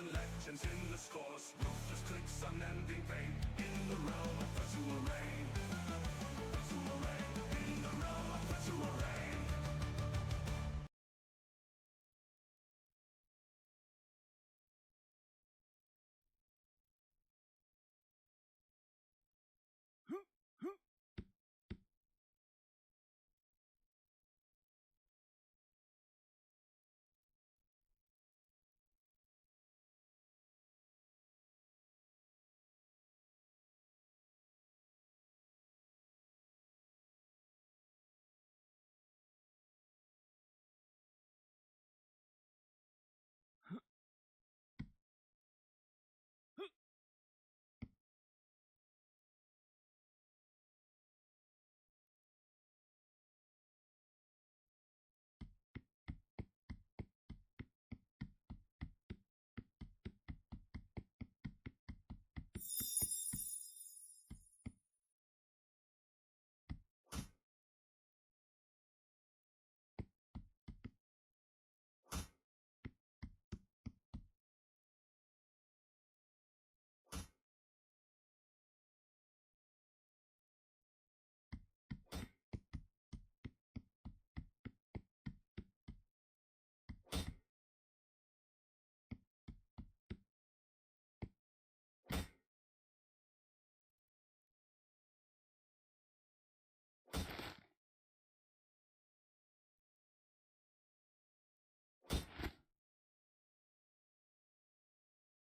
and legends in the scores. Ruthless clicks unending pain in the realm of virtual rain. Virtual rain in the realm of virtual rain.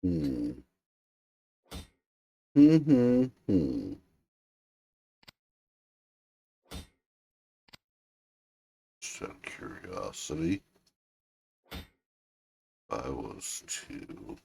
Hmm. Hmm. Just out of curiosity, I was to.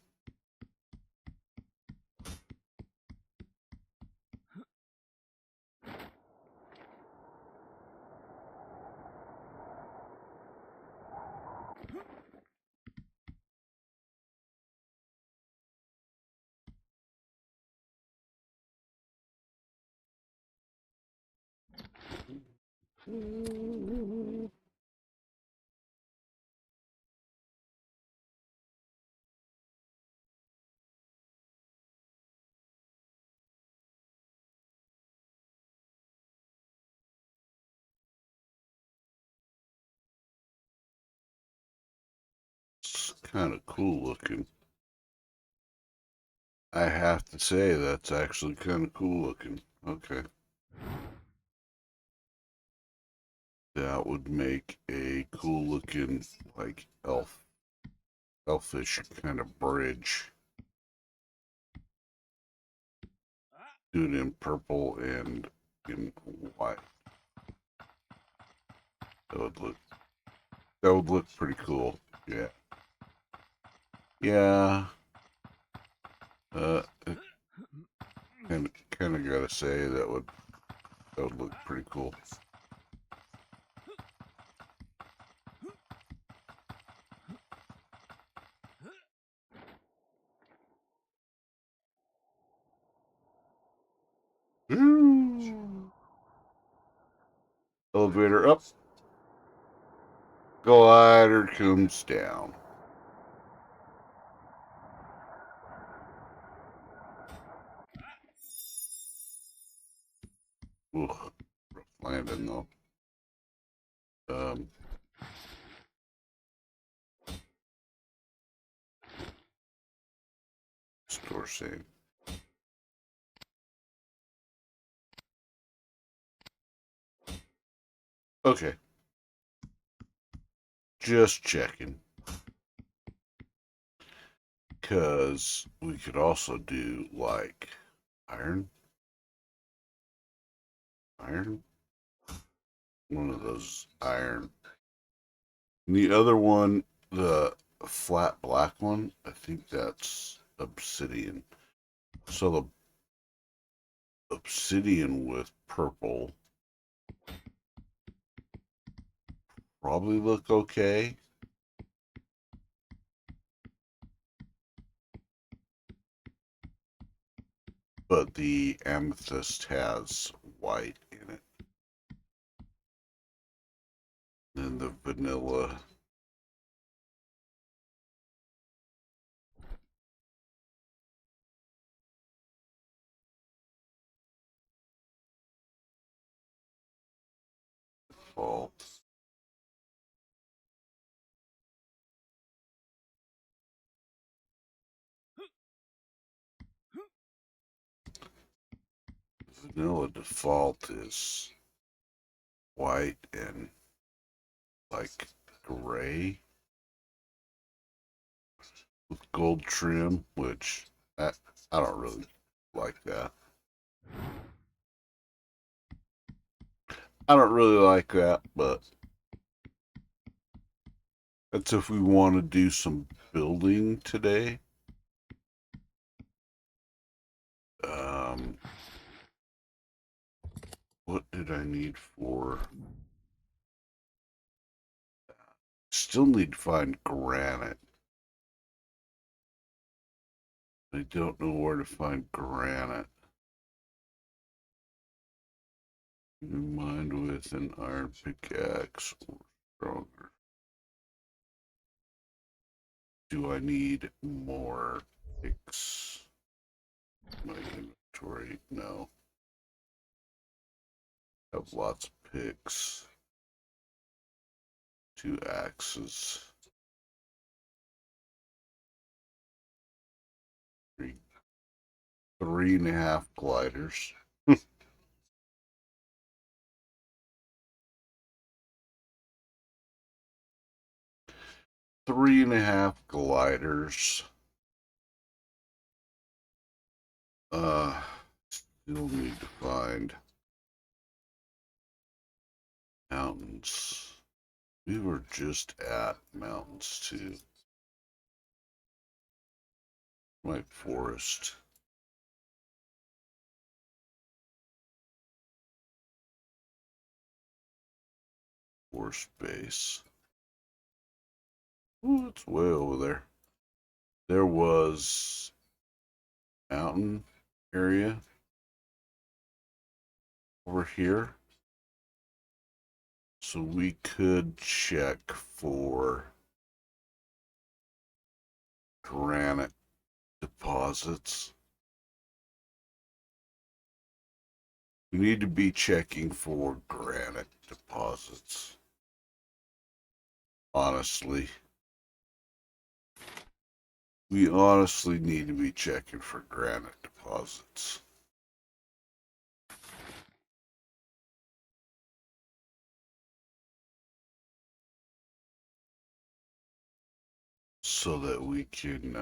It's kind of cool looking. I have to say that's actually kind of cool looking. Okay. That would make a cool looking, like, elfish kind of bridge. Do it in purple and in white. That would look pretty cool. Yeah. Yeah. Uh, kind of gotta say that would look pretty cool. Elevator up. Glider comes down. Ugh, rough landing though. Um, store save. Okay, just checking. Because we could also do like iron. Iron? One of those iron. And the other one, the flat black one, I think that's obsidian. So the obsidian with purple probably look okay. But the amethyst has white in it. And the vanilla vanilla default is white and like gray with gold trim, which I don't really like that. I don't really like that, but that's if we want to do some building today. What did I need for? Still need to find granite. I don't know where to find granite. Mined with an iron pickaxe or stronger. Do I need more picks? My inventory? No. I have lots of picks. 2 axes. 3.5 gliders. 3.5 gliders. Still need to find mountains. We were just at mountains too. My forest. Forest base. Oh, it's way over there. There was mountain area over here. So we could check for granite deposits. We need to be checking for granite deposits. Honestly. We honestly need to be checking for granite deposits. So that we can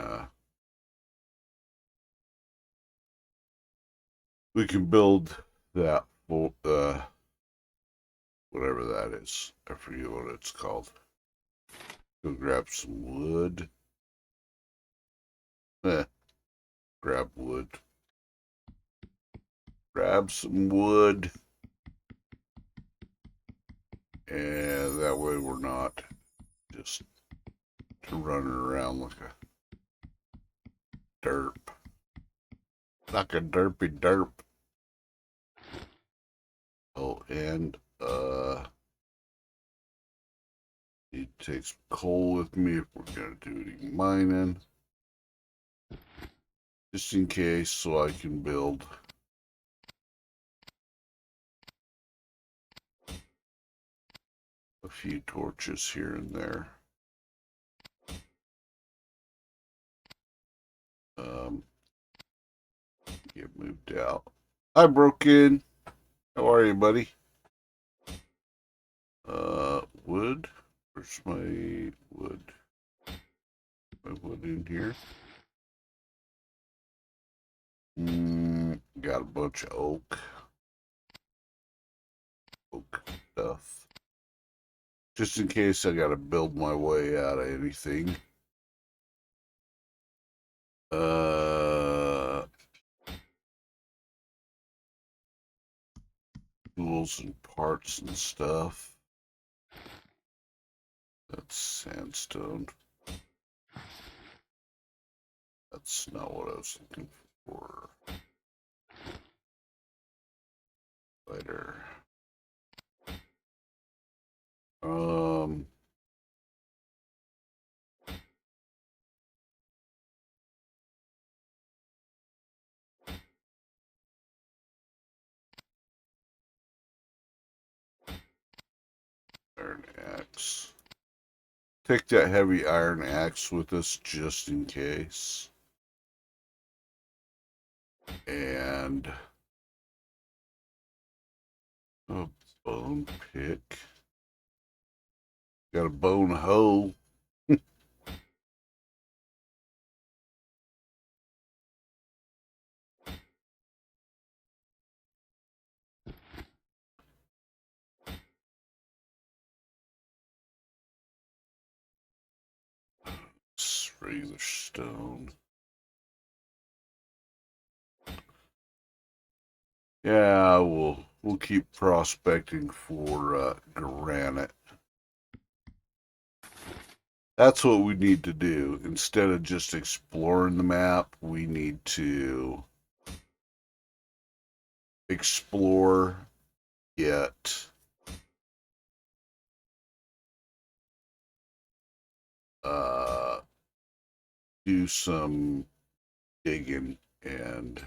build that whatever that is. I forget what it's called. Go grab some wood. Grab wood. Grab some wood. And that way we're not just running around like a derp. Like a derpy derp. Oh, and need to take some coal with me if we're gonna do any mining. Just in case, so I can build a few torches here and there. Get moved out. Hi, Broken. How are you, buddy? Wood. Where's my wood? My wood in here. Got a bunch of oak. Oak stuff. Just in case I gotta build my way out of anything. Tools and parts and stuff. That's sandstone. That's not what I was looking for. Later. Iron axe. Take that heavy iron axe with us just in case. And A bone pick. Got a bone hoe. Regular stone. Yeah, we'll keep prospecting for granite. That's what we need to do. Instead of just exploring the map, we need to explore, get uh do some digging and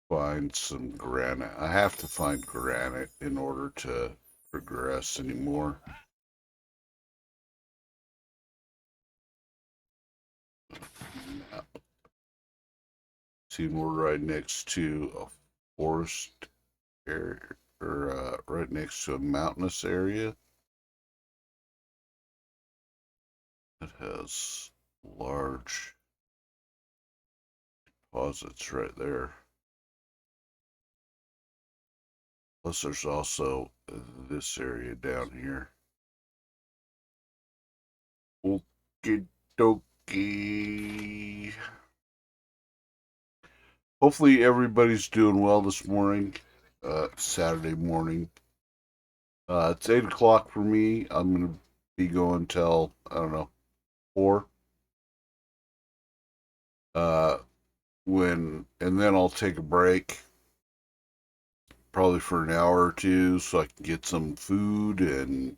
find some granite. I have to find granite in order to progress anymore. Map. See, we're right next to a forest area, or right next to a mountainous area that has large deposits right there. Plus, there's also this area down here. Okie dokie. Hopefully, everybody's doing well this morning, Saturday morning. It's 8 o'clock for me. I'm going to be going till, I don't know, 4. Uh, and then I'll take a break, probably for an hour or two, so I can get some food and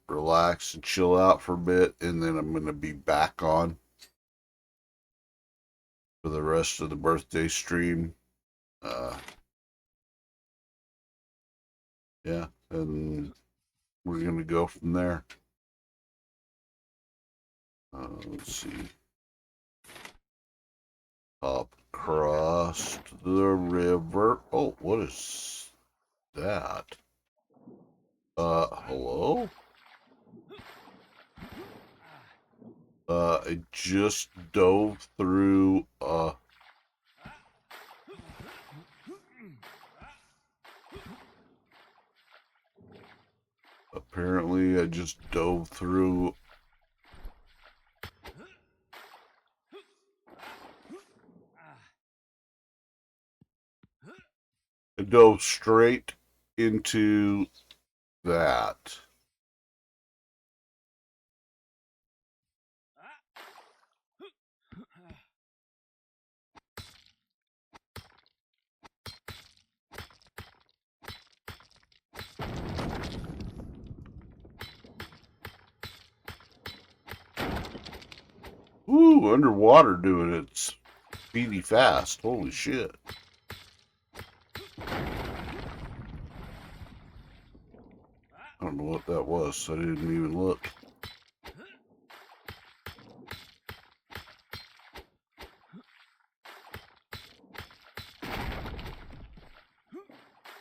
relax and chill out for a bit, and then I'm going to be back on for the rest of the birthday stream. Yeah, and we're going to go from there. Let's see. Hop across the river. Oh, what is that? Hello? I just dove through, apparently I just dove through, I dove straight into that. Ooh, underwater doing it. It's speedy fast. Holy shit. I don't know what that was, so I didn't even look.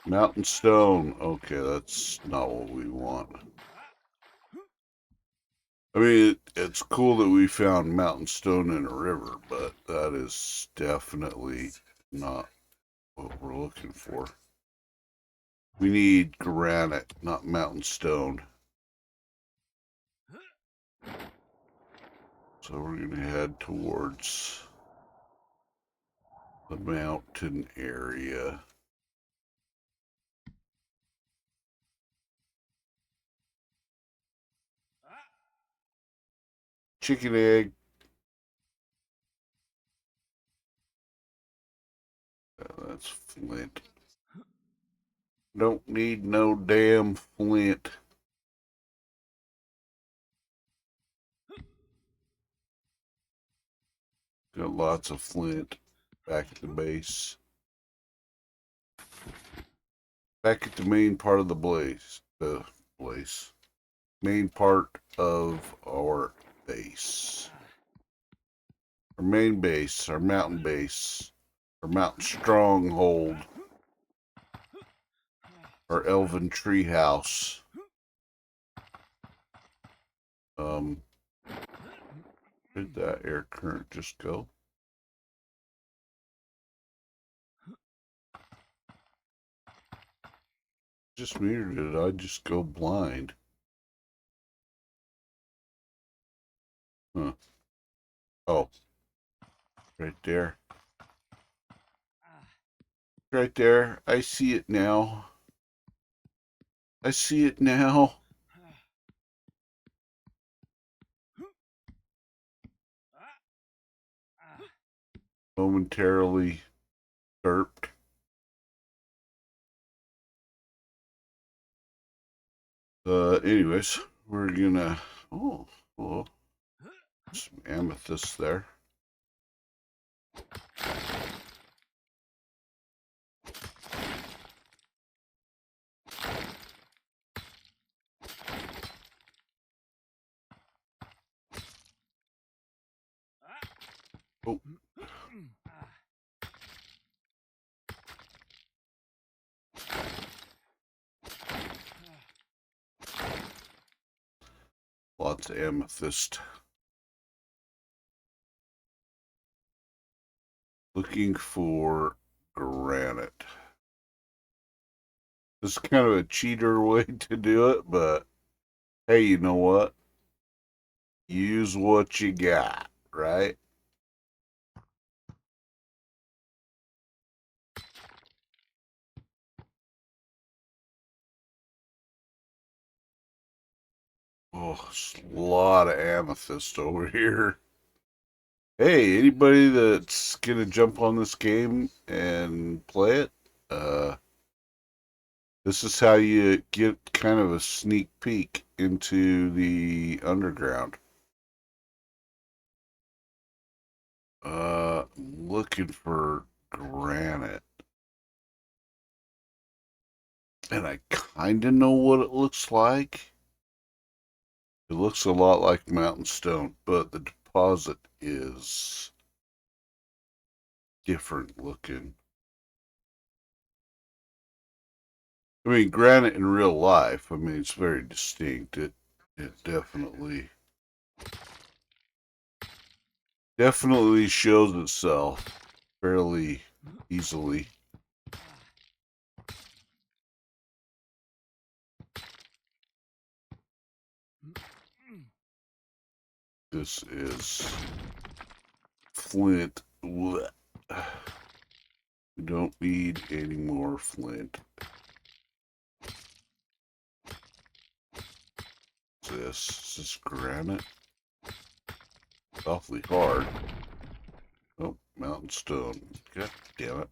Mountain stone. Okay, that's not what we want. I mean, it's cool that we found mountain stone in a river, but that is definitely not what we're looking for. We need granite, not mountain stone. So we're going to head towards the mountain area. Chicken egg. That's flint. Don't need no damn flint. Got lots of flint back at the base. Back at the main part of the blaze. The place. Main part of our base. Our main base. Our mountain base. Or Mountain Stronghold. Or Elven Treehouse. Where'd that air current just go? Just me, or did I just go blind? Huh. Oh. Right there. Right there. I see it now. I see it now. Momentarily derped. Anyways, we're gonna. Oh, hello. Some amethyst there. Oh. Lots of amethyst. Looking for granite. This is kind of a cheater way to do it, but hey, you know what? Use what you got, right? Oh, a lot of amethyst over here. Hey, anybody that's gonna jump on this game and play it, this is how you get kind of a sneak peek into the underground. Looking for granite. And I kind of know what it looks like. It looks a lot like mountain stone, but the deposit is different looking. I mean, granite in real life, I mean, it's very distinct. It definitely shows itself fairly easily. This is flint. We don't need any more flint. This is granite. It's awfully hard. Oh, mountain stone. God damn it.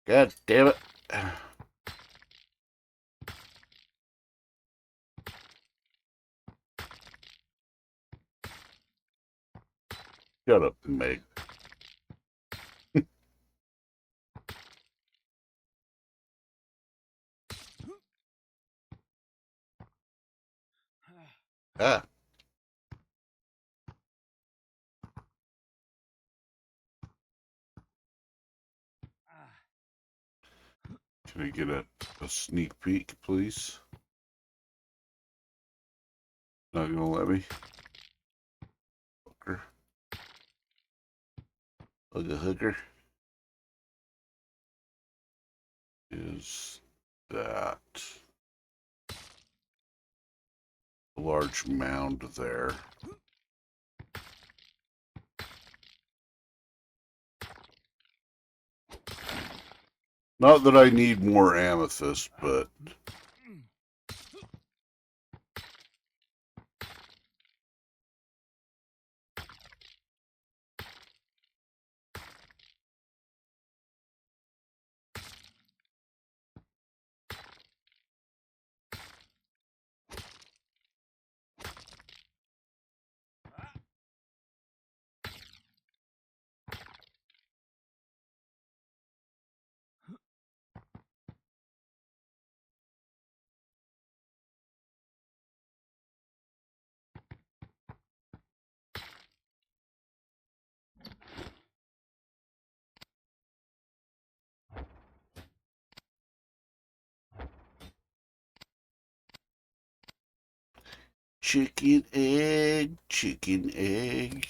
God damn it. Shut up, Meg. Ah. Can I get a sneak peek, please? Not gonna let me. Hooker. Like a hooker. Is that a large mound there? Not that I need more amethyst, but Chicken egg, chicken egg.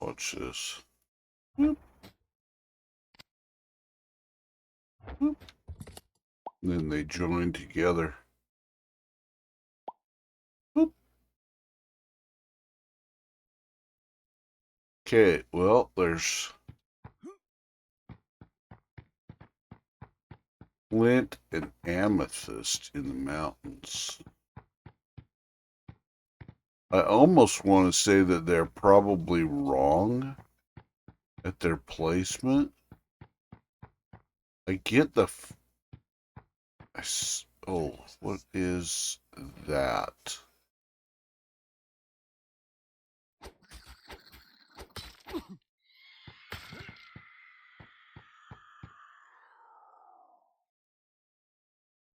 Watch this. Whoop. Whoop. Then they join together. Whoop. Okay, well, there's flint and amethyst in the mountains. I almost want to say that they're probably wrong at their placement. I get the... Oh, what is that?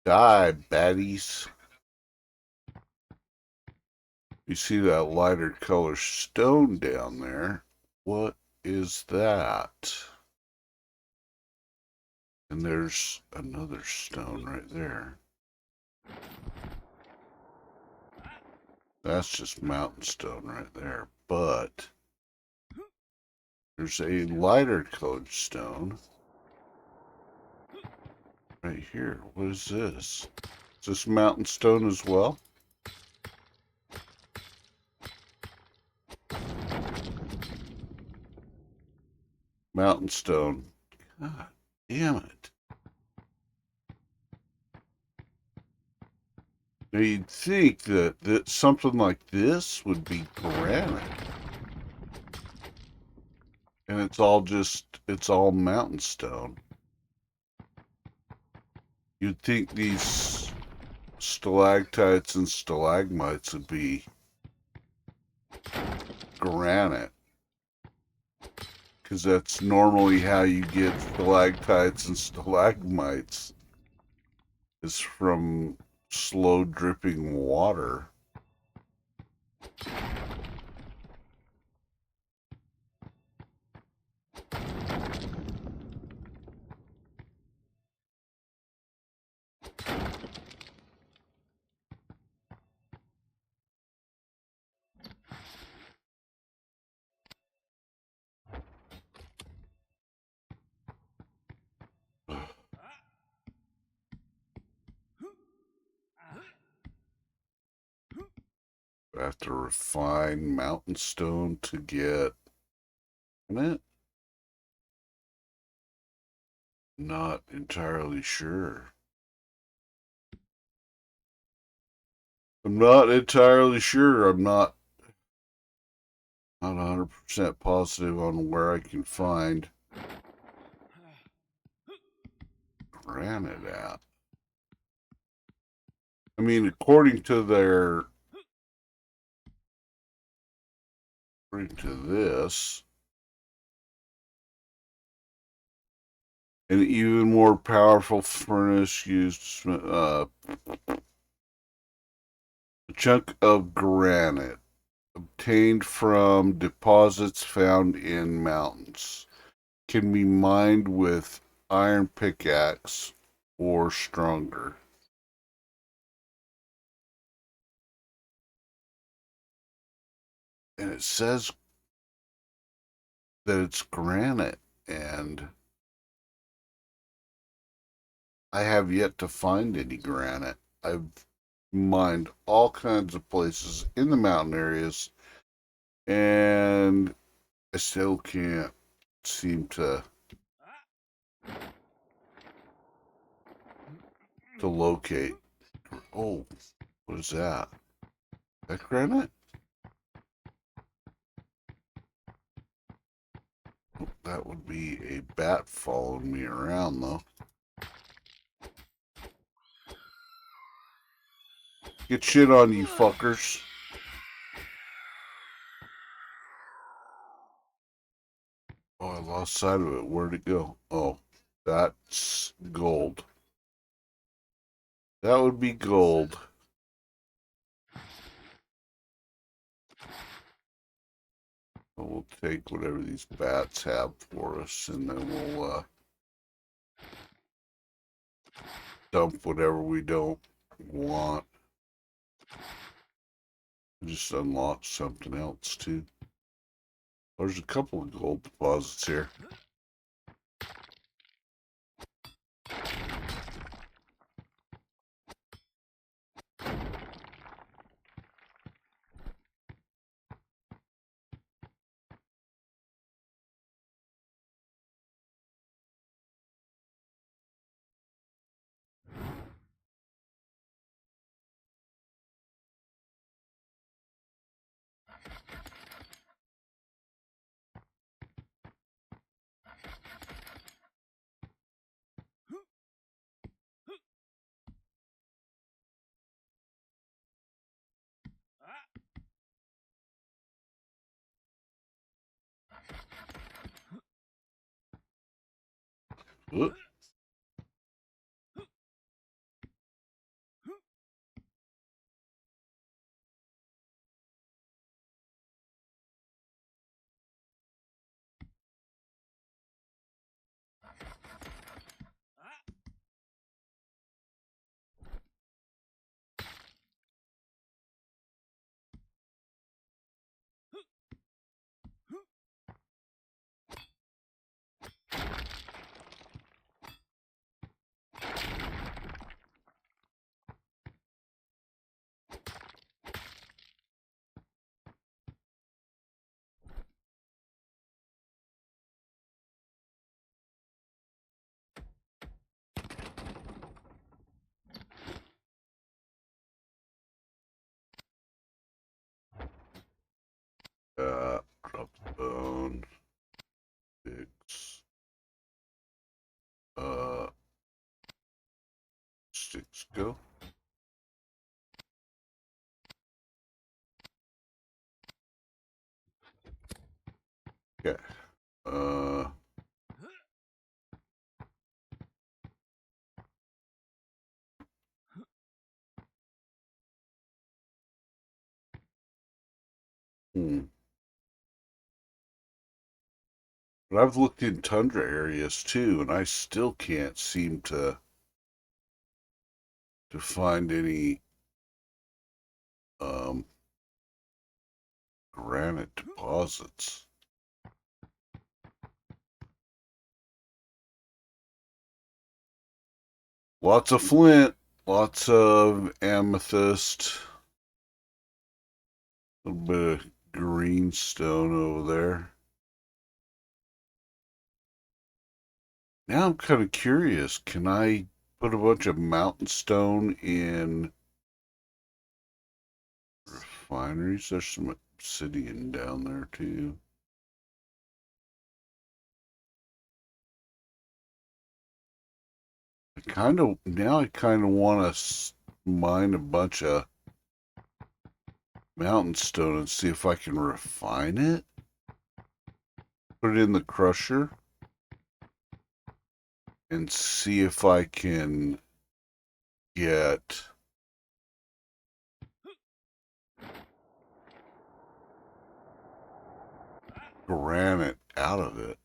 Die, baddies. You see that lighter color stone down there? What is that? And there's another stone right there. That's just mountain stone right there. But there's a lighter colored stone right here. What is this? Is this mountain stone as well? Mountain stone. God damn it. Now you'd think that something like this would be granite. And it's all mountain stone. You'd think these stalactites and stalagmites would be granite. Because that's normally how you get stalactites and stalagmites, is from slow dripping water. I have to refine mountain stone to get it. Not entirely sure. I'm not entirely sure. I'm not 100% positive on where I can find granite at. I mean, according to this, an even more powerful furnace used a chunk of granite obtained from deposits found in mountains can be mined with iron pickaxe or stronger. And it says that it's granite, and I have yet to find any granite. I've mined all kinds of places in the mountain areas, and I still can't seem to locate. Oh, what is that? That granite? Oh, that would be a bat following me around, though. Get shit on, you fuckers. Oh, I lost sight of it. Where'd it go? Oh, That's gold. That would be gold. We'll take whatever these bats have for us, and then we'll dump whatever we don't want. Just unlock something else, too. There's a couple of gold deposits here. Oop. Drop the bone. Sticks. Sticks go. Okay. But I've looked in tundra areas too, and I still can't seem to find any granite deposits. Lots of flint, lots of amethyst, a little bit of green stone over there. Now I'm kind of curious, can I put a bunch of mountain stone in refineries? There's some obsidian down there too. I kind of want to mine a bunch of mountain stone and see if I can refine it. Put it in the crusher and see if I can get granite out of it.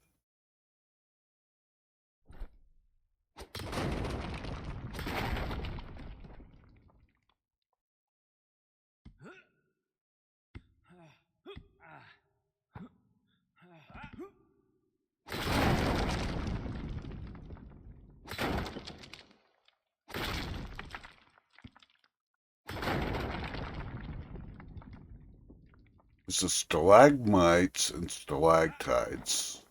It's the stalagmites and stalactites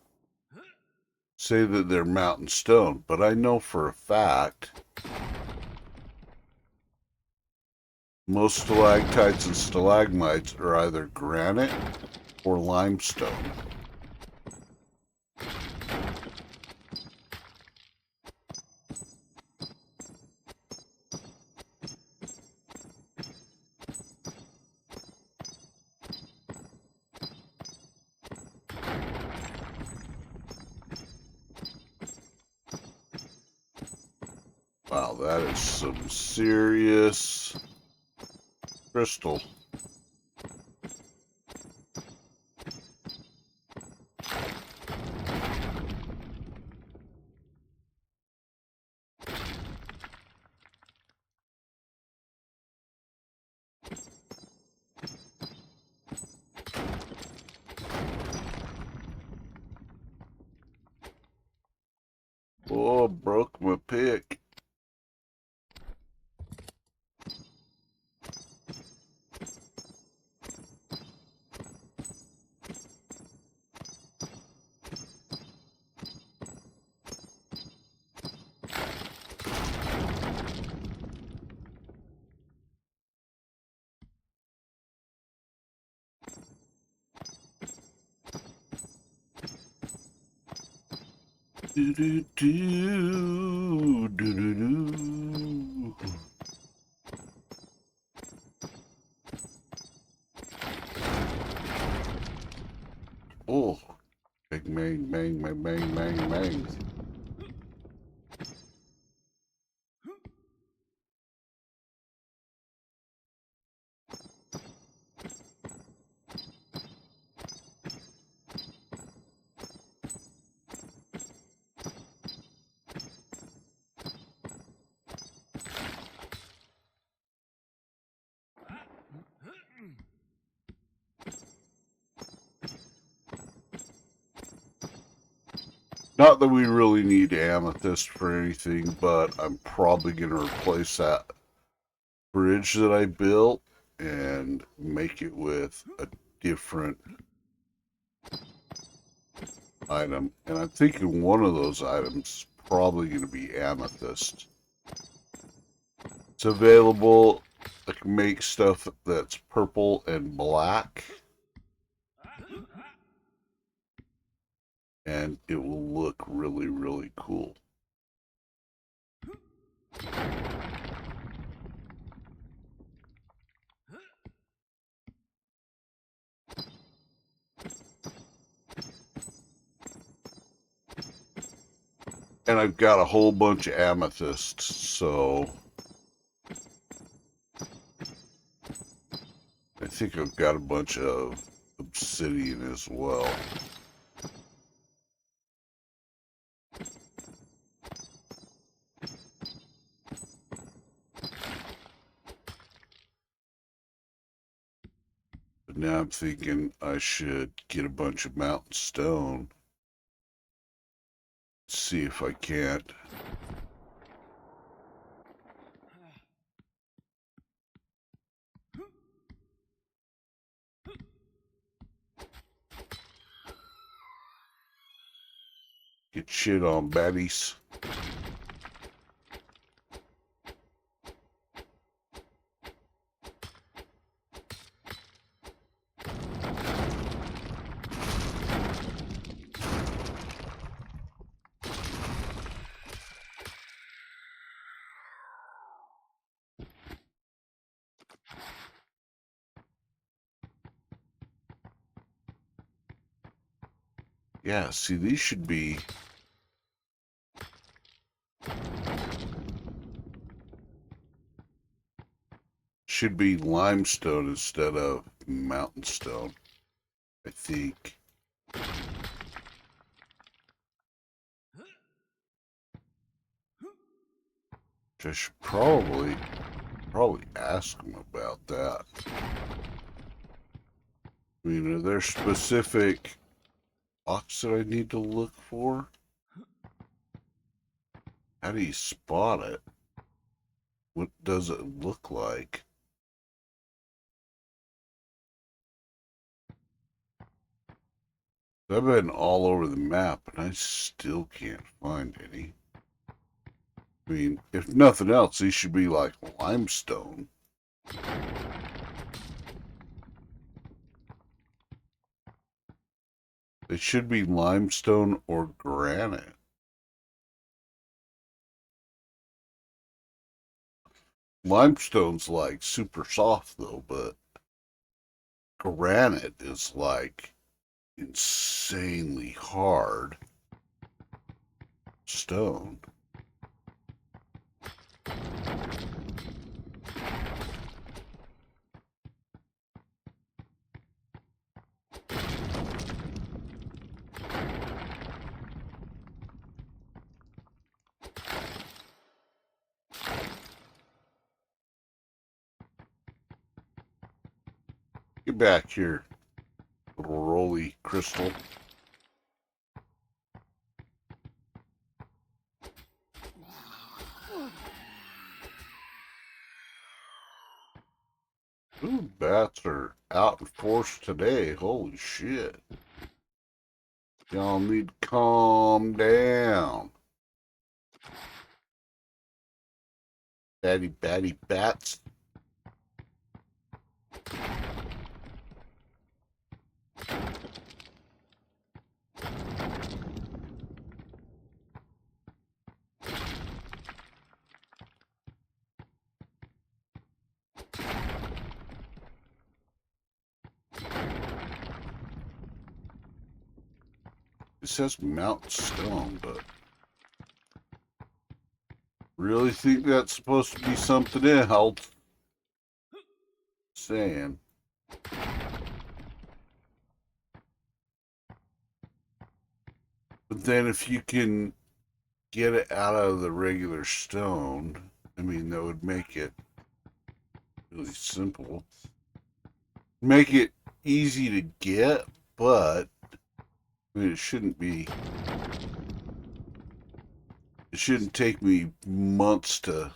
say that they're mountain stone, but I know for a fact most stalactites and stalagmites are either granite or limestone. Wow, that is some serious crystal. Oh, broke my pick. Do do do do do do. Oh, bang bang bang bang bang bang bang. Not that we really need amethyst for anything, but I'm probably going to replace that bridge that I built and make it with a different item. And I'm thinking one of those items is probably going to be amethyst. It's available. I can make stuff that's purple and black. And it will look really, really cool. And I've got a whole bunch of amethysts, so I think I've got a bunch of obsidian as well. But now I'm thinking I should get a bunch of mountain stone. See if I can't. Get shit on baddies. Yeah, see, these should be limestone instead of mountain stone, I think. Which I should probably ask them about that. I mean, are there specific blocks that I need to look for? How do you spot it? What does it look like? I've been all over the map and I still can't find any. I mean, if nothing else, these should be like limestone. They should be limestone or granite. Limestone's like super soft though, but granite is like insanely hard stone. Get back here, little roly crystal. Ooh, bats are out in force today. Holy shit. Y'all need to calm down. Batty bats. It says Mount Stone, but really think that's supposed to be something else. Saying. But then if you can get it out of the regular stone, I mean, that would make it really simple. Make it easy to get, but I mean, it shouldn't be. It shouldn't take me months to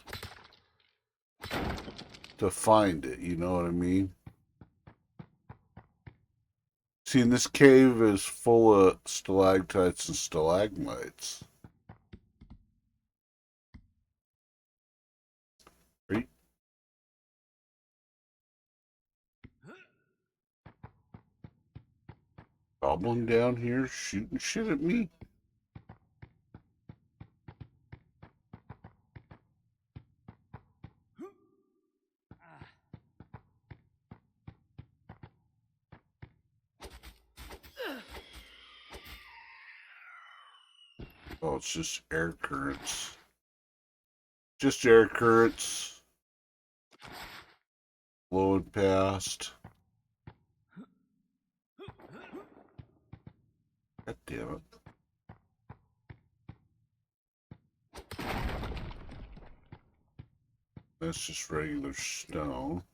find it. You know what I mean? See, and this cave is full of stalactites and stalagmites. Right? Goblin down here shooting shit at me. Oh, it's just air currents. Just air currents. Blowing past. God damn it. That's just regular stone.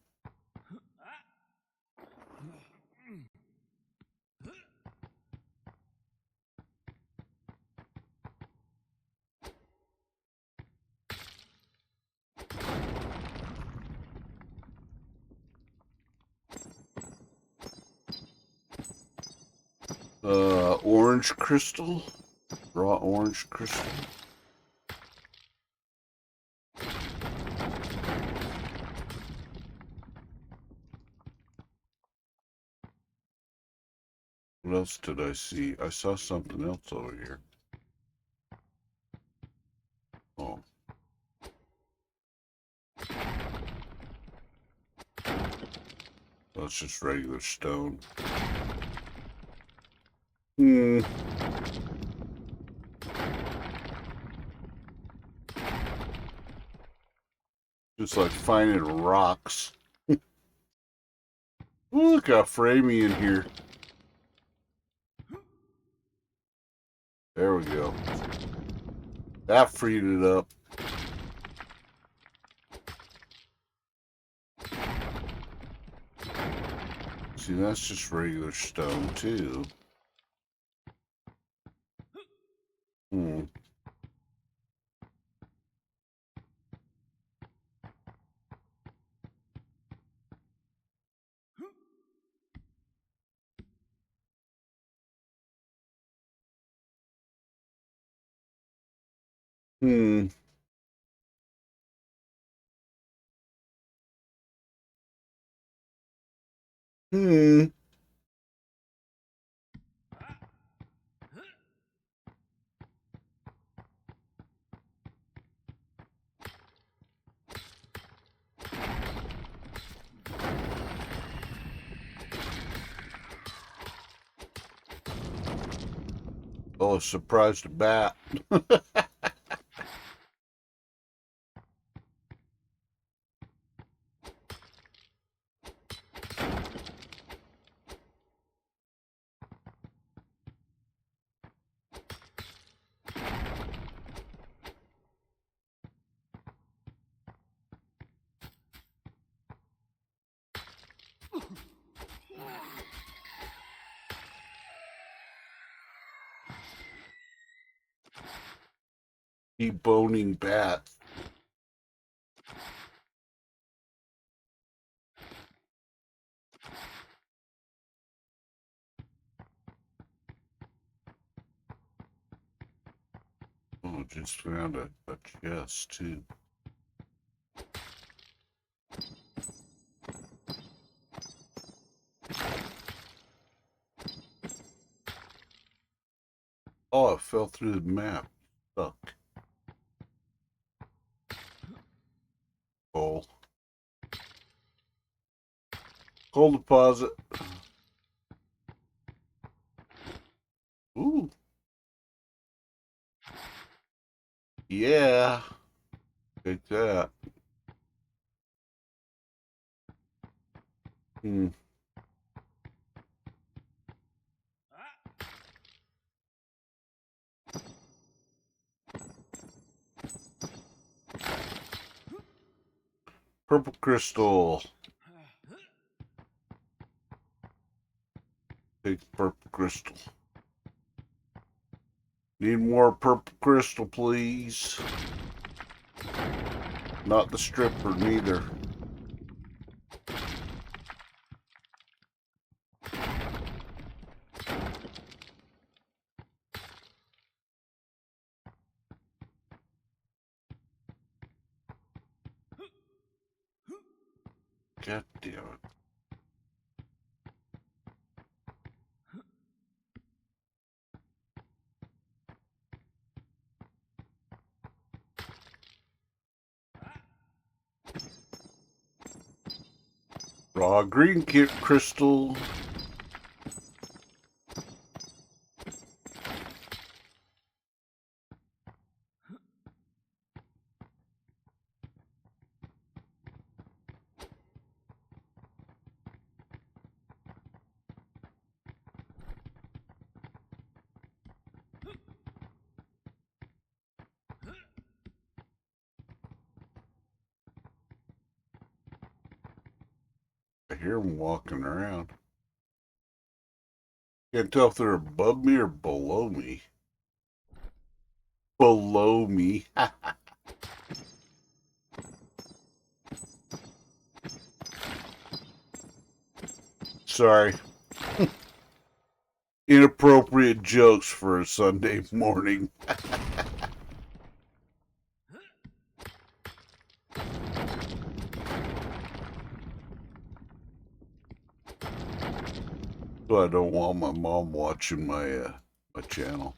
Orange crystal. Raw orange crystal. What else did I see? I saw something else over here. Oh. That's just regular stone. Hmm. Just like finding rocks. Ooh, look how framey in here. There we go. That freed it up. See, that's just regular stone too. Hmm. Hmm. Hmm. Oh, surprised a bat. Deboning bat. Oh, just found a chest too. Oh, it fell through the map. Stuck. Coal. Coal deposit. Ooh. Yeah. Take that. Hmm. Purple crystal. Take purple crystal. Need more purple crystal, please. Not the stripper, neither. God damn it. Raw green crystal. I hear them walking around. Can't tell if they're above me or below me. Below me. Sorry. Inappropriate jokes for a Sunday morning. So I don't want my mom watching my my channel.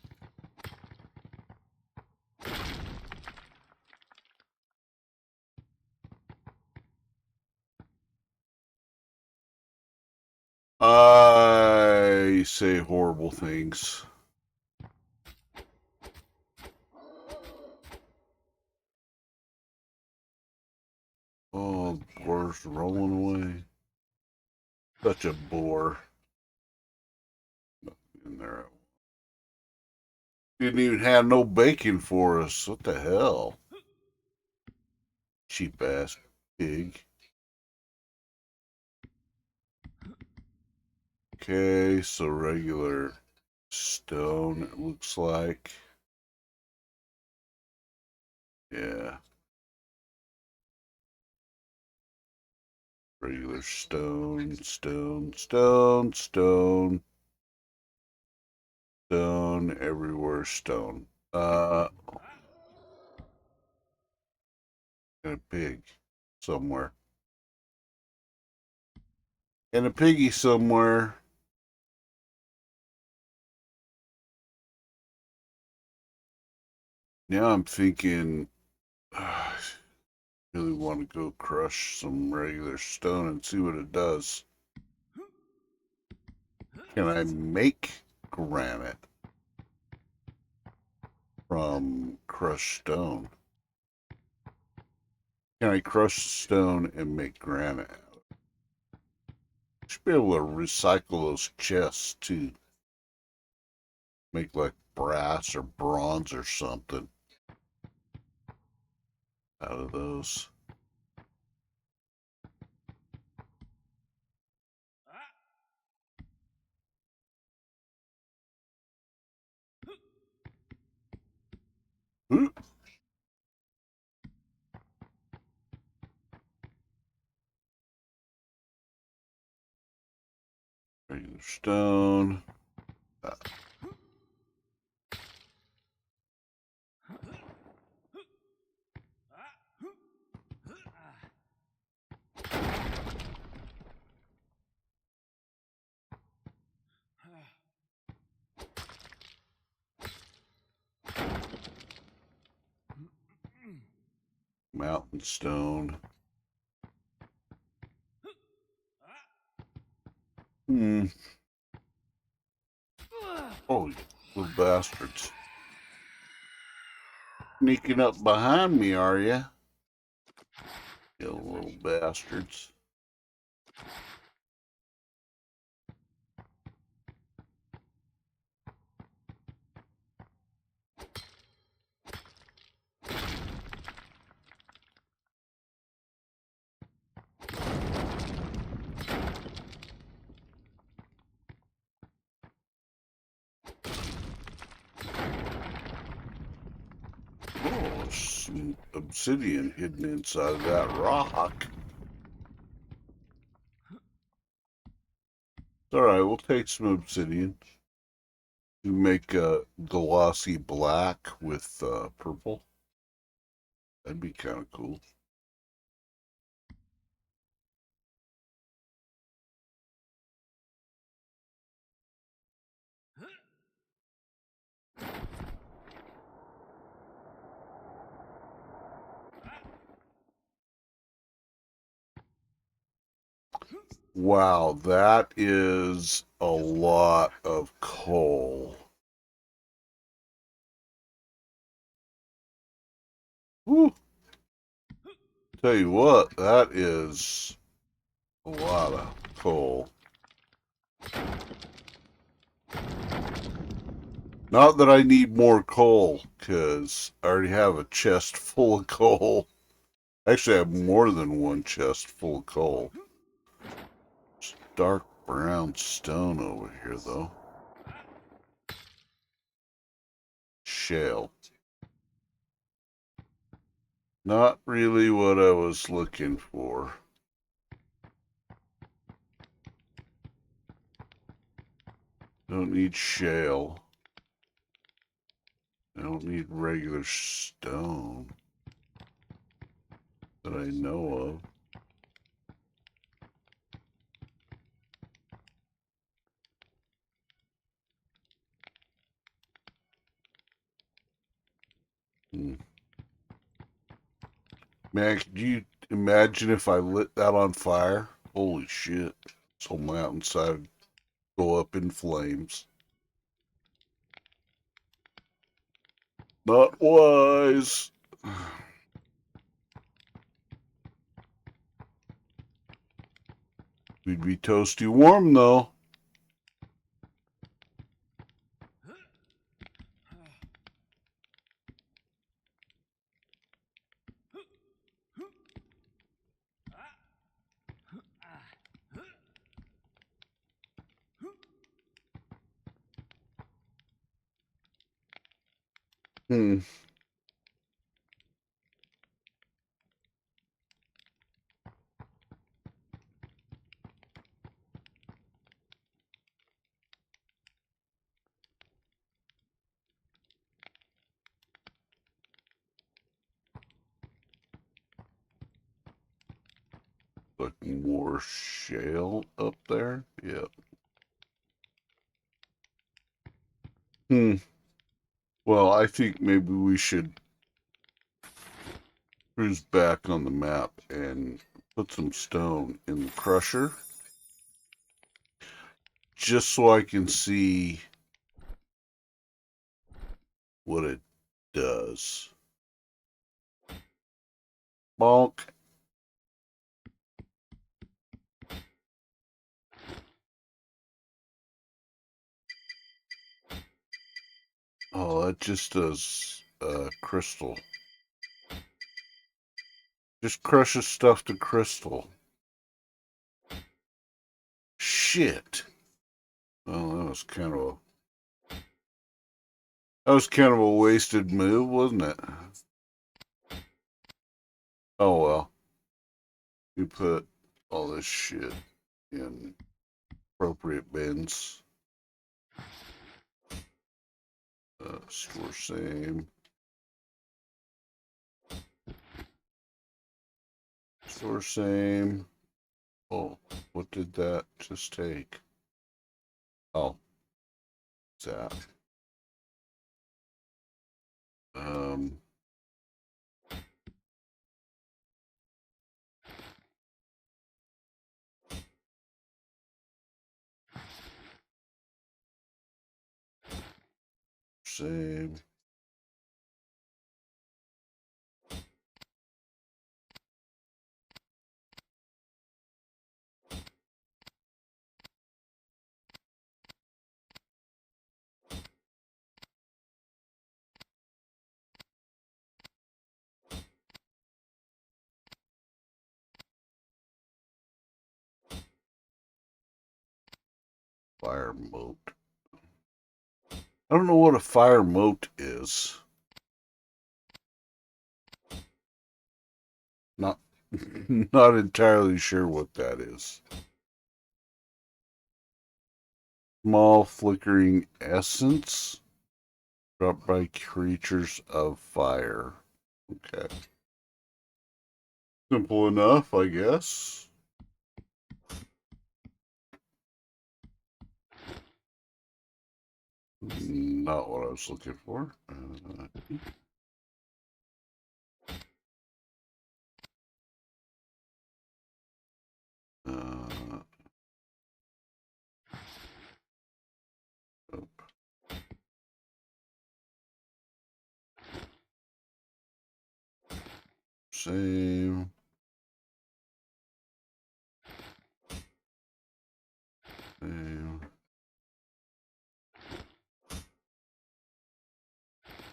I say horrible things. Oh, the boar's rolling away. Such a bore. In there. Didn't even have no bacon for us. What the hell? Cheap ass pig. Okay, so regular stone, it looks like. Yeah. Regular stone, stone, stone, stone. Stone, everywhere stone. And a pig somewhere. And a piggy somewhere. Now I'm thinking, I really want to go crush some regular stone and see what it does. Can I make granite from crushed stone? Can I crush stone and make granite? Should be able to recycle those chests too. Make like brass or bronze or something out of those. Ooh. Regular stone. Mountain stone. Oh, you little bastards. Sneaking up behind me, are you? You little bastards. Oh, there's some obsidian hidden inside of that rock. It's alright, we'll take some obsidian. You make a glossy black with purple. That'd be kind of cool. Wow, that is a lot of coal. Whew. Tell you what, that is a lot of coal. Not that I need more coal, because I already have a chest full of coal. Actually, I have more than one chest full of coal. It's dark brown stone over here, though. Shale. Not really what I was looking for. Don't need shale. I don't need regular stone that I know of. Man, could you imagine if I lit that on fire? Holy shit. This whole mountainside would go up in flames. Not wise. We'd be toasty warm, though. Hmm. Like more shale up there? Yep. Hmm. Well, I think maybe we should cruise back on the map and put some stone in the crusher. Just so I can see what it does. Bonk. Oh, that just does crystal. Just crushes stuff to crystal. Shit. Well, that was kind of a wasted move, wasn't it? Oh well. You put all this shit in appropriate bins. Store same. Store same. Oh, what did that just take? Oh, that. Um, same. Fire moat. I don't know what a fire moat is. Not, not entirely sure what that is. Small flickering essence dropped by creatures of fire. Okay. Simple enough, I guess. Not what I was looking for. Uh, oh, same. Same.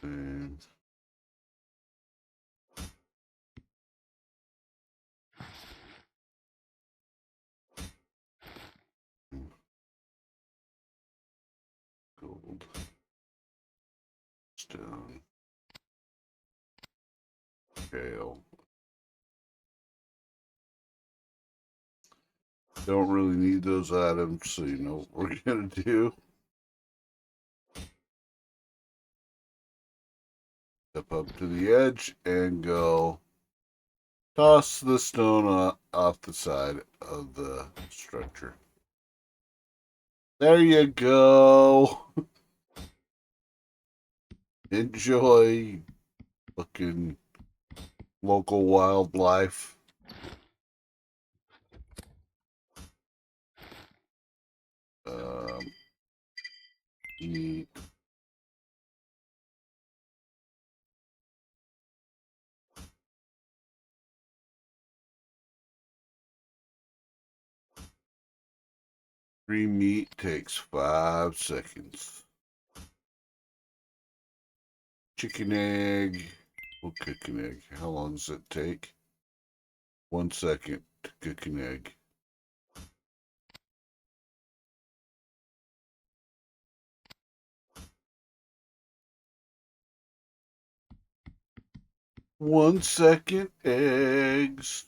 Same. Gold. Stone. Scale. Don't really need those items, so you know what we're gonna do. Step up to the edge and go toss the stone off the side of the structure. There you go. Enjoy fucking local wildlife. Um, eat. 3 meat takes 5 seconds. Chicken egg. We'll cook an egg. How long does it take? 1 second to cook an egg. One second eggs.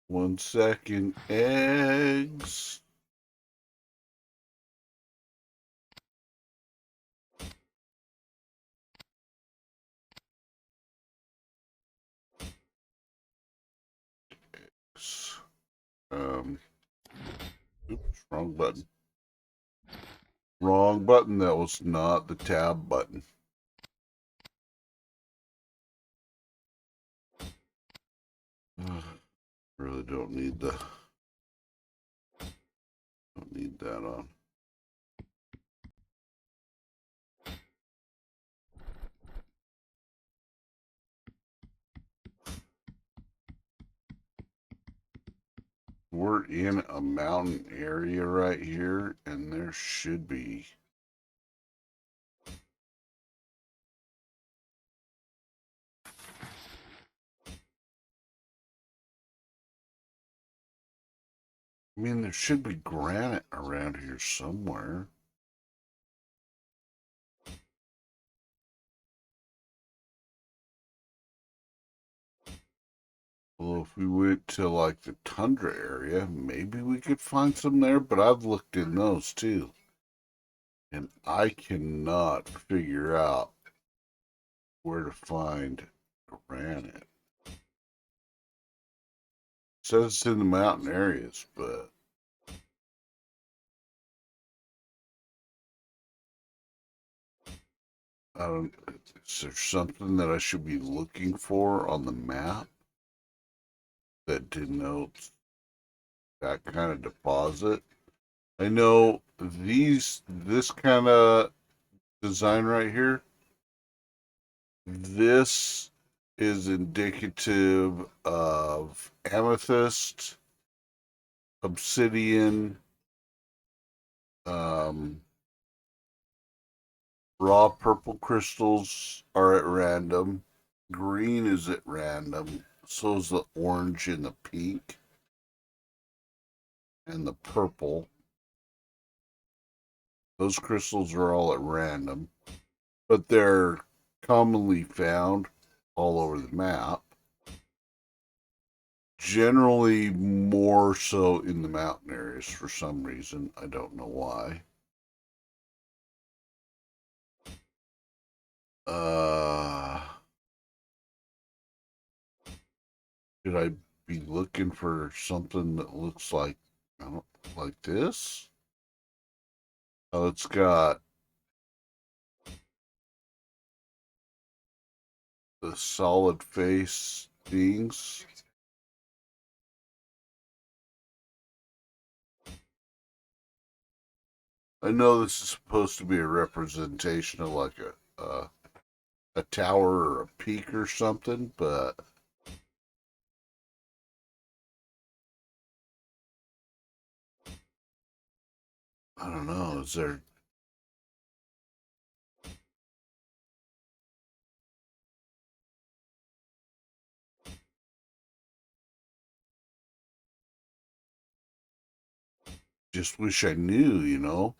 1 second eggs. Um, oops, wrong button. Wrong button. That was not the tab button. Really don't need that on. We're in a mountain area right here, and there should be there should be granite around here somewhere. Well, if we went to like the tundra area, maybe we could find some there, but I've looked in those too. And I cannot figure out where to find granite. It says it's in the mountain areas, but I don't. Is there something that I should be looking for on the map that denotes that kind of deposit? I know this kind of design right here, this is indicative of amethyst, obsidian, um, raw purple crystals are at random. Green is at random. So is the orange and the pink and the purple. Those crystals are all at random, but they're commonly found all over the map. Generally, more so in the mountain areas for some reason. I don't know why. Uh, should I be looking for something that looks like, I don't like this? Oh, it's got the solid face things. I know this is supposed to be a representation of like a tower or a peak or something, but I don't know. Is there just wish I knew, you know?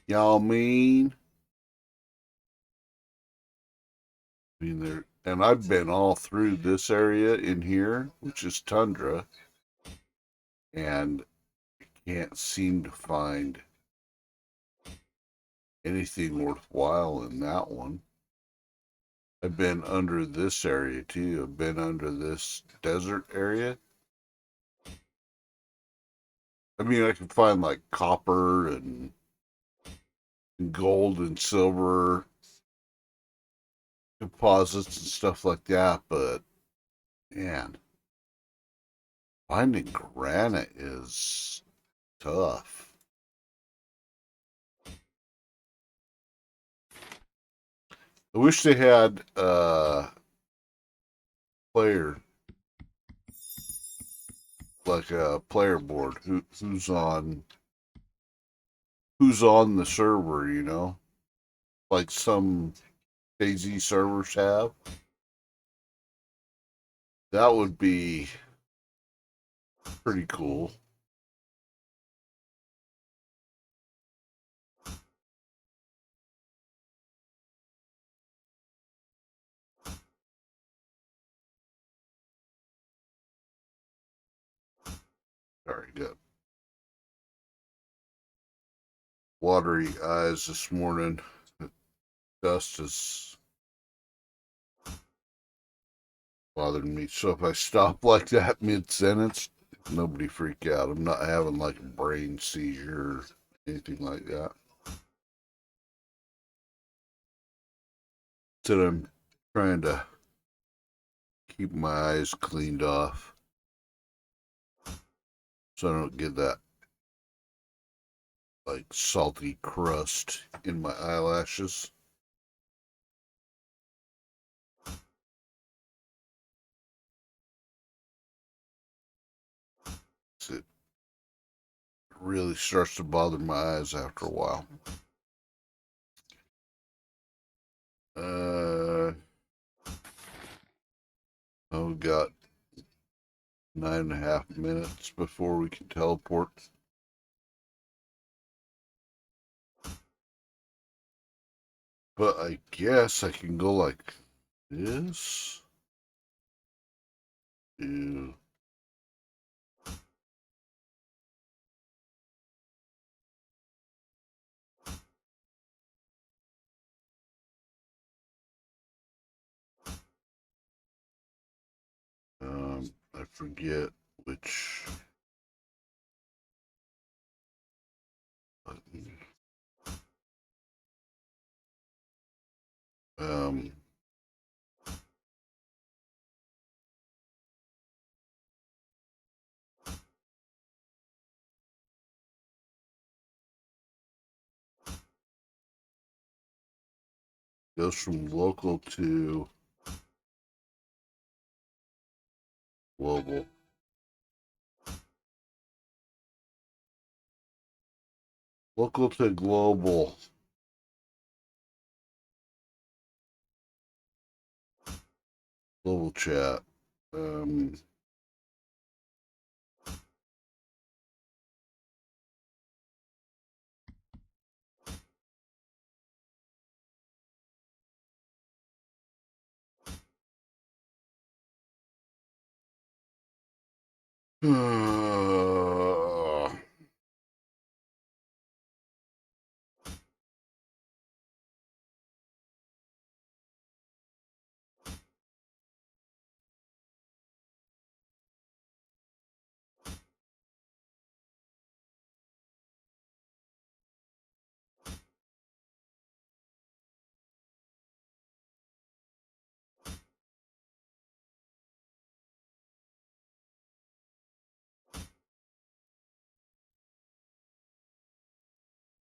Y'all mean? I mean, there, and I've been all through this area in here, which is tundra, and can't seem to find anything worthwhile in that one. I've been under this area too. I've been under this desert area. I mean, I can find like copper and gold and silver deposits and stuff like that, but man, finding granite is tough. I wish they had player like a player board who's on the server, you know, like some AZ servers have. That would be pretty cool. Sorry, got watery eyes this morning. Dust is bothering me. So if I stop like that mid sentence, nobody freak out. I'm not having like a brain seizure or anything like that. That I'm trying to keep my eyes cleaned off so I don't get that like salty crust in my eyelashes. It really starts to bother my eyes after a while. Uh, oh, we got 9.5 minutes before we can teleport. But I guess I can go like this. to I forget which button. Um, goes from local to global. Local to global. Global chat. Um,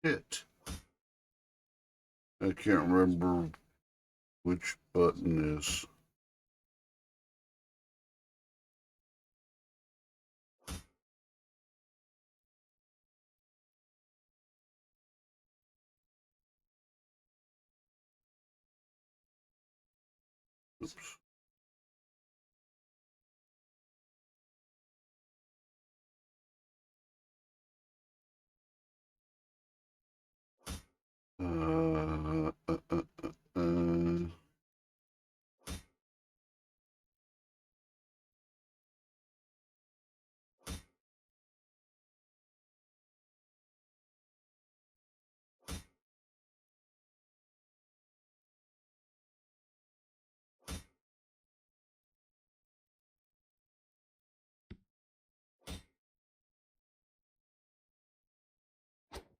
hit. I can't remember which button is. Oops.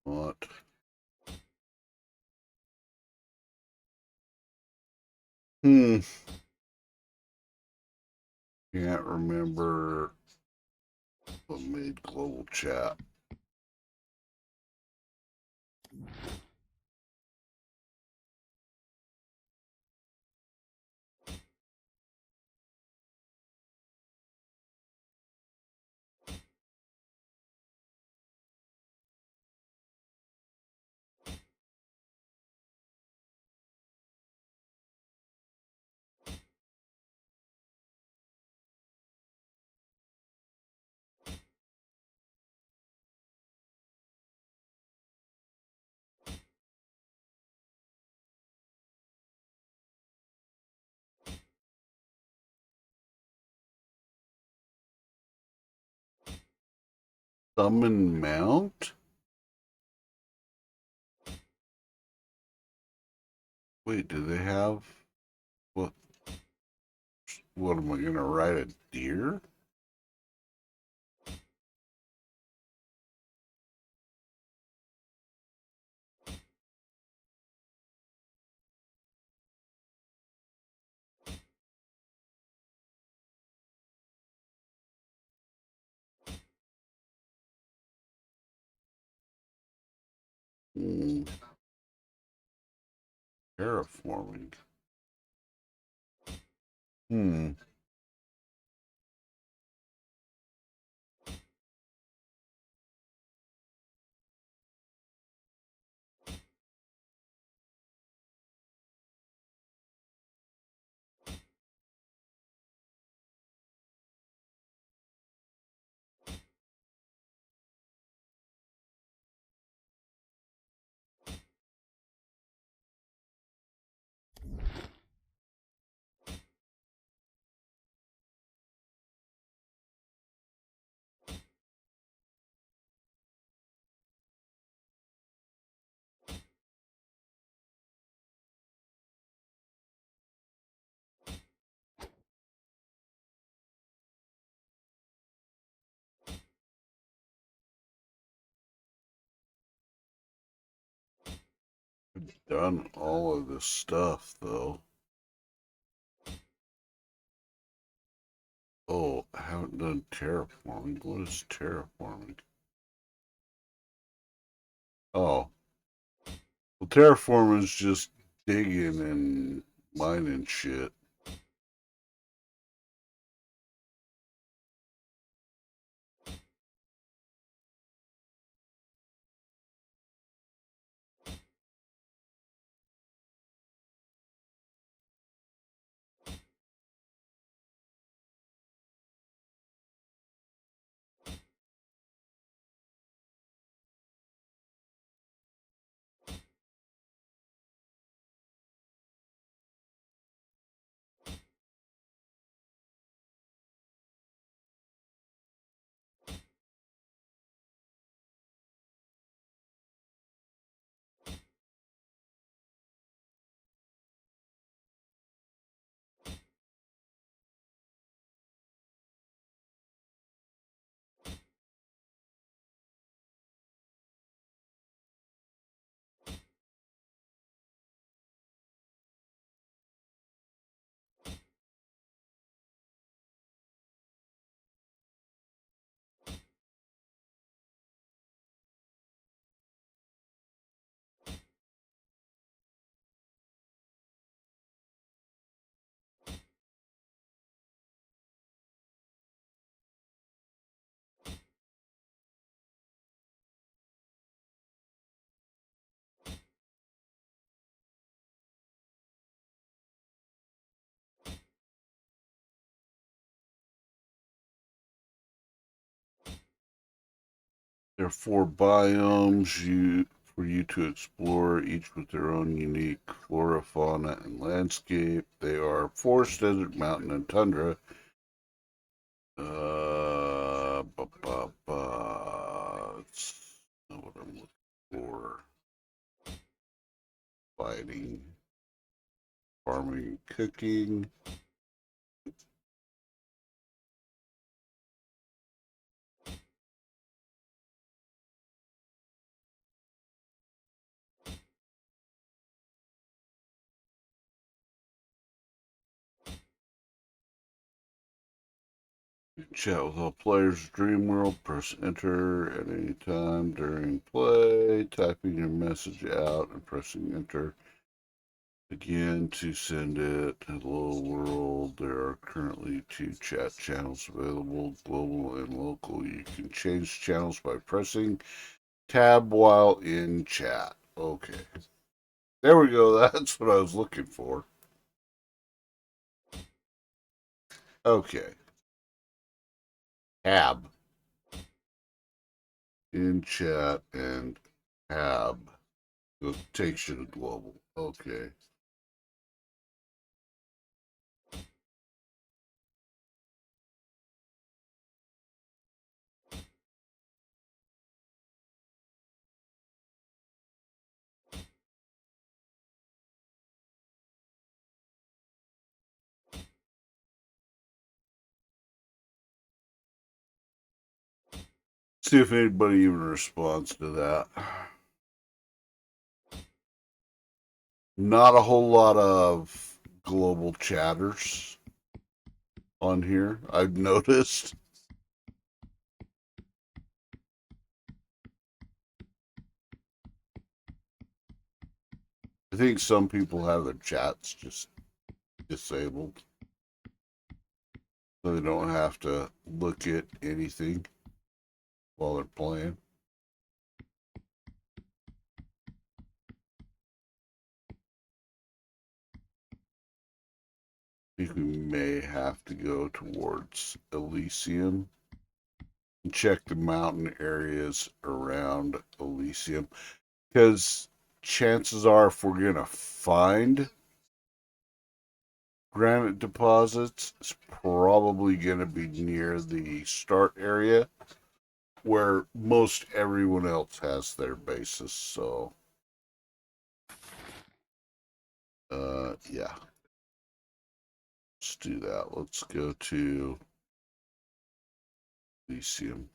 What? Can't remember what made global chat. Summon mount? Wait, do they have what? What am I gonna ride a deer? Hmm. Terraforming. Hmm. done all of this stuff, though. Oh, I haven't done terraforming. What is terraforming? Oh, well, terraforming is just digging and mining shit. There are 4 biomes for you to explore, each with their own unique flora, fauna, and landscape. They are forest, desert, mountain, and tundra. Let's know what I'm looking for. Fighting, farming, cooking. Chat with all players. Dream World. Press enter at any time during play. Typing your message out and pressing enter again to send it. Hello world. There are currently 2 chat channels available, global and local. You can change channels by pressing tab while in chat. Okay. There we go. That's what I was looking for. Okay. Tab in chat and tab. It takes you to global. Okay. See if anybody even responds to that. Not a whole lot of global chatters on here, I've noticed. I think some people have their chats just disabled so they don't have to look at anything while they're playing. I think we may have to go towards Elysium and check the mountain areas around Elysium, because chances are if we're going to find granite deposits, it's probably going to be near the start area where most everyone else has their bases. So, yeah, let's do that. Let's go to Elysium.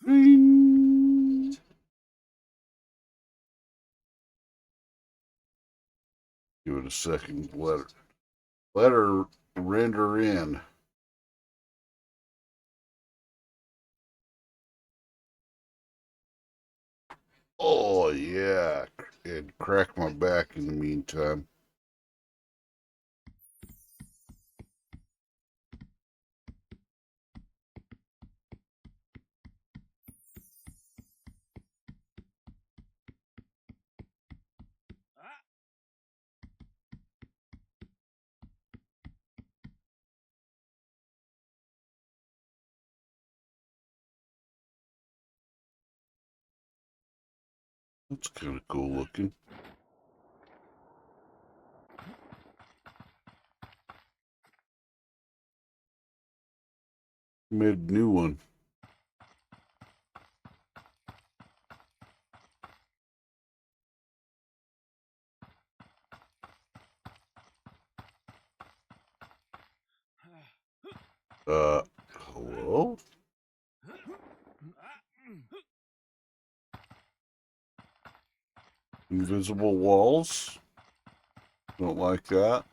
Ring. Give it a second. Let her render in. Oh yeah, and crack my back in the meantime. That's kind of cool looking. Made a new one. Hello? Invisible walls? Don't like that.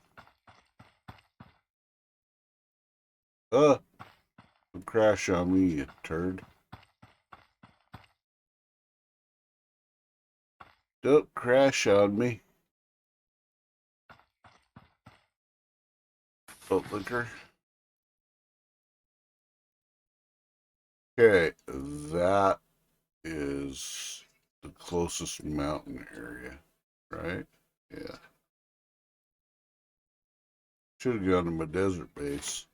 Don't crash on me, you turd. Don't crash on me. Bootlicker. Okay, that is the closest mountain area, right? Yeah. Should have gone to my desert base.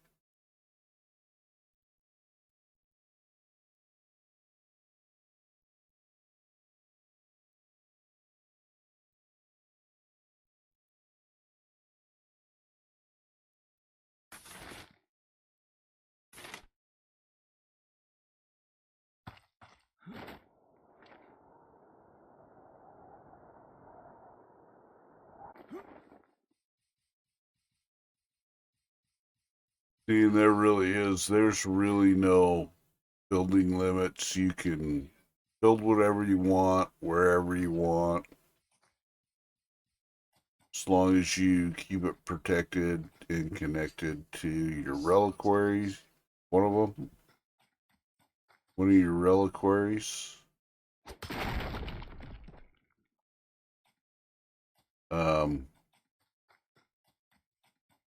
See, and there's really no building limits. You can build whatever you want, wherever you want, as long as you keep it protected and connected to your reliquaries. One of them, one of your reliquaries. Um,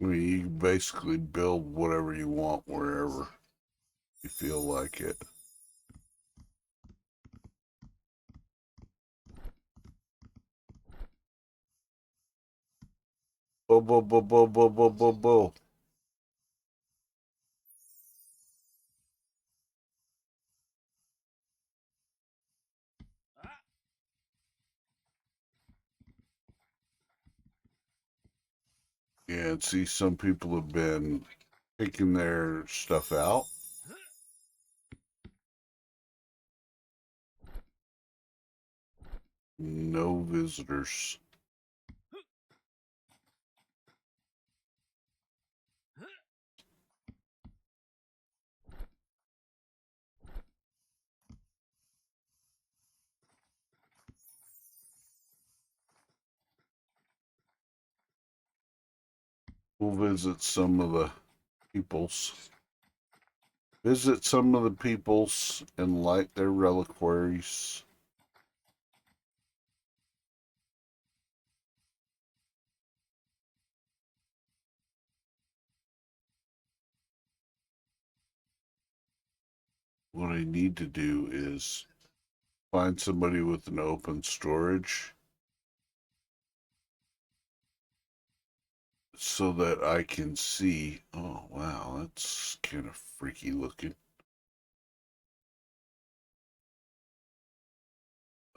I mean, you can basically build whatever you want wherever you feel like it. Bo bo bo bo bo bo bo bo. Yeah, and see, some people have been taking their stuff out. No visitors. We'll visit some of the peoples. Visit some of the peoples and light their reliquaries. What I need to do is find somebody with an open storage so that I can see. Oh, wow, that's kind of freaky looking.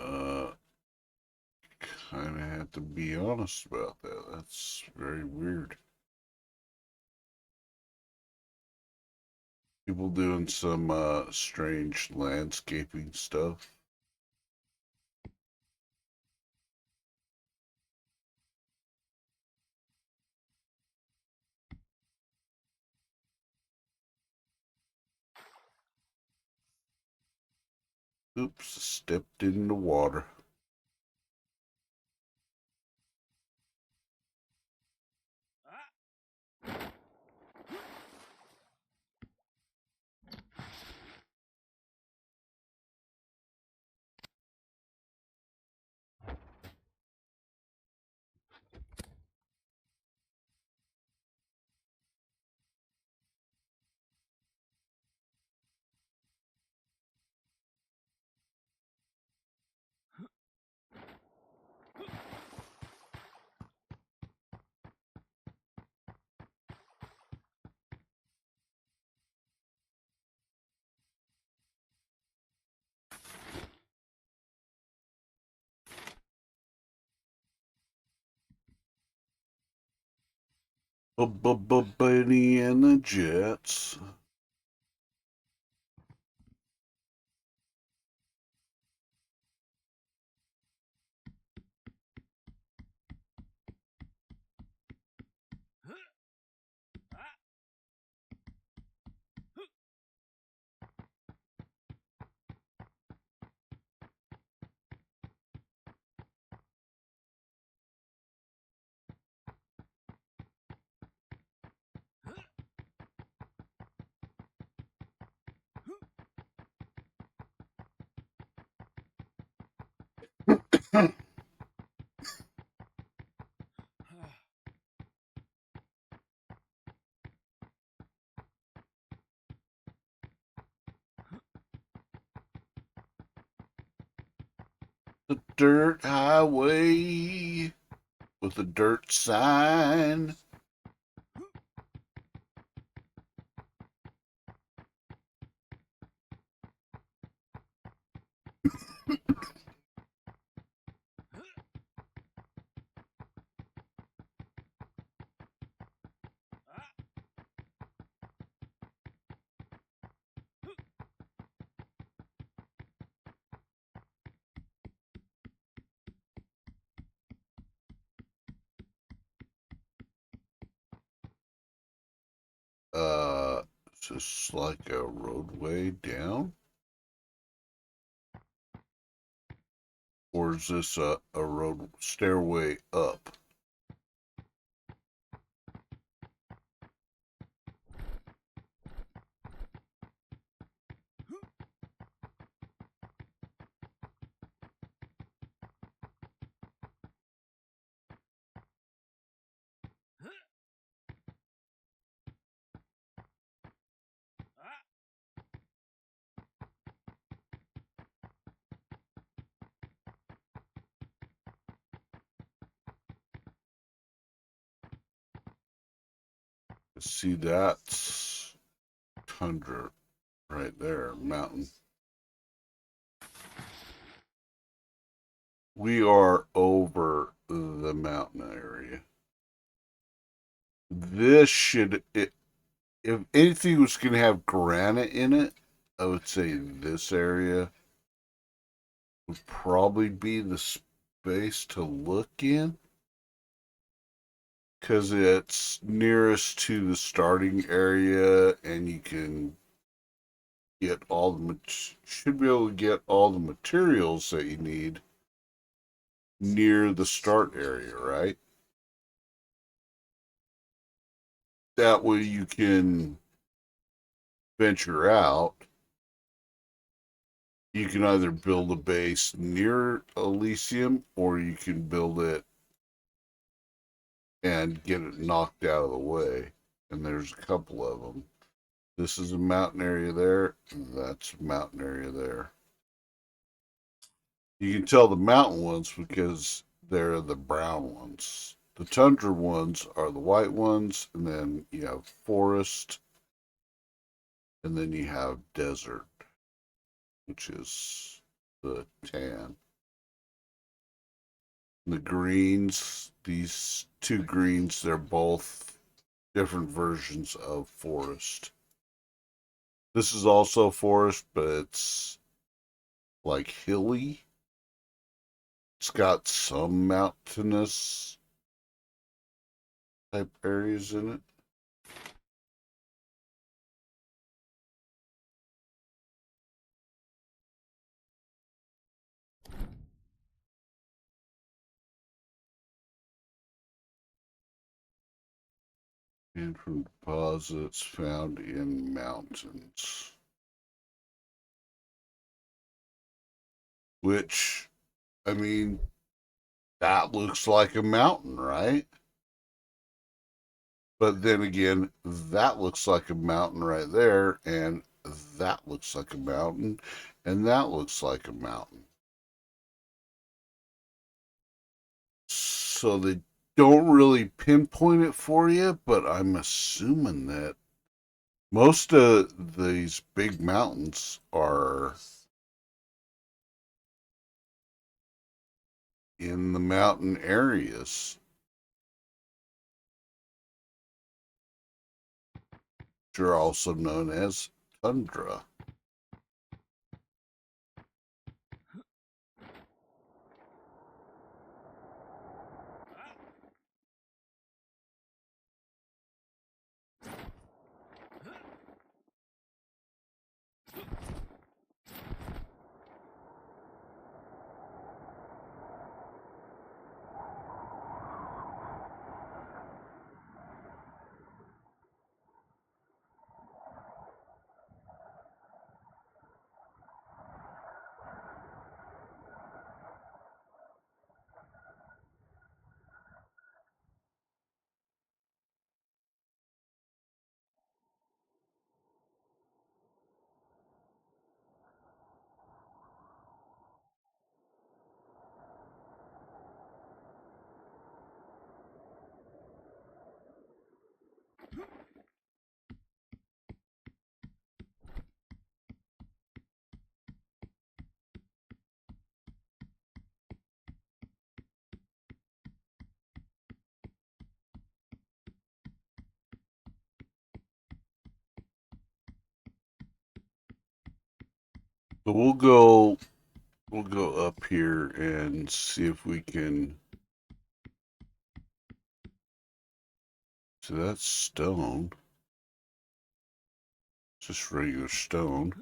Uh, kind of have to be honest about that. That's very weird. People doing some strange landscaping stuff. Oops, stepped in the water. Benny and the Jets. The dirt highway with a dirt sign. Is this like a roadway down? Or is this a road stairway up? See, that's tundra right there, mountain. We are over the mountain area. This should, if anything was going to have granite in it, I would say this area would probably be the space to look in because it's nearest to the starting area and you can get all the should be able to get all the materials that you need near the start area, right? That way you can venture out. You can either build a base near Elysium or you can build it and get it knocked out of the way. And there's a couple of them. This is a mountain area there, and that's a mountain area there. You can tell the mountain ones because they're the brown ones. The tundra ones are the white ones, and then you have forest, and then you have desert, which is the tan. The greens, these two greens, they're both different versions of forest. This is also forest, but it's like hilly. It's got some mountainous type areas in it. And from deposits found in mountains. Which, I mean, that looks like a mountain, right? But then again, that looks like a mountain right there, and that looks like a mountain, and that looks like a mountain. So they don't really pinpoint it for you, but I'm assuming that most of these big mountains are in the mountain areas. which are also known as tundra. So we'll go up here and see if we can. So that's stone. Just regular stone.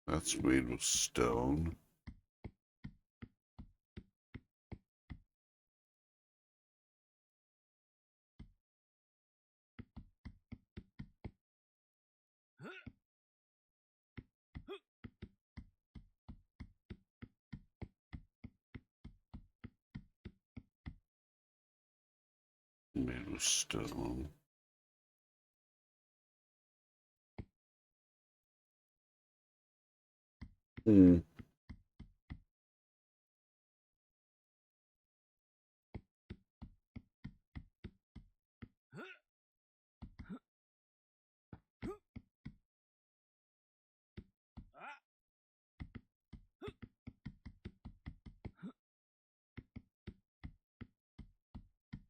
That's made with stone. Made with stone. Hmm.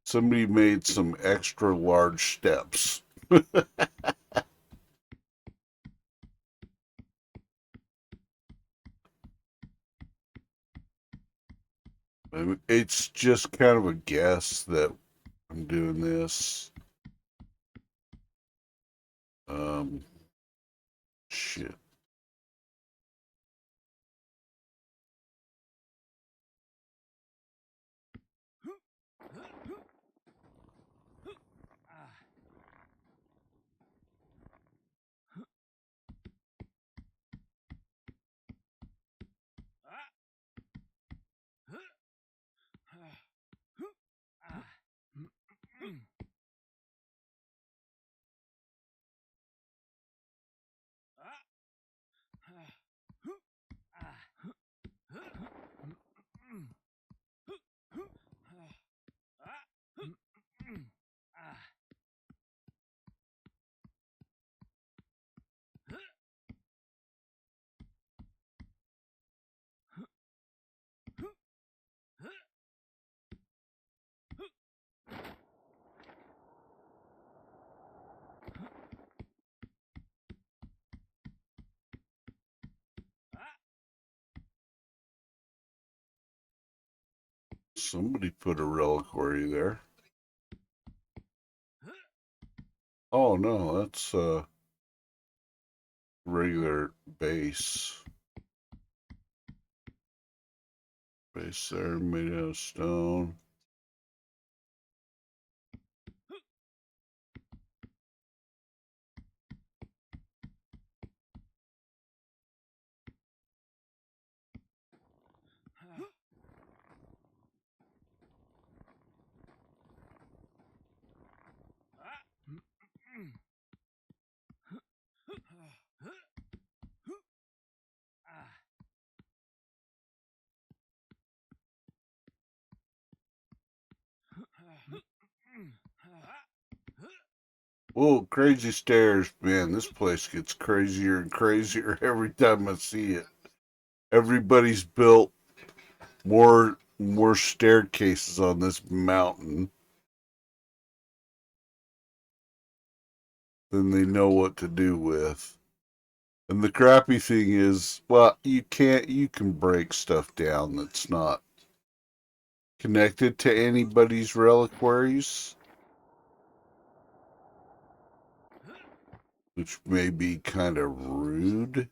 Somebody made some extra large steps. I mean, it's just kind of a guess that I'm doing this. Shit. Somebody put a reliquary there. Oh no, that's a regular base. Base there made out of stone. Whoa, crazy stairs. Man, this place gets crazier and crazier every time I see it. Everybody's built more staircases on this mountain than they know what to do with. And the crappy thing is, well, you can break stuff down that's not connected to anybody's reliquaries, which may be kind of rude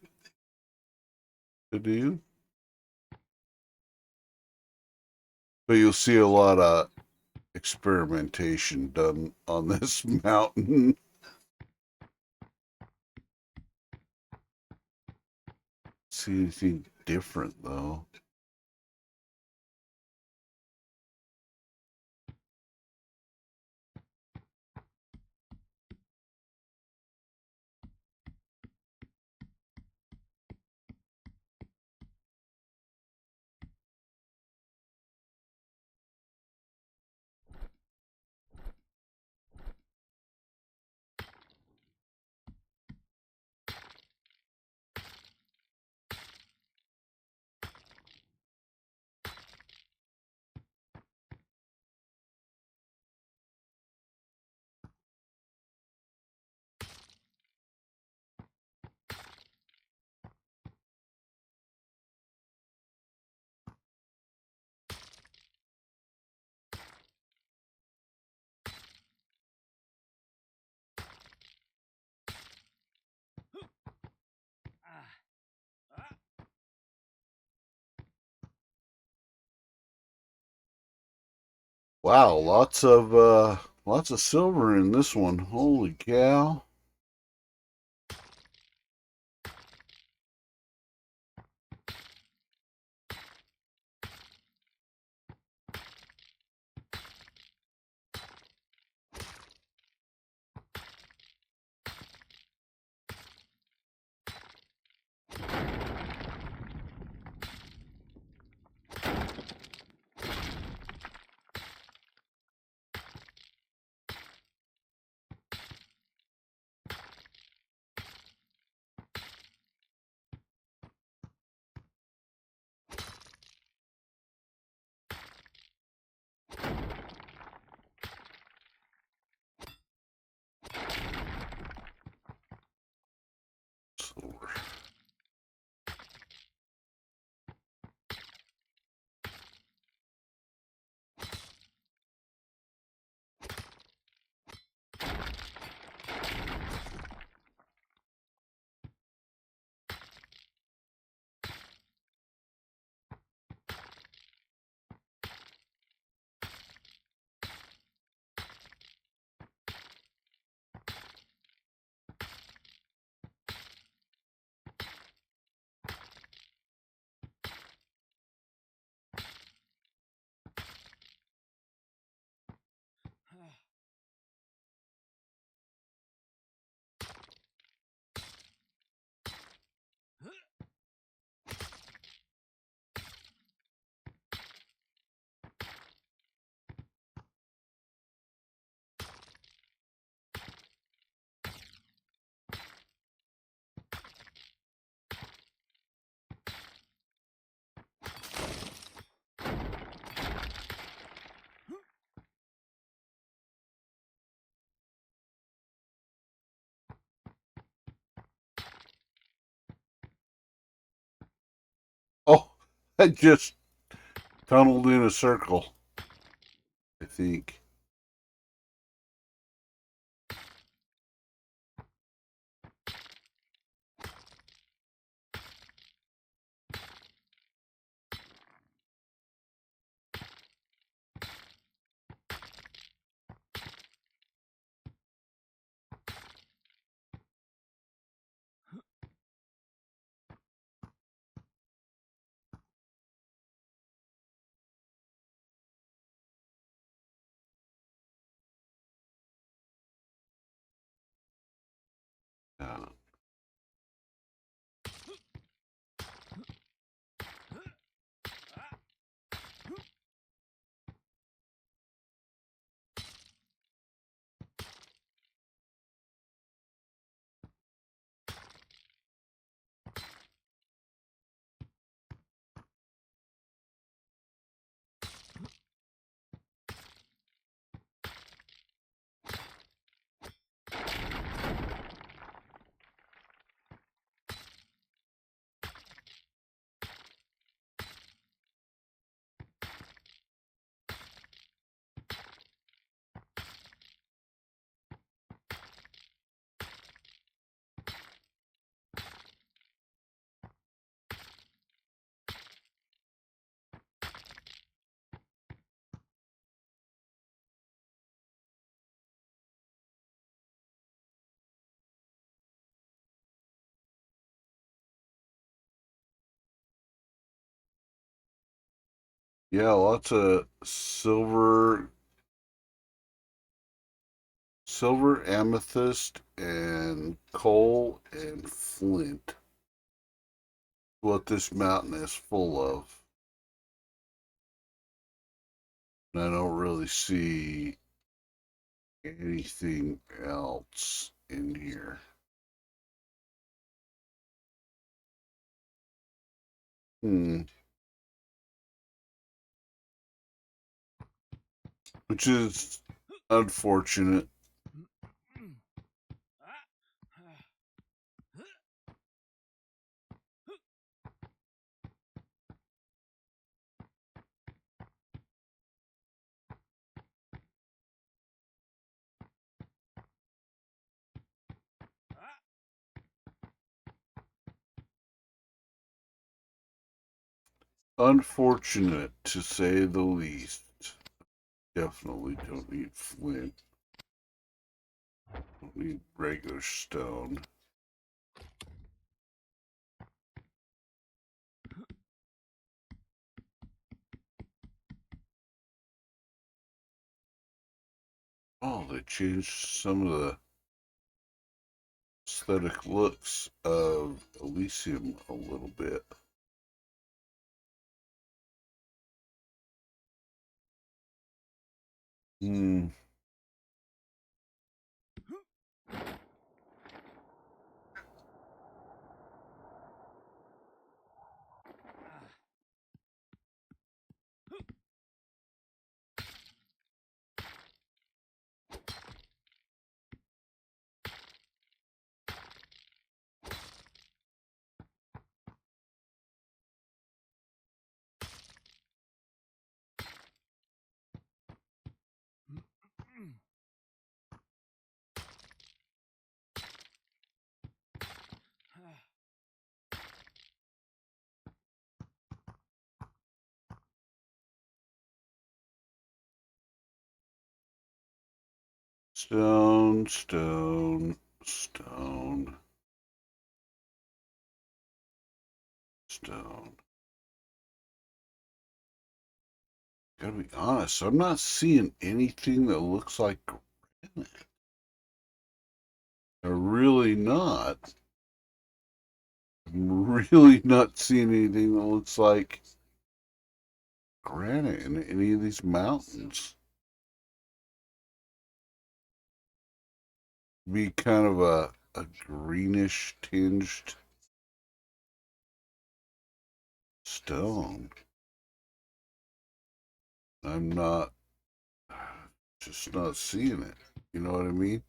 to do. But you'll see a lot of experimentation done on this mountain. See anything different though? Wow, lots of silver in this one. Holy cow. Silver. Oh, I just tunneled in a circle, I think. Yeah, lots of silver, amethyst, and coal and flint. What this mountain is full of. And I don't really see anything else in here. Hmm. Which is unfortunate. Unfortunate to say the least. Definitely don't need flint. Don't need regular stone. Oh, they changed some of the aesthetic looks of Elysium a little bit. Hmm. Stone, stone, stone, stone. Gotta be honest, I'm not seeing anything that looks like granite. I'm really not. I'm really not seeing anything that looks like granite in any of these mountains. Be kind of a greenish tinged stone. I'm not just not seeing it. You know what I mean?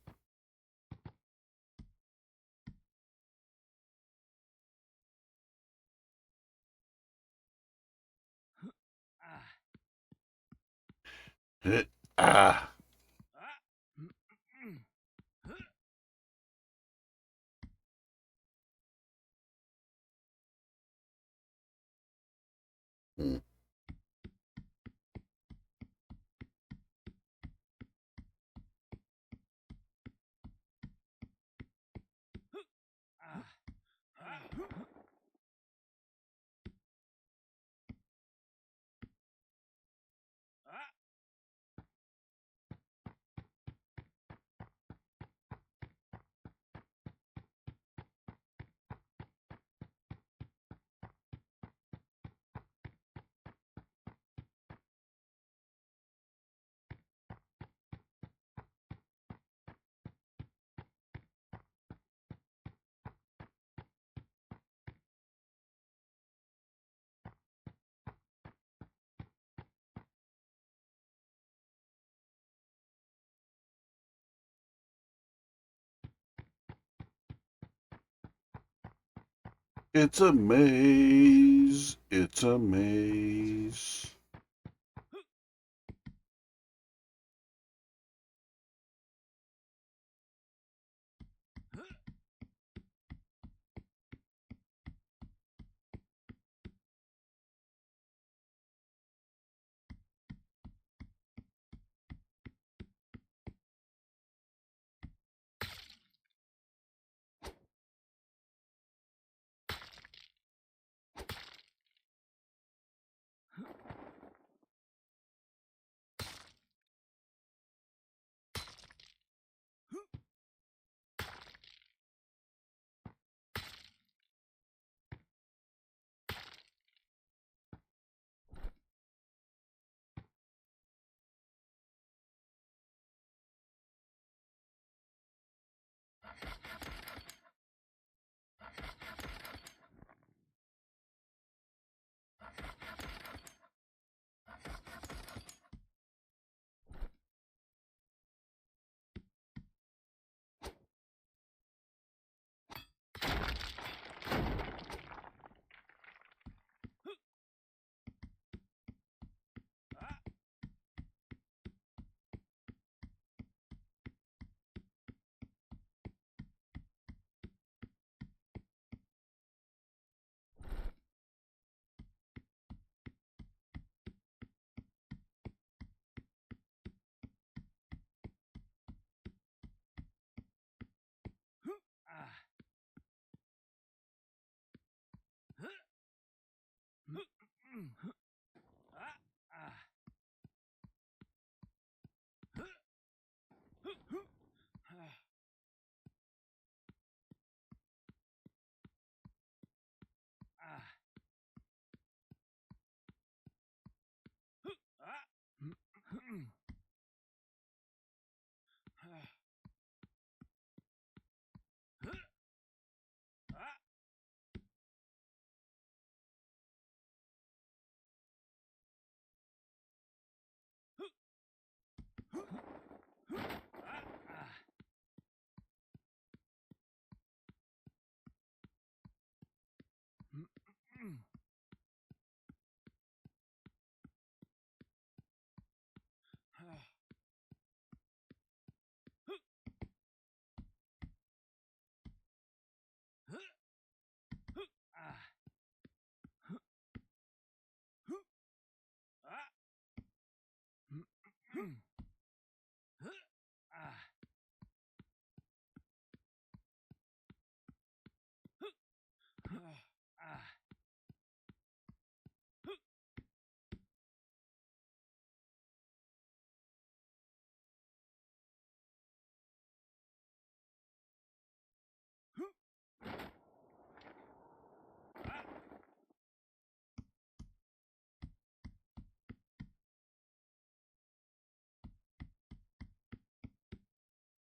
Ah. Hmm. It's a maze. It's a maze.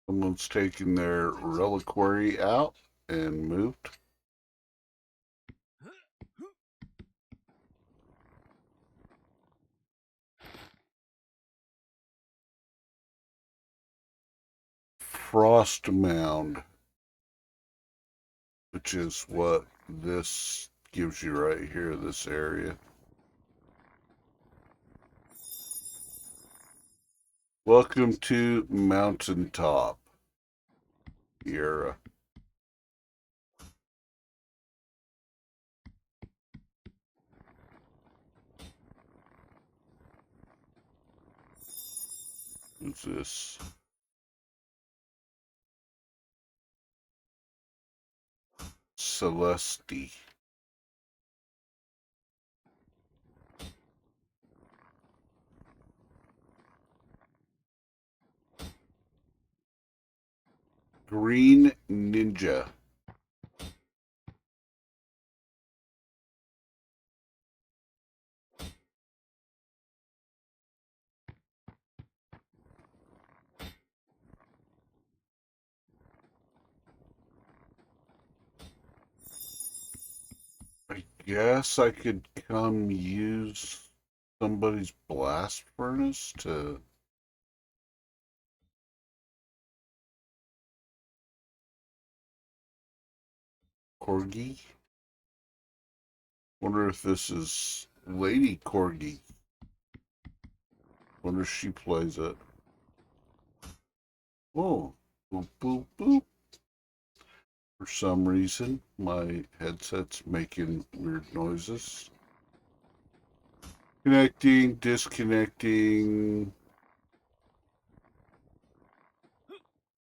Someone's taken their reliquary out and moved. Frost Mound, which is what this gives you right here, this area. Welcome to Mountaintop, Sierra. What's this? Celeste. Green Ninja. I guess I could come use somebody's blast furnace to Corgi. Wonder if this is Lady Corgi. Wonder if she plays it. Oh, boop, boop, boop. For some reason, my headset's making weird noises. Connecting, disconnecting.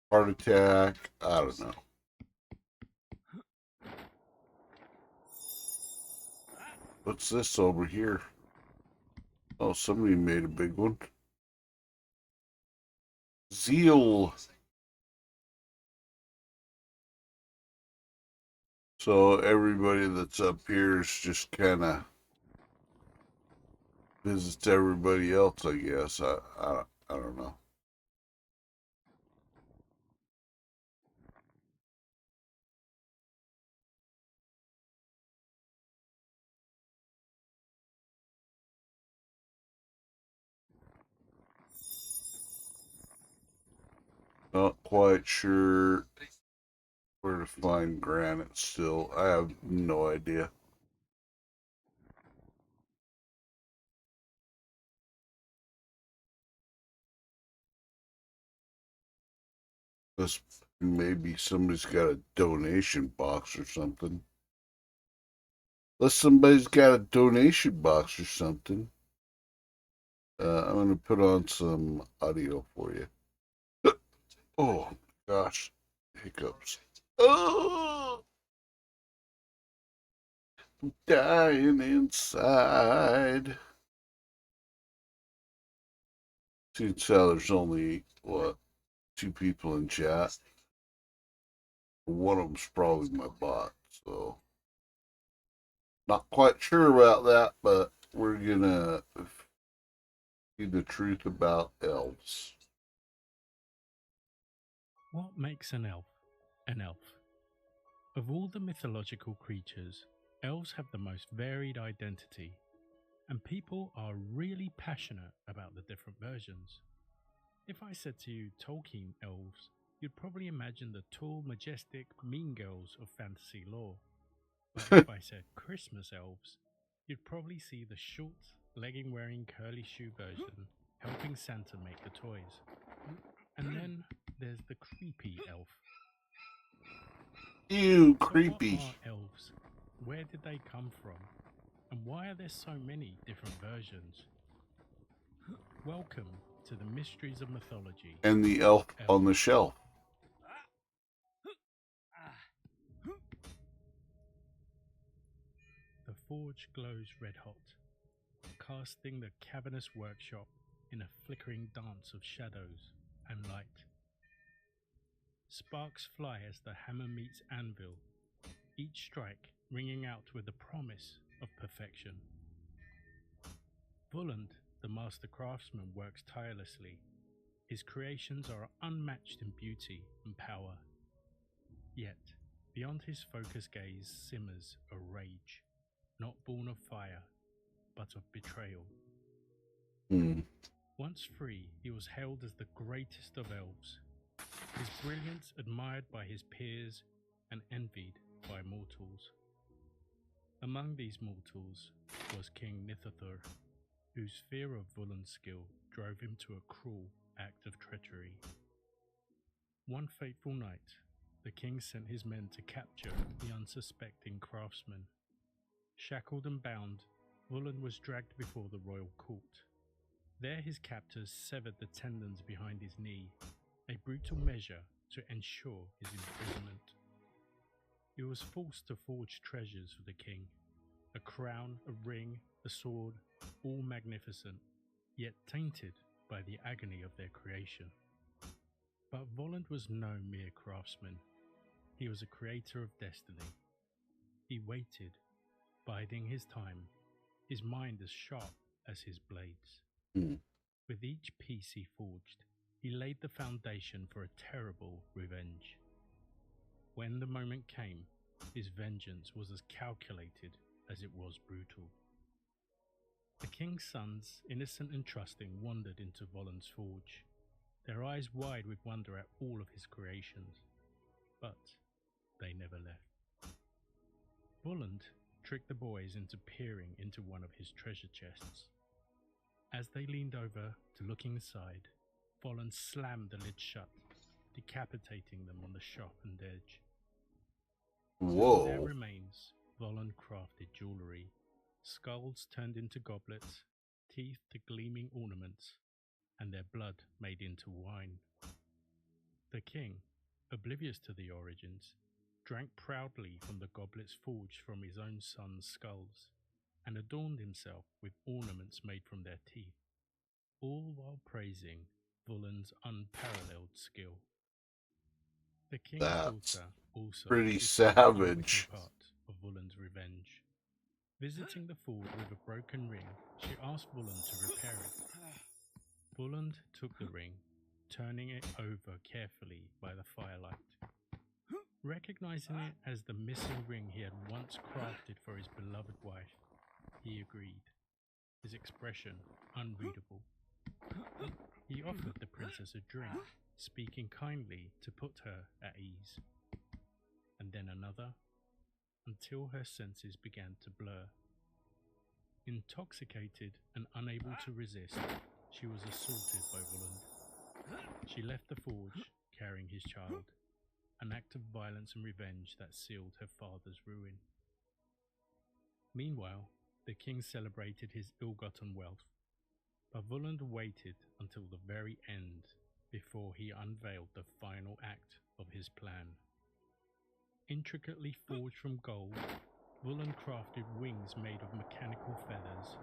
Heart attack. I don't know. What's this over here? Oh, somebody made a big one. Zeal. So everybody that's up here is just kind of visits everybody else, I guess. I don't know. Not quite sure where to find granite still. I have no idea. This maybe somebody's got a donation box or something. Unless somebody's got a donation box or something. I'm going to put on some audio for you. Oh, gosh. Hiccups. Oh! Dying inside. Seems how there's only, what, 2 people in chat. One of them's probably my bot, so not quite sure about that, but we're gonna see the truth about elves. What makes an elf an elf? Of all the mythological creatures, elves have the most varied identity, and people are really passionate about the different versions. If I said to you Tolkien elves, you'd probably imagine the tall, majestic, mean girls of fantasy lore. But if I said Christmas elves, you'd probably see the short, legging wearing, curly shoe version helping Santa make the toys. And then there's the creepy elf. Ew, But creepy. what are elves? Where did they come from? And why are there so many different versions? Welcome to the mysteries of mythology. And the elf on the shelf. The forge glows red hot, casting the cavernous workshop in a flickering dance of shadows and light. Sparks fly as the hammer meets anvil, each strike ringing out with the promise of perfection. Voland, the master craftsman, works tirelessly. His creations are unmatched in beauty and power. Yet, beyond his focused gaze simmers a rage, not born of fire, but of betrayal. Once free, he was hailed as the greatest of elves, his brilliance admired by his peers and envied by mortals. Among these mortals was King Nithothur, whose fear of Voland's skill drove him to a cruel act of treachery. One fateful night, the king sent his men to capture the unsuspecting craftsman. Shackled and bound, Voland was dragged before the royal court. There his captors severed the tendons behind his knee, a brutal measure to ensure his imprisonment. He was forced to forge treasures for the king, a crown, a ring, a sword, all magnificent, yet tainted by the agony of their creation. But Voland was no mere craftsman. He was a creator of destiny. He waited, biding his time, his mind as sharp as his blades. With each piece he forged, he laid the foundation for a terrible revenge. When the moment came, his vengeance was as calculated as it was brutal. The king's sons, innocent and trusting, wandered into Voland's forge, their eyes wide with wonder at all of his creations. But they never left. Voland tricked the boys into peering into one of his treasure chests. As they leaned over to look inside, Voland slammed the lid shut, decapitating them on the sharpened edge. Whoa. From their remains, Voland crafted jewelry, skulls turned into goblets, teeth to gleaming ornaments, and their blood made into wine. The king, oblivious to the origins, drank proudly from the goblets forged from his own son's skulls, and adorned himself with ornaments made from their teeth, all while praising Voland's unparalleled skill. The king's That's daughter also pretty received savage. an unwitting part of Voland's revenge. Visiting the forge with a broken ring, she asked Voland to repair it. Voland took the ring, turning it over carefully by the firelight. Recognizing it as the missing ring he had once crafted for his beloved wife, he agreed, his expression unreadable. He offered the princess a drink, speaking kindly to put her at ease, and then another, until her senses began to blur. Intoxicated and unable to resist, she was assaulted by Voland. She left the forge, carrying his child, an act of violence and revenge that sealed her father's ruin. Meanwhile, the king celebrated his ill-gotten wealth, but Voland waited until the very end before he unveiled the final act of his plan. Intricately forged from gold, Volund crafted wings made of mechanical feathers.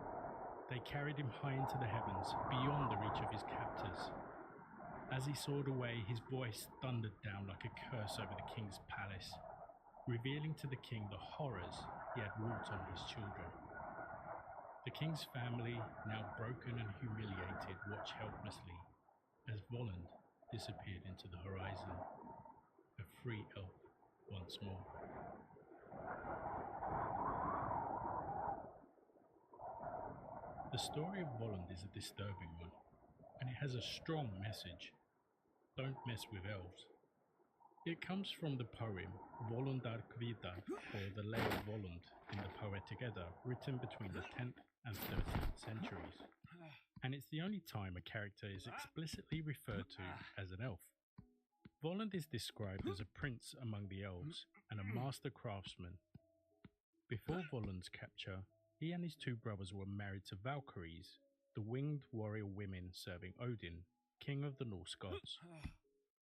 They carried him high into the heavens, beyond the reach of his captors. As he soared away, his voice thundered down like a curse over the king's palace, revealing to the king the horrors he had wrought on his children. The king's family, now broken and humiliated, watched helplessly as Volund disappeared into the horizon, a free elf once more. The story of Volund is a disturbing one, and it has a strong message. Don't mess with elves. It comes from the poem Volundar Kvita, or The Lay of Volund in the Poetic Edda, written between the 10th and 13th centuries. And it's the only time a character is explicitly referred to as an elf. Volund is described as a prince among the elves and a master craftsman. Before Volund's capture, he and his two brothers were married to Valkyries, the winged warrior women serving Odin, king of the Norse gods.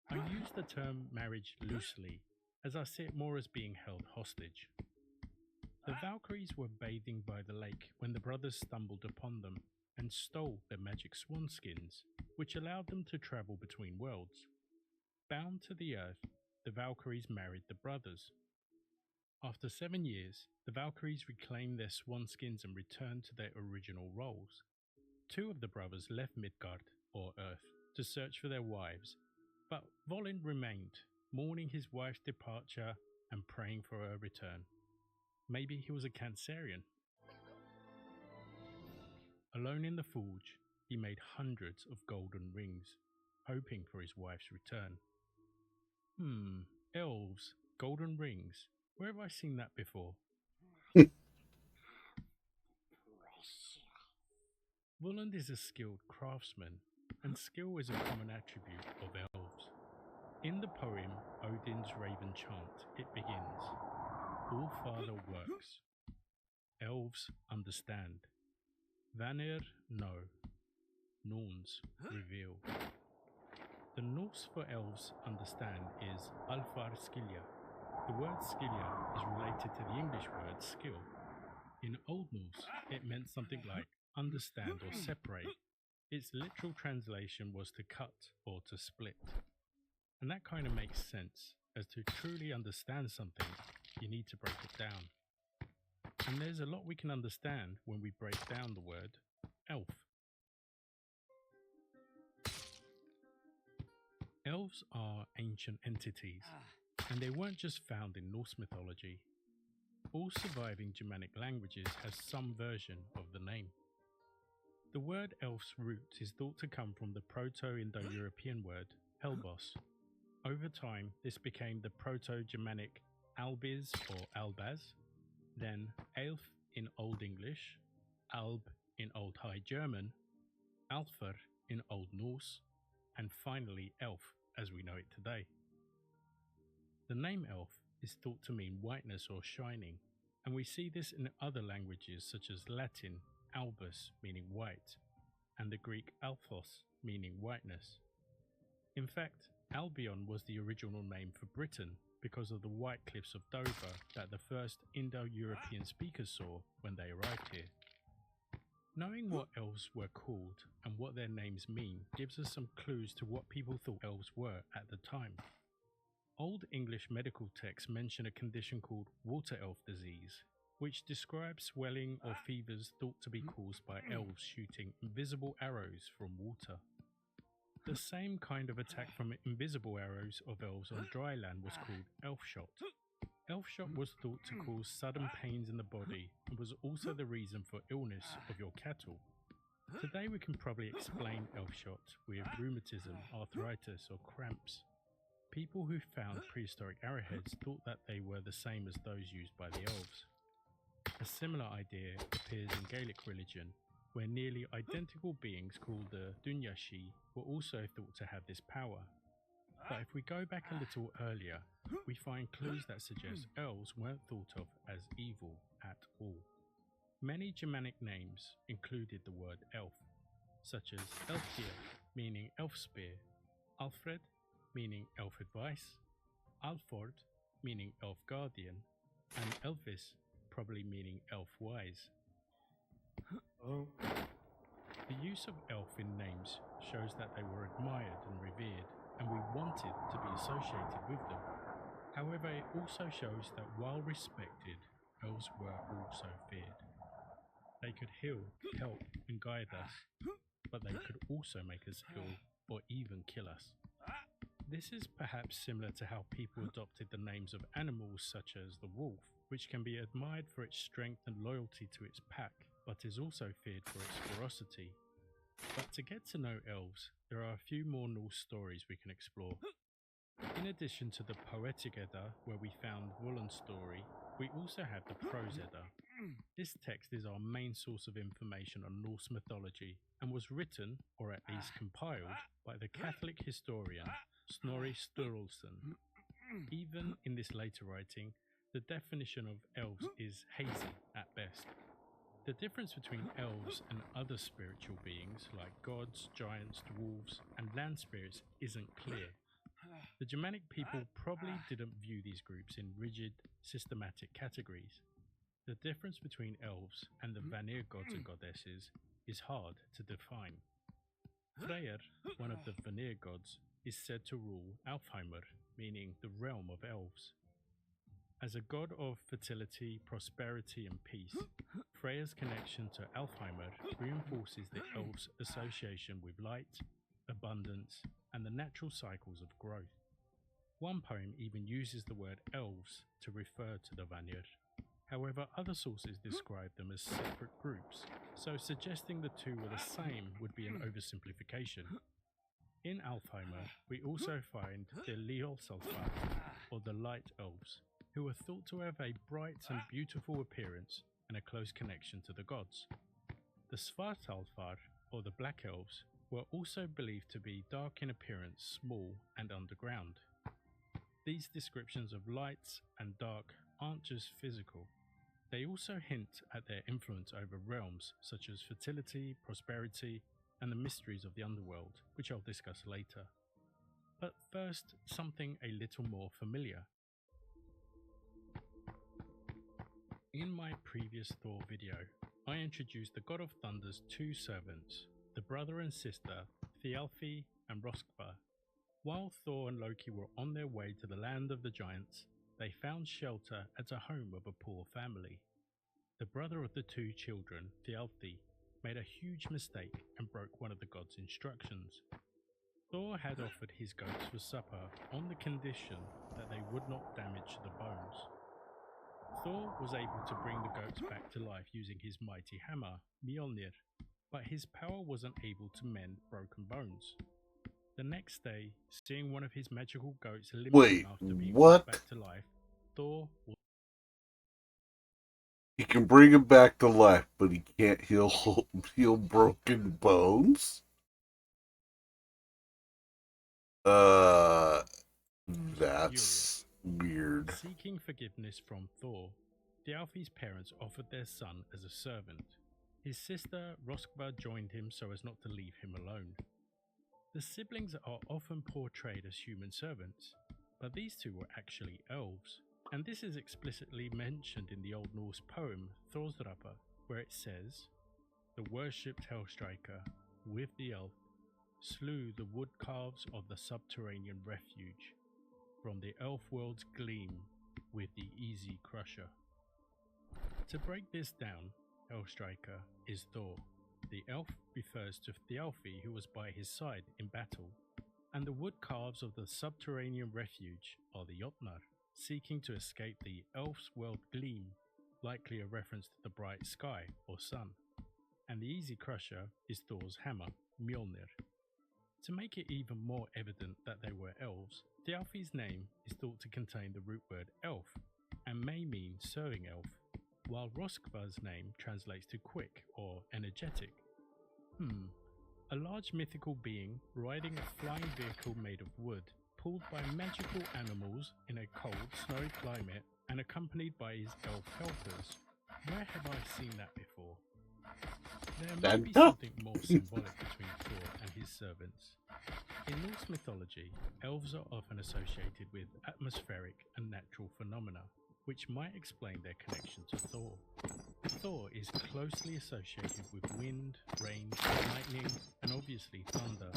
I use the term marriage loosely, as I see it more as being held hostage. The Valkyries were bathing by the lake when the brothers stumbled upon them and stole their magic swan skins, which allowed them to travel between worlds. Bound to the earth, the Valkyries married the brothers. After 7 years, the Valkyries reclaimed their swan skins and returned to their original roles. Two of the brothers left Midgard, or Earth, to search for their wives, but Volund remained, mourning his wife's departure and praying for her return. Maybe he was a Cancerian. Alone in the forge, he made hundreds of golden rings, hoping for his wife's return. Elves, golden rings. Where have I seen that before? Volund is a skilled craftsman, and skill is a common attribute of elves. In the poem Odin's Raven Chant, it begins, All Father works. Elves understand. Vanir know. Norns reveal. The Norse for elves understand is Alfar Skilja. The word Skilja is related to the English word skill. In Old Norse, it meant something like understand or separate. Its literal translation was to cut or to split. And that kind of makes sense, as to truly understand something, you need to break it down. And there's a lot we can understand when we break down the word elf. Elves are ancient entities, and they weren't just found in Norse mythology. All surviving Germanic languages has some version of the name. The word elf's root is thought to come from the Proto-Indo-European word Helbos. Over time, this became the Proto-Germanic Albiz or Albaz, then Elf in Old English, Alb in Old High German, Alfr in Old Norse, and finally Elf as we know it today. The name Elf is thought to mean whiteness or shining, and we see this in other languages such as Latin, albus meaning white, and the Greek alphos meaning whiteness. In fact, Albion was the original name for Britain because of the white cliffs of Dover that the first Indo-European speakers saw when they arrived here. Knowing what elves were called and what their names mean gives us some clues to what people thought elves were at the time. Old English medical texts mention a condition called water elf disease, which describes swelling or fevers thought to be caused by elves shooting invisible arrows from water. The same kind of attack from invisible arrows of elves on dry land was called elf shot. Elf shot was thought to cause sudden pains in the body and was also the reason for illness of your cattle. Today we can probably explain elf shot with rheumatism, arthritis or cramps. People who found prehistoric arrowheads thought that they were the same as those used by the elves. A similar idea appears in Gaelic religion, where nearly identical beings called the Dunyashi were also thought to have this power. But if we go back a little earlier, we find clues that suggest elves weren't thought of as evil at all. Many Germanic names included the word elf, such as Elfdir, meaning elf spear, Alfred, meaning elf advice, Alford, meaning elf guardian, and Elvis, probably meaning elf-wise. The use of elf in names shows that they were admired and revered, and we wanted to be associated with them. However, it also shows that while respected, elves were also feared. They could heal, help, and guide us, but they could also make us ill or even kill us. This is perhaps similar to how people adopted the names of animals such as the wolf, which can be admired for its strength and loyalty to its pack, but is also feared for its ferocity. But to get to know elves, there are a few more Norse stories we can explore. In addition to the Poetic Edda, where we found Wollon's story, we also have the Prose Edda. This text is our main source of information on Norse mythology and was written, or at least compiled, by the Catholic historian Snorri Sturluson. Even in this later writing, the definition of elves is hazy at best. The difference between elves and other spiritual beings like gods, giants, dwarves, and land spirits isn't clear. The Germanic people probably didn't view these groups in rigid, systematic categories. The difference between elves and the Vanir gods and goddesses is hard to define. Freyr, one of the Vanir gods, is said to rule Alfheimr, meaning the realm of elves. As a god of fertility, prosperity, and peace, Freya's connection to Alfheimr reinforces the elves' association with light, abundance, and the natural cycles of growth. One poem even uses the word elves to refer to the Vanir. However, other sources describe them as separate groups, so suggesting the two were the same would be an oversimplification. In Alfheimr, we also find the Ljósalfar, or the Light Elves, who are thought to have a bright and beautiful appearance and a close connection to the gods. The Svartalfar, or the Black Elves, were also believed to be dark in appearance, small, and underground. These descriptions of lights and dark aren't just physical. They also hint at their influence over realms such as fertility, prosperity, and the mysteries of the underworld, which I'll discuss later. But first, something a little more familiar. In my previous Thor video, I introduced the God of Thunder's two servants, the brother and sister Thialfi and Röskva. While Thor and Loki were on their way to the land of the giants, they found shelter at a home of a poor family. The brother of the two children, Thialfi, made a huge mistake and broke one of the god's instructions. Thor had offered his goats for supper on the condition that they would not damage the bones. Thor was able to bring the goats back to life using his mighty hammer, Mjolnir, but his power wasn't able to mend broken bones. The next day, seeing one of his magical goats limping after being brought back to life, Thor was... He can bring him back to life, but he can't heal broken bones? That's weird. Seeking forgiveness from Thor, Thialfi's parents offered their son as a servant. His sister Röskva joined him so as not to leave him alone. The siblings are often portrayed as human servants, but these two were actually elves, and this is explicitly mentioned in the Old Norse poem Thordrapa, where it says, "The worshipped Hellstriker, with the elf, slew the wood calves of the subterranean refuge, from the elf world's gleam with the easy crusher." To break this down, Hellstriker is Thor. The elf refers to Thialfi, who was by his side in battle, and the wood calves of the subterranean refuge are the Jotnar, seeking to escape the elf's world gleam, likely a reference to the bright sky or sun, and the easy crusher is Thor's hammer, Mjolnir. To make it even more evident that they were elves, Thialfi's name is thought to contain the root word elf, and may mean serving elf, while Röskva's name translates to quick or energetic. A large mythical being riding a flying vehicle made of wood, pulled by magical animals in a cold, snowy climate, and accompanied by his elf helpers. Where have I seen that before? There might be something more symbolic between Thor and his servants. In Norse mythology, elves are often associated with atmospheric and natural phenomena, which might explain their connection to Thor. Thor is closely associated with wind, rain, lightning, and obviously thunder,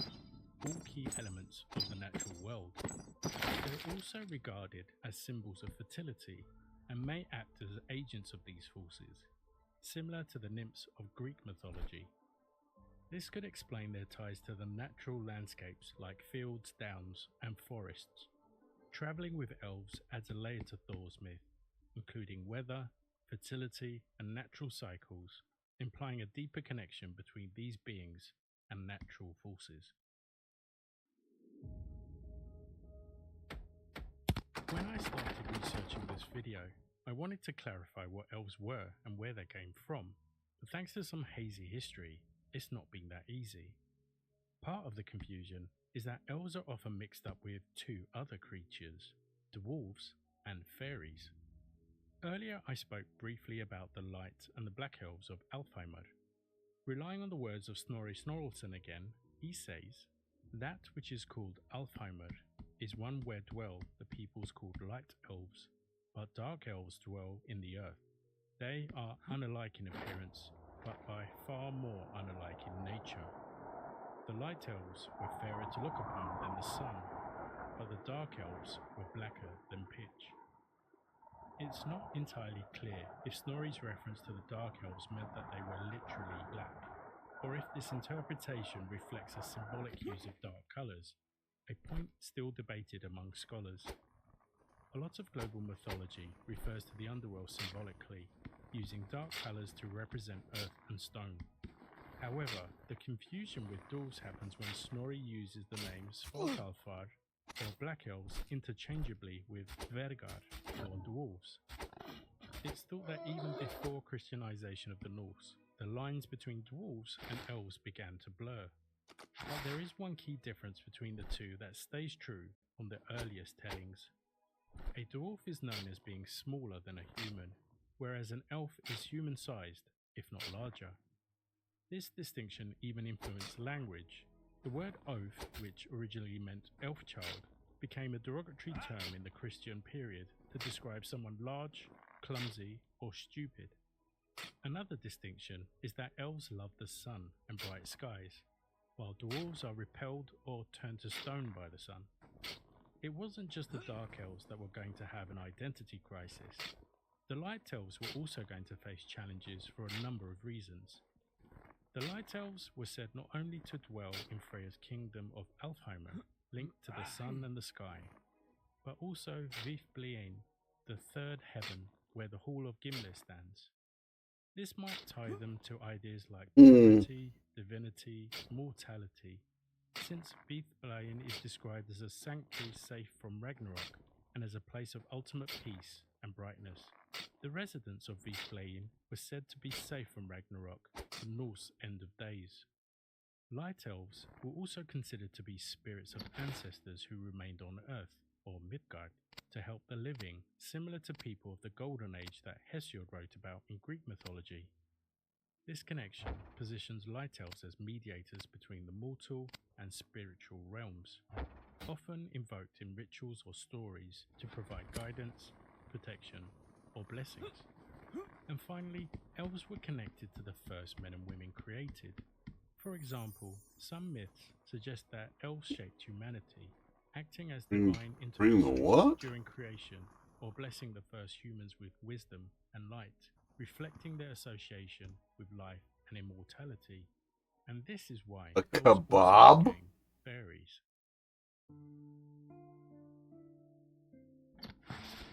all key elements of the natural world. They're also regarded as symbols of fertility and may act as agents of these forces, similar to the nymphs of Greek mythology. This could explain their ties to the natural landscapes like fields, downs, and forests. Travelling with elves adds a layer to Thor's myth, including weather, fertility, and natural cycles, implying a deeper connection between these beings and natural forces. When I started researching this video, I wanted to clarify what elves were and where they came from, but thanks to some hazy history, it's not been that easy. Part of the confusion is that elves are often mixed up with two other creatures, dwarves and fairies. Earlier I spoke briefly about the light and the black elves of Alfheimr. Relying on the words of Snorri Snorrelson again, he says, "That which is called Alfheimr is one where dwell the peoples called light elves, but dark elves dwell in the earth. They are unalike in appearance, but by far more unalike in nature. The light elves were fairer to look upon than the sun, but the dark elves were blacker than pitch." It's not entirely clear if Snorri's reference to the dark elves meant that they were literally black, or if this interpretation reflects a symbolic use of dark colours, a point still debated among scholars. A lot of global mythology refers to the underworld symbolically, using dark colours to represent earth and stone. However, the confusion with dwarves happens when Snorri uses the names Svartalfar or black elves interchangeably with Dvergar or dwarves. It's thought that even before Christianization of the Norse, the lines between dwarves and elves began to blur. But there is one key difference between the two that stays true from the earliest tellings. A dwarf is known as being smaller than a human, whereas an elf is human-sized, if not larger. This distinction even influenced language. The word oaf, which originally meant elf child, became a derogatory term in the Christian period to describe someone large, clumsy, or stupid. Another distinction is that elves love the sun and bright skies, while dwarves are repelled or turned to stone by the sun. It wasn't just the dark elves that were going to have an identity crisis. The light elves were also going to face challenges for a number of reasons. The light elves were said not only to dwell in Freya's kingdom of Alfheimr, linked to the sun and the sky, but also Vifblein, the third heaven where the Hall of Gimle stands. This might tie them to ideas like purity, divinity, mortality, since Vifblein is described as a sanctuary safe from Ragnarok and as a place of ultimate peace and brightness. The residents of Vifblein were said to be safe from Ragnarok, the Norse end of days. Light elves were also considered to be spirits of ancestors who remained on Earth, or Midgard, to help the living, similar to people of the Golden Age that Hesiod wrote about in Greek mythology. This connection positions light elves as mediators between the mortal and spiritual realms, often invoked in rituals or stories to provide guidance, protection, or blessings. And finally, elves were connected to the first men and women created. For example, some myths suggest that elves shaped humanity, acting as divine intercessors during creation, or blessing the first humans with wisdom and light, reflecting their association with life and immortality. And this is why A elves also kebab? became fairies.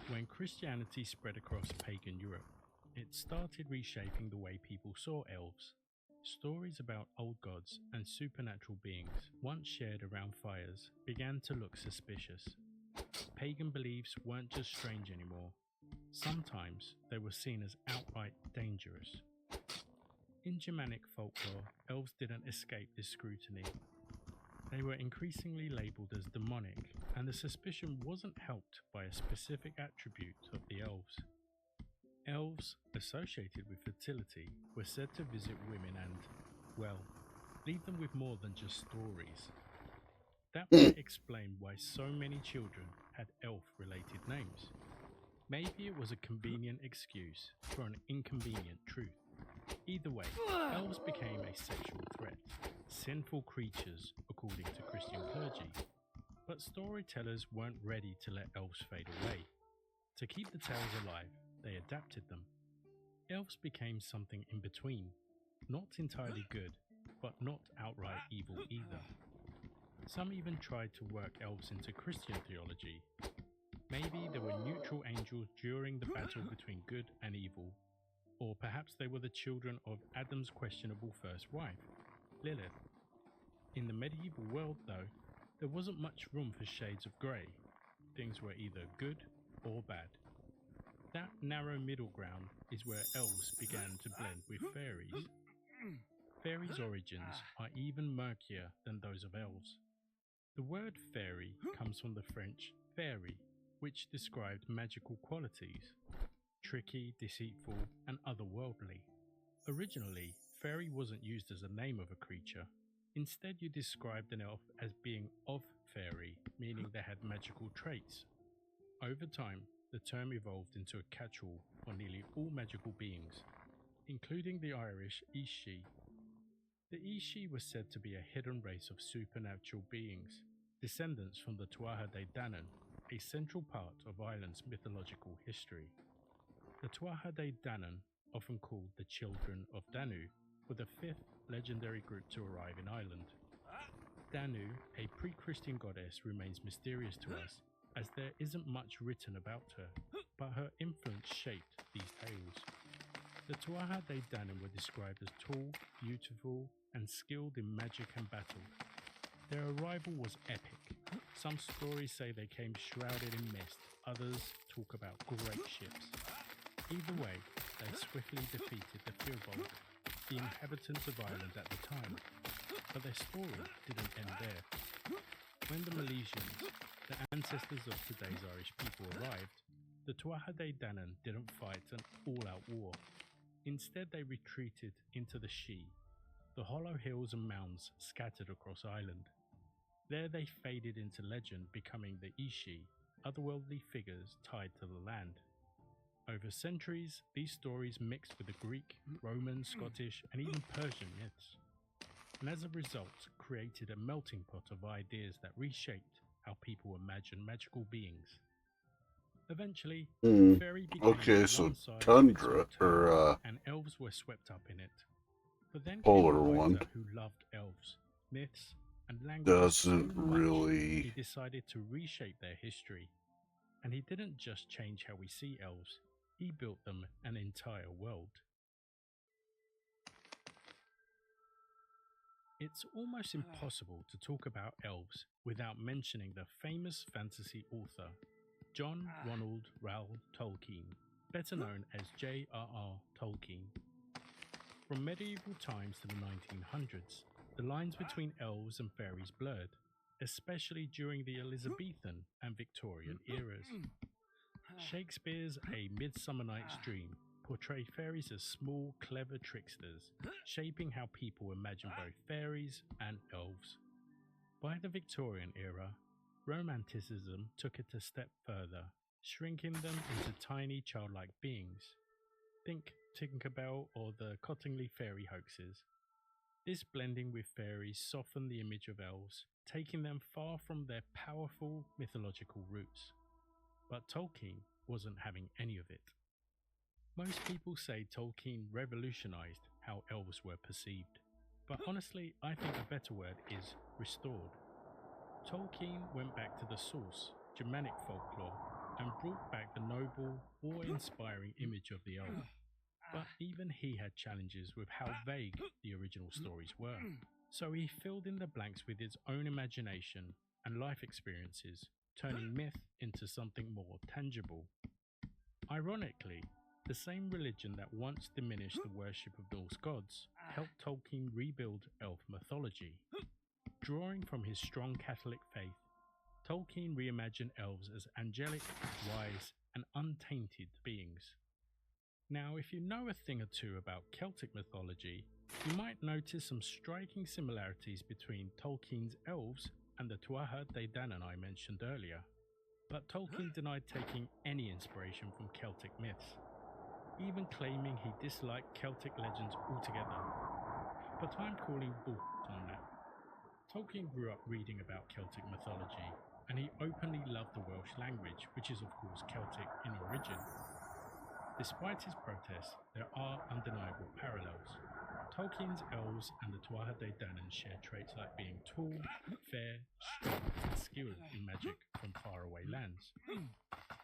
When Christianity spread across pagan Europe, it started reshaping the way people saw elves. Stories about old gods and supernatural beings, once shared around fires, began to look suspicious. Pagan beliefs weren't just strange anymore. Sometimes they were seen as outright dangerous. In Germanic folklore, elves didn't escape this scrutiny. They were increasingly labelled as demonic, and the suspicion wasn't helped by a specific attribute of the elves. Elves associated with fertility were said to visit women and, well, leave them with more than just stories. That might explain why so many children had elf-related names. Maybe it was a convenient excuse for an inconvenient truth. Either way, elves became a sexual threat, sinful creatures according to Christian clergy. But storytellers weren't ready to let elves fade away. To keep the tales alive, they adapted them. Elves became something in between, not entirely good, but not outright evil either. Some even tried to work elves into Christian theology. Maybe they were neutral angels during the battle between good and evil, or perhaps they were the children of Adam's questionable first wife, Lilith. In the medieval world, though, there wasn't much room for shades of grey. Things were either good or bad. That narrow middle ground is where elves began to blend with fairies. Fairies' origins are even murkier than those of elves. The word fairy comes from the French fairy, which described magical qualities, tricky, deceitful, and otherworldly. Originally, fairy wasn't used as a name of a creature. Instead, you described an elf as being of fairy, meaning they had magical traits. Over time, the term evolved into a catch-all for nearly all magical beings, including the Irish Ishi. The Ishi was said to be a hidden race of supernatural beings, descendants from the Tuatha De Danann, a central part of Ireland's mythological history. The Tuatha De Danann, often called the Children of Danu, were the fifth legendary group to arrive in Ireland. Danu, a pre-Christian goddess, remains mysterious to us, as there isn't much written about her, but her influence shaped these tales. The Tuatha De Danann were described as tall, beautiful, and skilled in magic and battle. Their arrival was epic. Some stories say they came shrouded in mist, others talk about great ships. Either way, they swiftly defeated the Firbolg, the inhabitants of Ireland at the time. But their story didn't end there. When the Milesians, the ancestors of today's Irish people, arrived, the Tuatha De Danann didn't fight an all-out war. Instead, they retreated into the Shee, the hollow hills and mounds scattered across Ireland. There they faded into legend, becoming the Ishi, otherworldly figures tied to the land. Over centuries, these stories mixed with the Greek, Roman, Scottish, and even Persian myths, and as a result created a melting pot of ideas that reshaped how people imagine magical beings. Eventually, fairy became Okay, so one side of its tundra, own tale, or and elves were swept up in it. But then came polar a one, writer who loved elves, myths, and languages so doesn't much he really... decided to reshape their history. And he didn't just change how we see elves, he built them an entire world. It's almost impossible to talk about elves without mentioning the famous fantasy author, John Ronald Reuel Tolkien, better known as J.R.R. Tolkien. From medieval times to the 1900s, the lines between elves and fairies blurred, especially during the Elizabethan and Victorian eras. Shakespeare's A Midsummer Night's Dream portrayed fairies as small, clever tricksters, shaping how people imagine both fairies and elves. By the Victorian era, Romanticism took it a step further, shrinking them into tiny childlike beings. Think Tinkerbell or the Cottingley fairy hoaxes. This blending with fairies softened the image of elves, taking them far from their powerful mythological roots. But Tolkien wasn't having any of it. Most people say Tolkien revolutionized how elves were perceived, but honestly, I think a better word is restored. Tolkien went back to the source, Germanic folklore, and brought back the noble, awe-inspiring image of the elf. But even he had challenges with how vague the original stories were. So he filled in the blanks with his own imagination and life experiences, turning myth into something more tangible. Ironically, the same religion that once diminished the worship of Norse gods helped Tolkien rebuild elf mythology. Drawing from his strong Catholic faith, Tolkien reimagined elves as angelic, wise, and untainted beings. Now, if you know a thing or two about Celtic mythology, you might notice some striking similarities between Tolkien's elves and the Tuatha De Danann I mentioned earlier. But Tolkien denied taking any inspiration from Celtic myths, even claiming he disliked Celtic legends altogether. But I'm calling bullshit on that. Tolkien grew up reading about Celtic mythology, and he openly loved the Welsh language, which is of course Celtic in origin. Despite his protests, there are undeniable parallels. Tolkien's elves and the Tuatha De Danann share traits like being tall, fair, strong, and skilled in magic from faraway lands.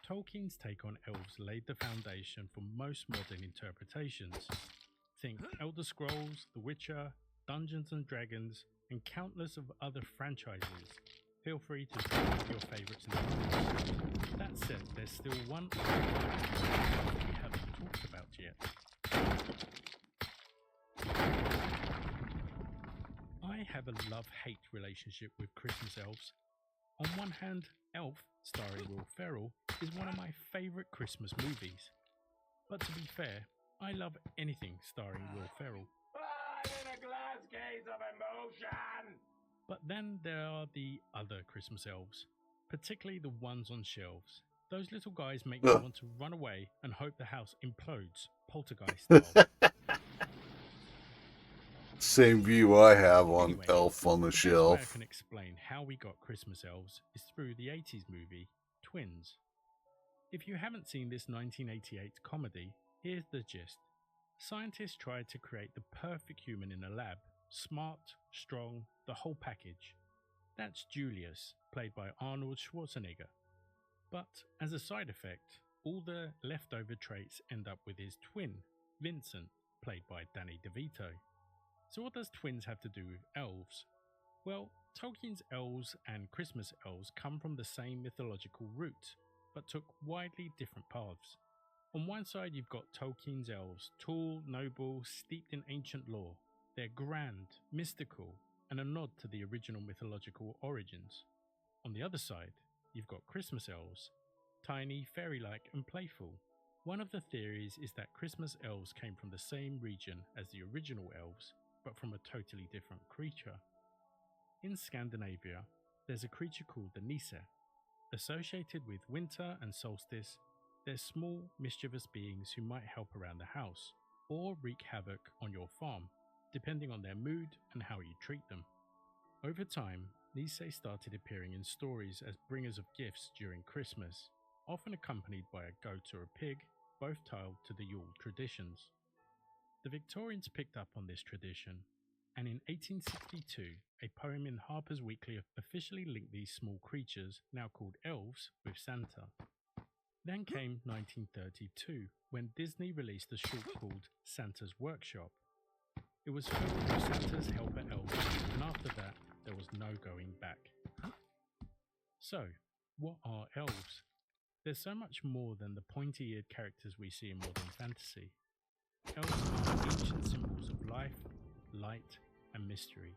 Tolkien's take on elves laid the foundation for most modern interpretations. Think Elder Scrolls, The Witcher, Dungeons and Dragons, and countless of other franchises. Feel free to drop your favourites in the comments. That said, there's still one we haven't talked about yet. I have a love-hate relationship with Christmas elves. On one hand, Elf, starring Will Ferrell, is one of my favourite Christmas movies. But to be fair, I love anything starring Will Ferrell. I'm in a glass case of emotion! But then there are the other Christmas elves, particularly the ones on shelves. Those little guys make me want to run away and hope the house implodes, poltergeist style. Same view I have on Anyway, Elf on the The best way I Shelf. can explain how we got Christmas elves is through the 80s movie Twins. If you haven't seen this 1988 comedy, here's the gist. Scientists tried to create the perfect human in a lab. Smart, strong, the whole package. That's Julius, played by Arnold Schwarzenegger. But as a side effect, all the leftover traits end up with his twin, Vincent, played by Danny DeVito. So what does twins have to do with elves? Well, Tolkien's elves and Christmas elves come from the same mythological root, but took widely different paths. On one side you've got Tolkien's elves, tall, noble, steeped in ancient lore. They're grand, mystical, and a nod to the original mythological origins. On the other side, you've got Christmas elves, tiny, fairy-like, and playful. One of the theories is that Christmas elves came from the same region as the original elves, but from a totally different creature. In Scandinavia, there's a creature called the Nisse. Associated with winter and solstice, they're small, mischievous beings who might help around the house, or wreak havoc on your farm, depending on their mood and how you treat them. Over time, Nisse started appearing in stories as bringers of gifts during Christmas, often accompanied by a goat or a pig, both tied to the Yule traditions. The Victorians picked up on this tradition, and in 1862, a poem in Harper's Weekly officially linked these small creatures, now called elves, with Santa. Then came 1932, when Disney released a short called Santa's Workshop. It was filled with Santa's helper elves, and after that, there was no going back. So, what are elves? There's so much more than the pointy-eared characters we see in modern fantasy. Elves are ancient symbols of life, light, and mystery.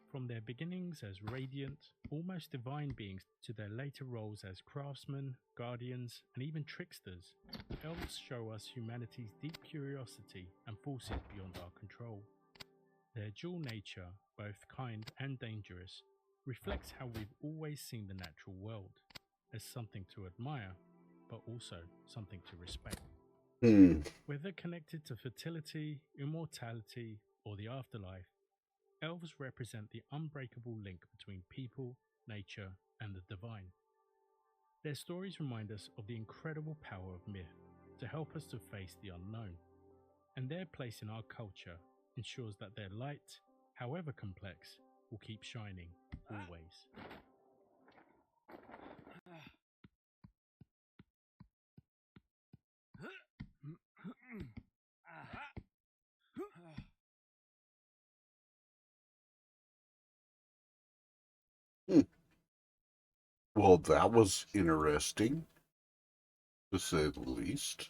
From their beginnings as radiant, almost divine beings to their later roles as craftsmen, guardians, and even tricksters, elves show us humanity's deep curiosity and forces beyond our control. Their dual nature, both kind and dangerous, reflects how we've always seen the natural world, as something to admire, but also something to respect. Whether connected to fertility, immortality, or the afterlife, elves represent the unbreakable link between people, nature, and the divine. Their stories remind us of the incredible power of myth to help us to face the unknown, and their place in our culture ensures that their light, however complex, will keep shining always. Well, that was interesting, to say the least.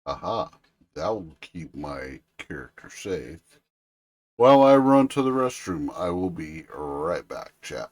Aha. That will keep my character safe. While I run to the restroom, I will be right back, chat.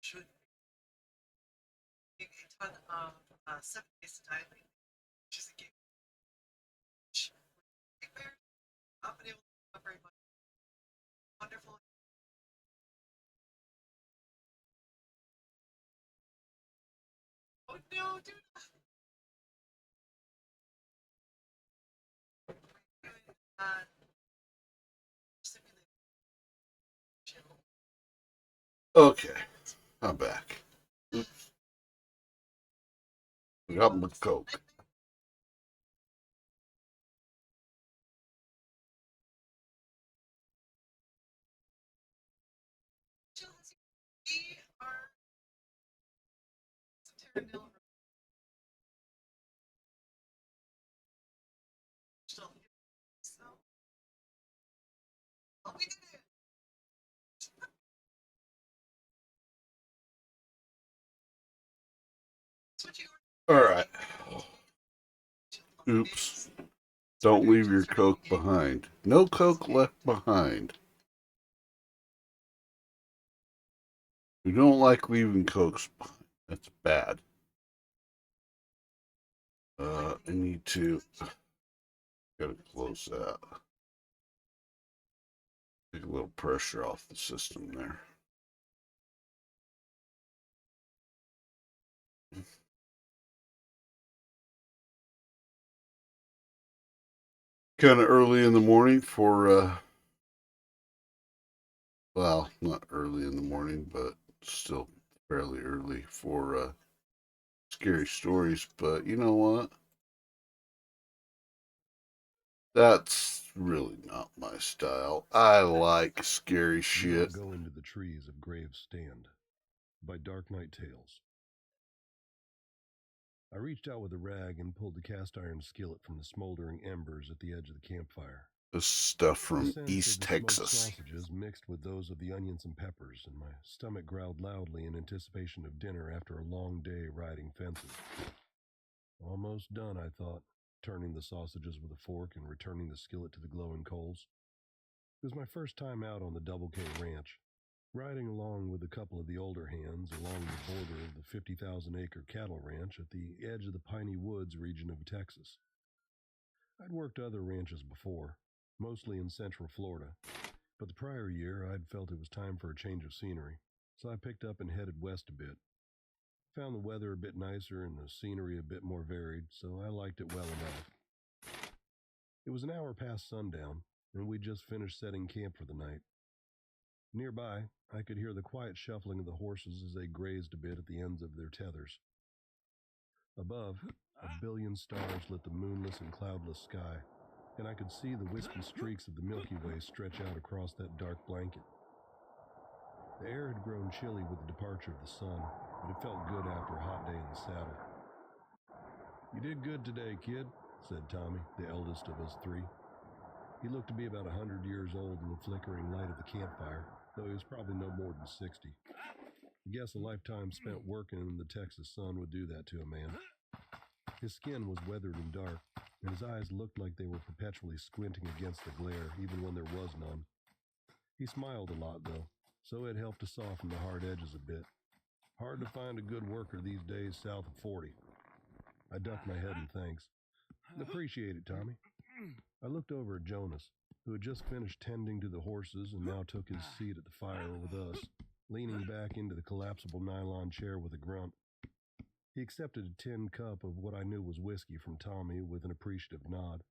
Should make a ton of 7 days diving, which is a game which not been able to do very much. Wonderful. Oh no, dude! Uh, simulate. Okay, I'm back. Oops. We got my Coke. We are Terranil still here. So, well, we did it. That's what you All right. Oops. Don't leave your Coke behind. No Coke left behind. We don't like leaving Cokes behind. That's bad. I need to. Gotta close that. Take a little pressure off the system there. Kind of early in the morning for, well, not early in the morning, but still fairly early for scary stories. But you know what? That's really not my style. I like scary shit. Go into the trees of Graves Stand by Dark Night Tales. I reached out with a rag and pulled the cast iron skillet from the smoldering embers at the edge of the campfire. This stuff The from scent East of the smoked Texas. sausages mixed with those of the onions and peppers, and my stomach growled loudly in anticipation of dinner after a long day riding fences. Almost done, I thought, turning the sausages with a fork and returning the skillet to the glowing coals. It was my first time out on the Double K Ranch, riding along with a couple of the older hands along the border of the 50,000-acre cattle ranch at the edge of the Piney Woods region of Texas. I'd worked other ranches before, mostly in Central Florida, but the prior year I'd felt it was time for a change of scenery, so I picked up and headed west a bit. Found the weather a bit nicer and the scenery a bit more varied, so I liked it well enough. It was an hour past sundown, and we'd just finished setting camp for the night. Nearby, I could hear the quiet shuffling of the horses as they grazed a bit at the ends of their tethers. Above, a billion stars lit the moonless and cloudless sky, and I could see the wispy streaks of the Milky Way stretch out across that dark blanket. The air had grown chilly with the departure of the sun, but it felt good after a hot day in the saddle. "You did good today, kid," said Tommy, the eldest of us three. He looked to be about 100 years old in the flickering light of the campfire, though he was probably no more than 60. I guess a lifetime spent working in the Texas sun would do that to a man. His skin was weathered and dark, and his eyes looked like they were perpetually squinting against the glare, even when there was none. He smiled a lot, though, so it helped to soften the hard edges a bit. Hard to find a good worker these days south of 40. I ducked my head in thanks. "Appreciate it, Tommy." I looked over at Jonas, who had just finished tending to the horses and now took his seat at the fire with us, leaning back into the collapsible nylon chair with a grunt. He accepted a tin cup of what I knew was whiskey from Tommy with an appreciative nod.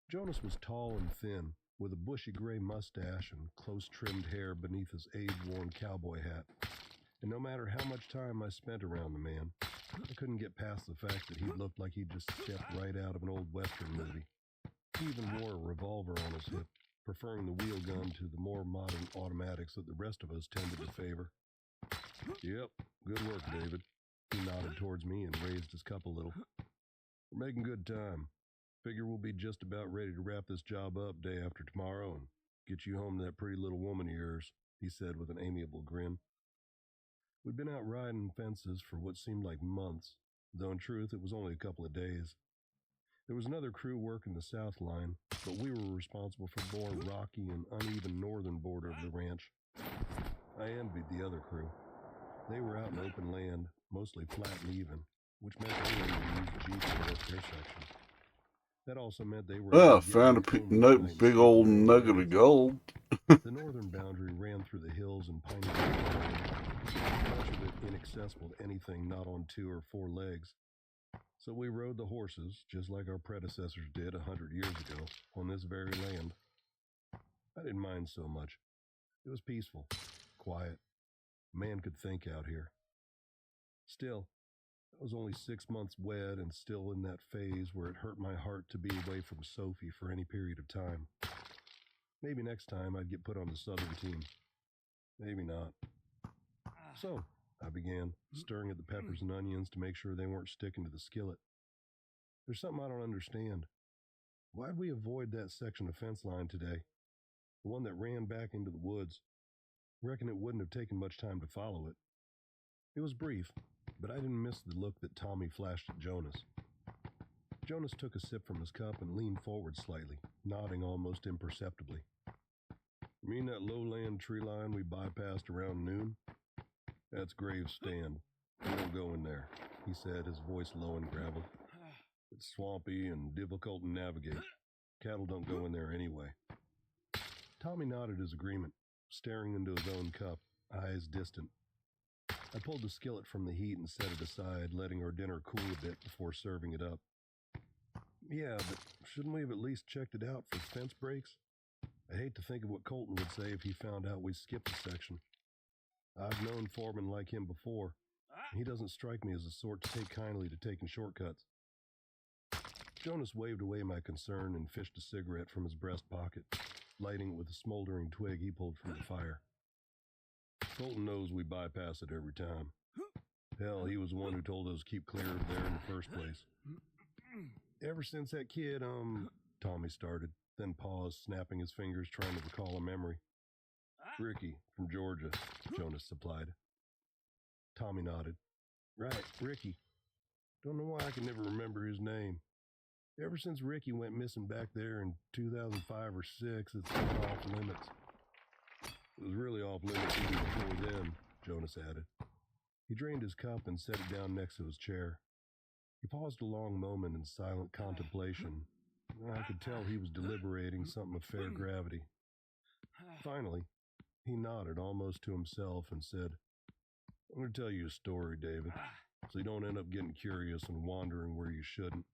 Jonas was tall and thin, with a bushy gray mustache and close-trimmed hair beneath his age-worn cowboy hat. And no matter how much time I spent around the man, I couldn't get past the fact that he looked like he'd just stepped right out of an old Western movie. He even wore a revolver on his hip, preferring the wheel gun to the more modern automatics that the rest of us tended to favor. "Yep, good work, David." He nodded towards me and raised his cup a little. "We're making good time. Figure we'll be just about ready to wrap this job up day after tomorrow and get you home to that pretty little woman of yours," he said with an amiable grin. We'd been out riding fences for what seemed like months, though in truth it was only a couple of days. There was another crew working the south line, but we were responsible for the more rocky and uneven northern border of the ranch. I envied the other crew. They were out in open land, mostly flat and even, which meant they were able to use Jeeps to work their section. That also meant they were able to get Found a back home at night big and old sleep in their own nugget of beds. gold. The northern boundary ran through the hills and piney woods, much of it inaccessible to anything not on 2 or 4 legs. So we rode the horses, just like our predecessors did 100 years ago, on this very land. I didn't mind so much. It was peaceful, quiet. A man could think out here. Still, I was only 6 months wed and still in that phase where it hurt my heart to be away from Sophie for any period of time. Maybe next time I'd get put on the southern team. Maybe not. "So," I began, stirring at the peppers and onions to make sure they weren't sticking to the skillet. "There's something I don't understand. Why'd we avoid that section of fence line today? The one that ran back into the woods. Reckon it wouldn't have taken much time to follow it." It was brief, but I didn't miss the look that Tommy flashed at Jonas. Jonas took a sip from his cup and leaned forward slightly, nodding almost imperceptibly. "You mean that lowland tree line we bypassed around noon? That's Graves' Stand. We don't go in there," he said, his voice low and graveled. "It's swampy and difficult to navigate. Cattle don't go in there anyway." Tommy nodded his agreement, staring into his own cup, eyes distant. I pulled the skillet from the heat and set it aside, letting our dinner cool a bit before serving it up. "Yeah, but shouldn't we have at least checked it out for fence breaks? I hate to think of what Colton would say if he found out we skipped a section. I've known foremen like him before. He doesn't strike me as the sort to take kindly to taking shortcuts." Jonas waved away my concern and fished a cigarette from his breast pocket, lighting it with a smoldering twig he pulled from the fire. "Colton knows we bypass it every time. Hell, he was the one who told us to keep clear of there in the first place. Ever since that kid, Tommy started, then paused, snapping his fingers, trying to recall a memory. Ricky, from Georgia, Jonas supplied. Tommy nodded. Right, Ricky. Don't know why I can never remember his name. Ever since Ricky went missing back there in 2005 or 6, it's been off limits. It was really off limits even before then, Jonas added. He drained his cup and set it down next to his chair. He paused a long moment in silent contemplation. I could tell he was deliberating something of fair gravity. Finally, he nodded almost to himself and said, I'm going to tell you a story, David, so you don't end up getting curious and wandering where you shouldn't,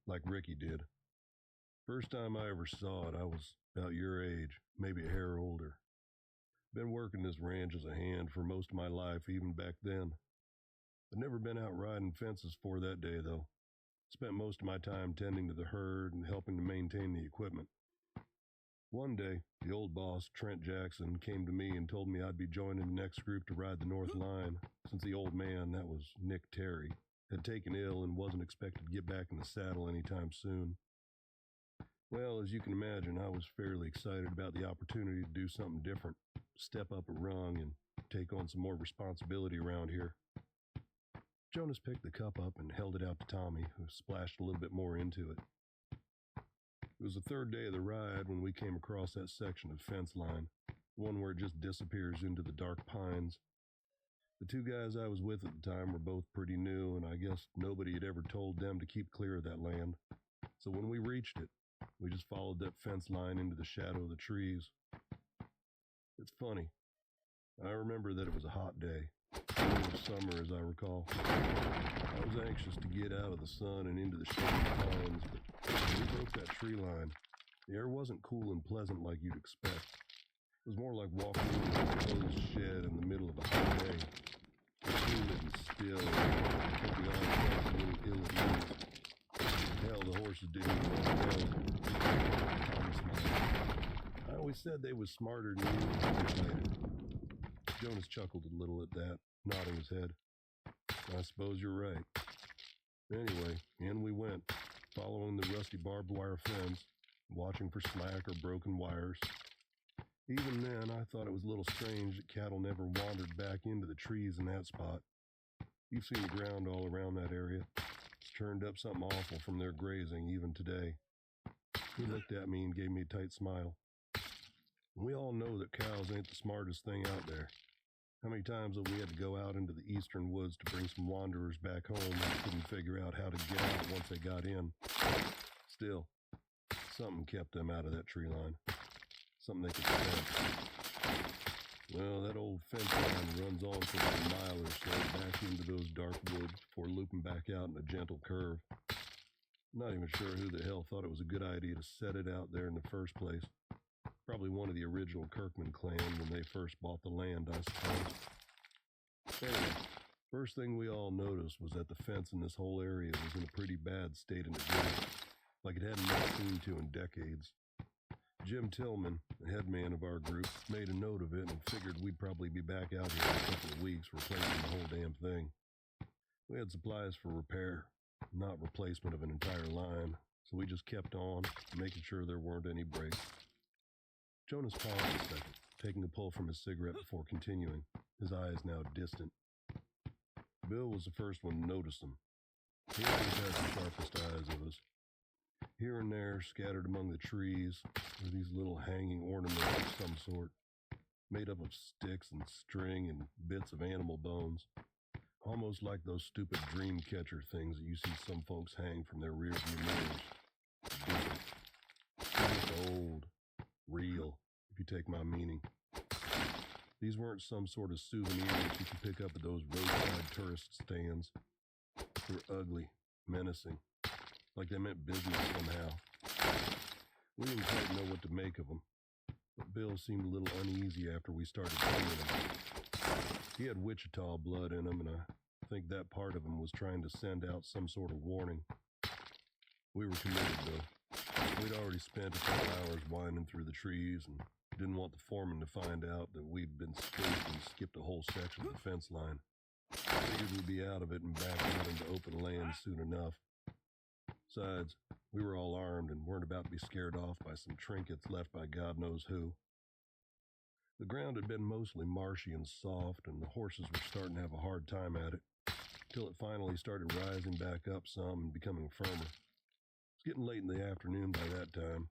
like Ricky did. First time I ever saw it, I was about your age, maybe a hair older. Been working this ranch as a hand for most of my life, even back then. I'd never been out riding fences for that day, though. Spent most of my time tending to the herd and helping to maintain the equipment. One day, the old boss, Trent Jackson, came to me and told me I'd be joining the next group to ride the North Line, since the old man, that was Nick Terry, had taken ill and wasn't expected to get back in the saddle anytime soon. Well, as you can imagine, I was fairly excited about the opportunity to do something different, step up a rung and take on some more responsibility around here. Jonas picked the cup up and held it out to Tommy, who splashed a little bit more into it. It was the third day of the ride when we came across that section of fence line, one where it just disappears into the dark pines. The two guys I was with at the time were both pretty new, and I guess nobody had ever told them to keep clear of that land. So when we reached it, we just followed that fence line into the shadow of the trees. It's funny. I remember that it was a hot day. Middle of summer, as I recall. I was anxious to get out of the sun and into the shady pines, but when we broke that tree line, the air wasn't cool and pleasant like you'd expect. It was more like walking into a closed shed in the middle of a hot day. Humid and still, and kept the eyes felt a little ill at ease. Hell, the horses didn't even want to go. Tommy smiled. I always said they was smarter than you, deflated. Jonas chuckled a little at that, nodding his head. I suppose you're right. Anyway, in we went, following the rusty barbed wire fence, watching for slack or broken wires. Even then, I thought it was a little strange that cattle never wandered back into the trees in that spot. You've seen the ground all around that area. It's turned up something awful from their grazing even today. He looked at me and gave me a tight smile. We all know that cows ain't the smartest thing out there. How many times have we had to go out into the eastern woods to bring some wanderers back home and couldn't figure out how to get out once they got in? Still, something kept them out of that tree line. Something they could sense. Well, that old fence line runs on for about a mile or so back into those dark woods before looping back out in a gentle curve. Not even sure who the hell thought it was a good idea to set it out there in the first place. Probably one of the original Kirkman clan when they first bought the land, I suppose. Anyway, first thing we all noticed was that the fence in this whole area was in a pretty bad state of neglect, like it hadn't been seen to in decades. Jim Tillman, the head man of our group, made a note of it and figured we'd probably be back out here in a couple of weeks replacing the whole damn thing. We had supplies for repair, not replacement of an entire line, so we just kept on, making sure there weren't any breaks. Jonas paused a second, taking a pull from his cigarette before continuing, his eyes now distant. Bill was the first one to notice them. He always had the sharpest eyes of us. Here and there, scattered among the trees, were these little hanging ornaments of some sort, made up of sticks and string and bits of animal bones, almost like those stupid dream catcher things that you see some folks hang from their rearview mirrors. Different. Just old. Real, if you take my meaning. These weren't some sort of souvenirs you could pick up at those roadside tourist stands. They were ugly, menacing, like they meant business somehow. We didn't quite know what to make of them, but Bill seemed a little uneasy after we started cleaning them. He had Wichita blood in him, and I think that part of him was trying to send out some sort of warning. We were committed, though. We'd already spent a couple hours winding through the trees and didn't want the foreman to find out that we'd been spooked and skipped a whole section of the fence line. Figured we'd be out of it and back out into open land soon enough. Besides, we were all armed and weren't about to be scared off by some trinkets left by God knows who. The ground had been mostly marshy and soft, and the horses were starting to have a hard time at it, till it finally started rising back up some and becoming firmer. It was getting late in the afternoon by that time.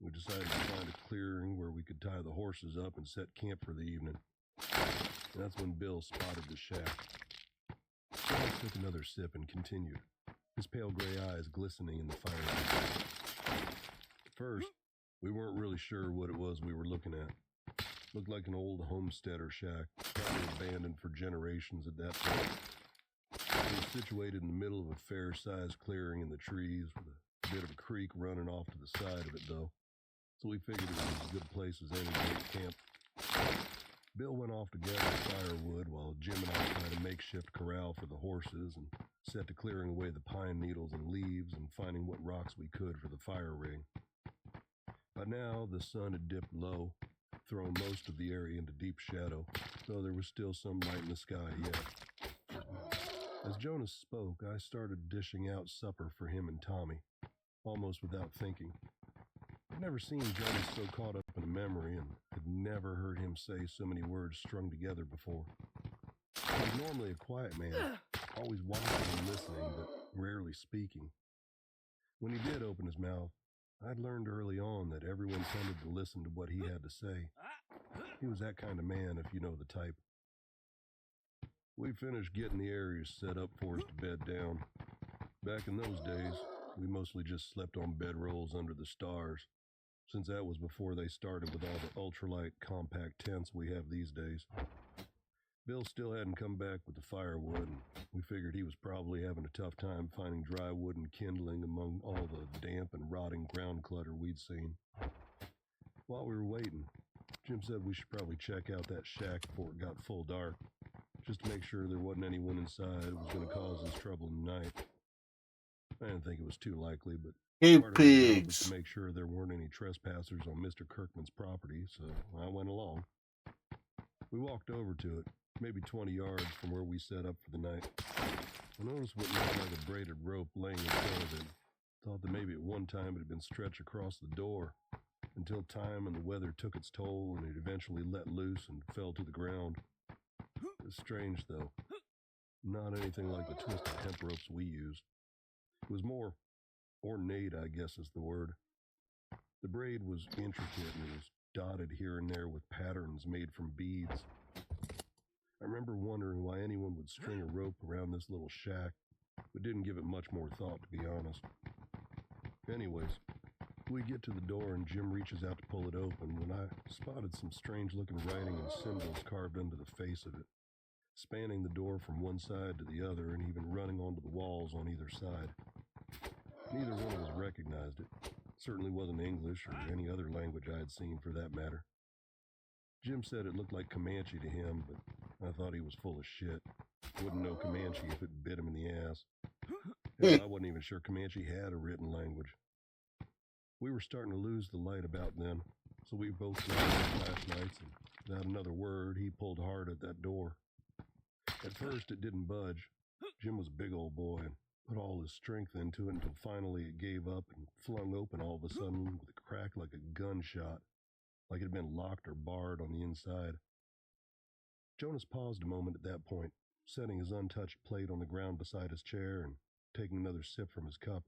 We decided to find a clearing where we could tie the horses up and set camp for the evening. And that's when Bill spotted the shack. Bill took another sip and continued, his pale gray eyes glistening in the firelight. At first, we weren't really sure what it was we were looking at. Looked like an old homesteader shack, probably abandoned for generations at that point. It was situated in the middle of a fair-sized clearing in the trees with a bit of a creek running off to the side of it, though. So we figured it was as good a place as any to make camp. Bill went off to gather firewood while Jim and I tried a makeshift corral for the horses and set to clearing away the pine needles and leaves and finding what rocks we could for the fire ring. By now, the sun had dipped low, thrown most of the area into deep shadow, though there was still some light in the sky yet. As Jonas spoke, I started dishing out supper for him and Tommy, almost without thinking. I'd never seen Jonas so caught up in a memory and had never heard him say so many words strung together before. He was normally a quiet man, always watching and listening, but rarely speaking. When he did open his mouth, I'd learned early on that everyone tended to listen to what he had to say. He was that kind of man, if you know the type. We finished getting the areas set up for us to bed down. Back in those days, we mostly just slept on bedrolls under the stars, since that was before they started with all the ultralight compact tents we have these days. Bill still hadn't come back with the firewood, and we figured he was probably having a tough time finding dry wood and kindling among all the damp and rotting ground clutter we'd seen. While we were waiting, Jim said we should probably check out that shack before it got full dark, just to make sure there wasn't anyone inside who was going to cause us trouble tonight. I didn't think it was too likely, but Hey, part of our job was pigs. to make sure there weren't any trespassers on Mr. Kirkman's property, so I went along. We walked over to it, maybe 20 yards from where we set up for the night. I noticed what looked like a braided rope laying in front of it. Thought that maybe at one time it had been stretched across the door, until time and the weather took its toll and it eventually let loose and fell to the ground. It was strange, though. Not anything like the twisted hemp ropes we used. It was more ornate, I guess is the word. The braid was intricate and it was dotted here and there with patterns made from beads. I remember wondering why anyone would string a rope around this little shack, but didn't give it much more thought, to be honest. Anyways, we get to the door and Jim reaches out to pull it open when I spotted some strange-looking writing and symbols carved into the face of it, spanning the door from one side to the other and even running onto the walls on either side. Neither one of us recognized it. Certainly wasn't English or any other language I had seen for that matter. Jim said it looked like Comanche to him, but I thought he was full of shit. Wouldn't know Comanche if it bit him in the ass. Hell, I wasn't even sure Comanche had a written language. We were starting to lose the light about then, so we both grabbed our flashlights, and without another word, he pulled hard at that door. At first, it didn't budge. Jim was a big old boy and put all his strength into it until finally it gave up and flung open all of a sudden with a crack like a gunshot, like it had been locked or barred on the inside. Jonas paused a moment at that point, setting his untouched plate on the ground beside his chair and taking another sip from his cup.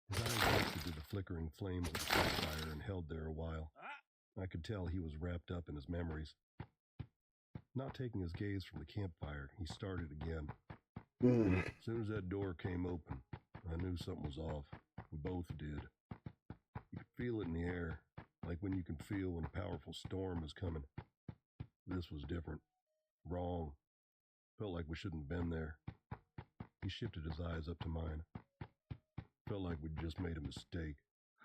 His eyes rested to the flickering flames of the campfire and held there a while. I could tell he was wrapped up in his memories. Not taking his gaze from the campfire, he started again. As soon as that door came open, I knew something was off. We both did. You could feel it in the air, like when you can feel when a powerful storm is coming. This was different. Wrong. Felt like we shouldn't have been there. He shifted his eyes up to mine. Felt like we'd just made a mistake.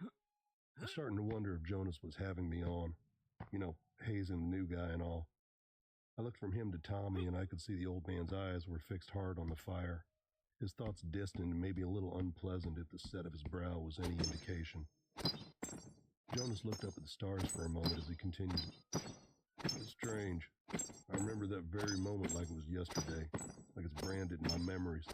I was starting to wonder if Jonas was having me on. You know, hazing the new guy and all. I looked from him to Tommy and I could see the old man's eyes were fixed hard on the fire. His thoughts distant and maybe a little unpleasant if the set of his brow was any indication. Jonas looked up at the stars for a moment as he continued. It's strange. I remember that very moment like it was yesterday, like it's branded in my memories.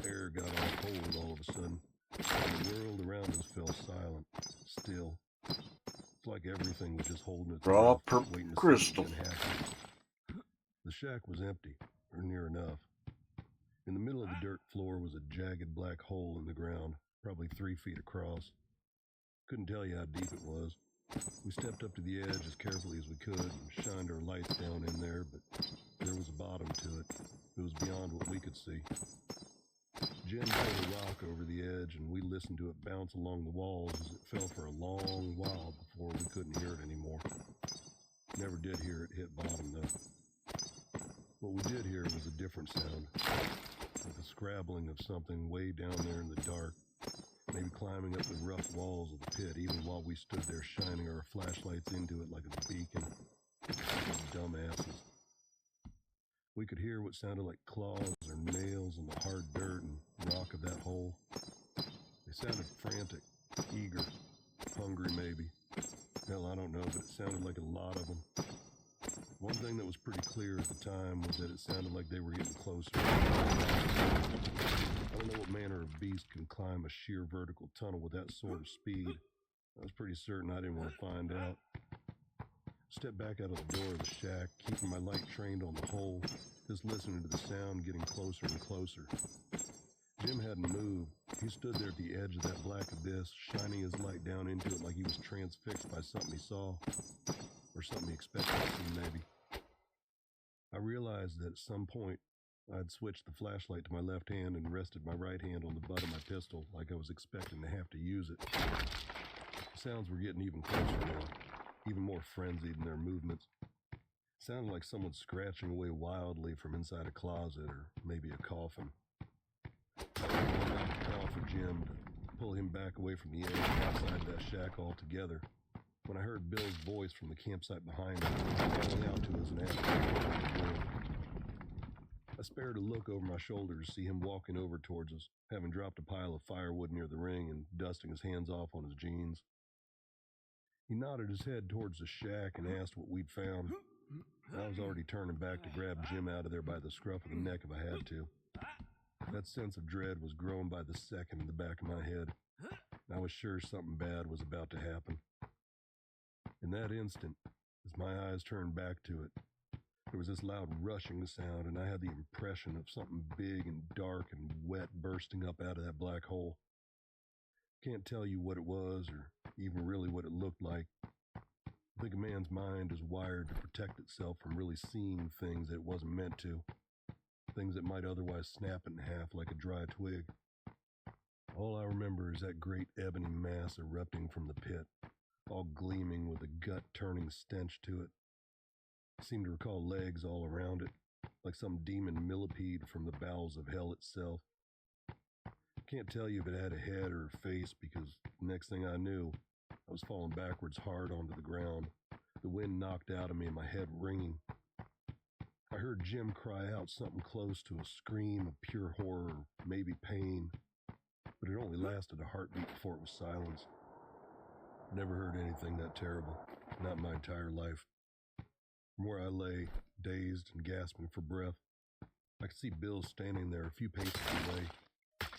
Air got all cold all of a sudden, and the world around us fell silent, still. It's like everything was just holding its Raw breath, waiting to crystal. see what happen. The shack was empty, or near enough. In the middle of the dirt floor was a jagged black hole in the ground, probably 3 feet across. Couldn't tell you how deep it was. We stepped up to the edge as carefully as we could and shined our lights down in there, but there was a bottom to it. It was beyond what we could see. Jim pulled a rock over the edge, and we listened to it bounce along the walls as it fell for a long while before we couldn't hear it anymore. Never did hear it hit bottom, though. What we did hear was a different sound, like the scrabbling of something way down there in the dark, maybe climbing up the rough walls of the pit, even while we stood there shining our flashlights into it like a beacon. Dumbasses. We could hear what sounded like claws or nails in the hard dirt and rock of that hole. They sounded frantic, eager, hungry maybe. Hell, I don't know, but it sounded like a lot of them. One thing that was pretty clear at the time was that it sounded like they were getting closer. I don't know what manner of beast can climb a sheer vertical tunnel with that sort of speed. I was pretty certain I didn't want to find out. Stepped back out of the door of the shack, keeping my light trained on the hole, just listening to the sound getting closer and closer. Jim hadn't moved. He stood there at the edge of that black abyss, shining his light down into it like he was transfixed by something he saw, or something he expected to see, maybe. I realized that at some point, I'd switched the flashlight to my left hand and rested my right hand on the butt of my pistol like I was expecting to have to use it. The sounds were getting even closer now, even more frenzied in their movements. It sounded like someone scratching away wildly from inside a closet or maybe a coffin. I was about to call for Jim to pull him back away from the edge outside that shack altogether when I heard Bill's voice from the campsite behind me, calling out to us and asking us to do. I spared a look over my shoulder to see him walking over towards us, having dropped a pile of firewood near the ring and dusting his hands off on his jeans. He nodded his head towards the shack and asked what we'd found. I was already turning back to grab Jim out of there by the scruff of the neck if I had to. That sense of dread was growing by the second in the back of my head. I was sure something bad was about to happen. In that instant, as my eyes turned back to it, there was this loud rushing sound, and I had the impression of something big and dark and wet bursting up out of that black hole. Can't tell you what it was or even really what it looked like. I think a man's mind is wired to protect itself from really seeing things that it wasn't meant to, things that might otherwise snap in half like a dry twig. All I remember is that great ebony mass erupting from the pit, all gleaming with a gut-turning stench to it. I seem to recall legs all around it, like some demon millipede from the bowels of hell itself. Can't tell you if it had a head or a face because next thing I knew, I was falling backwards hard onto the ground, the wind knocked out of me and my head ringing. I heard Jim cry out something close to a scream of pure horror, maybe pain, but it only lasted a heartbeat before it was silenced. Never heard anything that terrible, not my entire life. From where I lay, dazed and gasping for breath, I could see Bill standing there a few paces away,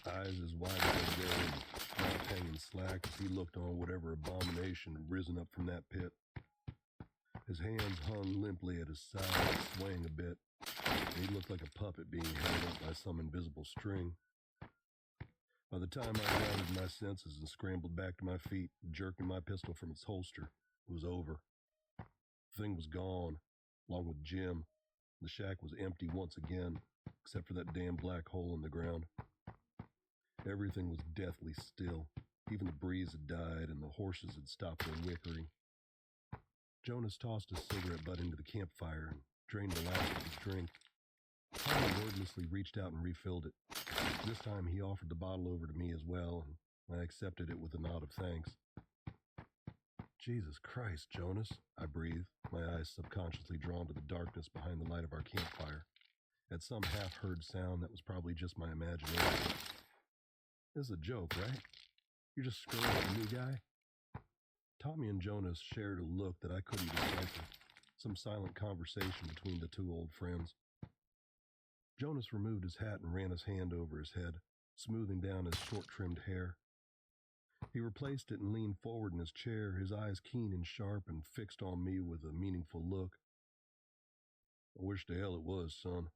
eyes as wide as they were, and mouth hanging slack as he looked on whatever abomination had risen up from that pit. His hands hung limply at his side, swaying a bit, and he looked like a puppet being held up by some invisible string. By the time I gathered my senses and scrambled back to my feet, jerking my pistol from its holster, it was over. The thing was gone, along with Jim. The shack was empty once again, except for that damn black hole in the ground. Everything was deathly still. Even the breeze had died and the horses had stopped their whickering. Jonas tossed his cigarette butt into the campfire and drained the last of his drink. Tommy wordlessly reached out and refilled it. This time he offered the bottle over to me as well, and I accepted it with a nod of thanks. Jesus Christ, Jonas, I breathed, my eyes subconsciously drawn to the darkness behind the light of our campfire, at some half-heard sound that was probably just my imagination. This is a joke, right? You're just screwing with the new guy? Tommy and Jonas shared a look that I couldn't decipher. some silent conversation between the two old friends. Jonas removed his hat and ran his hand over his head, smoothing down his short-trimmed hair. He replaced it and leaned forward in his chair, his eyes keen and sharp and fixed on me with a meaningful look. I wish to hell it was, son.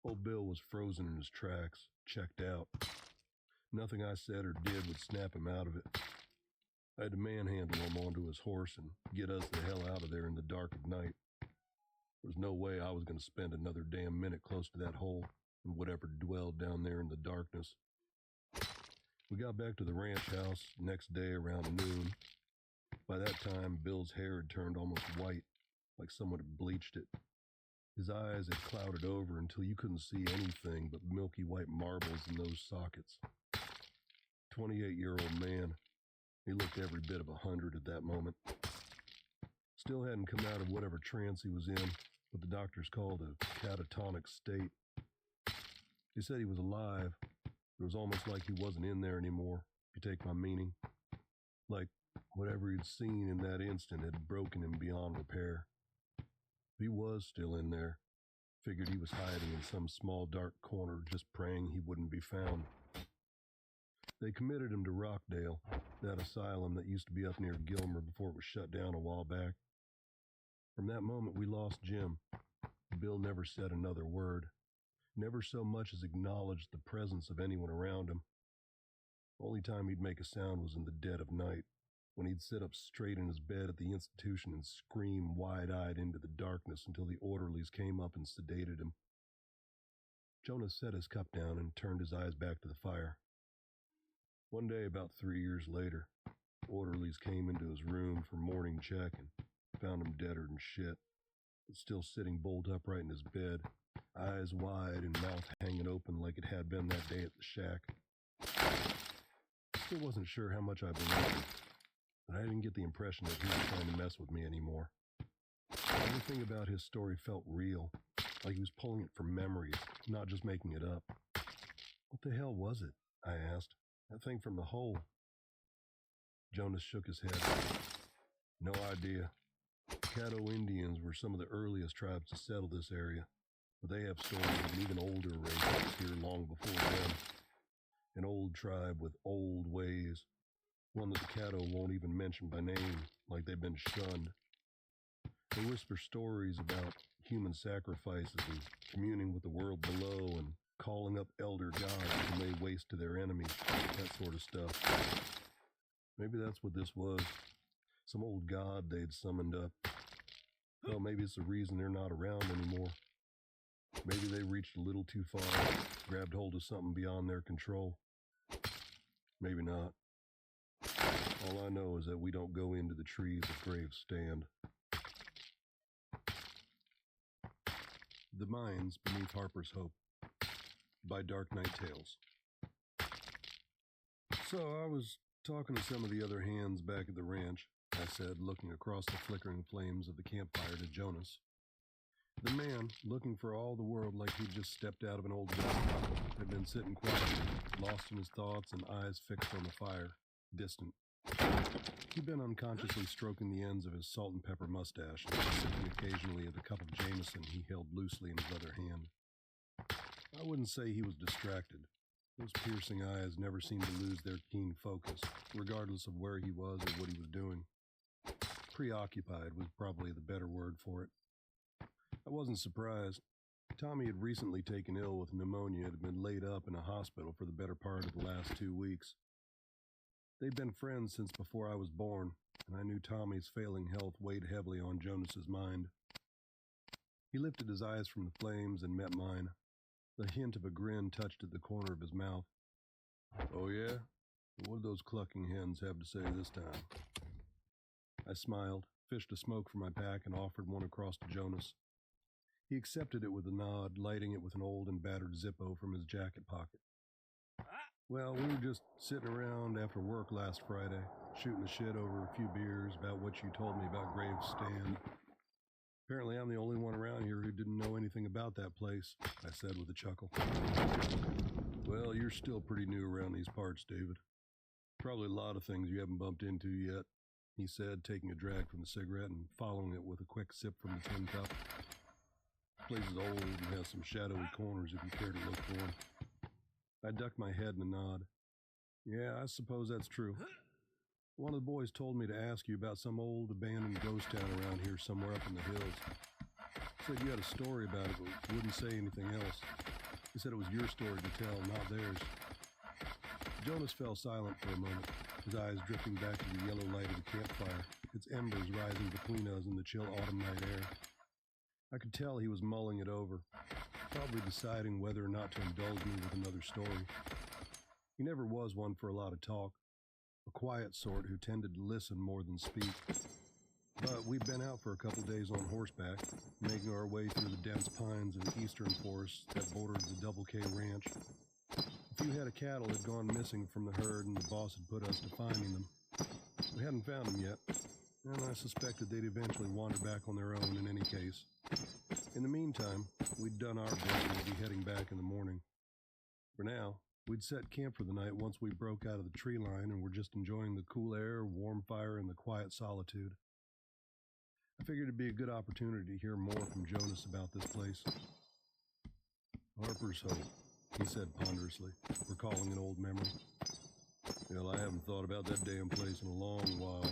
Old Bill was frozen in his tracks, checked out. Nothing I said or did would snap him out of it. I had to manhandle him onto his horse and get us the hell out of there in the dark of night. There was no way I was going to spend another damn minute close to that hole and whatever dwelled down there in the darkness. We got back to the ranch house next day around noon. By that time, Bill's hair had turned almost white, like someone had bleached it. His eyes had clouded over until you couldn't see anything but milky white marbles in those sockets. 28-year-old man. He looked every bit of 100 at that moment. Still hadn't come out of whatever trance he was in, what the doctors called a catatonic state. He said he was alive. It was almost like he wasn't in there anymore, if you take my meaning. Like whatever he'd seen in that instant had broken him beyond repair. He was still in there. Figured he was hiding in some small dark corner, just praying he wouldn't be found. They committed him to Rockdale, that asylum that used to be up near Gilmer before it was shut down a while back. From that moment, we lost Jim. Bill never said another word, never so much as acknowledged the presence of anyone around him. The only time he'd make a sound was in the dead of night, when he'd sit up straight in his bed at the institution and scream wide-eyed into the darkness until the orderlies came up and sedated him. Jonas set his cup down and turned his eyes back to the fire. One day, about 3 years later, orderlies came into his room for morning check and found him deader than shit, but still sitting bolt upright in his bed, eyes wide and mouth hanging open like it had been that day at the shack. Still wasn't sure how much I believed him, but I didn't get the impression that he was trying to mess with me anymore. Everything about his story felt real, like he was pulling it from memories, not just making it up. What the hell was it? I asked. That thing from the hole. Jonas shook his head. No idea. Caddo Indians were some of the earliest tribes to settle this area, but they have stories of an even older race that was here long before them. An old tribe with old ways, one that the Caddo won't even mention by name, like they've been shunned. They whisper stories about human sacrifices and communing with the world below and calling up elder gods to lay waste to their enemies, that sort of stuff. Maybe that's what this was. Some old god they'd summoned up. Well, maybe it's the reason they're not around anymore. Maybe they reached a little too far, grabbed hold of something beyond their control. Maybe not. All I know is that we don't go into the trees if graves stand. The Mines Beneath Harper's Hope by Dark Night Tales. So I was talking to some of the other hands back at the ranch, I said, looking across the flickering flames of the campfire to Jonas. The man, looking for all the world like he'd just stepped out of an old gospel, had been sitting quietly, lost in his thoughts and eyes fixed on the fire, distant. He'd been unconsciously stroking the ends of his salt and pepper mustache and sipping occasionally at the cup of Jameson he held loosely in his other hand. I wouldn't say he was distracted. Those piercing eyes never seemed to lose their keen focus, regardless of where he was or what he was doing. Preoccupied was probably the better word for it. I wasn't surprised. Tommy had recently taken ill with pneumonia and had been laid up in a hospital for the better part of the last 2 weeks. They'd been friends since before I was born, and I knew Tommy's failing health weighed heavily on Jonas's mind. He lifted his eyes from the flames and met mine. The hint of a grin touched at the corner of his mouth. Oh yeah? What do those clucking hens have to say this time? I smiled, fished a smoke from my pack, and offered one across to Jonas. He accepted it with a nod, lighting it with an old and battered Zippo from his jacket pocket. Well, we were just sitting around after work last Friday, shooting the shit over a few beers about what you told me about Graves Stand. Apparently I'm the only one around here who didn't know anything about that place, I said with a chuckle. Well, you're still pretty new around these parts, David. Probably a lot of things you haven't bumped into yet. he said, taking a drag from the cigarette and following it with a quick sip from the tin cup. The place is old and has some shadowy corners if you care to look for them. I ducked my head in a nod. Yeah, I suppose that's true. One of the boys told me to ask you about some old abandoned ghost town around here somewhere up in the hills. Said you had a story about it, but wouldn't say anything else. He said it was your story to tell, not theirs. Jonas fell silent for a moment, his eyes drifting back to the yellow light of the campfire, its embers rising between us in the chill autumn night air. I could tell he was mulling it over, probably deciding whether or not to indulge me with another story. He never was one for a lot of talk, a quiet sort who tended to listen more than speak. But we'd been out for a couple days on horseback, making our way through the dense pines of the eastern forests that bordered the Double K Ranch. A few head of cattle had gone missing from the herd, and the boss had put us to finding them. We hadn't found them yet, and I suspected they'd eventually wander back on their own in any case. In the meantime, we'd done our bit and would be heading back in the morning. For now, we'd set camp for the night once we broke out of the tree line and were just enjoying the cool air, warm fire, and the quiet solitude. I figured it'd be a good opportunity to hear more from Jonas about this place. Harper's Hope, he said ponderously, recalling an old memory. Well, I haven't thought about that damn place in a long while.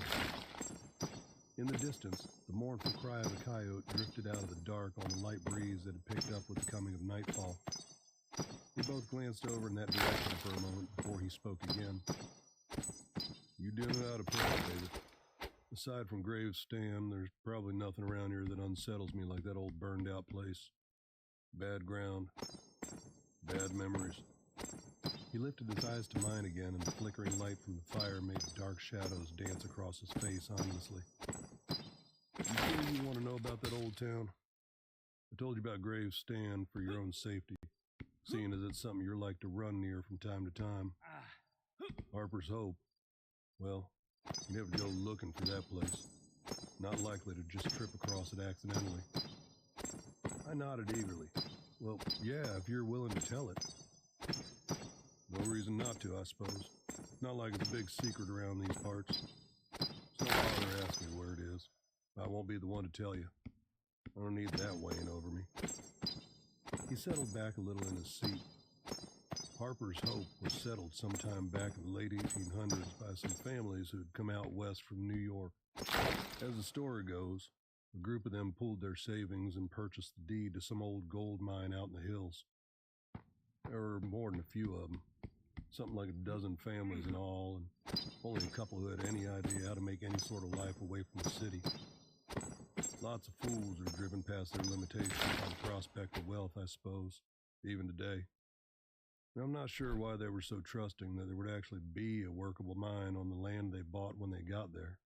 In the distance, the mournful cry of a coyote drifted out of the dark on the light breeze that had picked up with the coming of nightfall. We both glanced over in that direction for a moment before he spoke again. You do know how to play, David. Aside from Gravesstand, there's probably nothing around here that unsettles me like that old burned-out place. Bad ground. Bad memories. He lifted his eyes to mine again, and the flickering light from the fire made the dark shadows dance across his face ominously. You sure you want to know about that old town? I told you about Gravesstand for your own safety, seeing as it's something you're like to run near from time to time. Harper's Hope. Well, you never go looking for that place. Not likely to just trip across it accidentally. I nodded eagerly. Well, yeah, if you're willing to tell it. No reason not to, I suppose. Not like it's a big secret around these parts. So don't bother asking me where it is. I won't be the one to tell you. I don't need that weighing over me. He settled back a little in his seat. Harper's Hope was settled sometime back in the late 1800s by some families who had come out west from New York. As the story goes, a group of them pooled their savings and purchased the deed to some old gold mine out in the hills. There were more than a few of them, something like a dozen families in all, and only a couple who had any idea how to make any sort of life away from the city. Lots of fools are driven past their limitations by the prospect of wealth, I suppose, even today. I'm not sure why they were so trusting that there would actually be a workable mine on the land they bought when they got there.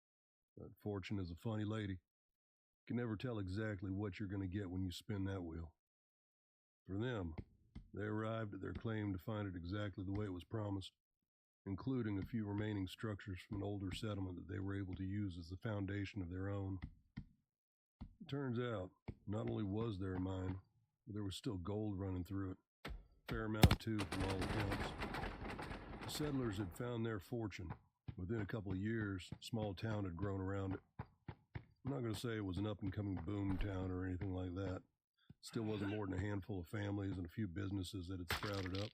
But fortune is a funny lady. You can never tell exactly what you're going to get when you spin that wheel. For them, they arrived at their claim to find it exactly the way it was promised, including a few remaining structures from an older settlement that they were able to use as the foundation of their own. It turns out, not only was there a mine, but there was still gold running through it. Fair amount, too, from all accounts. The settlers had found their fortune. Within a couple of years, a small town had grown around it. I'm not going to say it was an up-and-coming boom town or anything like that. Still wasn't more than a handful of families and a few businesses that had sprouted up.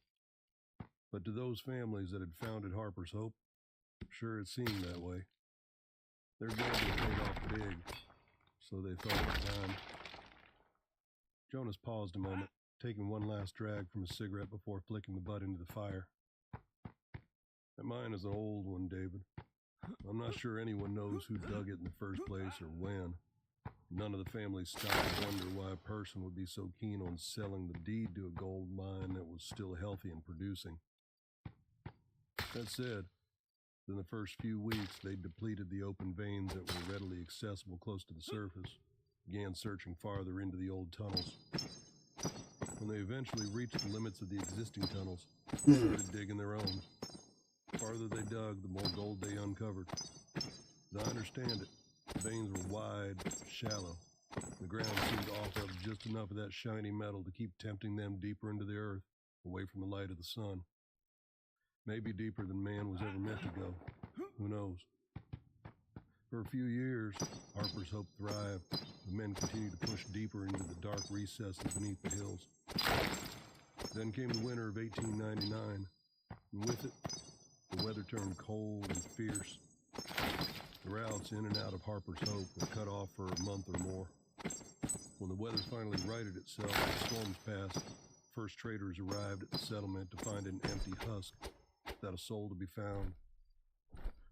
But to those families that had founded Harper's Hope, sure it seemed that way. Their gold had paid off big, so they thought at the time. Jonas paused a moment, taking one last drag from his cigarette before flicking the butt into the fire. That mine is an old one, David. I'm not sure anyone knows who dug it in the first place or when. None of the family stopped to wonder why a person would be so keen on selling the deed to a gold mine that was still healthy and producing. That said, in the first few weeks, they depleted the open veins that were readily accessible close to the surface, began searching farther into the old tunnels. When they eventually reached the limits of the existing tunnels, they started digging their own. The farther they dug, the more gold they uncovered. As I understand it, the veins were wide, shallow. The ground seemed to offer up just enough of that shiny metal to keep tempting them deeper into the earth, away from the light of the sun. Maybe deeper than man was ever meant to go. Who knows? For a few years, Harper's Hope thrived. The men continued to push deeper into the dark recesses beneath the hills. Then came the winter of 1899, and with it, the weather turned cold and fierce. The routes in and out of Harper's Hope were cut off for a month or more. When the weather finally righted itself and the storms passed, first traders arrived at the settlement to find an empty husk without a soul to be found.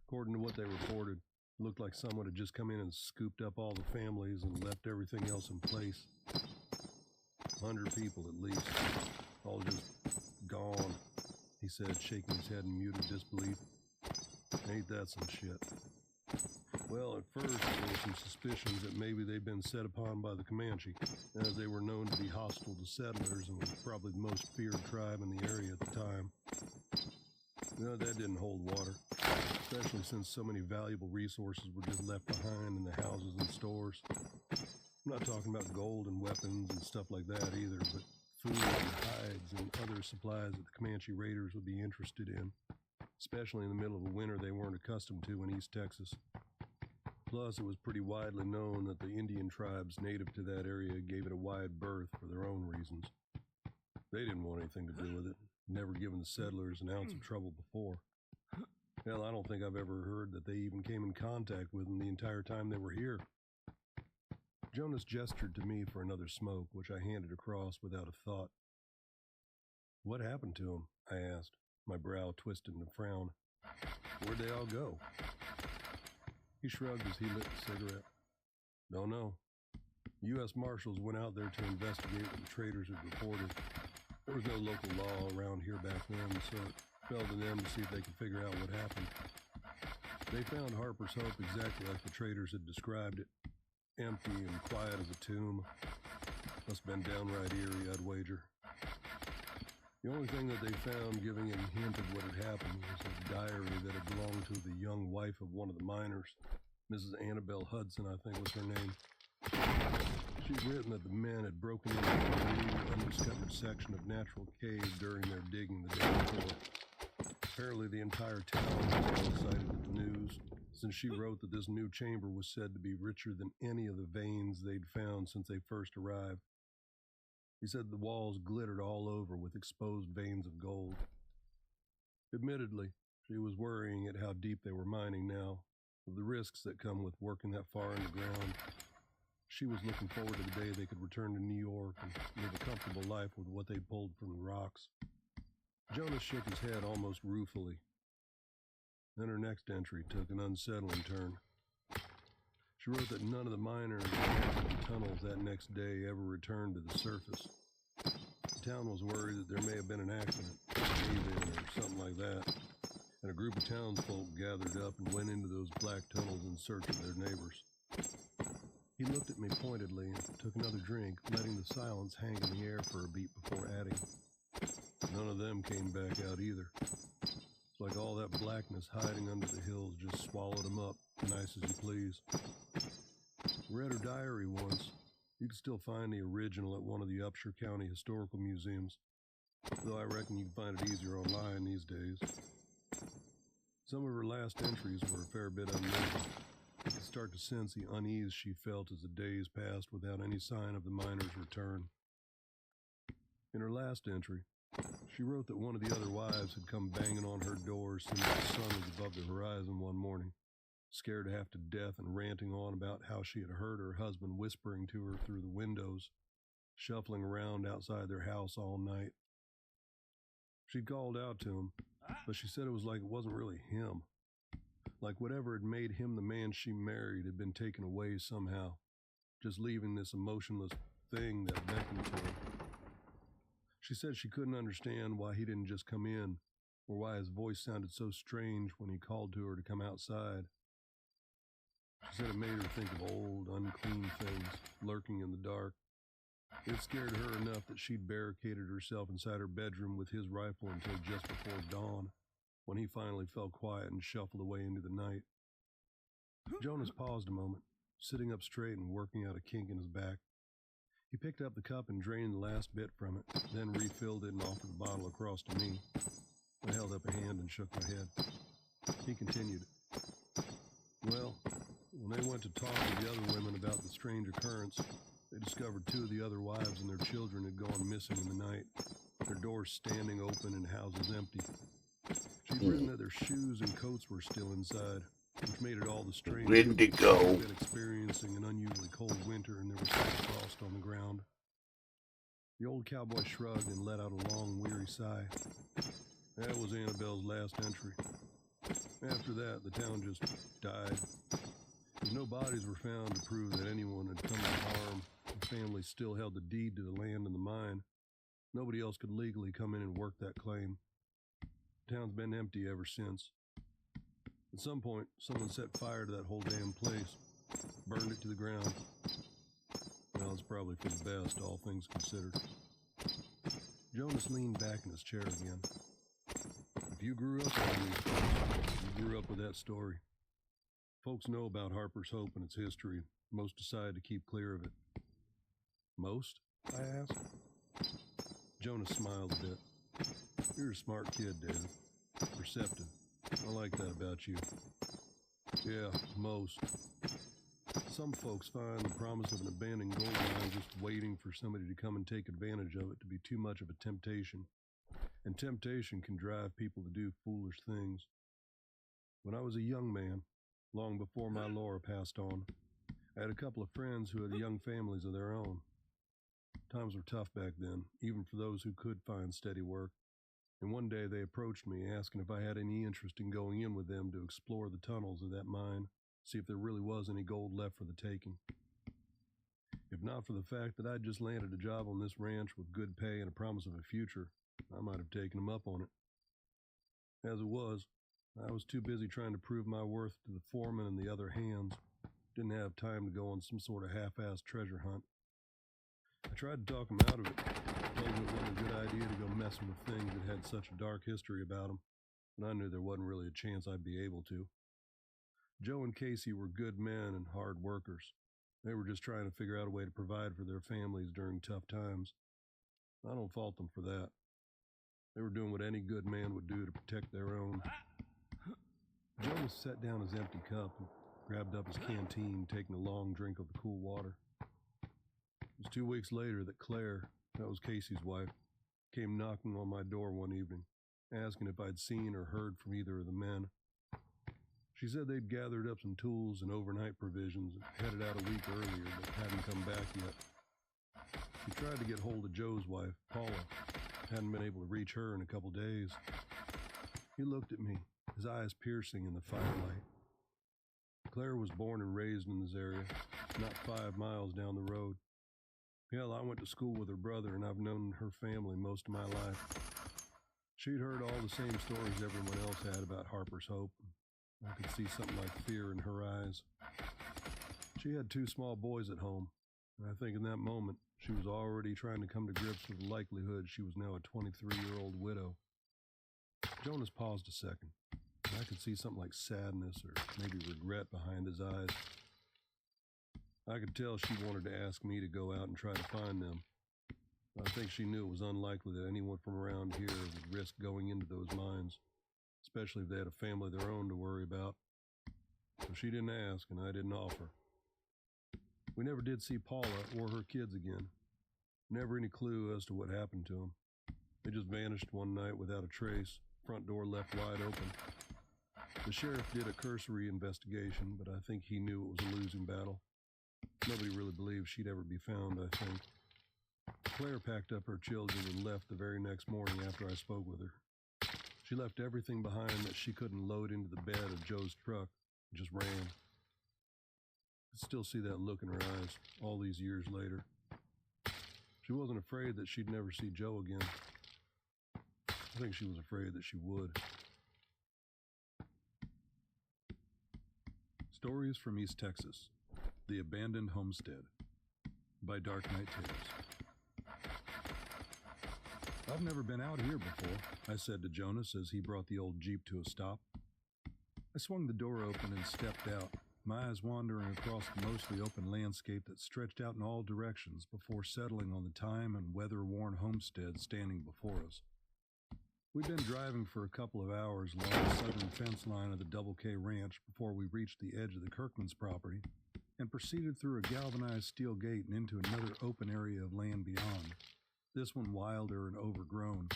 According to what they reported, it looked like someone had just come in and scooped up all the families and left everything else in place. 100 people at least, all just gone, he said, shaking his head in muted disbelief. Ain't that some shit? Well, at first, there were some suspicions that maybe they'd been set upon by the Comanche, as they were known to be hostile to settlers and were probably the most feared tribe in the area at the time. No, that didn't hold water, especially since so many valuable resources were just left behind in the houses and stores. I'm not talking about gold and weapons and stuff like that either, but food and hides and other supplies that the Comanche raiders would be interested in, especially in the middle of a winter they weren't accustomed to in East Texas. Plus, it was pretty widely known that the Indian tribes native to that area gave it a wide berth for their own reasons. They didn't want anything to do with it, never given the settlers an ounce of trouble before. Hell, I don't think I've ever heard that they even came in contact with them the entire time they were here. Jonas gestured to me for another smoke, which I handed across without a thought. What happened to them? I asked, my brow twisted in a frown. Where'd they all go? He shrugged as he lit the cigarette. Don't know. U.S. Marshals went out there to investigate what the traders had reported. There was no local law around here back then, so it fell to them to see if they could figure out what happened. They found Harper's Hope exactly like the traders had described it. Empty and quiet as a tomb. Must have been downright eerie, I'd wager. The only thing that they found giving any hint of what had happened was a diary that had belonged to the young wife of one of the miners. Mrs. Annabelle Hudson, I think was her name. She'd written that the men had broken into a new, undiscovered section of natural cave during their digging the day before. Apparently the entire town was all excited at the news, since she wrote that this new chamber was said to be richer than any of the veins they'd found since they first arrived. He said the walls glittered all over with exposed veins of gold. Admittedly, she was worrying at how deep they were mining now, of the risks that come with working that far underground. She was looking forward to the day they could return to New York and live a comfortable life with what they pulled from the rocks. Jonas shook his head almost ruefully. Then her next entry took an unsettling turn. She wrote that none of the miners in the tunnels that next day ever returned to the surface. The town was worried that there may have been an accident, a cave-in or something like that, and a group of townsfolk gathered up and went into those black tunnels in search of their neighbors. He looked at me pointedly and took another drink, letting the silence hang in the air for a beat before adding, none of them came back out either. It's like all that blackness hiding under the hills just swallowed them up, nice as you please. Read her diary once. You can still find the original at one of the Upshur County historical museums, though I reckon you can find it easier online these days. Some of her last entries were a fair bit unnerving. You could start to sense the unease she felt as the days passed without any sign of the miner's return. In her last entry, she wrote that one of the other wives had come banging on her door as soon as the sun was above the horizon one morning, scared half to death and ranting on about how she had heard her husband whispering to her through the windows, shuffling around outside their house all night. She'd called out to him, but she said it was like it wasn't really him. Like whatever had made him the man she married had been taken away somehow, just leaving this emotionless thing that beckoned to her. She said she couldn't understand why he didn't just come in, or why his voice sounded so strange when he called to her to come outside. She said it made her think of old, unclean things lurking in the dark. It scared her enough that she'd barricaded herself inside her bedroom with his rifle until just before dawn, when he finally fell quiet and shuffled away into the night. Jonas paused a moment, sitting up straight and working out a kink in his back. He picked up the cup and drained the last bit from it, then refilled it and offered the bottle across to me. I held up a hand and shook my head. He continued, "Well, When they went to talk to the other women about the strange occurrence, they discovered 2 of the other wives and their children had gone missing in the night, their doors standing open and houses empty. She'd written that their shoes and coats were still inside, which made it all the stranger. Indigo. They'd been experiencing an unusually cold winter and there was still frost on the ground. The old cowboy shrugged and let out a long, weary sigh. That was Annabelle's last entry. After that, the town just died. As no bodies were found to prove that anyone had come to harm, the family still held the deed to the land and the mine. Nobody else could legally come in and work that claim. The town's been empty ever since. At some point, someone set fire to that whole damn place, burned it to the ground. Well, it's probably for the best, all things considered. Jonas leaned back in his chair again. If you grew up on these things, you grew up with that story. Folks know about Harper's Hope and its history. Most decide to keep clear of it. Most? I asked. Jonas smiled a bit. You're a smart kid, David. Perceptive. I like that about you. Yeah, most. Some folks find the promise of an abandoned gold mine just waiting for somebody to come and take advantage of it to be too much of a temptation. And temptation can drive people to do foolish things. When I was a young man, long before my Laura passed on, I had a couple of friends who had young families of their own. Times were tough back then, even for those who could find steady work. And one day they approached me asking if I had any interest in going in with them to explore the tunnels of that mine, see if there really was any gold left for the taking. If not for the fact that I'd just landed a job on this ranch with good pay and a promise of a future, I might have taken them up on it. As it was, I was too busy trying to prove my worth to the foreman and the other hands. Didn't have time to go on some sort of half-assed treasure hunt. I tried to talk them out of it, told them it wasn't a good idea to go messing with things that had such a dark history about them, but I knew there wasn't really a chance I'd be able to. Joe and Casey were good men and hard workers. They were just trying to figure out a way to provide for their families during tough times. I don't fault them for that. They were doing what any good man would do to protect their own. Jonas set down his empty cup and grabbed up his canteen, taking a long drink of the cool water. It was 2 weeks later that Claire, that was Casey's wife, came knocking on my door one evening, asking if I'd seen or heard from either of the men. She said they'd gathered up some tools and overnight provisions and headed out a week earlier, but hadn't come back yet. She tried to get hold of Joe's wife, Paula. Hadn't been able to reach her in a couple days. He looked at me, his eyes piercing in the firelight. Claire was born and raised in this area, not 5 miles down the road. Hell, I went to school with her brother, and I've known her family most of my life. She'd heard all the same stories everyone else had about Harper's Hope. I could see something like fear in her eyes. She had 2 small boys at home, and I think in that moment, she was already trying to come to grips with the likelihood she was now a 23-year-old widow. Jonas paused a second, and I could see something like sadness or maybe regret behind his eyes. I could tell she wanted to ask me to go out and try to find them. I think she knew it was unlikely that anyone from around here would risk going into those mines, especially if they had a family of their own to worry about. So she didn't ask, and I didn't offer. We never did see Paula or her kids again. Never any clue as to what happened to them. They just vanished one night without a trace, front door left wide open. The sheriff did a cursory investigation, but I think he knew it was a losing battle. Nobody really believed she'd ever be found, I think. Claire packed up her children and left the very next morning after I spoke with her. She left everything behind that she couldn't load into the bed of Joe's truck and just ran. I still see that look in her eyes all these years later. She wasn't afraid that she'd never see Joe again. I think she was afraid that she would. Stories from East Texas. The Abandoned Homestead by Dark Night Tales. I've never been out here before, I said to Jonas as he brought the old Jeep to a stop. I swung the door open and stepped out, my eyes wandering across the mostly open landscape that stretched out in all directions before settling on the time and weather-worn homestead standing before us. We'd been driving for a couple of hours along the southern fence line of the Double K Ranch before we reached the edge of the Kirkman's property and proceeded through a galvanized steel gate and into another open area of land beyond, this one wilder and overgrown.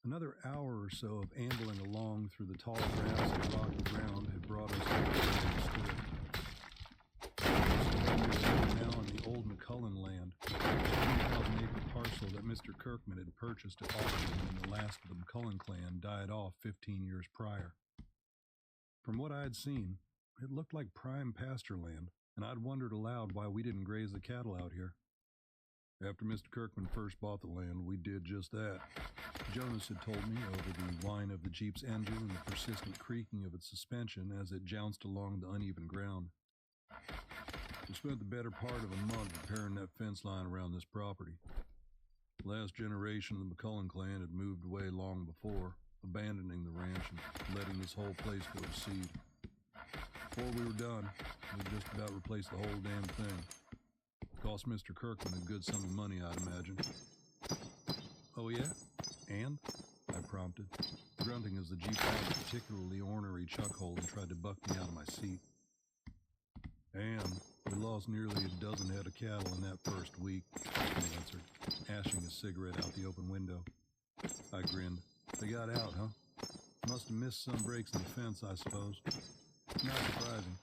Another hour or so of ambling along through the tall grass and rocky ground had brought us to where we stood. Now on the old McCullen land, a 20,000-acre parcel that Mr. Kirkman had purchased at auction when the last of the McCullen clan died off 15 years prior. From what I had seen, it looked like prime pasture land, and I'd wondered aloud why we didn't graze the cattle out here. After Mr. Kirkman first bought the land, we did just that. Jonas had told me over the whine of the Jeep's engine and the persistent creaking of its suspension as it jounced along the uneven ground. We spent the better part of a month repairing that fence line around this property. The last generation of the McCullen clan had moved away long before, abandoning the ranch and letting this whole place go to seed. Before we were done, we'd just about replaced the whole damn thing. Cost Mr. Kirkman a good sum of money, I'd imagine. Oh yeah? And? I prompted, grunting as the Jeep found a particularly ornery chuckhole and tried to buck me out of my seat. And we lost nearly a dozen head of cattle in that first week, he answered, ashing his cigarette out the open window. I grinned. They got out, huh? Must have missed some breaks in the fence, I suppose. Not surprising.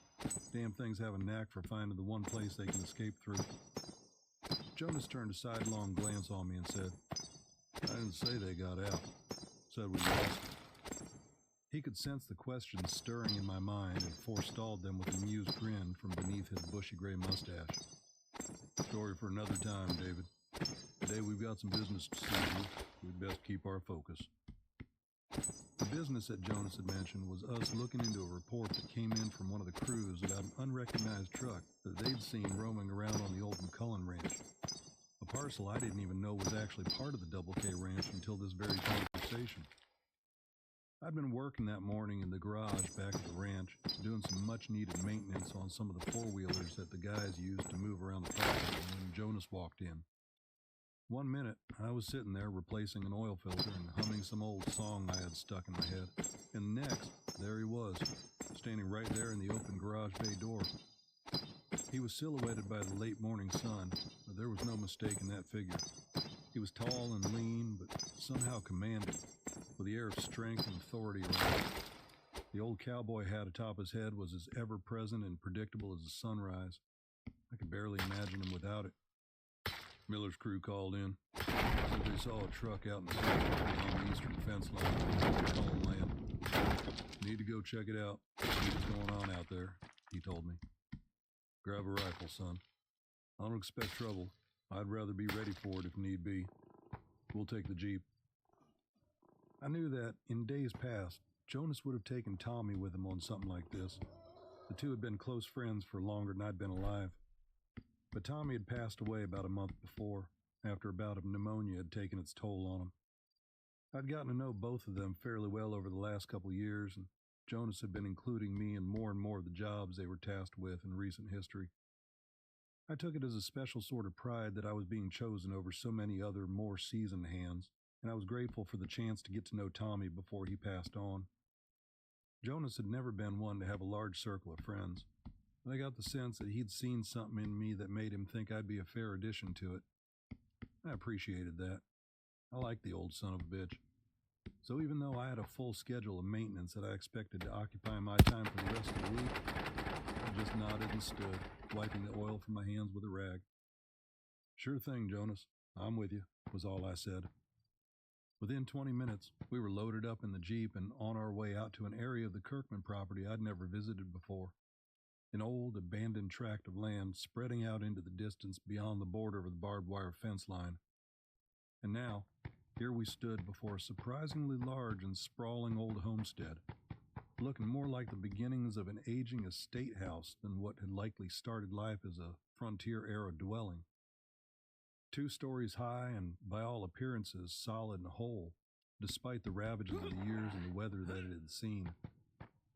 Damn things have a knack for finding the one place they can escape through. Jonas turned a sidelong glance on me and said, I didn't say they got out. Said we lost. He could sense the questions stirring in my mind and forestalled them with an amused grin from beneath his bushy gray mustache. Story for another time, David. Today we've got some business to see to. We'd best keep our focus. The business that Jonas had mentioned was us looking into a report that came in from one of the crews about an unrecognized truck that they'd seen roaming around on the old McCullen ranch. A parcel I didn't even know was actually part of the Double K Ranch until this very conversation. I'd been working that morning in the garage back at the ranch, doing some much-needed maintenance on some of the four-wheelers that the guys used to move around the property when Jonas walked in. 1 minute, I was sitting there replacing an oil filter and humming some old song I had stuck in my head. And the next, there he was, standing right there in the open garage bay door. He was silhouetted by the late morning sun, but there was no mistaking that figure. He was tall and lean, but somehow commanding, with the air of strength and authority around him. The old cowboy hat atop his head was as ever-present and predictable as the sunrise. I could barely imagine him without it. Miller's crew called in. Said they saw a truck out in the country on the eastern fence line of the McCullen land. Need to go check it out. See what's going on out there, he told me. Grab a rifle, son. I don't expect trouble. I'd rather be ready for it if need be. We'll take the Jeep. I knew that, in days past, Jonas would have taken Tommy with him on something like this. The two had been close friends for longer than I'd been alive. But Tommy had passed away about a month before, after a bout of pneumonia had taken its toll on him. I'd gotten to know both of them fairly well over the last couple of years, and Jonas had been including me in more and more of the jobs they were tasked with in recent history. I took it as a special sort of pride that I was being chosen over so many other more seasoned hands, and I was grateful for the chance to get to know Tommy before he passed on. Jonas had never been one to have a large circle of friends. I got the sense that he'd seen something in me that made him think I'd be a fair addition to it. I appreciated that. I liked the old son of a bitch. So even though I had a full schedule of maintenance that I expected to occupy my time for the rest of the week, I just nodded and stood, wiping the oil from my hands with a rag. Sure thing, Jonas. I'm with you, was all I said. Within 20 minutes, we were loaded up in the Jeep and on our way out to an area of the Kirkman property I'd never visited before. An old, abandoned tract of land spreading out into the distance beyond the border of the barbed wire fence line. And now, here we stood before a surprisingly large and sprawling old homestead, looking more like the beginnings of an aging estate house than what had likely started life as a frontier-era dwelling. 2 stories high and, by all appearances, solid and whole, despite the ravages of the years and the weather that it had seen.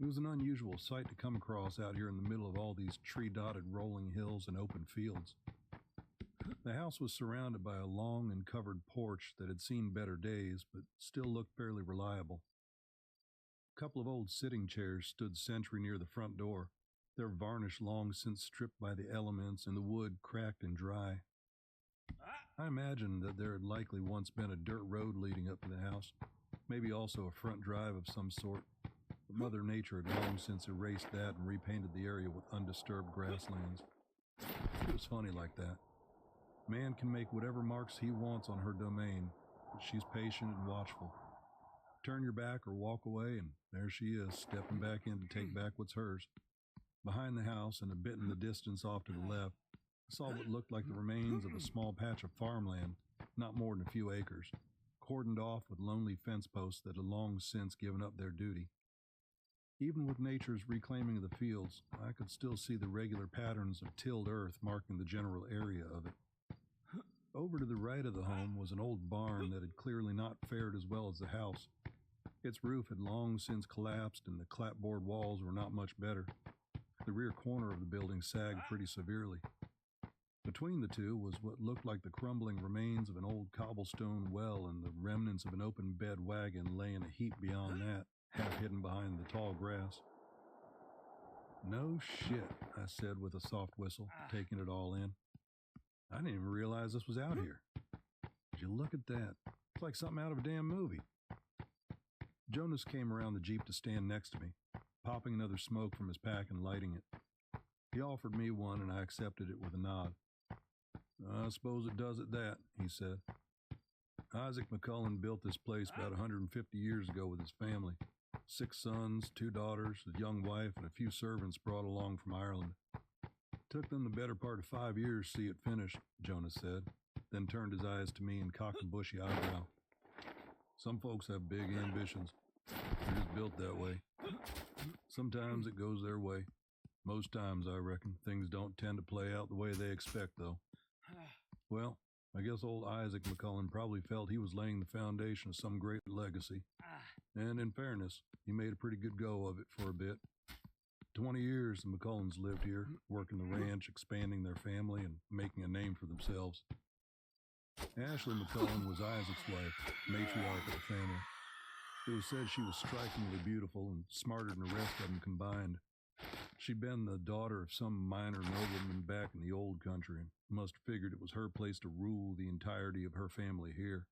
It was an unusual sight to come across out here in the middle of all these tree-dotted rolling hills and open fields. The house was surrounded by a long and covered porch that had seen better days, but still looked fairly reliable. A couple of old sitting chairs stood sentry near the front door, their varnish long since stripped by the elements and the wood cracked and dry. I imagined that there had likely once been a dirt road leading up to the house, maybe also a front drive of some sort, but Mother Nature had long since erased that and repainted the area with undisturbed grasslands. It was funny like that. Man can make whatever marks he wants on her domain, but she's patient and watchful. Turn your back or walk away, and there she is, stepping back in to take back what's hers. Behind the house and a bit in the distance off to the left, I saw what looked like the remains of a small patch of farmland, not more than a few acres, cordoned off with lonely fence posts that had long since given up their duty. Even with nature's reclaiming of the fields, I could still see the regular patterns of tilled earth marking the general area of it. Over to the right of the home was an old barn that had clearly not fared as well as the house. Its roof had long since collapsed and the clapboard walls were not much better. The rear corner of the building sagged pretty severely. Between the two was what looked like the crumbling remains of an old cobblestone well and the remnants of an open bed wagon lay in a heap beyond that, half hidden behind the tall grass. No shit, I said with a soft whistle, taking it all in. I didn't even realize this was out here. Would you look at that? It's like something out of a damn movie. Jonas came around the Jeep to stand next to me, popping another smoke from his pack and lighting it. He offered me one and I accepted it with a nod. I suppose it does at that, he said. Isaac McCullen built this place about 150 years ago with his family. 6 sons, 2 daughters, a young wife, and a few servants brought along from Ireland. Took them the better part of 5 years to see it finished, Jonas said, then turned his eyes to me and cocked a bushy eyebrow. Some folks have big ambitions. They're just built that way. Sometimes it goes their way. Most times, I reckon, things don't tend to play out the way they expect, though. Well, I guess old Isaac McCullen probably felt he was laying the foundation of some great legacy. And in fairness, he made a pretty good go of it for a bit. 20 years the McCullens lived here, working the ranch, expanding their family, and making a name for themselves. Ashley McCullen was Isaac's wife, matriarch of the family. It was said she was strikingly beautiful and smarter than the rest of them combined. She'd been the daughter of some minor nobleman back in the old country and must have figured it was her place to rule the entirety of her family here.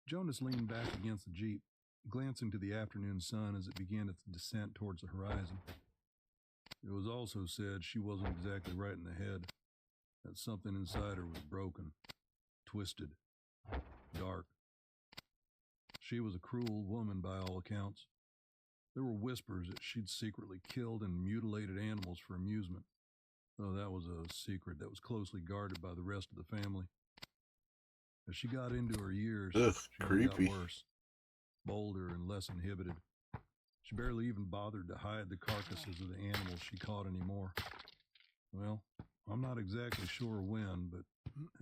Jonas leaned back against the Jeep, glancing to the afternoon sun as it began its descent towards the horizon. It was also said she wasn't exactly right in the head, that something inside her was broken, twisted, dark. She was a cruel woman by all accounts. There were whispers that she'd secretly killed and mutilated animals for amusement, though that was a secret that was closely guarded by the rest of the family. As she got into her years, she only got creepy. worse, bolder and less inhibited. She barely even bothered to hide the carcasses of the animals she caught anymore. Well, I'm not exactly sure when, but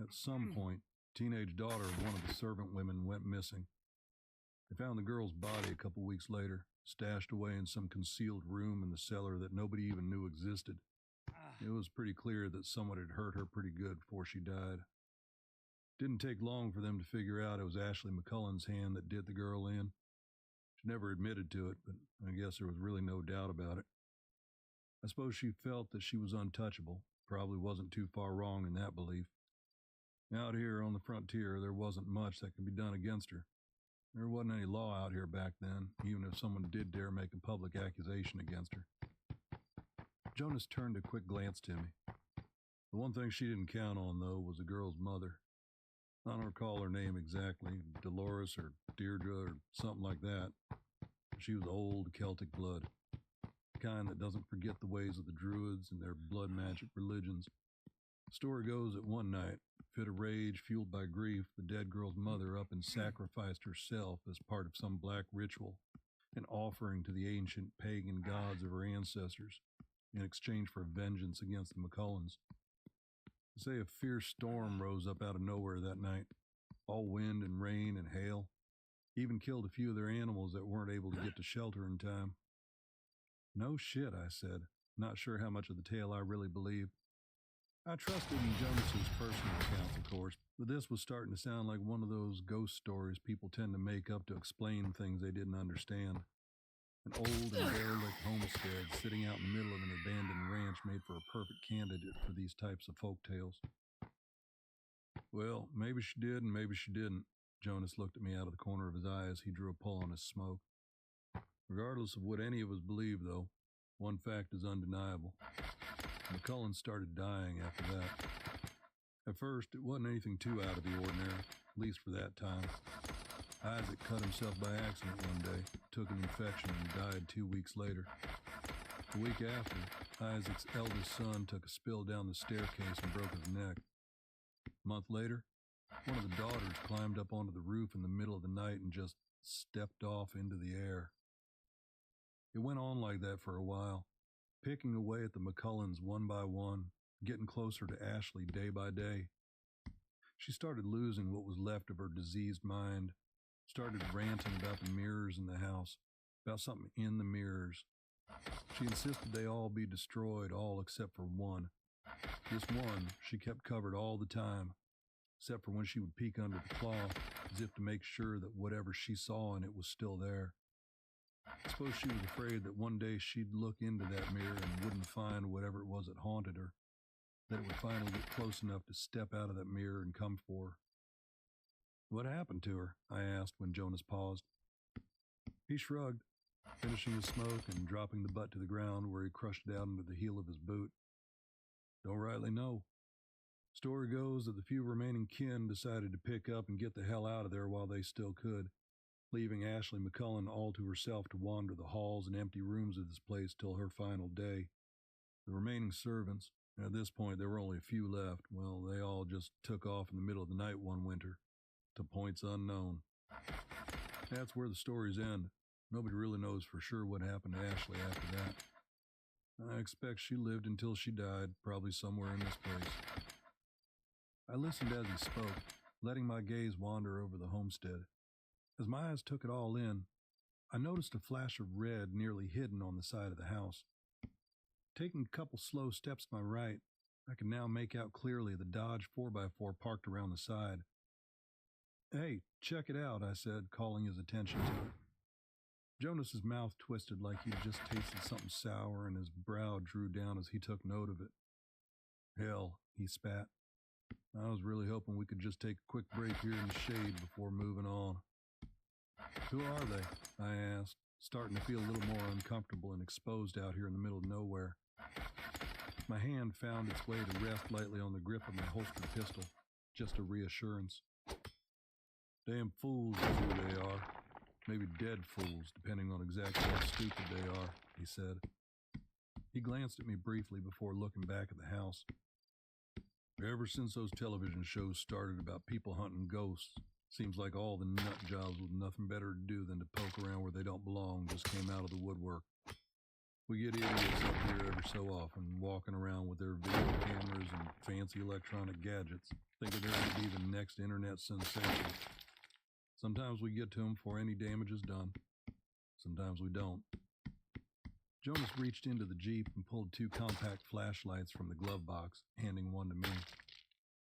at some point, teenage daughter of one of the servant women went missing. They found the girl's body a couple weeks later, stashed away in some concealed room in the cellar that nobody even knew existed. It was pretty clear that someone had hurt her pretty good before she died. Didn't take long for them to figure out it was Ashley McCullen's hand that did the girl in. She never admitted to it, but I guess there was really no doubt about it. I suppose she felt that she was untouchable, probably wasn't too far wrong in that belief. Out here on the frontier, there wasn't much that could be done against her. There wasn't any law out here back then, even if someone did dare make a public accusation against her. Jonas turned a quick glance to me. The one thing she didn't count on, though, was the girl's mother. I don't recall her name exactly, Dolores or Deirdre or something like that. She was old Celtic blood, the kind that doesn't forget the ways of the Druids and their blood magic religions. The story goes that one night, fit of rage fueled by grief, the dead girl's mother up and sacrificed herself as part of some black ritual, an offering to the ancient pagan gods of her ancestors in exchange for vengeance against the McCullens. They say a fierce storm rose up out of nowhere that night, all wind and rain and hail, even killed a few of their animals that weren't able to get to shelter in time. No shit, I said, not sure how much of the tale I really believed. I trusted in Jonas's personal accounts, of course, but this was starting to sound like one of those ghost stories people tend to make up to explain things they didn't understand. An old and derelict homestead sitting out in the middle of an abandoned ranch made for a perfect candidate for these types of folk tales. Well, maybe she did and maybe she didn't. Jonas looked at me out of the corner of his eye as he drew a pull on his smoke. Regardless of what any of us believe, though, one fact is undeniable. McCullen started dying after that. At first, it wasn't anything too out of the ordinary, at least for that time. Isaac cut himself by accident one day, took an infection, and died 2 weeks later. The week after, Isaac's eldest son took a spill down the staircase and broke his neck. A month later, one of the daughters climbed up onto the roof in the middle of the night and just stepped off into the air. It went on like that for a while, picking away at the McCullens one by one, getting closer to Ashley day by day. She started losing what was left of her diseased mind, started ranting about the mirrors in the house, about something in the mirrors. She insisted they all be destroyed, all except for one. This one she kept covered all the time, except for when she would peek under the cloth, as if to make sure that whatever she saw in it was still there. I suppose she was afraid that one day she'd look into that mirror and wouldn't find whatever it was that haunted her, that it would finally get close enough to step out of that mirror and come for her. What happened to her? I asked when Jonas paused. He shrugged, finishing his smoke and dropping the butt to the ground where he crushed it out under the heel of his boot. Don't rightly know. Story goes that the few remaining kin decided to pick up and get the hell out of there while they still could, leaving Ashley McCullen all to herself to wander the halls and empty rooms of this place till her final day. The remaining servants, and at this point there were only a few left, well, they all just took off in the middle of the night one winter, to points unknown. That's where the stories end. Nobody really knows for sure what happened to Ashley after that. I expect she lived until she died, probably somewhere in this place. I listened as he spoke, letting my gaze wander over the homestead. As my eyes took it all in, I noticed a flash of red nearly hidden on the side of the house. Taking a couple slow steps to my right, I could now make out clearly the Dodge 4x4 parked around the side. Hey, check it out, I said, calling his attention to it. Jonas's mouth twisted like he'd just tasted something sour, and his brow drew down as he took note of it. Hell, he spat. I was really hoping we could just take a quick break here in the shade before moving on. Who are they? I asked, starting to feel a little more uncomfortable and exposed out here in the middle of nowhere. My hand found its way to rest lightly on the grip of my holstered pistol, just a reassurance. Damn fools is who they are. Maybe dead fools, depending on exactly how stupid they are, he said. He glanced at me briefly before looking back at the house. Ever since those television shows started about people hunting ghosts, seems like all the nut jobs with nothing better to do than to poke around where they don't belong just came out of the woodwork. We get idiots up here every so often, walking around with their video cameras and fancy electronic gadgets, thinking they're going to be the next internet sensation. Sometimes we get to them before any damage is done. Sometimes we don't. Jonas reached into the Jeep and pulled 2 compact flashlights from the glove box, handing one to me.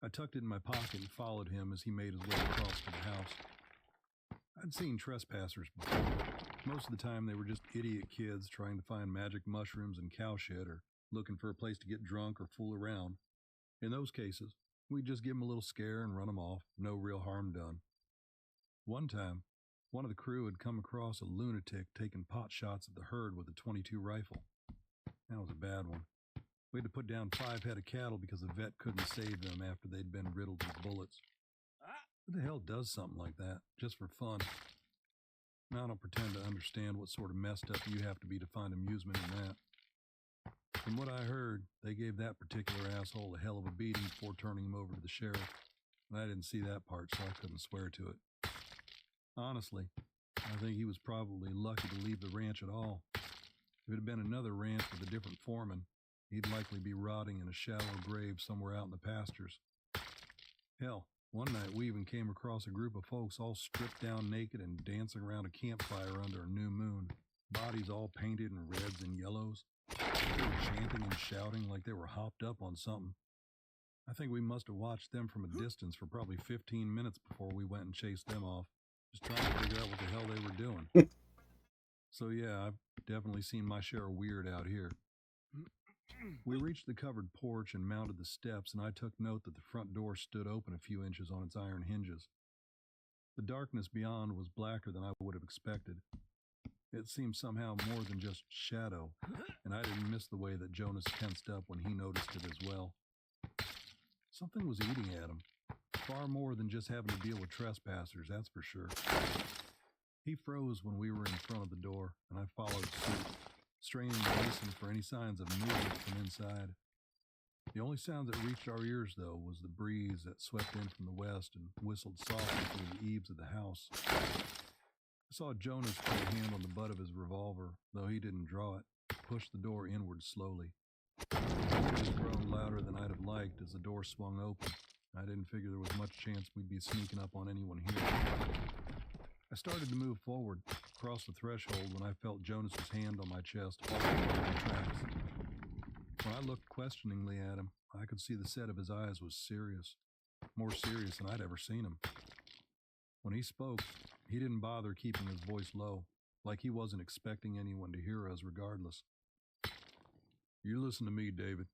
I tucked it in my pocket and followed him as he made his way across to the house. I'd seen trespassers before. Most of the time they were just idiot kids trying to find magic mushrooms and cow shit, or looking for a place to get drunk or fool around. In those cases, we'd just give them a little scare and run them off, no real harm done. One time, one of the crew had come across a lunatic taking pot shots at the herd with a .22 rifle. That was a bad one. We had to put down 5 head of cattle because the vet couldn't save them after they'd been riddled with bullets. Who the hell does something like that, just for fun? I don't pretend to understand what sort of messed up you have to be to find amusement in that. From what I heard, they gave that particular asshole a hell of a beating before turning him over to the sheriff. And I didn't see that part, so I couldn't swear to it. Honestly, I think he was probably lucky to leave the ranch at all. If it had been another ranch with a different foreman, he'd likely be rotting in a shallow grave somewhere out in the pastures. Hell, one night we even came across a group of folks all stripped down naked and dancing around a campfire under a new moon, bodies all painted in reds and yellows. They were chanting and shouting like they were hopped up on something. I think we must have watched them from a distance for probably 15 minutes before we went and chased them off, just trying to figure out what the hell they were doing. So yeah, I've definitely seen my share of weird out here. We reached the covered porch and mounted the steps, and I took note that the front door stood open a few inches on its iron hinges. The darkness beyond was blacker than I would have expected. It seemed somehow more than just shadow, and I didn't miss the way that Jonas tensed up when he noticed it as well. Something was eating at him, far more than just having to deal with trespassers, that's for sure. He froze when we were in front of the door, and I followed suit, straining to listen for any signs of movement from inside. The only sound that reached our ears, though, was the breeze that swept in from the west and whistled softly through the eaves of the house. I saw Jonas put a hand on the butt of his revolver, though he didn't draw it, push the door inward slowly. It was grown louder than I'd have liked as the door swung open. I didn't figure there was much chance we'd be sneaking up on anyone here. I started to move forward, across the threshold, when I felt Jonas's hand on my chest, halting me in my tracks. When I looked questioningly at him, I could see the set of his eyes was serious, more serious than I'd ever seen him. When he spoke, he didn't bother keeping his voice low, like he wasn't expecting anyone to hear us regardless. You listen to me, David.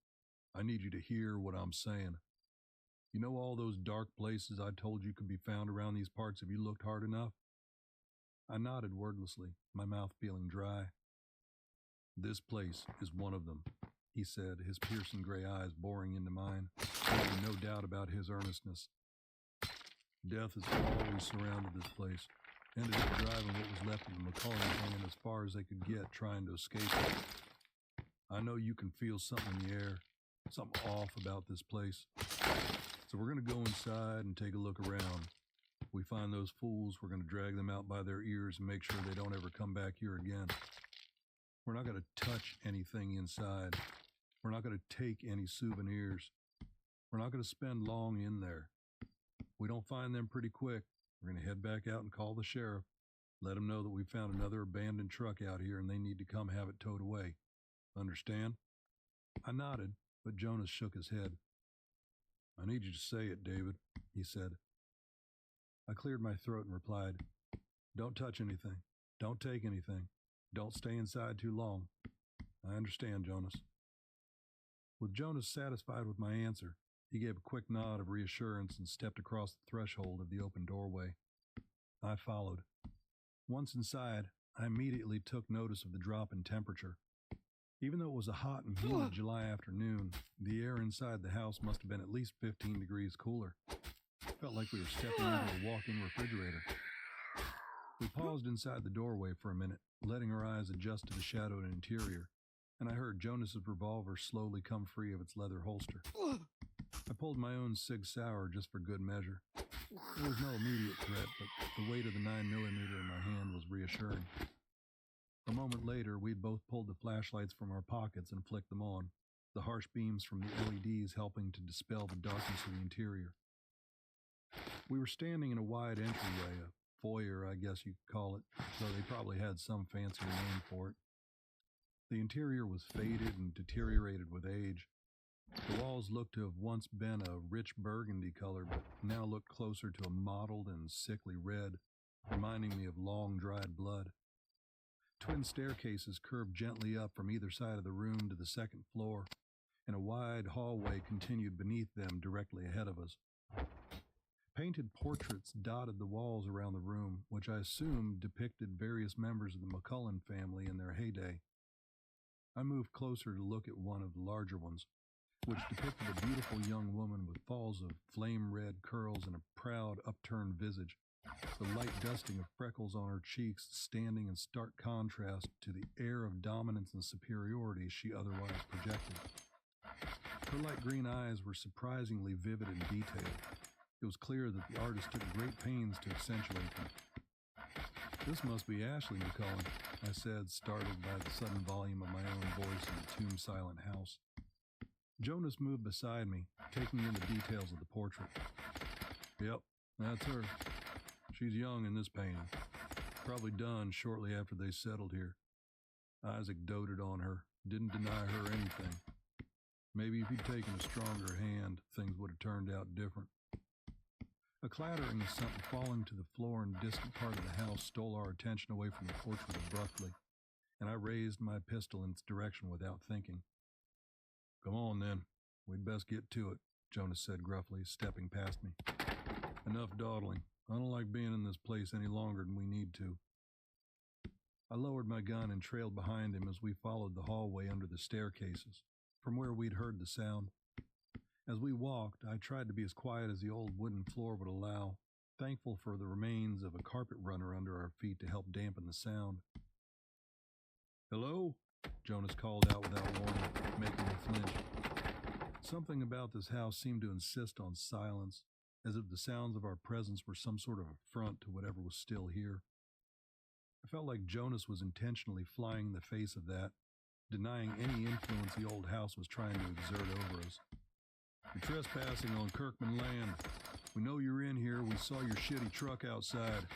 I need you to hear what I'm saying. You know all those dark places I told you could be found around these parts if you looked hard enough? I nodded wordlessly, my mouth feeling dry. This place is one of them, he said, his piercing gray eyes boring into mine, leaving no doubt about his earnestness. Death has always surrounded this place, ended up driving what was left of the McCullen clan as far as they could get, trying to escape it. I know you can feel something in the air, something off about this place. So we're going to go inside and take a look around. If we find those fools, we're going to drag them out by their ears and make sure they don't ever come back here again. We're not going to touch anything inside. We're not going to take any souvenirs. We're not going to spend long in there. If we don't find them pretty quick, we're going to head back out and call the sheriff, let them know that we found another abandoned truck out here and they need to come have it towed away. Understand? I nodded, but Jonas shook his head. I need you to say it, David, he said. I cleared my throat and replied, Don't touch anything. Don't take anything. Don't stay inside too long. I understand, Jonas. With Jonas satisfied with my answer, he gave a quick nod of reassurance and stepped across the threshold of the open doorway. I followed. Once inside, I immediately took notice of the drop in temperature. Even though it was a hot and humid July afternoon, the air inside the house must have been at least 15 degrees cooler. It felt like we were stepping into a walk-in refrigerator. We paused inside the doorway for a minute, letting our eyes adjust to the shadowed interior, and I heard Jonas's revolver slowly come free of its leather holster. I pulled my own Sig Sauer just for good measure. There was no immediate threat, but the weight of the 9mm in my hand was reassuring. A moment later, we'd both pulled the flashlights from our pockets and flicked them on, the harsh beams from the LEDs helping to dispel the darkness of the interior. We were standing in a wide entryway, a foyer, I guess you could call it, though they probably had some fancier name for it. The interior was faded and deteriorated with age. The walls looked to have once been a rich burgundy color, but now looked closer to a mottled and sickly red, reminding me of long dried blood. Twin staircases curved gently up from either side of the room to the second floor, and a wide hallway continued beneath them directly ahead of us. Painted portraits dotted the walls around the room, which I assumed depicted various members of the McCullen family in their heyday. I moved closer to look at one of the larger ones, which depicted a beautiful young woman with falls of flame-red curls and a proud, upturned visage, the light dusting of freckles on her cheeks standing in stark contrast to the air of dominance and superiority she otherwise projected. Her light green eyes were surprisingly vivid and detailed. It was clear that the artist took great pains to accentuate them. This must be Ashley McCullen, I said, startled by the sudden volume of my own voice in the tomb-silent house. Jonas moved beside me, taking in the details of the portrait. Yep, that's her. She's young in this painting. Probably done shortly after they settled here. Isaac doted on her, didn't deny her anything. Maybe if he'd taken a stronger hand, things would turned out different. A clattering of something falling to the floor in a distant part of the house stole our attention away from the portrait abruptly, and I raised my pistol in its direction without thinking. "Come on, then. We'd best get to it," Jonas said gruffly, stepping past me. "Enough dawdling. I don't like being in this place any longer than we need to." I lowered my gun and trailed behind him as we followed the hallway under the staircases, from where we'd heard the sound. As we walked, I tried to be as quiet as the old wooden floor would allow, thankful for the remains of a carpet runner under our feet to help dampen the sound. "Hello?" Jonas called out without warning, making me flinch. Something about this house seemed to insist on silence, as if the sounds of our presence were some sort of affront to whatever was still here. I felt like Jonas was intentionally flying in the face of that, denying any influence the old house was trying to exert over us. "You're trespassing on Kirkman land. We know you're in here. We saw your shitty truck outside.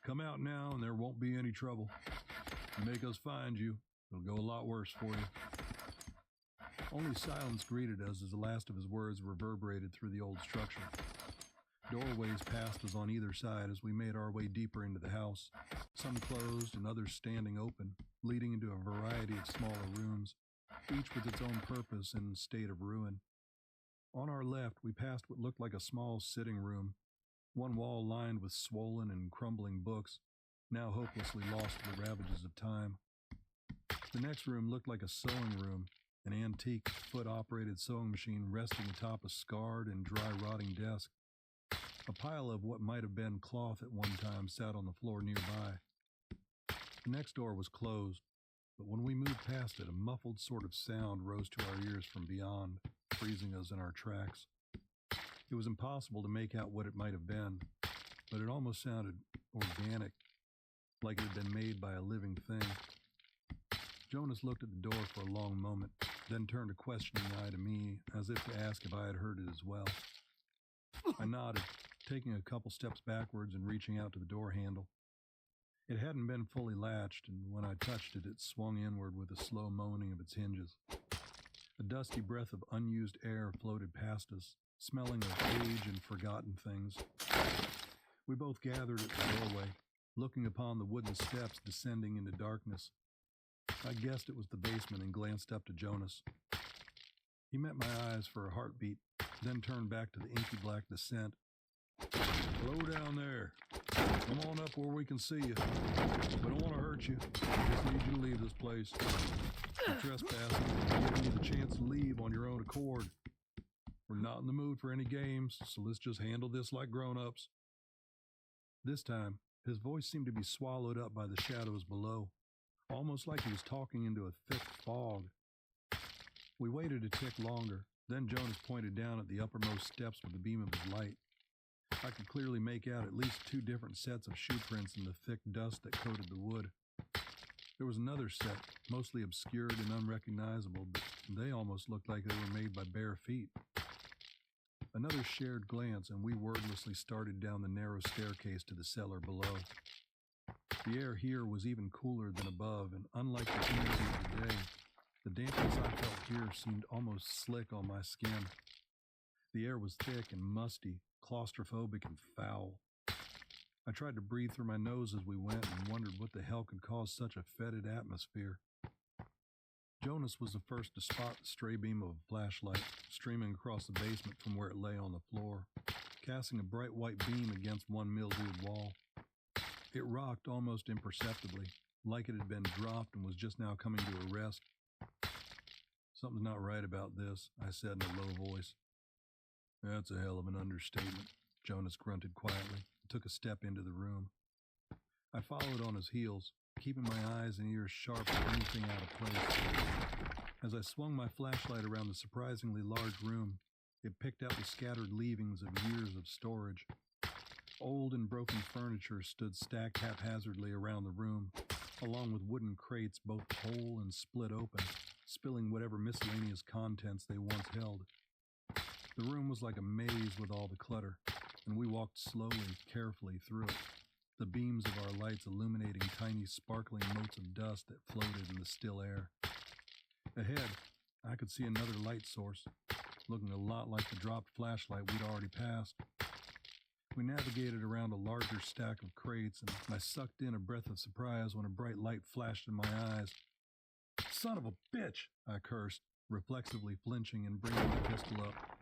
Come out now and there won't be any trouble. If you make us find you, it'll go a lot worse for you." Only silence greeted us as the last of his words reverberated through the old structure. Doorways passed us on either side as we made our way deeper into the house, some closed and others standing open, leading into a variety of smaller rooms, each with its own purpose and state of ruin. On our left, we passed what looked like a small sitting room, one wall lined with swollen and crumbling books, now hopelessly lost to the ravages of time. The next room looked like a sewing room, an antique, foot-operated sewing machine resting atop a scarred and dry-rotting desk. A pile of what might have been cloth at one time sat on the floor nearby. The next door was closed, but when we moved past it, a muffled sort of sound rose to our ears from beyond, freezing us in our tracks. It was impossible to make out what it might have been, but it almost sounded organic, like it had been made by a living thing. Jonas looked at the door for a long moment, then turned a questioning eye to me, as if to ask if I had heard it as well. I nodded, taking a couple steps backwards and reaching out to the door handle. It hadn't been fully latched, and when I touched it, it swung inward with a slow moaning of its hinges. A dusty breath of unused air floated past us, smelling of age and forgotten things. We both gathered at the doorway, looking upon the wooden steps descending into darkness. I guessed it was the basement and glanced up to Jonas. He met my eyes for a heartbeat, then turned back to the inky black descent. "Hello down there. Come on up where we can see you. We don't want to hurt you. We just need you to leave this place. You're trespassing and giving you the chance to leave on your own accord. We're not in the mood for any games, so let's just handle this like grown-ups." This time, his voice seemed to be swallowed up by the shadows below, almost like he was talking into a thick fog. We waited a tick longer, then Jonas pointed down at the uppermost steps with the beam of his light. I could clearly make out at least 2 different sets of shoe prints in the thick dust that coated the wood. There was another set, mostly obscured and unrecognizable, but they almost looked like they were made by bare feet. Another shared glance, and we wordlessly started down the narrow staircase to the cellar below. The air here was even cooler than above, and unlike the humidity of the day, the dampness I felt here seemed almost slick on my skin. The air was thick and musty, claustrophobic and foul. I tried to breathe through my nose as we went and wondered what the hell could cause such a fetid atmosphere. Jonas was the first to spot the stray beam of a flashlight streaming across the basement from where it lay on the floor, casting a bright white beam against one mildewed wall. It rocked almost imperceptibly, like it had been dropped and was just now coming to a rest. "Something's not right about this," I said in a low voice. "That's a hell of an understatement," Jonas grunted quietly and took a step into the room. I followed on his heels, keeping my eyes and ears sharp for anything out of place. As I swung my flashlight around the surprisingly large room, it picked out the scattered leavings of years of storage. Old and broken furniture stood stacked haphazardly around the room, along with wooden crates both whole and split open, spilling whatever miscellaneous contents they once held. The room was like a maze with all the clutter, and we walked slowly, carefully through it, the beams of our lights illuminating tiny sparkling motes of dust that floated in the still air. Ahead, I could see another light source, looking a lot like the dropped flashlight we'd already passed. We navigated around a larger stack of crates, and I sucked in a breath of surprise when a bright light flashed in my eyes. "Son of a bitch!" I cursed, reflexively flinching and bringing my pistol up.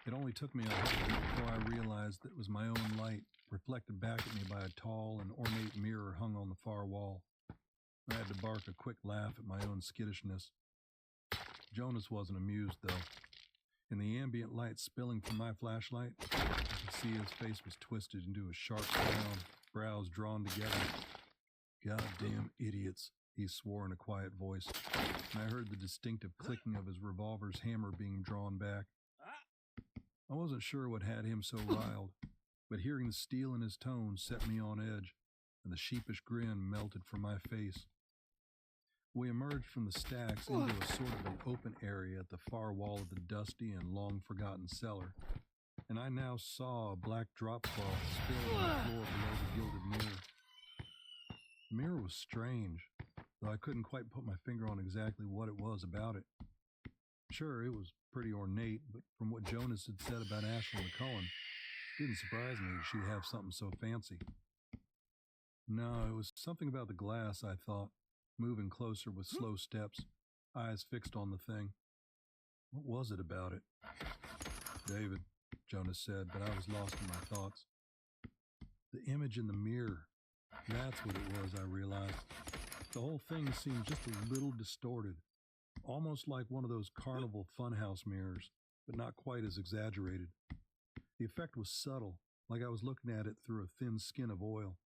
It only took me a heartbeat before I realized that it was my own light, reflected back at me by a tall and ornate mirror hung on the far wall. I had to bark a quick laugh at my own skittishness. Jonas wasn't amused, though. In the ambient light spilling from my flashlight, I could see his face was twisted into a sharp frown, brows drawn together. "Goddamn idiots," he swore in a quiet voice, and I heard the distinctive clicking of his revolver's hammer being drawn back. I wasn't sure what had him so riled, but hearing the steel in his tone set me on edge, and the sheepish grin melted from my face. We emerged from the stacks into a sort of an open area at the far wall of the dusty and long-forgotten cellar, and I now saw a black drop cloth spilled on the floor below the gilded mirror. The mirror was strange, though I couldn't quite put my finger on exactly what it was about it. Sure, it was pretty ornate, but from what Jonas had said about Ashley McCullen, it didn't surprise me she'd have something so fancy. No, it was something about the glass, I thought, moving closer with slow steps, eyes fixed on the thing. What was it about it? "David," Jonas said, but I was lost in my thoughts. The image in the mirror. That's what it was, I realized. The whole thing seemed just a little distorted, almost like one of those carnival funhouse mirrors, but not quite as exaggerated. The effect was subtle, like I was looking at it through a thin skin of oil,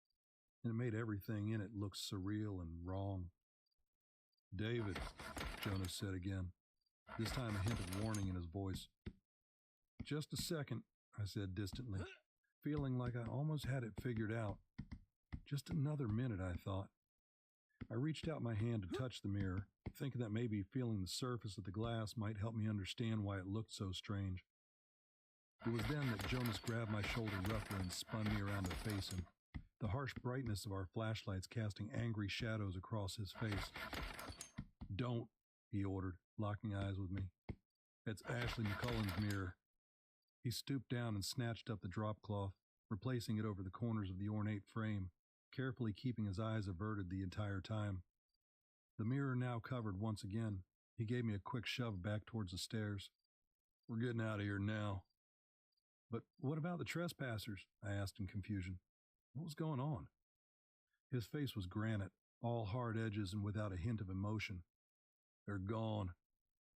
and it made everything in it look surreal and wrong. "David," Jonas said again, this time a hint of warning in his voice. "Just a second," I said distantly, feeling like I almost had it figured out. Just another minute, I thought. I reached out my hand to touch the mirror, thinking that maybe feeling the surface of the glass might help me understand why it looked so strange. It was then that Jonas grabbed my shoulder roughly and spun me around to face him, the harsh brightness of our flashlights casting angry shadows across his face. "Don't," he ordered, locking eyes with me. "It's Ashley McCullen's mirror." He stooped down and snatched up the drop cloth, replacing it over the corners of the ornate frame, carefully keeping his eyes averted the entire time. The mirror now covered once again, he gave me a quick shove back towards the stairs. "We're getting out of here now." "But what about the trespassers?" I asked in confusion. What was going on? His face was granite, all hard edges and without a hint of emotion. "They're gone.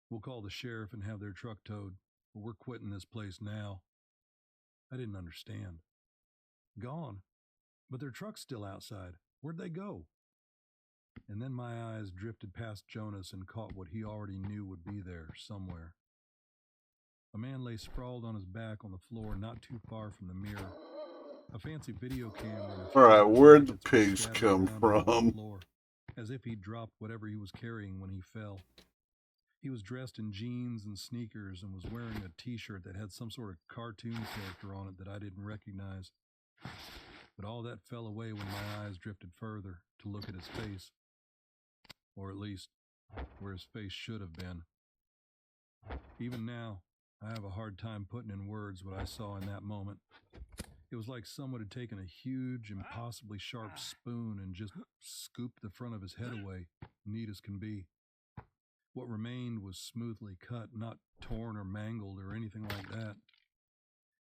We'll call the sheriff and have their truck towed, but we're quitting this place now." I didn't understand. "Gone? But their truck's still outside. Where'd they go?" And then my eyes drifted past Jonas and caught what he already knew would be there somewhere. A man lay sprawled on his back on the floor not too far from the mirror. A fancy video camera. And a few All right, other where'd the gadgets were pigs scattered come around on the from? floor, as if he'd dropped whatever he was carrying when he fell. He was dressed in jeans and sneakers and was wearing a t-shirt that had some sort of cartoon character on it that I didn't recognize. But all that fell away when my eyes drifted further to look at his face. Or at least, where his face should have been. Even now, I have a hard time putting in words what I saw in that moment. It was like someone had taken a huge, impossibly sharp spoon and just scooped the front of his head away, neat as can be. What remained was smoothly cut, not torn or mangled or anything like that.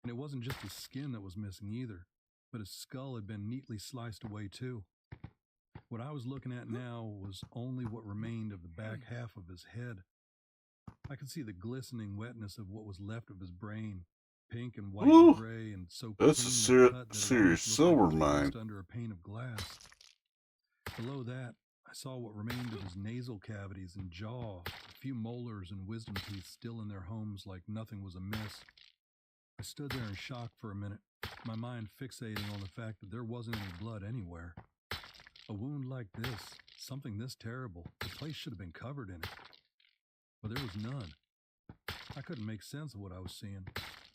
And it wasn't just his skin that was missing either, but his skull had been neatly sliced away too. What I was looking at now was only what remained of the back half of his head. I could see the glistening wetness of what was left of his brain, pink and white Woo! and gray and so That's a clean and cut that it serious almost looked like silver it was mine. placed under a pane of glass. Below that, I saw what remained of his nasal cavities and jaw, a few molars and wisdom teeth still in their homes like nothing was amiss. I stood there in shock for a minute, my mind fixating on the fact that there wasn't any blood anywhere. A wound like this, something this terrible, the place should have been covered in it. But there was none. I couldn't make sense of what I was seeing,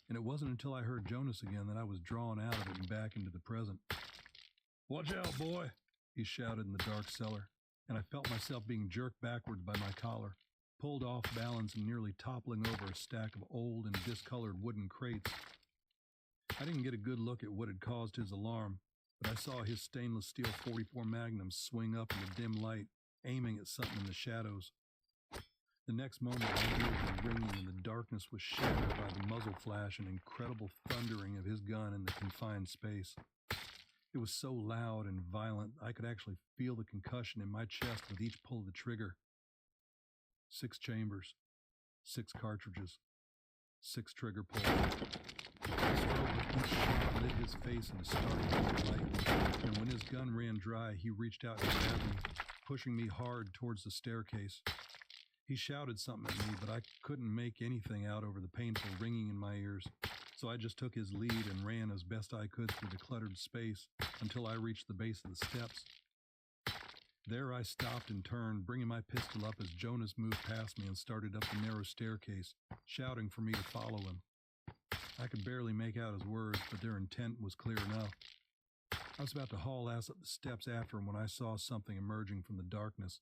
and it wasn't until I heard Jonas again that I was drawn out of it and back into the present. "Watch out, boy," he shouted in the dark cellar, and I felt myself being jerked backwards by my collar. pulled off balance and nearly toppling over a stack of old and discolored wooden crates. I didn't get a good look at what had caused his alarm, but I saw his stainless steel .44 Magnum swing up in the dim light, aiming at something in the shadows. The next moment, I heard the ringing and the darkness was shattered by the muzzle flash and incredible thundering of his gun in the confined space. It was so loud and violent, I could actually feel the concussion in my chest with each pull of the trigger. 6 chambers, 6 cartridges, 6 trigger pulls. The stroke of each shot lit his face in a startling light, and when his gun ran dry, he reached out and grabbed me, pushing me hard towards the staircase. He shouted something at me, but I couldn't make anything out over the painful ringing in my ears, so I just took his lead and ran as best I could through the cluttered space until I reached the base of the steps. There I stopped and turned, bringing my pistol up as Jonas moved past me and started up the narrow staircase, shouting for me to follow him. I could barely make out his words, but their intent was clear enough. I was about to haul ass up the steps after him when I saw something emerging from the darkness,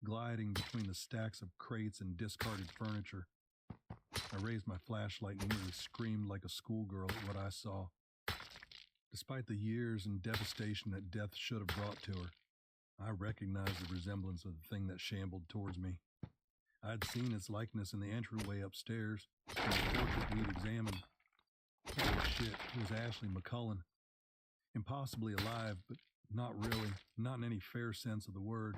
gliding between the stacks of crates and discarded furniture. I raised my flashlight and nearly screamed like a schoolgirl at what I saw. Despite the years and devastation that death should have brought to her, I recognized the resemblance of the thing that shambled towards me. I'd seen its likeness in the entryway upstairs, in the portrait we'd examined. Holy shit, it was Ashley McCullen. Impossibly alive, but not really, not in any fair sense of the word.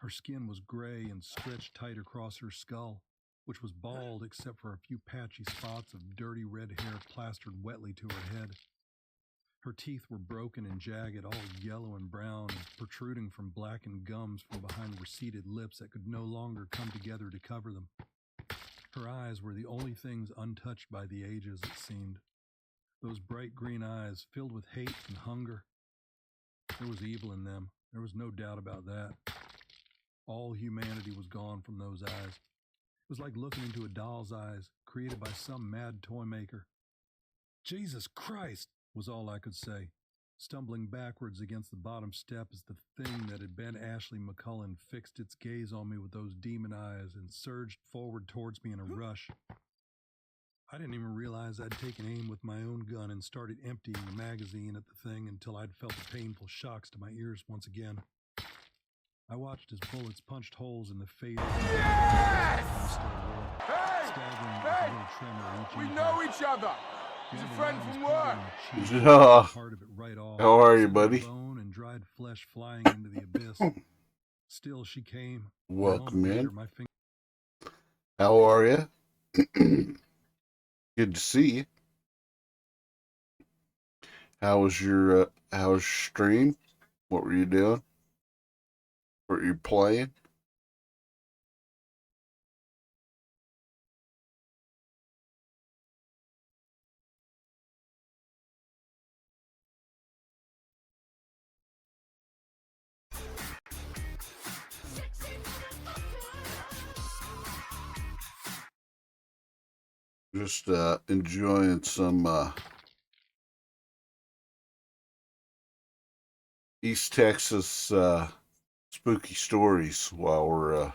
Her skin was gray and stretched tight across her skull, which was bald except for a few patchy spots of dirty red hair plastered wetly to her head. Her teeth were broken and jagged, all yellow and brown, and protruding from blackened gums from behind receded lips that could no longer come together to cover them. Her eyes were the only things untouched by the ages, it seemed. Those bright green eyes filled with hate and hunger. There was evil in them, there was no doubt about that. All humanity was gone from those eyes. It was like looking into a doll's eyes, created by some mad toy maker. Jesus Christ, was all I could say, stumbling backwards against the bottom step as the thing that had been Ashley McCullen fixed its gaze on me with those demon eyes and surged forward towards me in a rush. I didn't even realize I'd taken aim with my own gun and started emptying the magazine at the thing until I'd felt the painful shocks to my ears once again. I watched as bullets punched holes in the faded staggering with a little tremor each We impact. know each other. He's a friend from work. Yeah. Part of it right off, How are you, sending buddy? bone and dried flesh flying into the abyss. Still, she came. A Welcome moment later, in. my finger How are you? Good to see you. How was your stream? What were you doing? What were you playing? Just enjoying some East Texas spooky stories while we're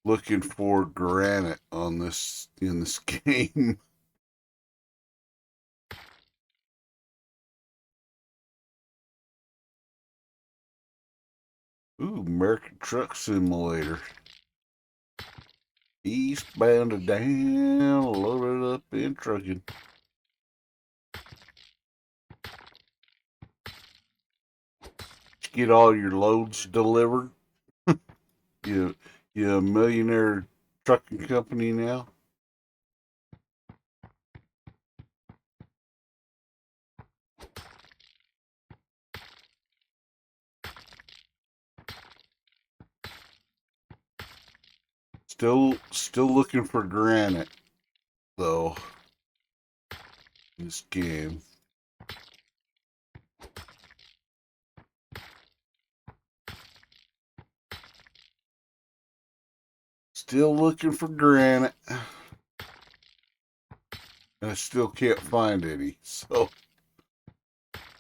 looking for granite on this in this game. Ooh, American Truck Simulator. Eastbound and down, loaded up in trucking. Get all your loads delivered. You a millionaire trucking company now? Still looking for granite though. In this game. Still looking for granite. And I still can't find any. So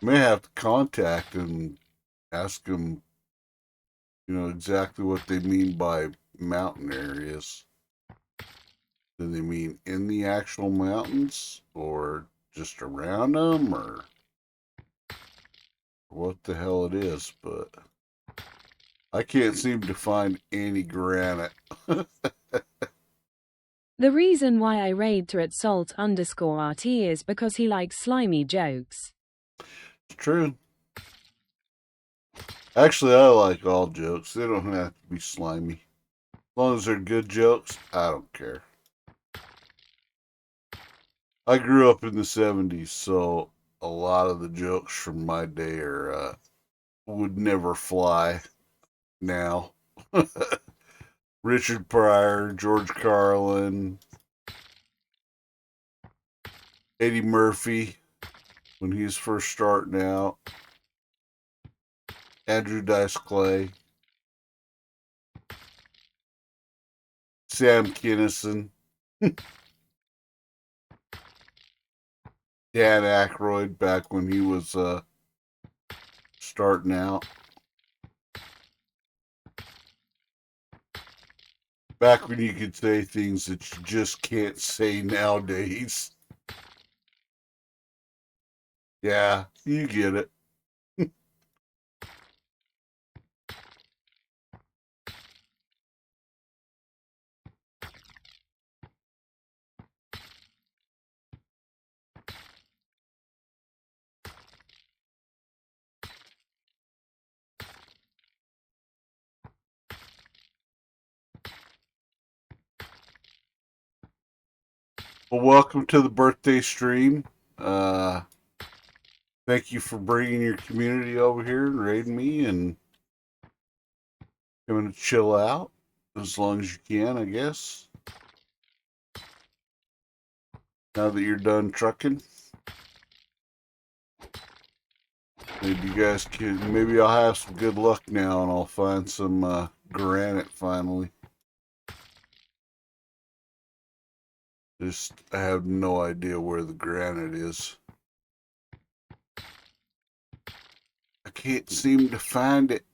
may have to contact him, ask him you know exactly what they mean by mountain areas. Do they mean in the actual mountains or just around them or what the hell it is? But I can't seem to find any granite. The reason why I raid to at salt_RT is because he likes slimy jokes. It's true. Actually, I like all jokes. They don't have to be slimy. As long as they're good jokes, I don't care. I grew up in the 70s, so a lot of the jokes from my day are would never fly now. Richard Pryor, George Carlin, Eddie Murphy when he was first starting out, Andrew Dice Clay, Sam Kinison, Dan Aykroyd back when he was starting out. Back when you could say things that you just can't say nowadays. Yeah, you get it. Well, welcome to the birthday stream. Thank you for bringing your community over here and raiding me and coming to chill out as long as you can, I guess. Now that you're done trucking, maybe you guys can. Maybe I'll have some good luck now and I'll find some granite finally. Just I have no idea where the granite is. I can't seem to find it.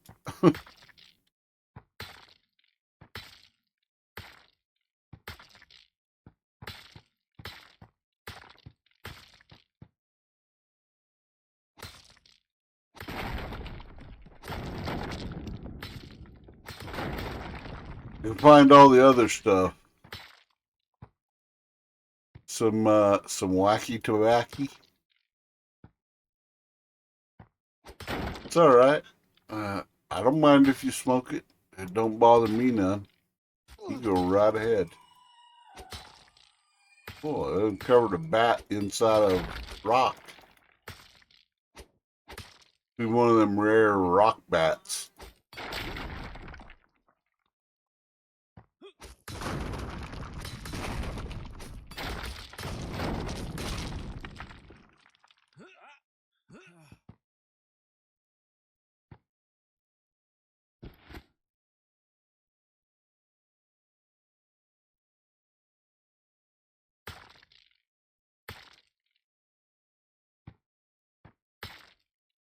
And find all the other stuff. Some wacky tobacco. It's all right. I don't mind if you smoke it. It don't bother me none. You go right ahead. Oh, it uncovered a bat inside of rock. Be one of them rare rock bats.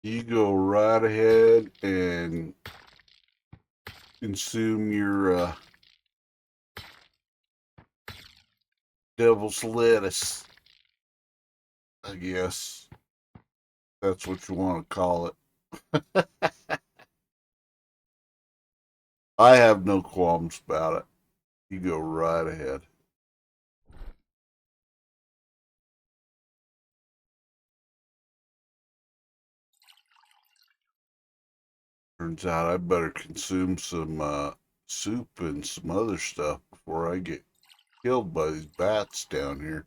You go right ahead and consume your devil's lettuce. I guess that's what you want to call it. I have no qualms about it. You go right ahead. Turns out I better consume some soup and some other stuff before I get killed by these bats down here.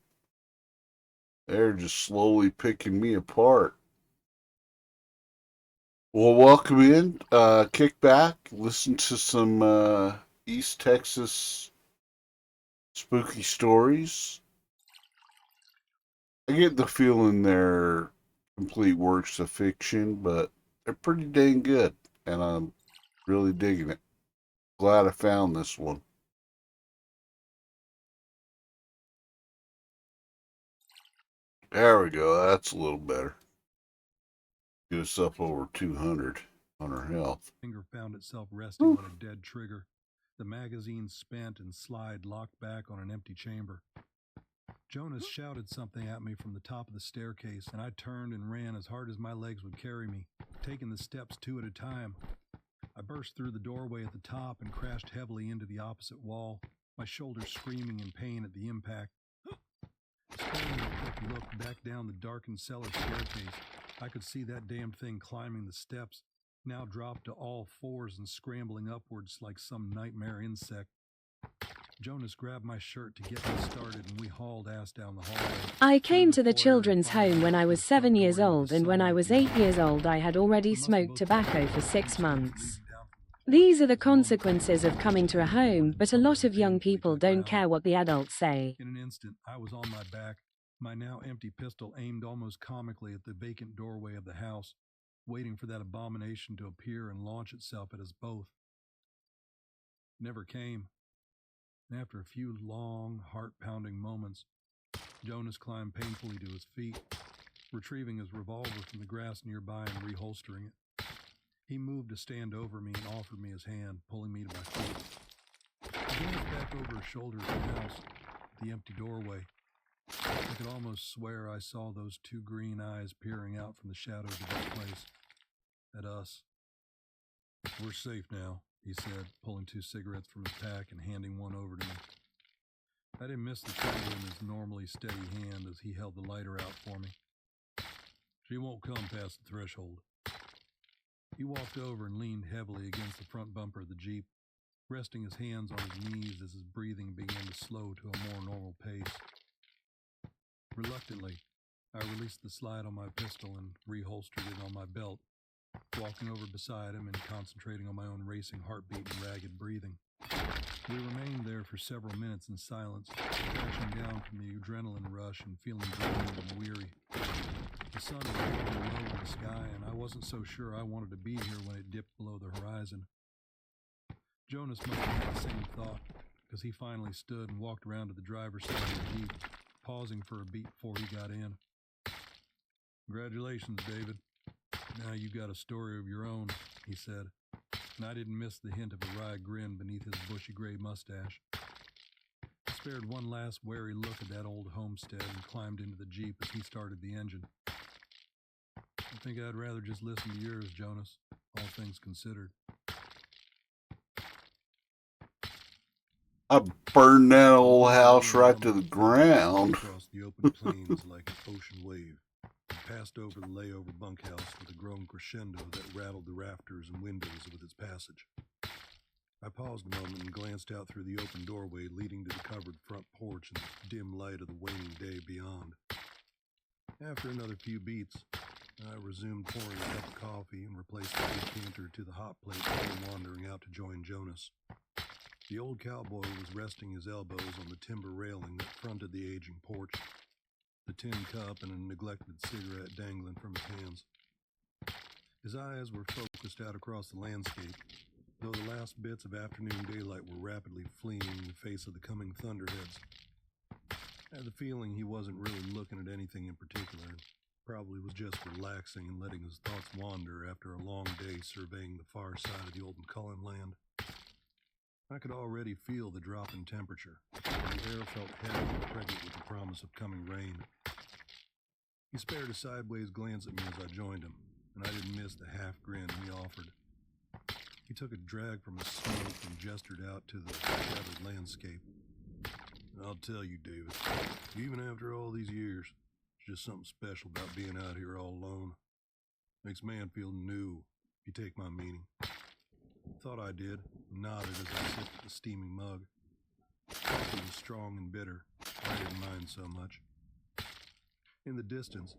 They're just slowly picking me apart. Well, welcome in. Kick back, listen to some East Texas spooky stories. I get the feeling they're complete works of fiction, but they're pretty dang good, and I'm really digging it. Glad I found this one. There we go. That's a little better. Get us up over 200. on her health. Finger found itself resting on a dead trigger. The magazine spent and slide locked back on an empty chamber. Jonas shouted something at me from the top of the staircase, and I turned and ran as hard as my legs would carry me, taking the steps 2 at a time. I burst through the doorway at the top and crashed heavily into the opposite wall, my shoulders screaming in pain at the impact. Sparing a quick look back down the darkened cellar staircase, I could see that damn thing climbing the steps, now dropped to all fours and scrambling upwards like some nightmare insect. Jonas grabbed my shirt to get me started, and we hauled ass down the hallway. I came to the children's home when I was 7 years old, and when I was 8 years old I had already smoked tobacco for 6 months. These are the consequences of coming to a home, but a lot of young people don't care what the adults say. In an instant, I was on my back, my now empty pistol aimed almost comically at the vacant doorway of the house, waiting for that abomination to appear and launch itself at us both. It never came. And after a few long, heart-pounding moments, Jonas climbed painfully to his feet, retrieving his revolver from the grass nearby and reholstering it. He moved to stand over me and offered me his hand, pulling me to my feet. He glanced back over his shoulder at the house, at the empty doorway. I could almost swear I saw those 2 green eyes peering out from the shadows of that place. At us. "We're safe now," he said, pulling 2 cigarettes from his pack and handing one over to me. I didn't miss the trigger in his normally steady hand as he held the lighter out for me. "She won't come past the threshold." He walked over and leaned heavily against the front bumper of the Jeep, resting his hands on his knees as his breathing began to slow to a more normal pace. Reluctantly, I released the slide on my pistol and reholstered it on my belt, walking over beside him and concentrating on my own racing heartbeat and ragged breathing. We remained there for several minutes in silence, crashing down from the adrenaline rush and feeling drained and weary. The sun was getting low in the sky, and I wasn't so sure I wanted to be here when it dipped below the horizon. Jonas must have had the same thought, because he finally stood and walked around to the driver's side of the Jeep, pausing for a beat before he got in. "Congratulations, David. Now you got a story of your own," he said, and I didn't miss the hint of a wry grin beneath his bushy gray mustache. I spared one last wary look at that old homestead and climbed into the Jeep as he started the engine. "I think I'd rather just listen to yours, Jonas, all things considered." I burned that old house right to the ground. Across the open plains like an ocean wave, and passed over the layover bunkhouse with a growing crescendo that rattled the rafters and windows with its passage. I paused a moment and glanced out through the open doorway leading to the covered front porch and the dim light of the waning day beyond. After another few beats, I resumed pouring a cup of coffee and replaced the decanter to the hot plate before wandering out to join Jonas. The old cowboy was resting his elbows on the timber railing that fronted the aging porch, the tin cup and a neglected cigarette dangling from his hands. His eyes were focused out across the landscape, though the last bits of afternoon daylight were rapidly fleeing in the face of the coming thunderheads. I had the feeling he wasn't really looking at anything in particular, probably was just relaxing and letting his thoughts wander after a long day surveying the far side of the old McCullen land. I could already feel the drop in temperature, and the air felt heavy and pregnant with the promise of coming rain. He spared a sideways glance at me as I joined him, and I didn't miss the half grin he offered. He took a drag from his smoke and gestured out to the shadowed landscape. "I'll tell you, David, even after all these years, there's just something special about being out here all alone. Makes a man feel new, if you take my meaning." Thought I did, and nodded as I sipped the steaming mug. Coffee was strong and bitter. I didn't mind so much. In the distance,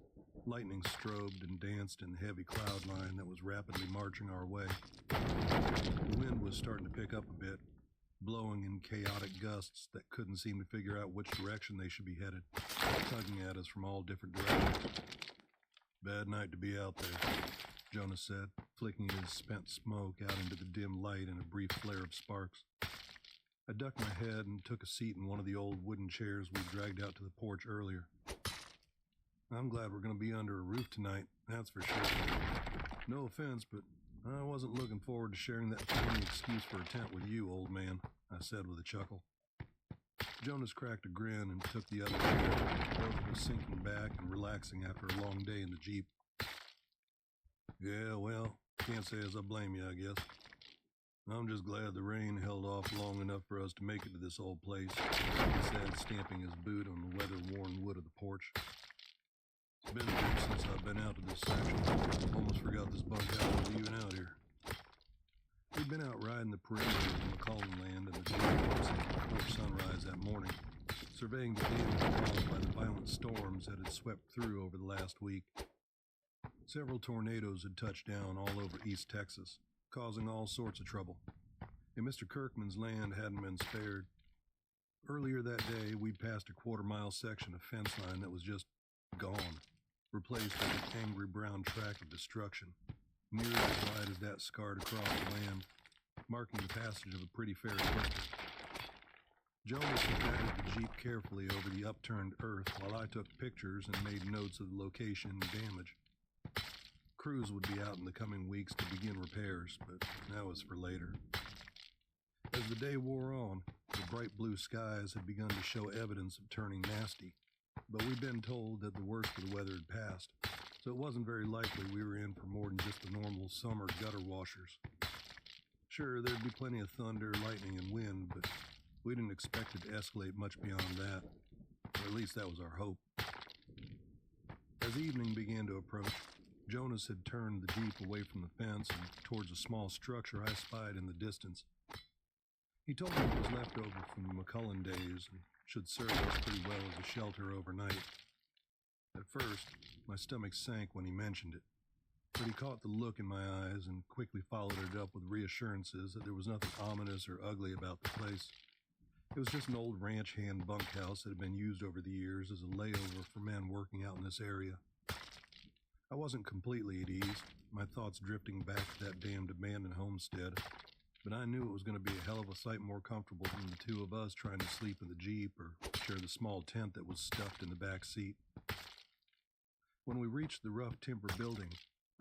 lightning strobed and danced in the heavy cloud line that was rapidly marching our way. The wind was starting to pick up a bit, blowing in chaotic gusts that couldn't seem to figure out which direction they should be headed, tugging at us from all different directions. "Bad night to be out there," Jonas said, flicking his spent smoke out into the dim light in a brief flare of sparks. I ducked my head and took a seat in one of the old wooden chairs we dragged out to the porch earlier. "I'm glad we're going to be under a roof tonight, that's for sure. No offense, but I wasn't looking forward to sharing that phony excuse for a tent with you, old man, I said with a chuckle. Jonas cracked a grin and took the other chair, both of us sinking back and relaxing after a long day in the Jeep. Yeah, well, can't say as I blame you, I guess. I'm just glad the rain held off long enough for us to make it to this old place, he said, stamping his boot on the weather-worn wood of the porch. It's been a bit since I've been out to this section. Almost forgot this bunkhouse was even out here. We'd been out riding the perimeter of the McCullen land and the Jeep since before sunrise that morning, surveying the damage caused by the violent storms that had swept through over the last week. Several tornadoes had touched down all over East Texas, causing all sorts of trouble, and Mr. Kirkman's land hadn't been spared. Earlier that day, we'd passed a quarter-mile section of fence line that was just gone, replaced with an angry brown track of destruction, nearly as wide as that scarred across the land, marking the passage of a pretty fair distance. Jonas had guided the Jeep carefully over the upturned earth while I took pictures and made notes of the location and damage. Crews would be out in the coming weeks to begin repairs, but that was for later. As the day wore on, the bright blue skies had begun to show evidence of turning nasty, but we'd been told that the worst of the weather had passed, so it wasn't very likely we were in for more than just the normal summer gutter washers. Sure, there'd be plenty of thunder, lightning, and wind, but we didn't expect it to escalate much beyond that, or at least that was our hope. As evening began to approach, Jonas had turned the Jeep away from the fence and towards a small structure I spied in the distance. He told me it was left over from the McCullen days and should serve us pretty well as a shelter overnight. At first, my stomach sank when he mentioned it, but he caught the look in my eyes and quickly followed it up with reassurances that there was nothing ominous or ugly about the place. It was just an old ranch hand bunkhouse that had been used over the years as a layover for men working out in this area. I wasn't completely at ease, my thoughts drifting back to that damned abandoned homestead, but I knew it was going to be a hell of a sight more comfortable than the two of us trying to sleep in the Jeep or share the small tent that was stuffed in the back seat. When we reached the rough timber building,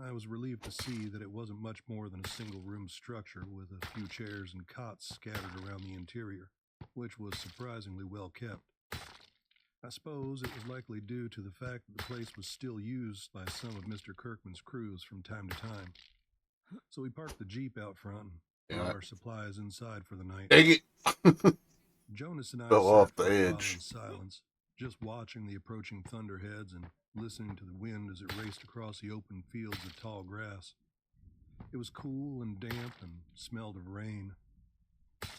I was relieved to see that it wasn't much more than a single-room structure with a few chairs and cots scattered around the interior, which was surprisingly well kept. I suppose it was likely due to the fact that the place was still used by some of Mr. Kirkman's crews from time to time. So we parked the Jeep out front and brought our supplies inside for the night. Dang it! Jonas and I Fell sat off for the a while edge. in silence, just watching the approaching thunderheads and listening to the wind as it raced across the open fields of tall grass. It was cool and damp and smelled of rain.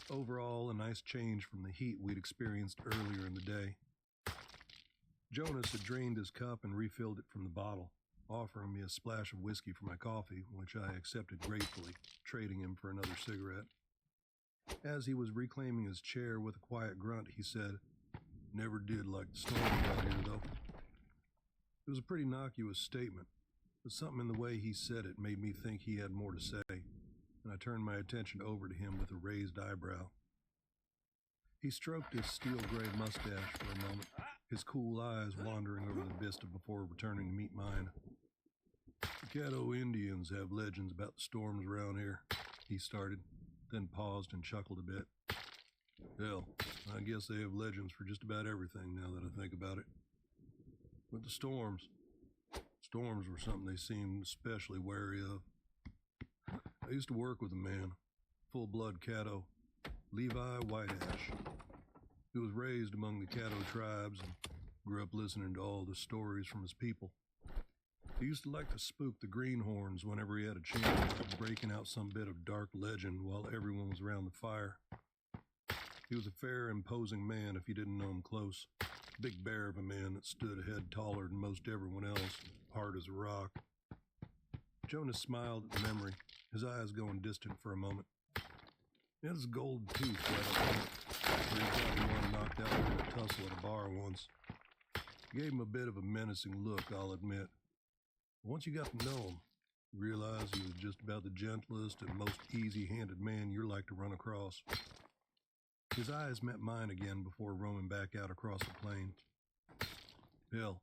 Overall, a nice change from the heat we'd experienced earlier in the day. Jonas had drained his cup and refilled it from the bottle, offering me a splash of whiskey for my coffee, which I accepted gratefully, trading him for another cigarette. As he was reclaiming his chair with a quiet grunt, he said, "Never did like the storms out here, though." It was a pretty innocuous statement, but something in the way he said it made me think he had more to say, and I turned my attention over to him with a raised eyebrow. He stroked his steel-gray mustache for a moment, his cool eyes wandering over the vista before returning to meet mine. "The Caddo Indians have legends about the storms around here," he started, then paused and chuckled a bit. "Hell, I guess they have legends for just about everything now that I think about it. But the storms were something they seemed especially wary of. I used to work with a man, full-blood Caddo, Levi Whiteash. He was raised among the Caddo tribes and grew up listening to all the stories from his people. He used to like to spook the greenhorns whenever he had a chance, breaking out some bit of dark legend while everyone was around the fire. He was a fair, imposing man if you didn't know him close. Big bear of a man that stood a head taller than most everyone else, hard as a rock." Jonas smiled at the memory, his eyes going distant for a moment. He had his gold tooth right up on it, where he got one knocked out in a tussle at a bar once. Gave him a bit of a menacing look, I'll admit. Once you got to know him, you realized he was just about the gentlest and most easy-handed man you're like to run across. His eyes met mine again before roaming back out across the plain. Hell,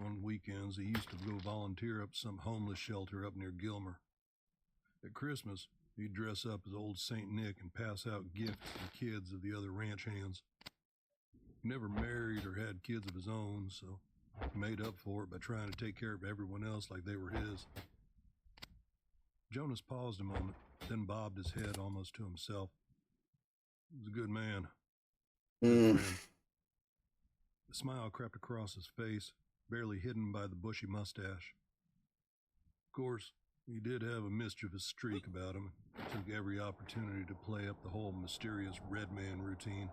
on weekends he used to go volunteer up some homeless shelter up near Gilmer. At Christmas, he'd dress up as old St. Nick and pass out gifts to the kids of the other ranch hands. He never married or had kids of his own, so he made up for it by trying to take care of everyone else like they were his. Jonas paused a moment, then bobbed his head almost to himself. He was a good man. Good friend. The smile crept across his face, barely hidden by the bushy mustache. Of course, he did have a mischievous streak about him. Took every opportunity to play up the whole mysterious red man routine.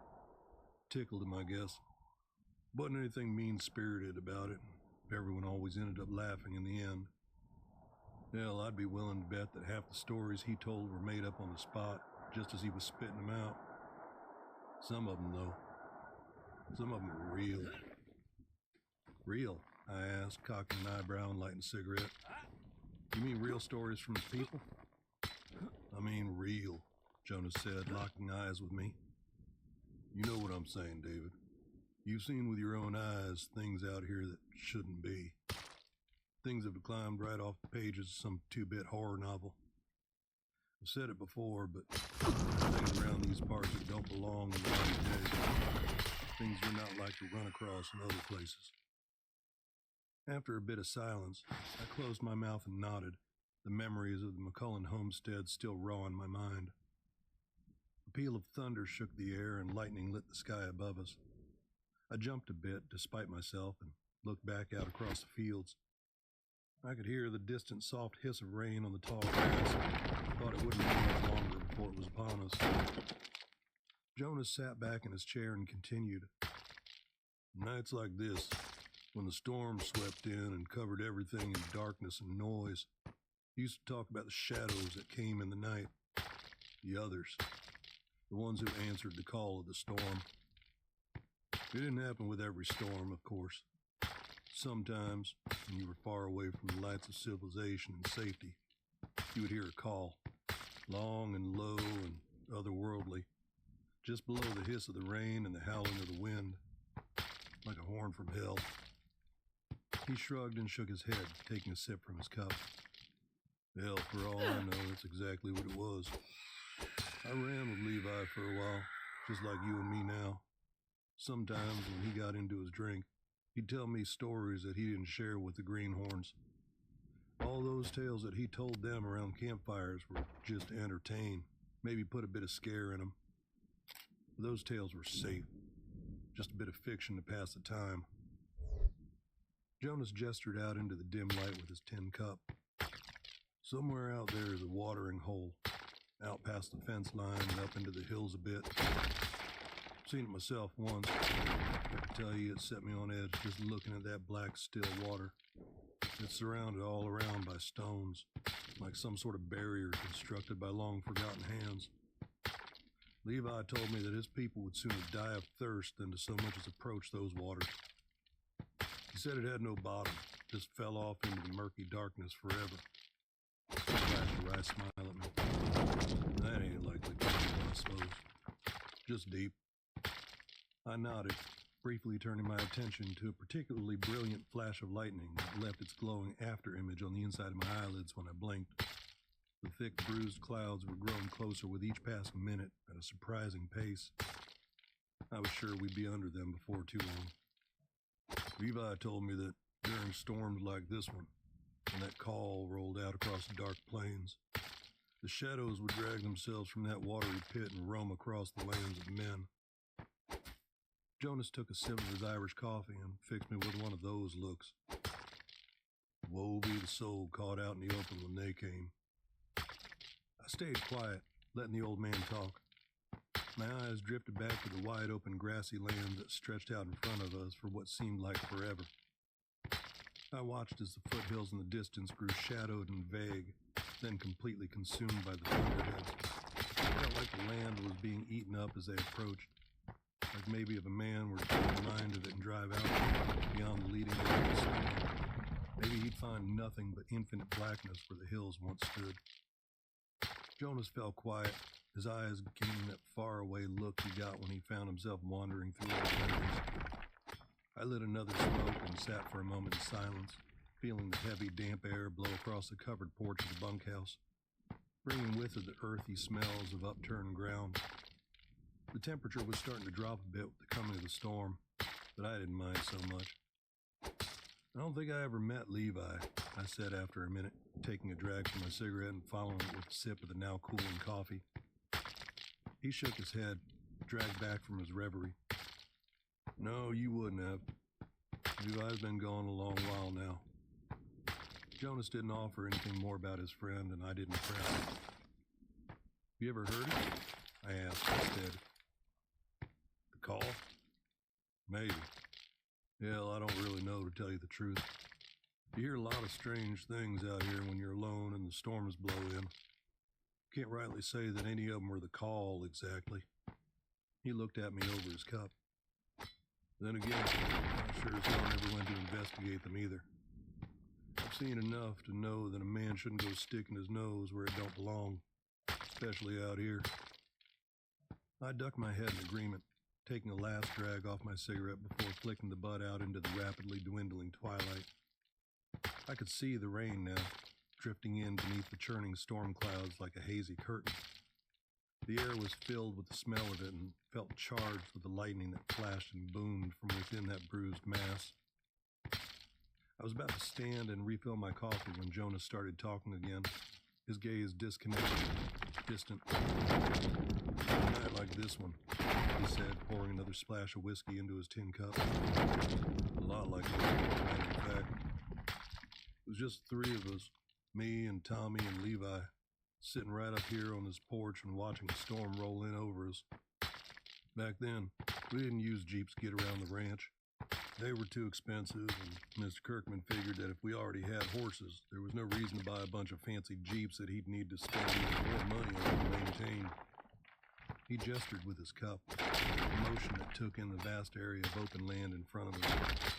Tickled him, I guess. Wasn't anything mean-spirited about it. Everyone always ended up laughing in the end. Hell, I'd be willing to bet that half the stories he told were made up on the spot, just as he was spitting them out. Some of them, though. Some of them were real. Real? I asked, cocking an eyebrow and lighting a cigarette. You mean real stories from the people? I mean real, Jonas said, locking eyes with me. You know what I'm saying, David. You've seen with your own eyes things out here that shouldn't be. Things that have climbed right off the pages of some two-bit horror novel. I've said it before, but things around these parts that don't belong in the light of day. Things you're not likely to run across in other places. After a bit of silence, I closed my mouth and nodded, the memories of the McCullen homestead still raw in my mind. A peal of thunder shook the air and lightning lit the sky above us. I jumped a bit, despite myself, and looked back out across the fields. I could hear the distant soft hiss of rain on the tall grass and thought it wouldn't be much longer before it was upon us. Jonas sat back in his chair and continued. Nights like this, when the storm swept in and covered everything in darkness and noise, he used to talk about the shadows that came in the night. The others. The ones who answered the call of the storm. It didn't happen with every storm, of course. Sometimes, when you were far away from the lights of civilization and safety, you would hear a call, long and low and otherworldly, just below the hiss of the rain and the howling of the wind, like a horn from hell. He shrugged and shook his head, taking a sip from his cup. Hell, for all I know, that's exactly what it was. I ran with Levi for a while, just like you and me now. Sometimes, when he got into his drink, he'd tell me stories that he didn't share with the greenhorns. All those tales that he told them around campfires were just to entertain, maybe put a bit of scare in them. But those tales were safe, just a bit of fiction to pass the time. Jonas gestured out into the dim light with his tin cup. Somewhere out there is a watering hole, out past the fence line and up into the hills a bit. Seen it myself once. I can tell you it set me on edge just looking at that black, still water. It's surrounded all around by stones, like some sort of barrier constructed by long-forgotten hands. Levi told me that his people would sooner die of thirst than to so much as approach those waters. He said it had no bottom, just fell off into the murky darkness forever. He flashed a wry smile at me. That ain't likely possible, I suppose. Just deep. I nodded, briefly turning my attention to a particularly brilliant flash of lightning that left its glowing after-image on the inside of my eyelids when I blinked. The thick, bruised clouds were growing closer with each passing minute at a surprising pace. I was sure we'd be under them before too long. Levi told me that during storms like this one, when that call rolled out across the dark plains, the shadows would drag themselves from that watery pit and roam across the lands of men. Jonas took a sip of his Irish coffee and fixed me with one of those looks. Woe be the soul caught out in the open when they came. I stayed quiet, letting the old man talk. My eyes drifted back to the wide-open grassy land that stretched out in front of us for what seemed like forever. I watched as the foothills in the distance grew shadowed and vague, then completely consumed by the thunderheads. It felt like the land was being eaten up as they approached, like maybe if a man were to take the mind of it and drive out beyond the leading edge of the storm, maybe he'd find nothing but infinite blackness where the hills once stood. Jonas fell quiet, his eyes gaining that faraway look he got when he found himself wandering through old memories. I lit another smoke and sat for a moment in silence, feeling the heavy, damp air blow across the covered porch of the bunkhouse. bringing with it the earthy smells of upturned ground. The temperature was starting to drop a bit with the coming of the storm, but I didn't mind so much. I don't think I ever met Levi, I said after a minute, taking a drag from my cigarette and following it with a sip of the now cooling coffee. He shook his head, dragged back from his reverie. No, you wouldn't have. Levi's been gone a long while now. Jonas didn't offer anything more about his friend, and I didn't press him. You ever heard it? I asked instead. The call? Maybe. Hell, I don't really know, to tell you the truth. You hear a lot of strange things out here when you're alone and the storms blow in. Can't rightly say that any of them were the call, exactly. He looked at me over his cup. Then again, I sure as hell never went to investigate them either. I've seen enough to know that a man shouldn't go sticking his nose where it don't belong, especially out here. I ducked my head in agreement, taking a last drag off my cigarette before flicking the butt out into the rapidly dwindling twilight. I could see the rain now, drifting in beneath the churning storm clouds like a hazy curtain. The air was filled with the smell of it and felt charged with the lightning that flashed and boomed from within that bruised mass. I was about to stand and refill my coffee when Jonas started talking again, his gaze disconnected, distant. "A night like this one," he said, pouring another splash of whiskey into his tin cup. "A lot like this one, in fact. It was just three of us, me and Tommy and Levi, sitting right up here on this porch and watching the storm roll in over us. Back then, we didn't use Jeeps to get around the ranch. They were too expensive, and Mr. Kirkman figured that if we already had horses, there was no reason to buy a bunch of fancy Jeeps that he'd need to spend even more money on to maintain." He gestured with his cup, a motion that took in the vast area of open land in front of us.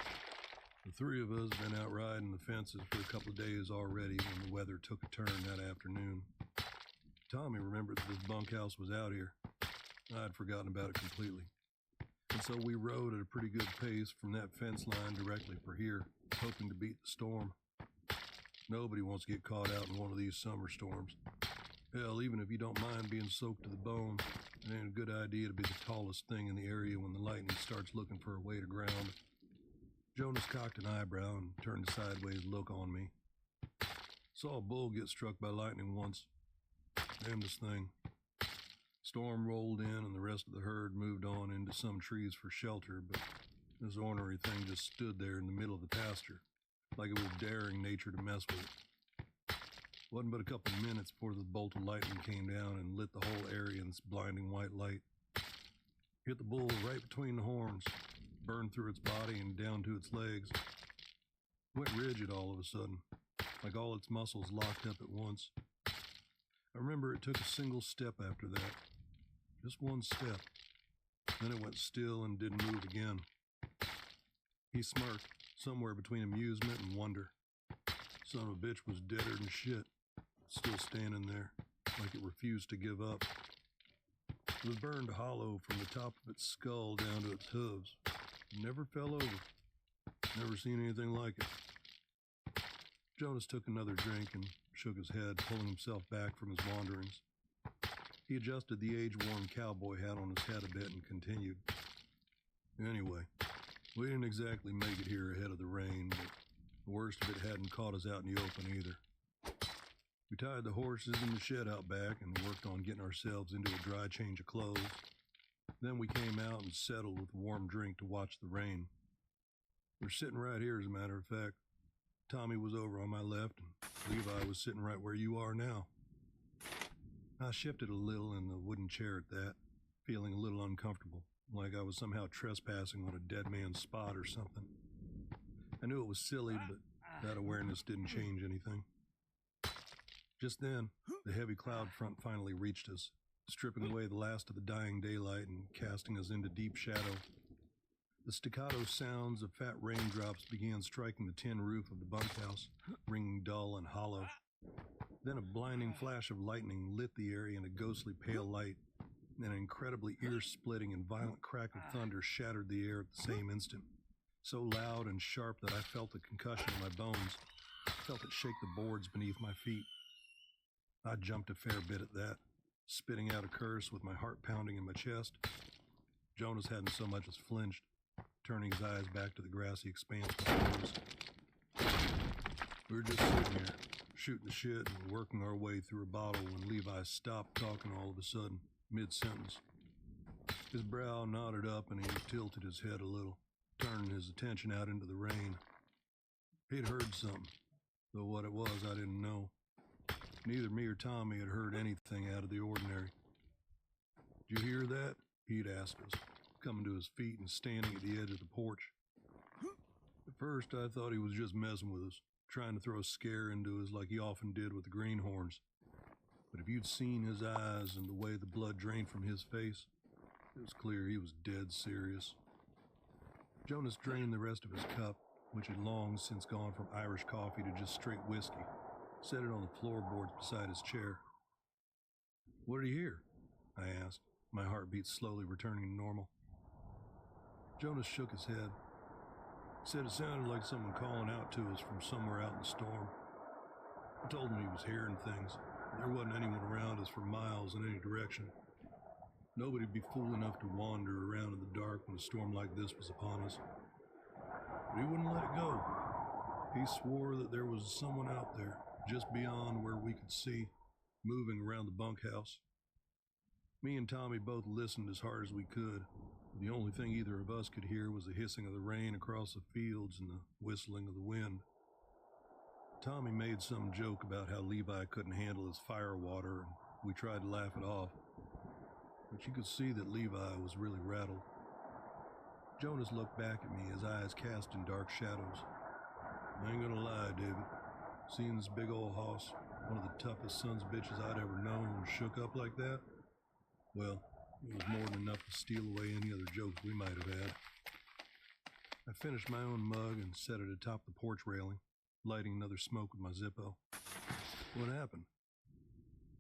"The three of us been out riding the fences for a couple of days already when the weather took a turn that afternoon. Tommy remembered that his bunkhouse was out here. I'd forgotten about it completely. And so we rode at a pretty good pace from that fence line directly for here, hoping to beat the storm. Nobody wants to get caught out in one of these summer storms. Hell, even if you don't mind being soaked to the bone, it ain't a good idea to be the tallest thing in the area when the lightning starts looking for a way to ground." Jonas cocked an eyebrow and turned a sideways look on me. "Saw a bull get struck by lightning once. Damnedest thing. Storm rolled in and the rest of the herd moved on into some trees for shelter, but this ornery thing just stood there in the middle of the pasture, like it was daring nature to mess with it. Wasn't but a couple of minutes before the bolt of lightning came down and lit the whole area in its blinding white light. Hit the bull right between the horns, burned through its body and down to its legs. Went rigid all of a sudden, like all its muscles locked up at once. I remember it took a single step after that. Just one step. Then it went still and didn't move again." He smirked, somewhere between amusement and wonder. Son of a bitch was deader than shit, still standing there, like it refused to give up. It was burned hollow from the top of its skull down to its hooves. It never fell over. Never seen anything like it. Jonas took another drink and shook his head, pulling himself back from his wanderings. He adjusted the age-worn cowboy hat on his head a bit and continued. "Anyway, we didn't exactly make it here ahead of the rain, but the worst of it hadn't caught us out in the open either. We tied the horses in the shed out back and worked on getting ourselves into a dry change of clothes. Then we came out and settled with a warm drink to watch the rain. We're sitting right here, as a matter of fact. Tommy was over on my left, and Levi was sitting right where you are now." I shifted a little in the wooden chair at that, feeling a little uncomfortable, like I was somehow trespassing on a dead man's spot or something. I knew it was silly, but that awareness didn't change anything. Just then, the heavy cloud front finally reached us, stripping away the last of the dying daylight and casting us into deep shadow. The staccato sounds of fat raindrops began striking the tin roof of the bunkhouse, ringing dull and hollow. Then a blinding flash of lightning lit the area in a ghostly pale light, and an incredibly ear-splitting and violent crack of thunder shattered the air at the same instant, so loud and sharp that I felt the concussion in my bones, felt it shake the boards beneath my feet. I jumped a fair bit at that, spitting out a curse with my heart pounding in my chest. Jonas hadn't so much as flinched, turning his eyes back to the grassy expanse before us. We were just sitting here, shooting the shit and working our way through a bottle when Levi stopped talking all of a sudden, mid-sentence. His brow knotted up and he tilted his head a little, turning his attention out into the rain. He'd heard something, though what it was I didn't know. Neither me or Tommy had heard anything out of the ordinary. "Did you hear that?" he'd asked us, coming to his feet and standing at the edge of the porch. At first I thought he was just messing with us, trying to throw a scare into us like he often did with the greenhorns. But if you'd seen his eyes and the way the blood drained from his face, it was clear he was dead serious. Jonas drained the rest of his cup, which had long since gone from Irish coffee to just straight whiskey, set it on the floorboards beside his chair. "What did you hear?" I asked, my heartbeat slowly returning to normal. Jonas shook his head. He said it sounded like someone calling out to us from somewhere out in the storm. I told him he was hearing things. There wasn't anyone around us for miles in any direction. Nobody'd be fool enough to wander around in the dark when a storm like this was upon us. But he wouldn't let it go. He swore that there was someone out there, just beyond where we could see, moving around the bunkhouse. Me and Tommy both listened as hard as we could. The only thing either of us could hear was the hissing of the rain across the fields and the whistling of the wind. Tommy made some joke about how Levi couldn't handle his fire water, and we tried to laugh it off. But you could see that Levi was really rattled. Jonas looked back at me, his eyes cast in dark shadows. "I ain't gonna lie, David. Seeing this big old hoss, one of the toughest sons of bitches I'd ever known, shook up like that, well, it was more than enough to steal away any other jokes we might have had." I finished my own mug and set it atop the porch railing, lighting another smoke with my Zippo. "What happened?"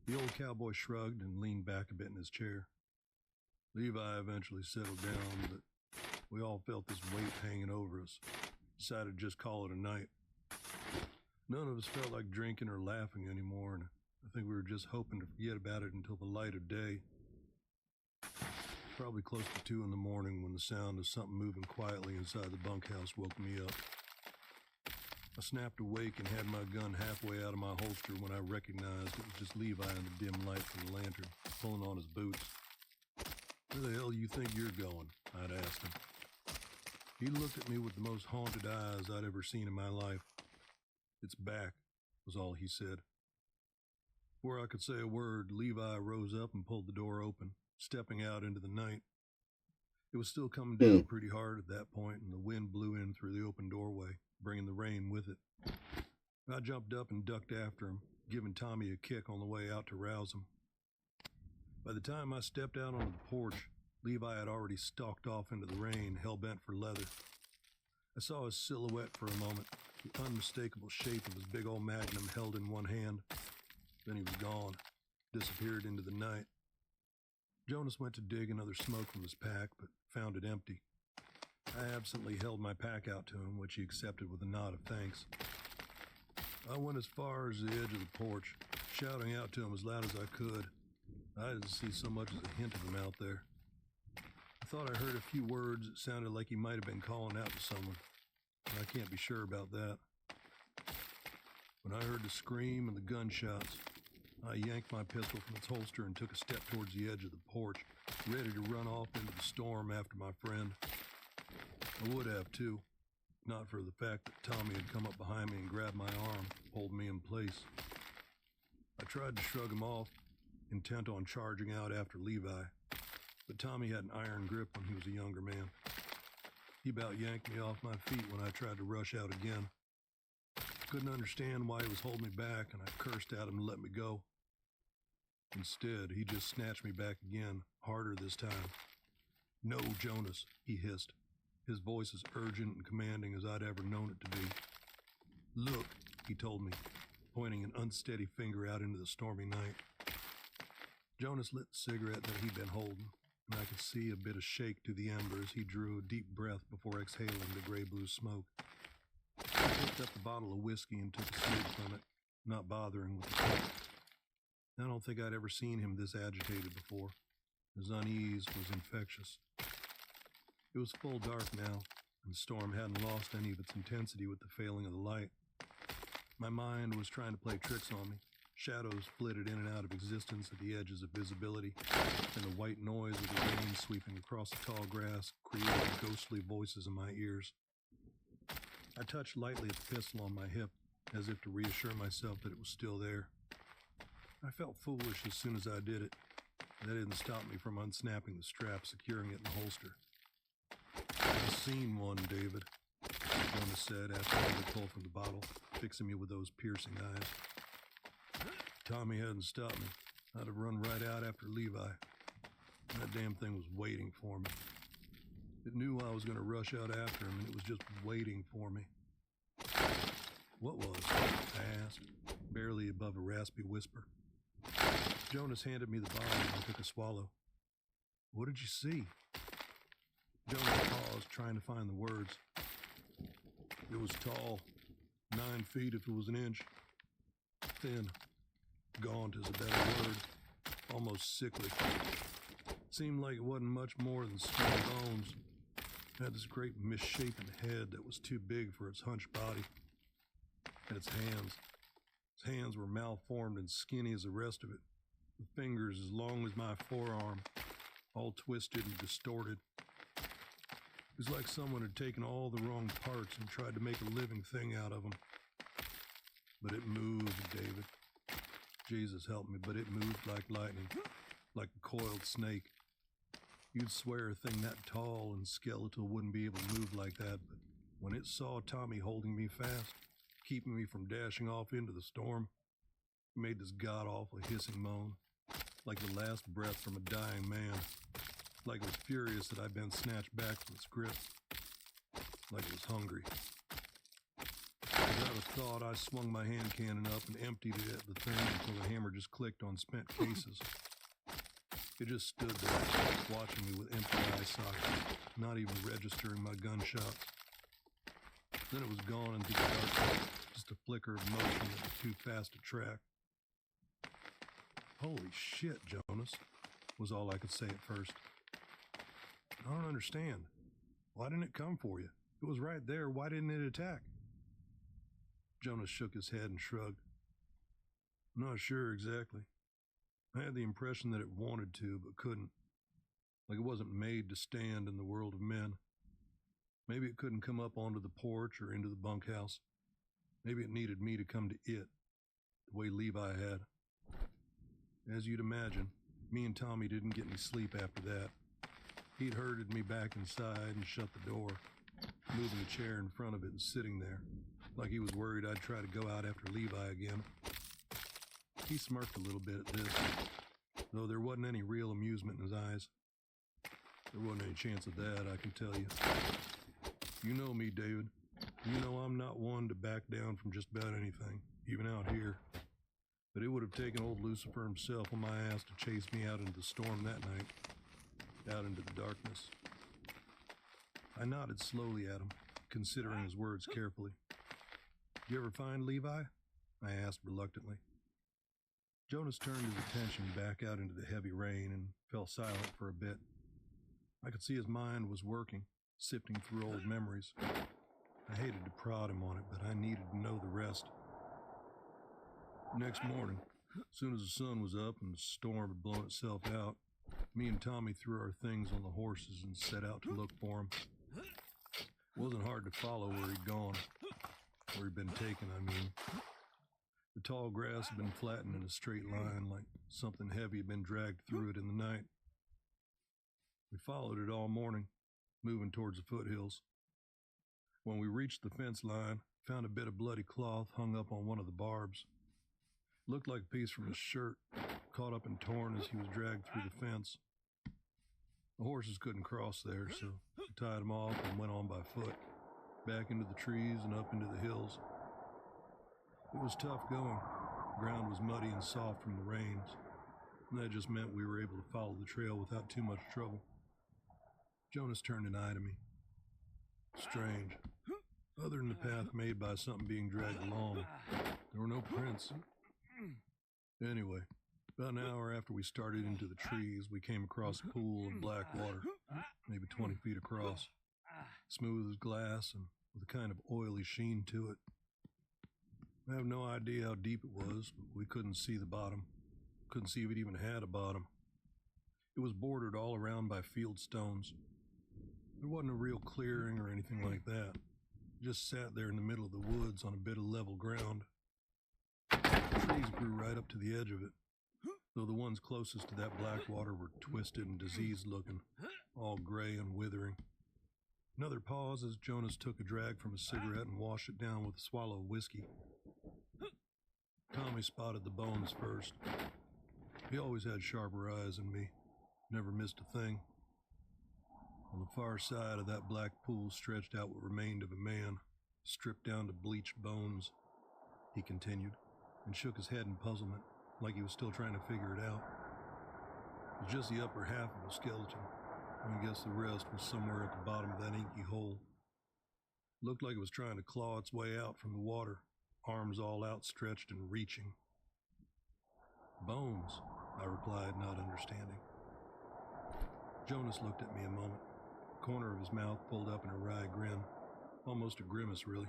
The old cowboy shrugged and leaned back a bit in his chair. "Levi eventually settled down, but we all felt this weight hanging over us. Decided to just call it a night. None of us felt like drinking or laughing anymore, and I think we were just hoping to forget about it until the light of day. Probably close to 2 in the morning when the sound of something moving quietly inside the bunkhouse woke me up. I snapped awake and had my gun halfway out of my holster when I recognized it was just Levi in the dim light from the lantern, pulling on his boots. "Where the hell you think you're going?" I'd asked him. He looked at me with the most haunted eyes I'd ever seen in my life. "It's back," was all he said. Before I could say a word, Levi rose up and pulled the door open, stepping out into the night. It was still coming down pretty hard at that point, and the wind blew in through the open doorway, bringing the rain with it. I jumped up and ducked after him, giving Tommy a kick on the way out to rouse him. By the time I stepped out onto the porch, Levi had already stalked off into the rain, hell-bent for leather. I saw his silhouette for a moment, the unmistakable shape of his big old magnum held in one hand. Then he was gone, disappeared into the night. Jonas went to dig another smoke from his pack, but found it empty. I absently held my pack out to him, which he accepted with a nod of thanks. I went as far as the edge of the porch, shouting out to him as loud as I could. I didn't see so much as a hint of him out there. I thought I heard a few words that sounded like he might have been calling out to someone, but I can't be sure about that. When I heard the scream and the gunshots, I yanked my pistol from its holster and took a step towards the edge of the porch, ready to run off into the storm after my friend. I would have, too, not for the fact that Tommy had come up behind me and grabbed my arm, holding me in place. I tried to shrug him off, intent on charging out after Levi, but Tommy had an iron grip when he was a younger man. He about yanked me off my feet when I tried to rush out again. Couldn't understand why he was holding me back, and I cursed at him to let me go. Instead, he just snatched me back again, harder this time. "No, Jonas," he hissed, his voice as urgent and commanding as I'd ever known it to be. "Look," he told me, pointing an unsteady finger out into the stormy night. Jonas lit the cigarette that he'd been holding, and I could see a bit of shake to the ember as he drew a deep breath before exhaling the gray-blue smoke. I picked up the bottle of whiskey and took a swig from it, not bothering with the cup. I don't think I'd ever seen him this agitated before. His unease was infectious. It was full dark now, and the storm hadn't lost any of its intensity with the failing of the light. My mind was trying to play tricks on me. Shadows flitted in and out of existence at the edges of visibility, and the white noise of the rain sweeping across the tall grass created ghostly voices in my ears. I touched lightly at the pistol on my hip, as if to reassure myself that it was still there. I felt foolish as soon as I did it. That didn't stop me from unsnapping the strap, securing it in the holster. "I've seen one, David," Jonas said after I had pulled from the bottle, fixing me with those piercing eyes. Tommy hadn't stopped me. I'd have run right out after Levi. That damn thing was waiting for me. It knew I was going to rush out after him, and it was just waiting for me. "What was it?" I asked, barely above a raspy whisper. Jonas handed me the bottle and I took a swallow. "What did you see?" Jonas paused, trying to find the words. "It was tall, 9 feet if it was an inch. Thin. Gaunt is a better word. Almost sickly. Seemed like it wasn't much more than skin and bones. Had this great misshapen head that was too big for its hunched body. And its hands. Its hands were malformed and skinny as the rest of it, with fingers as long as my forearm, all twisted and distorted. It was like someone had taken all the wrong parts and tried to make a living thing out of them. But it moved, David. Jesus help me, but it moved like lightning, like a coiled snake. You'd swear a thing that tall and skeletal wouldn't be able to move like that, but when it saw Tommy holding me fast, keeping me from dashing off into the storm, it made this god-awful hissing moan, like the last breath from a dying man, like it was furious that I'd been snatched back from its grip, like it was hungry. Without a thought, I swung my hand cannon up and emptied it at the thing until the hammer just clicked on spent cases. It just stood there, watching me with empty eye sockets, not even registering my gunshots. Then it was gone into the darkness, just a flicker of motion that was too fast to track. "Holy shit, Jonas," was all I could say at first. "I don't understand. Why didn't it come for you? If it was right there, why didn't it attack?" Jonas shook his head and shrugged. "I'm not sure exactly. I had the impression that it wanted to, but couldn't. Like it wasn't made to stand in the world of men. Maybe it couldn't come up onto the porch or into the bunkhouse. Maybe it needed me to come to it, the way Levi had. As you'd imagine, me and Tommy didn't get any sleep after that. He'd herded me back inside and shut the door, moving a chair in front of it and sitting there, like he was worried I'd try to go out after Levi again. He smirked a little bit at this, though there wasn't any real amusement in his eyes. There wasn't any chance of that, I can tell you. You know me, David. You know I'm not one to back down from just about anything, even out here. But it would have taken old Lucifer himself on my ass to chase me out into the storm that night, out into the darkness. I nodded slowly at him, considering his words carefully. "Did you ever find Levi?" I asked reluctantly. Jonas turned his attention back out into the heavy rain and fell silent for a bit. I could see his mind was working, sifting through old memories. I hated to prod him on it, but I needed to know the rest. Next morning, as soon as the sun was up and the storm had blown itself out, me and Tommy threw our things on the horses and set out to look for him. It wasn't hard to follow where he'd gone, where he'd been taken, I mean. The tall grass had been flattened in a straight line, like something heavy had been dragged through it in the night. We followed it all morning, moving towards the foothills. When we reached the fence line, found a bit of bloody cloth hung up on one of the barbs. Looked like a piece from his shirt, caught up and torn as he was dragged through the fence. The horses couldn't cross there, so we tied them off and went on by foot, back into the trees and up into the hills. It was tough going. The ground was muddy and soft from the rains, and that just meant we were able to follow the trail without too much trouble. Jonas turned an eye to me. Strange. Other than the path made by something being dragged along, there were no prints. Anyway, About an hour after we started into the trees, we came across a pool of black water, maybe 20 feet across, smooth as glass and with a kind of oily sheen to it. I have no idea how deep it was, but we couldn't see the bottom. Couldn't see if it even had a bottom. It was bordered all around by field stones. There wasn't a real clearing or anything like that. It just sat there in the middle of the woods on a bit of level ground. The trees grew right up to the edge of it, though the ones closest to that black water were twisted and diseased looking, all gray and withering. Another pause as Jonas took a drag from his cigarette and washed it down with a swallow of whiskey. Tommy spotted the bones first. He always had sharper eyes than me, never missed a thing. On the far side of that black pool stretched out what remained of a man, stripped down to bleached bones, he continued, and shook his head in puzzlement, like he was still trying to figure it out. It was just the upper half of a skeleton, and I guess the rest was somewhere at the bottom of that inky hole. It looked like it was trying to claw its way out from the water, arms all outstretched and reaching. Bones, I replied, not understanding. Jonas looked at me a moment, the corner of his mouth pulled up in a wry grin, almost a grimace, really,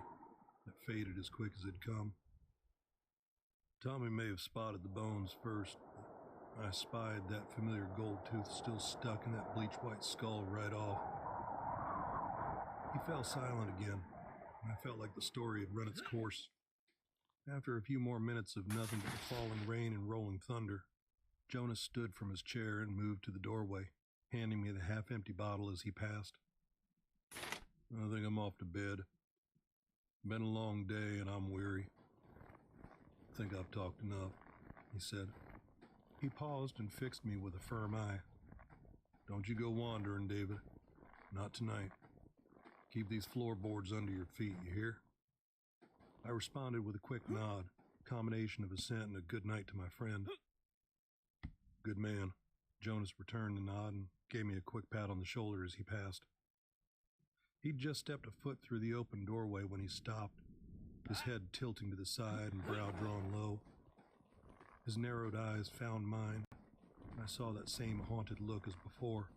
that faded as quick as it'd come. Tommy may have spotted the bones first, but I spied that familiar gold tooth still stuck in that bleach-white skull right off. He fell silent again, and I felt like the story had run its course. After a few more minutes of nothing but the falling rain and rolling thunder, Jonas stood from his chair and moved to the doorway, handing me the half-empty bottle as he passed. I think I'm off to bed. Been a long day and I'm weary. I think I've talked enough, he said. He paused and fixed me with a firm eye. Don't you go wandering, David. Not tonight. Keep these floorboards under your feet, you hear? I responded with a quick nod, a combination of assent and a good night to my friend. Good man. Jonas returned the nod and gave me a quick pat on the shoulder as he passed. He'd just stepped a foot through the open doorway when he stopped, his head tilting to the side and brow drawn low. His narrowed eyes found mine, and I saw that same haunted look as before.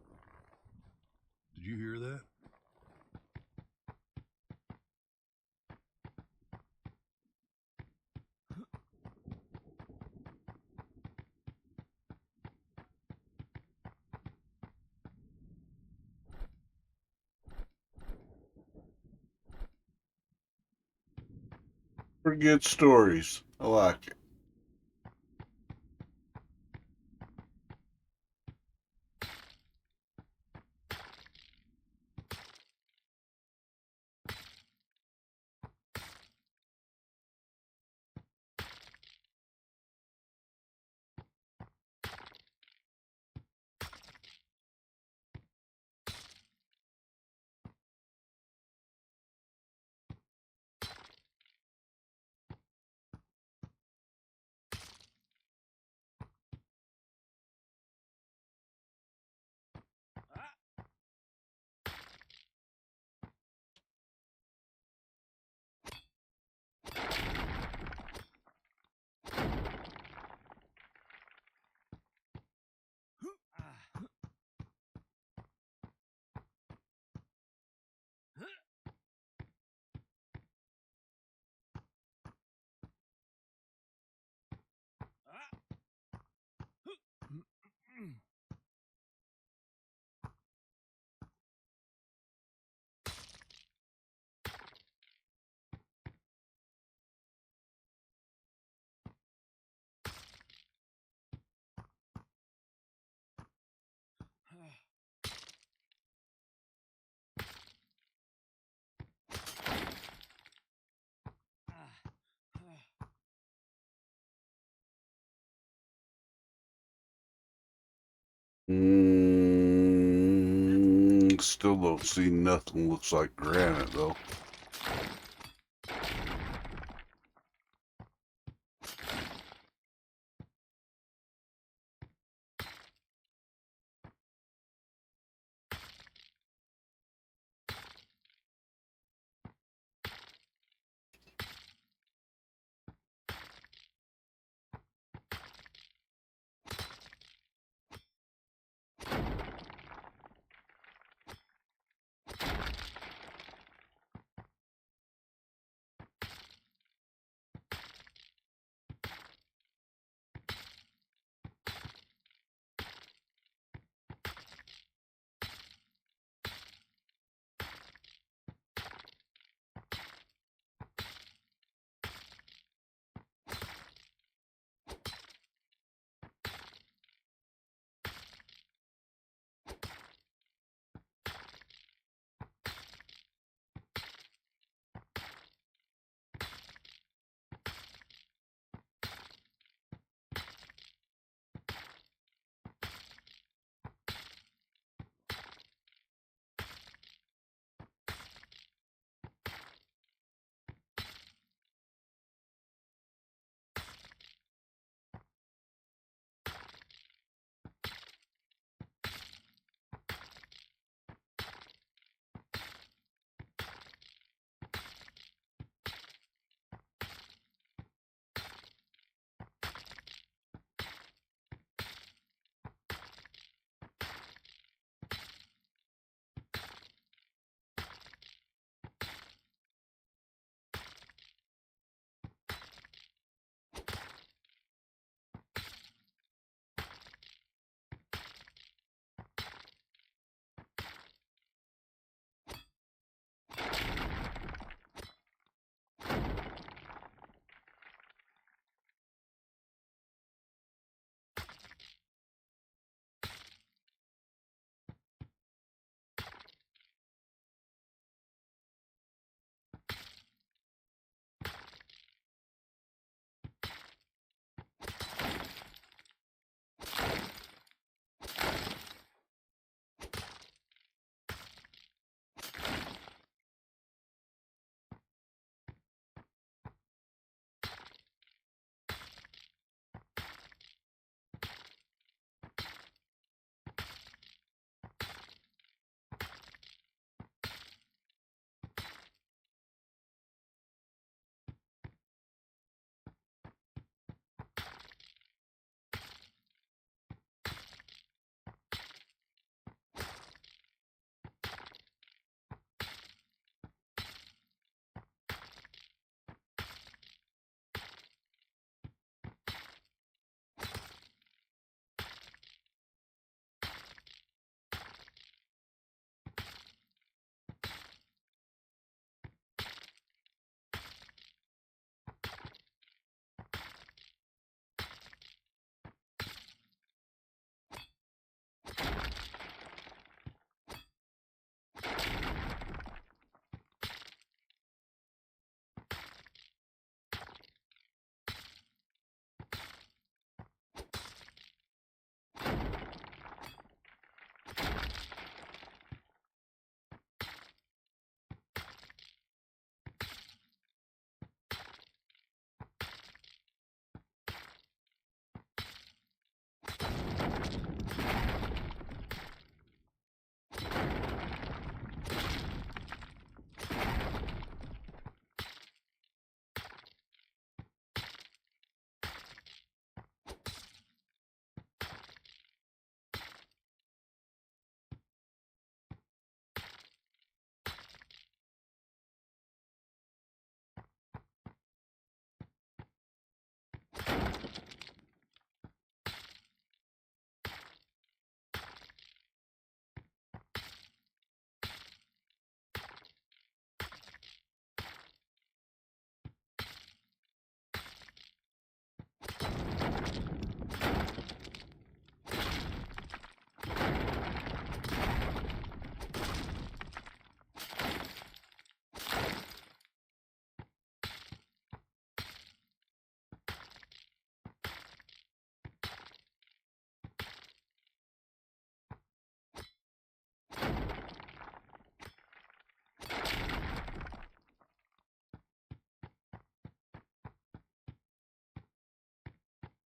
Did you hear that? Pretty good stories. I like it. Still don't see nothing looks like granite, though.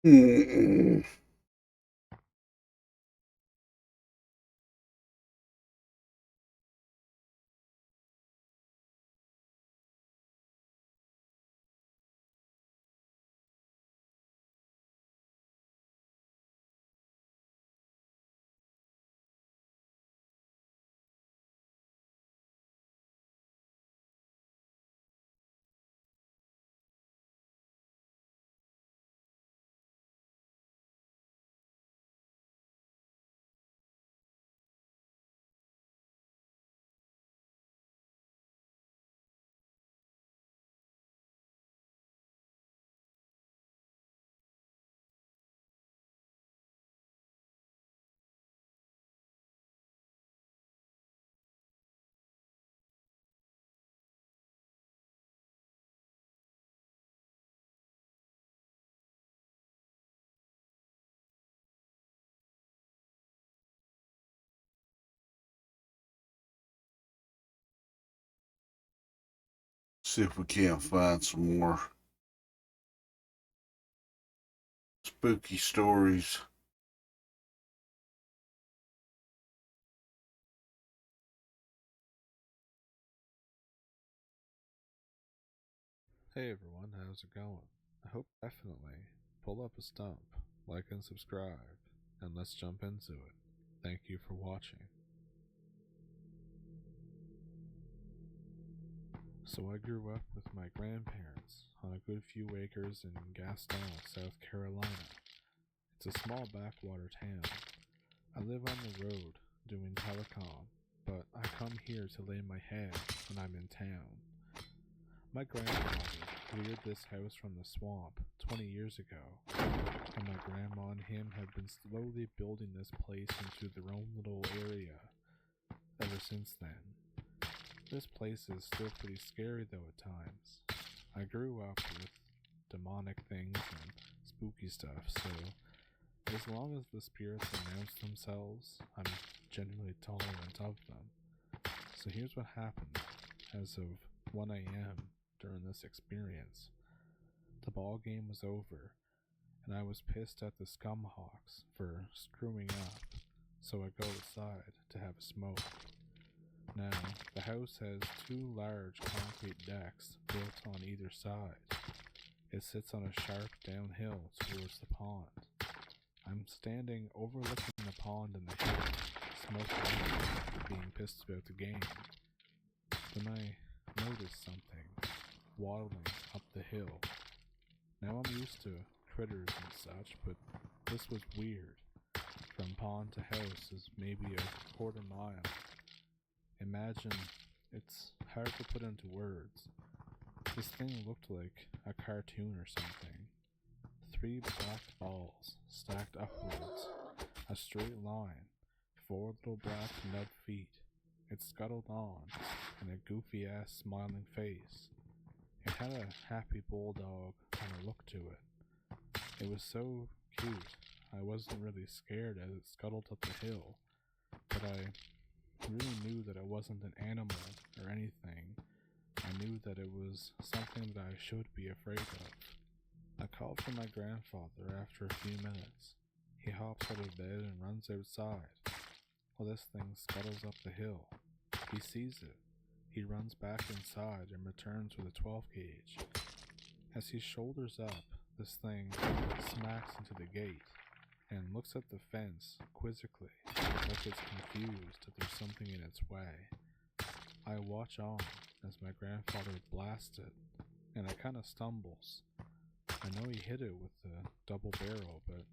Mm-mm. See if we can't find some more spooky stories. Hey everyone, how's it going? I hope definitely pull up a stump, like and subscribe, and let's jump into it. Thank you for watching. So I grew up with my grandparents on a good few acres in Gaston, South Carolina. It's a small backwater town. I live on the road doing telecom, but I come here to lay my head when I'm in town. My grandfather cleared this house from the swamp 20 years ago, and my grandma and him have been slowly building this place into their own little area ever since then. This place is still pretty scary though at times. I grew up with demonic things and spooky stuff, so as long as the spirits announce themselves, I'm generally tolerant of them. So here's what happened as of 1 a.m. during this experience. The ball game was over, and I was pissed at the Scumhawks for screwing up, so I go outside to have a smoke. Now, the house has two large concrete decks built on either side. It sits on a sharp downhill towards the pond. I'm standing overlooking the pond and the hill, smoking, being pissed about the game. Then I notice something waddling up the hill. Now I'm used to critters and such, but this was weird. From pond to house is maybe a quarter mile. Imagine, it's hard to put into words. This thing looked like a cartoon or something. 3 black balls stacked upwards, a straight line, 4 little black nub feet. It scuttled on, and a goofy ass smiling face. It had a happy bulldog kind of look to it. It was so cute. I wasn't really scared as it scuttled up the hill, but I really knew that it wasn't an animal or anything. I knew that it was something that I should be afraid of. I called for my grandfather after a few minutes. He hops out of bed and runs outside. Well, this thing scuttles up the hill. He sees it. He runs back inside and returns with a 12 gauge. As he shoulders up, this thing smacks into the gate and looks at the fence quizzically, like it's confused that there's something in its way. I watch on as my grandfather blasts it, and it kind of stumbles. I know he hit it with the double barrel, but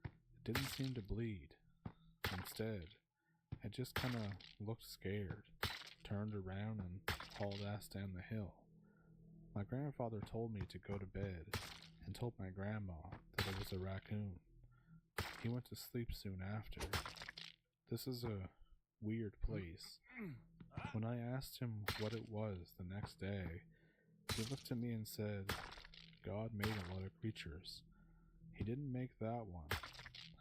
it didn't seem to bleed. Instead, it just kind of looked scared, turned around and hauled ass down the hill. My grandfather told me to go to bed and told my grandma that it was a raccoon. He went to sleep soon after. This is a weird place. When I asked him what it was the next day, he looked at me and said, God made a lot of creatures. He didn't make that one,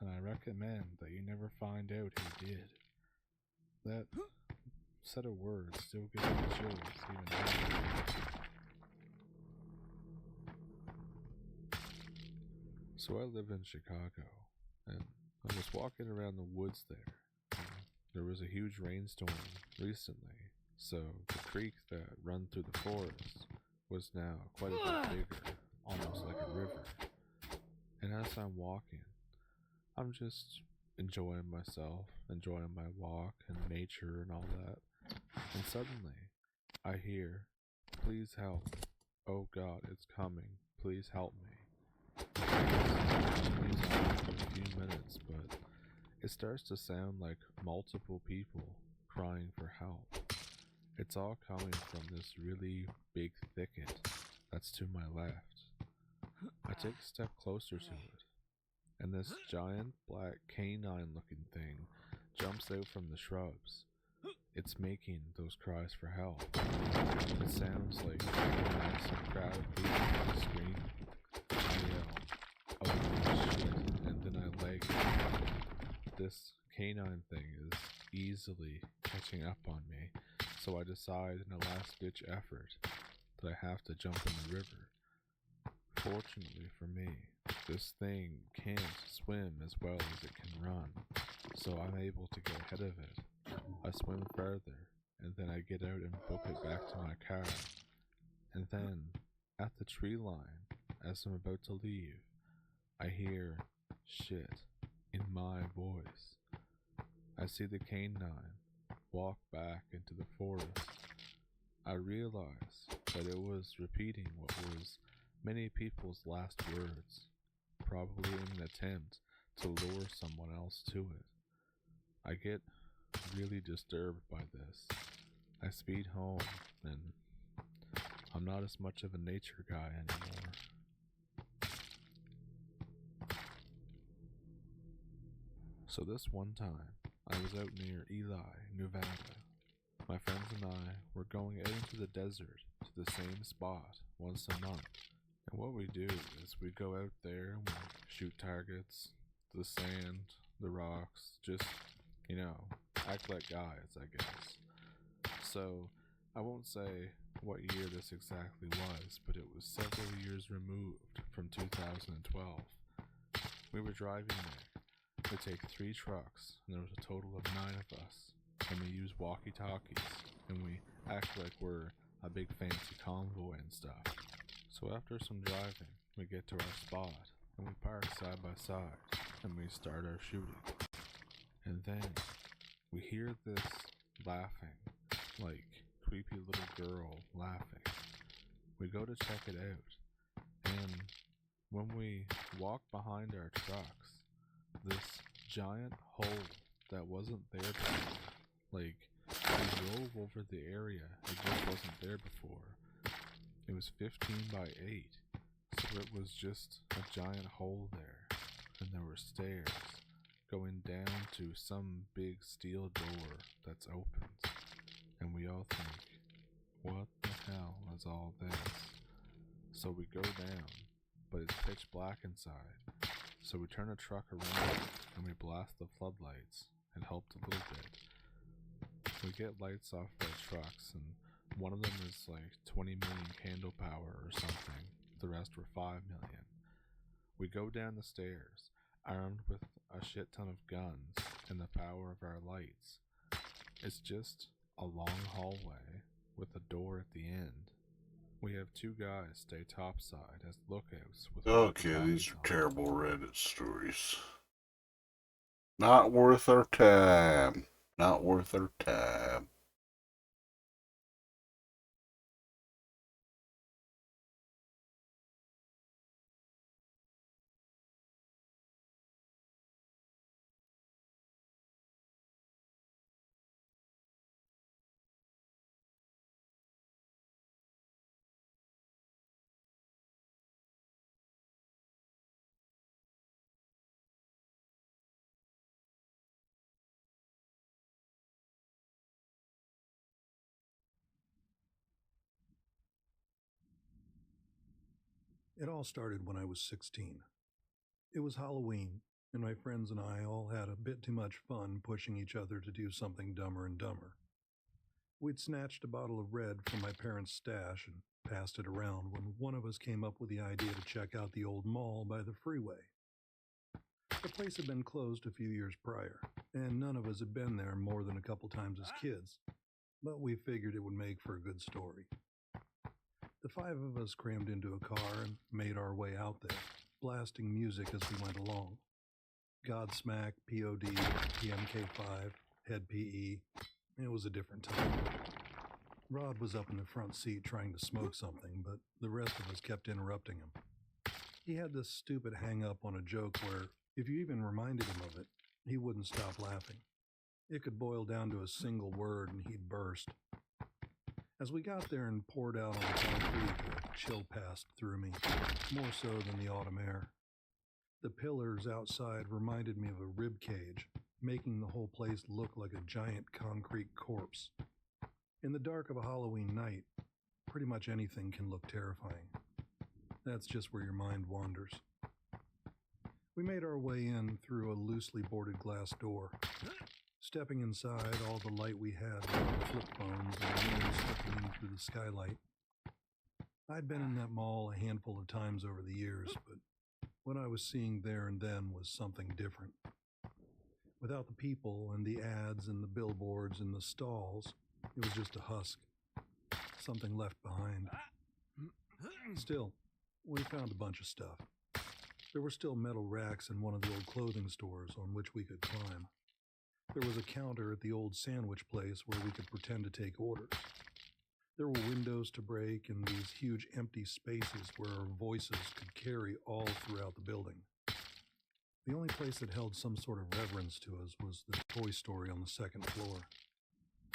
and I recommend that you never find out who did. That set of words still gives me chills even now. So I live in Chicago, and I was walking around the woods there. And there was a huge rainstorm recently, so the creek that run through the forest was now quite a bit bigger, almost like a river. And as I'm walking, I'm just enjoying myself, enjoying my walk and nature and all that. And suddenly, I hear, "Please help. Oh God, it's coming. Please help me." It's on for a few minutes, but it starts to sound like multiple people crying for help. It's all coming from this really big thicket that's to my left. I take a step closer to it, and this giant black canine looking thing jumps out from the shrubs. It's making those cries for help. It sounds like some crowd of people screaming. I yell, "Oh shit," and then I leg it. This canine thing is easily catching up on me, so I decide in a last-ditch effort that I have to jump in the river. Fortunately for me, this thing can't swim as well as it can run, so I'm able to get ahead of it. I swim further, and then I get out and book it back to my car. And then, at the tree line, as I'm about to leave, I hear "shit" in my voice. I see the canine walk back into the forest. I realize that it was repeating what was many people's last words, probably in an attempt to lure someone else to it. I get really disturbed by this. I speed home, and I'm not as much of a nature guy anymore. So this one time, I was out near Ely, Nevada. My friends and I were going out into the desert to the same spot once a month. And what we do is we go out there and we shoot targets, the sand, the rocks, just, act like guys, I guess. So, I won't say what year this exactly was, but it was several years removed from 2012. We were driving there. We take 3 trucks, and there was a total of 9 of us, and we use walkie-talkies, and we act like we're a big fancy convoy and stuff. So after some driving, we get to our spot, and we park side by side, and we start our shooting. And then, we hear this laughing, like creepy little girl laughing. We go to check it out, and when we walk behind our trucks, this giant hole that wasn't there before, like, we drove over the area, it just wasn't there before. It was 15 by 8, so it was just a giant hole there, and there were stairs going down to some big steel door that's open, and we all think, what the hell is all this? So we go down, but it's pitch black inside, so we turn the truck around and we blast the floodlights. It helped a little bit. We get lights off our trucks, and one of them is like 20 million candle power or something. The rest were 5 million. We go down the stairs, armed with a shit ton of guns and the power of our lights. It's just a long hallway with a door at the end. We have 2 guys stay topside as lookouts with Okay, these walkie-talkies are on. terrible Reddit stories. Not worth our time. Not worth our time. It all started when I was 16. It was Halloween, and my friends and I all had a bit too much fun pushing each other to do something dumber and dumber. We'd snatched a bottle of red from my parents' stash and passed it around when one of us came up with the idea to check out the old mall by the freeway. The place had been closed a few years prior, and none of us had been there more than a couple times as kids, but we figured it would make for a good story. The five of us crammed into a car and made our way out there, blasting music as we went along. Godsmack, POD, PMK5, Head PE. It was a different time. Rod was up in the front seat trying to smoke something, but the rest of us kept interrupting him. He had this stupid hang-up on a joke where, if you even reminded him of it, he wouldn't stop laughing. It could boil down to a single word and he'd burst. As we got there and poured out on the concrete, a chill passed through me, more so than the autumn air. The pillars outside reminded me of a rib cage, making the whole place look like a giant concrete corpse. In the dark of a Halloween night, pretty much anything can look terrifying. That's just where your mind wanders. We made our way in through a loosely boarded glass door. Stepping inside, all the light we had were our flip phones and the moon slipping in through the skylight. I'd been in that mall a handful of times over the years, but what I was seeing there and then was something different. Without the people and the ads and the billboards and the stalls, it was just a husk. Something left behind. Still, we found a bunch of stuff. There were still metal racks in one of the old clothing stores on which we could climb. There was a counter at the old sandwich place where we could pretend to take orders. There were windows to break and these huge empty spaces where our voices could carry all throughout the building. The only place that held some sort of reverence to us was the toy store on the second floor.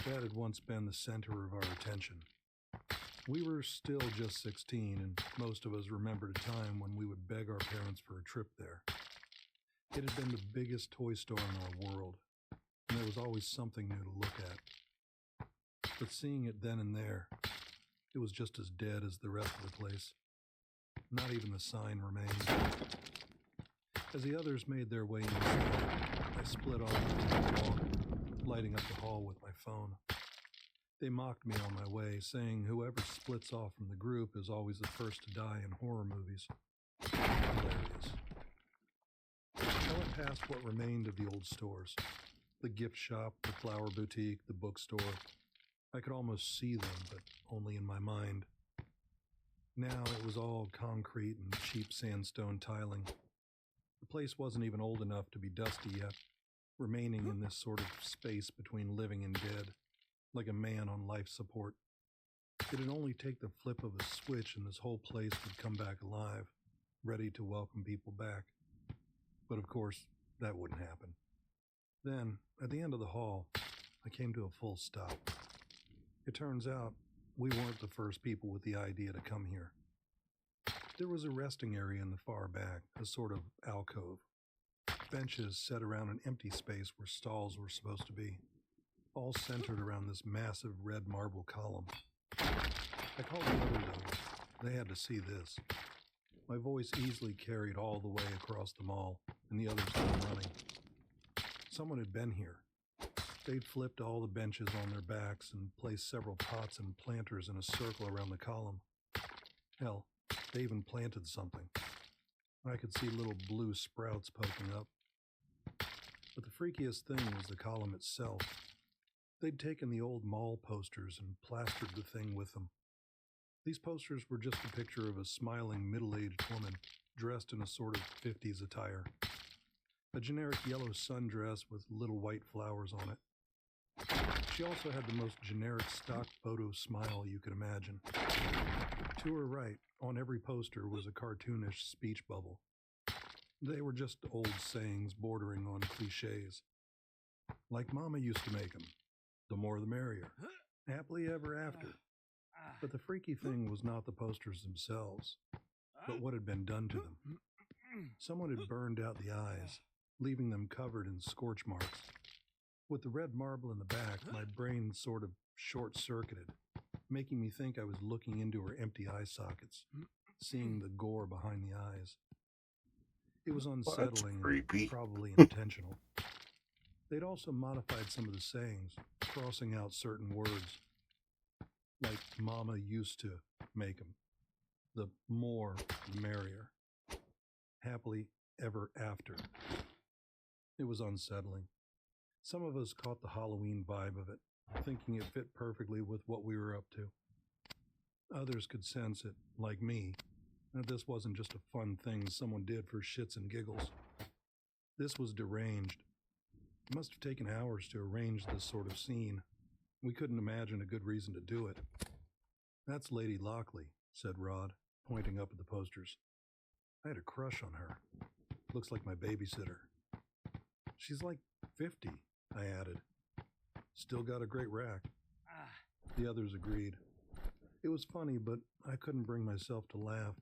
That had once been the center of our attention. We were still just 16, and most of us remembered a time when we would beg our parents for a trip there. It had been the biggest toy store in our world, and there was always something new to look at. But seeing it then and there, it was just as dead as the rest of the place. Not even the sign remained. As the others made their way inside, I split off and walked, lighting up the hall with my phone. They mocked me on my way, saying whoever splits off from the group is always the first to die in horror movies. Hilarious. I went past what remained of the old stores. The gift shop, the flower boutique, the bookstore. I could almost see them, but only in my mind. Now it was all concrete and cheap sandstone tiling. The place wasn't even old enough to be dusty yet, remaining in this sort of space between living and dead, like a man on life support. It'd only take the flip of a switch and this whole place would come back alive, ready to welcome people back. But of course, that wouldn't happen. Then, at the end of the hall, I came to a full stop. It turns out, we weren't the first people with the idea to come here. There was a resting area in the far back, a sort of alcove. Benches set around an empty space where stalls were supposed to be, all centered around this massive red marble column. I called the others over. They had to see this. My voice easily carried all the way across the mall, and the others came running. Someone had been here. They'd flipped all the benches on their backs and placed several pots and planters in a circle around the column. Hell, they even planted something. I could see little blue sprouts poking up. But the freakiest thing was the column itself. They'd taken the old mall posters and plastered the thing with them. These posters were just a picture of a smiling middle-aged woman dressed in a sort of 50s attire. A generic yellow sundress with little white flowers on it. She also had the most generic stock photo smile you could imagine. To her right, on every poster, was a cartoonish speech bubble. They were just old sayings bordering on cliches. Like Mama used to make 'em. The more the merrier. Happily ever after. But the freaky thing was not the posters themselves, but what had been done to them. Someone had burned out the eyes, leaving them covered in scorch marks. With the red marble in the back, my brain sort of short-circuited, making me think I was looking into her empty eye sockets, seeing the gore behind the eyes. It was unsettling and probably intentional. They'd also modified some of the sayings, crossing out certain words, like Mama used to make 'em. The more, the merrier. Happily ever after. It was unsettling. Some of us caught the Halloween vibe of it, thinking it fit perfectly with what we were up to. Others could sense it, like me, that this wasn't just a fun thing someone did for shits and giggles. This was deranged. It must have taken hours to arrange this sort of scene. We couldn't imagine a good reason to do it. "That's Lady Lockley," said Rod, pointing up at the posters. "I had a crush on her. Looks like my babysitter." "She's like 50, I added. "Still got a great rack." The others agreed. It was funny, but I couldn't bring myself to laugh.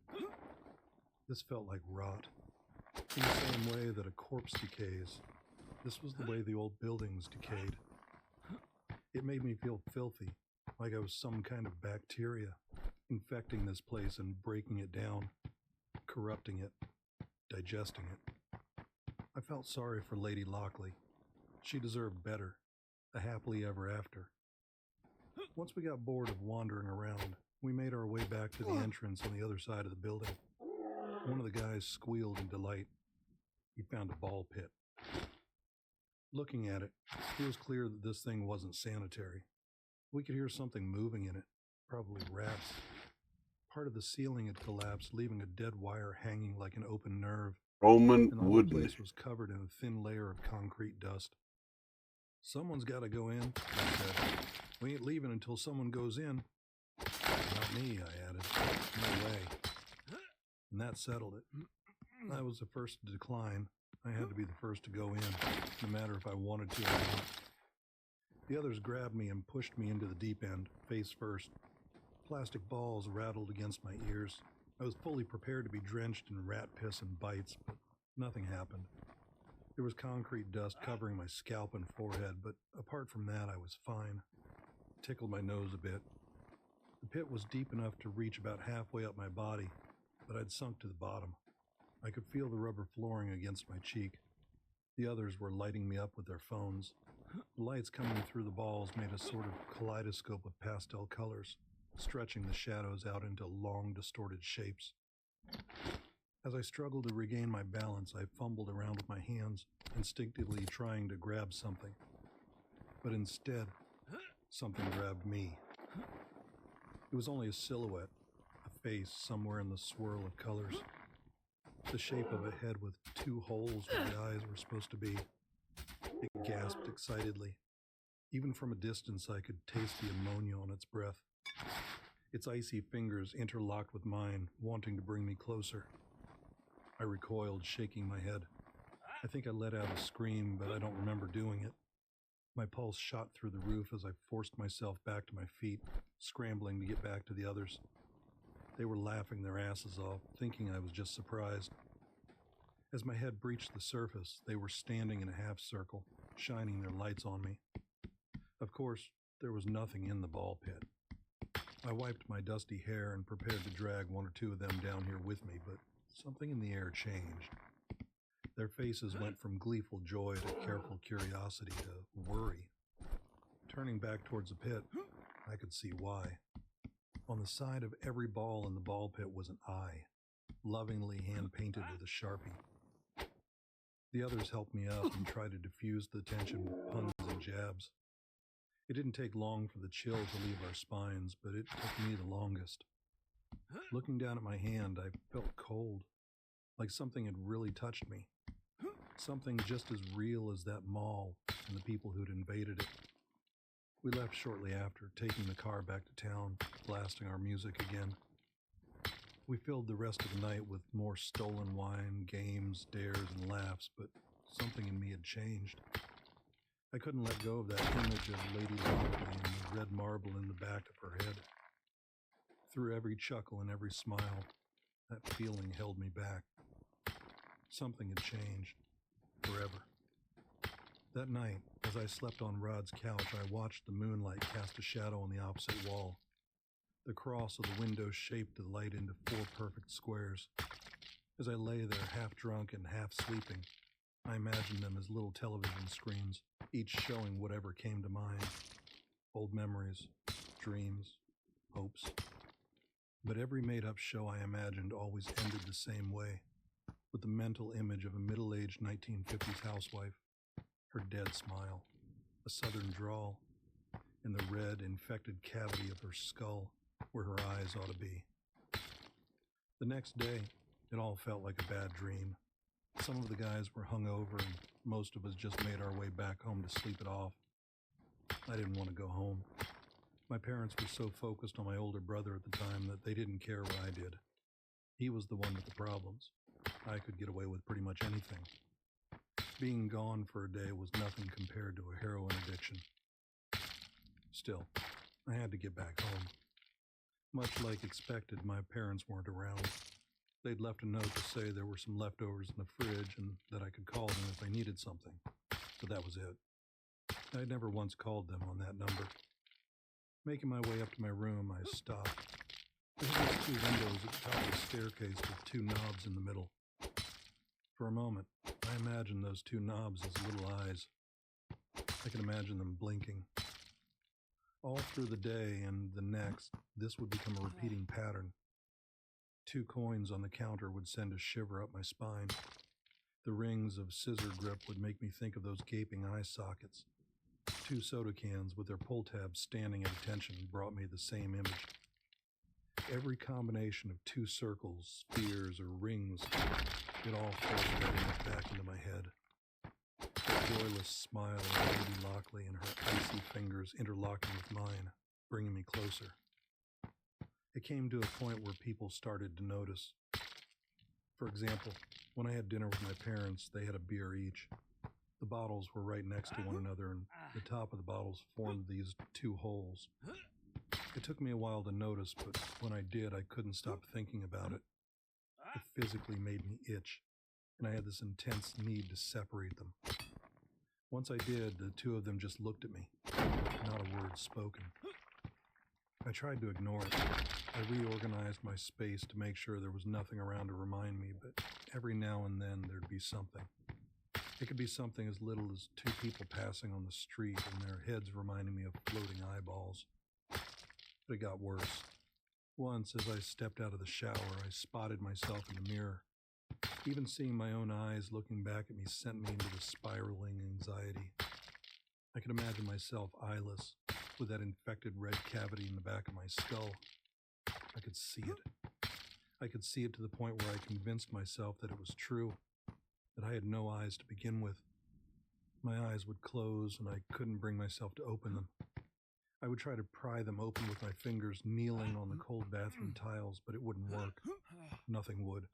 This felt like rot. In the same way that a corpse decays, this was the way the old buildings decayed. It made me feel filthy, like I was some kind of bacteria, infecting this place and breaking it down, corrupting it, digesting it. I felt sorry for Lady Lockley. She deserved better, a happily ever after. Once we got bored of wandering around, we made our way back to the entrance on the other side of the building. One of the guys squealed in delight. He found a ball pit. Looking at it, it was clear that this thing wasn't sanitary. We could hear something moving in it, probably rats. Part of the ceiling had collapsed, leaving a dead wire hanging like an open nerve, Roman and the whole wouldn't. place was covered in a thin layer of concrete dust. "Someone's got to go in," I said. "We ain't leaving until someone goes in." "Not me," I added. "No way." And that settled it. I was the first to decline. I had to be the first to go in, no matter if I wanted to or not. The others grabbed me and pushed me into the deep end, face first. Plastic balls rattled against my ears. I was fully prepared to be drenched in rat piss and bites, but nothing happened. There was concrete dust covering my scalp and forehead, but apart from that, I was fine. It tickled my nose a bit. The pit was deep enough to reach about halfway up my body, but I'd sunk to the bottom. I could feel the rubber flooring against my cheek. The others were lighting me up with their phones. The lights coming through the balls made a sort of kaleidoscope of pastel colors, stretching the shadows out into long, distorted shapes. As I struggled to regain my balance, I fumbled around with my hands, instinctively trying to grab something. But instead, something grabbed me. It was only a silhouette, a face somewhere in the swirl of colors. The shape of a head with two holes where the eyes were supposed to be. It gasped excitedly. Even from a distance, I could taste the ammonia on its breath. Its icy fingers interlocked with mine, wanting to bring me closer. I recoiled, shaking my head. I think I let out a scream, but I don't remember doing it. My pulse shot through the roof as I forced myself back to my feet, scrambling to get back to the others. They were laughing their asses off, thinking I was just surprised. As my head breached the surface, they were standing in a half circle, shining their lights on me. Of course, there was nothing in the ball pit. I wiped my dusty hair and prepared to drag one or two of them down here with me, but something in the air changed. Their faces went from gleeful joy to careful curiosity to worry. Turning back towards the pit, I could see why. On the side of every ball in the ball pit was an eye, lovingly hand-painted with a Sharpie. The others helped me up and tried to diffuse the tension with puns and jabs. It didn't take long for the chill to leave our spines, but it took me the longest. Looking down at my hand, I felt cold, like something had really touched me. Something just as real as that mall and the people who'd invaded it. We left shortly after, taking the car back to town, blasting our music again. We filled the rest of the night with more stolen wine, games, dares, and laughs, but something in me had changed. I couldn't let go of that image of Lady Lockley and the red marble in the back of her head. Through every chuckle and every smile, that feeling held me back. Something had changed, forever. That night, as I slept on Rod's couch, I watched the moonlight cast a shadow on the opposite wall. The cross of the window shaped the light into 4 perfect squares. As I lay there, half drunk and half sleeping, I imagined them as little television screens, each showing whatever came to mind. Old memories, dreams, hopes. But every made-up show I imagined always ended the same way, with the mental image of a middle-aged 1950s housewife her dead smile, a southern drawl, and the red, infected cavity of her skull where her eyes ought to be. The next day, it all felt like a bad dream. Some of the guys were hungover, and most of us just made our way back home to sleep it off. I didn't want to go home. My parents were so focused on my older brother at the time that they didn't care what I did. He was the one with the problems. I could get away with pretty much anything. Being gone for a day was nothing compared to a heroin addiction. Still, I had to get back home. Much like expected, my parents weren't around. They'd left a note to say there were some leftovers in the fridge and that I could call them if I needed something. But that was it. I'd never once called them on that number. Making my way up to my room, I stopped. There were these two windows at the top of the staircase with two knobs in the middle. For a moment, I imagined those two knobs as little eyes. I could imagine them blinking. All through the day and the next, this would become a repeating pattern. 2 coins on the counter would send a shiver up my spine. The rings of scissor grip would make me think of those gaping eye sockets. 2 soda cans with their pull tabs standing at attention brought me the same image. Every combination of 2 circles, spheres, or rings, it all forced that image back into my head. The joyless smile of Lady Lockley and her icy fingers interlocking with mine, bringing me closer. It came to a point where people started to notice. For example, when I had dinner with my parents, they had a beer each. The bottles were right next to one another, and the top of the bottles formed these 2 holes. It took me a while to notice, but when I did, I couldn't stop thinking about it. It physically made me itch, and I had this intense need to separate them. Once I did, the 2 of them just looked at me, not a word spoken. I tried to ignore it. I reorganized my space to make sure there was nothing around to remind me, but every now and then there'd be something. It could be something as little as 2 people passing on the street and their heads reminding me of floating eyeballs. But it got worse. Once, as I stepped out of the shower, I spotted myself in the mirror. Even seeing my own eyes looking back at me sent me into the spiraling anxiety. I could imagine myself eyeless, with that infected red cavity in the back of my skull. I could see it. I could see it to the point where I convinced myself that it was true, that I had no eyes to begin with. My eyes would close and I couldn't bring myself to open them. I would try to pry them open with my fingers kneeling on the cold bathroom tiles, but it wouldn't work. Nothing would.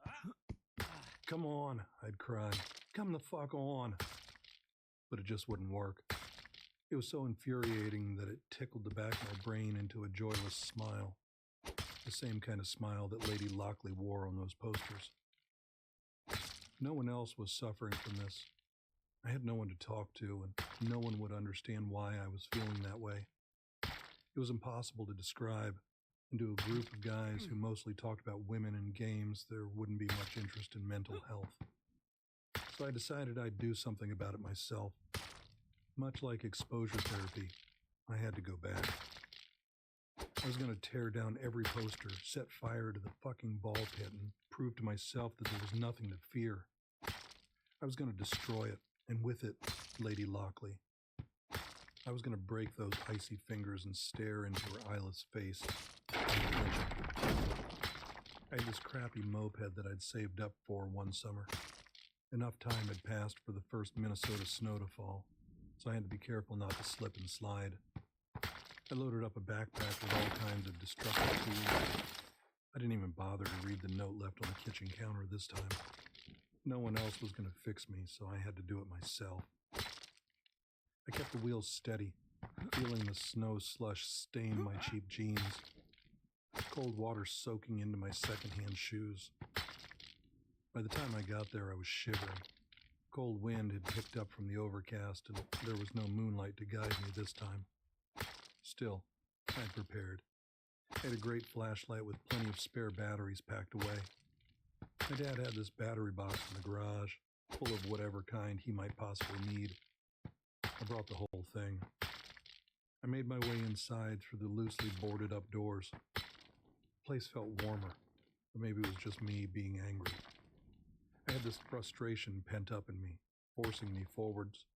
"Come on," I'd cry. "Come the fuck on." But it just wouldn't work. It was so infuriating that it tickled the back of my brain into a joyless smile. The same kind of smile that Lady Lockley wore on those posters. No one else was suffering from this. I had no one to talk to, and no one would understand why I was feeling that way. It was impossible to describe, and to a group of guys who mostly talked about women and games, there wouldn't be much interest in mental health. So I decided I'd do something about it myself. Much like exposure therapy, I had to go back. I was going to tear down every poster, set fire to the fucking ball pit, and prove to myself that there was nothing to fear. I was going to destroy it, and with it, Lady Lockley. I was going to break those icy fingers and stare into her eyeless face. I had this crappy moped that I'd saved up for one summer. Enough time had passed for the first Minnesota snow to fall, so I had to be careful not to slip and slide. I loaded up a backpack with all kinds of destructive tools. I didn't even bother to read the note left on the kitchen counter this time. No one else was going to fix me, so I had to do it myself. I kept the wheels steady, feeling the snow slush stain my cheap jeans, cold water soaking into my secondhand shoes. By the time I got there, I was shivering. Cold wind had picked up from the overcast, and there was no moonlight to guide me this time. Still, I'd prepared. I had a great flashlight with plenty of spare batteries packed away. My dad had this battery box in the garage, full of whatever kind he might possibly need. I brought the whole thing. I made my way inside through the loosely boarded up doors. The place felt warmer, but maybe it was just me being angry. I had this frustration pent up in me, forcing me forwards.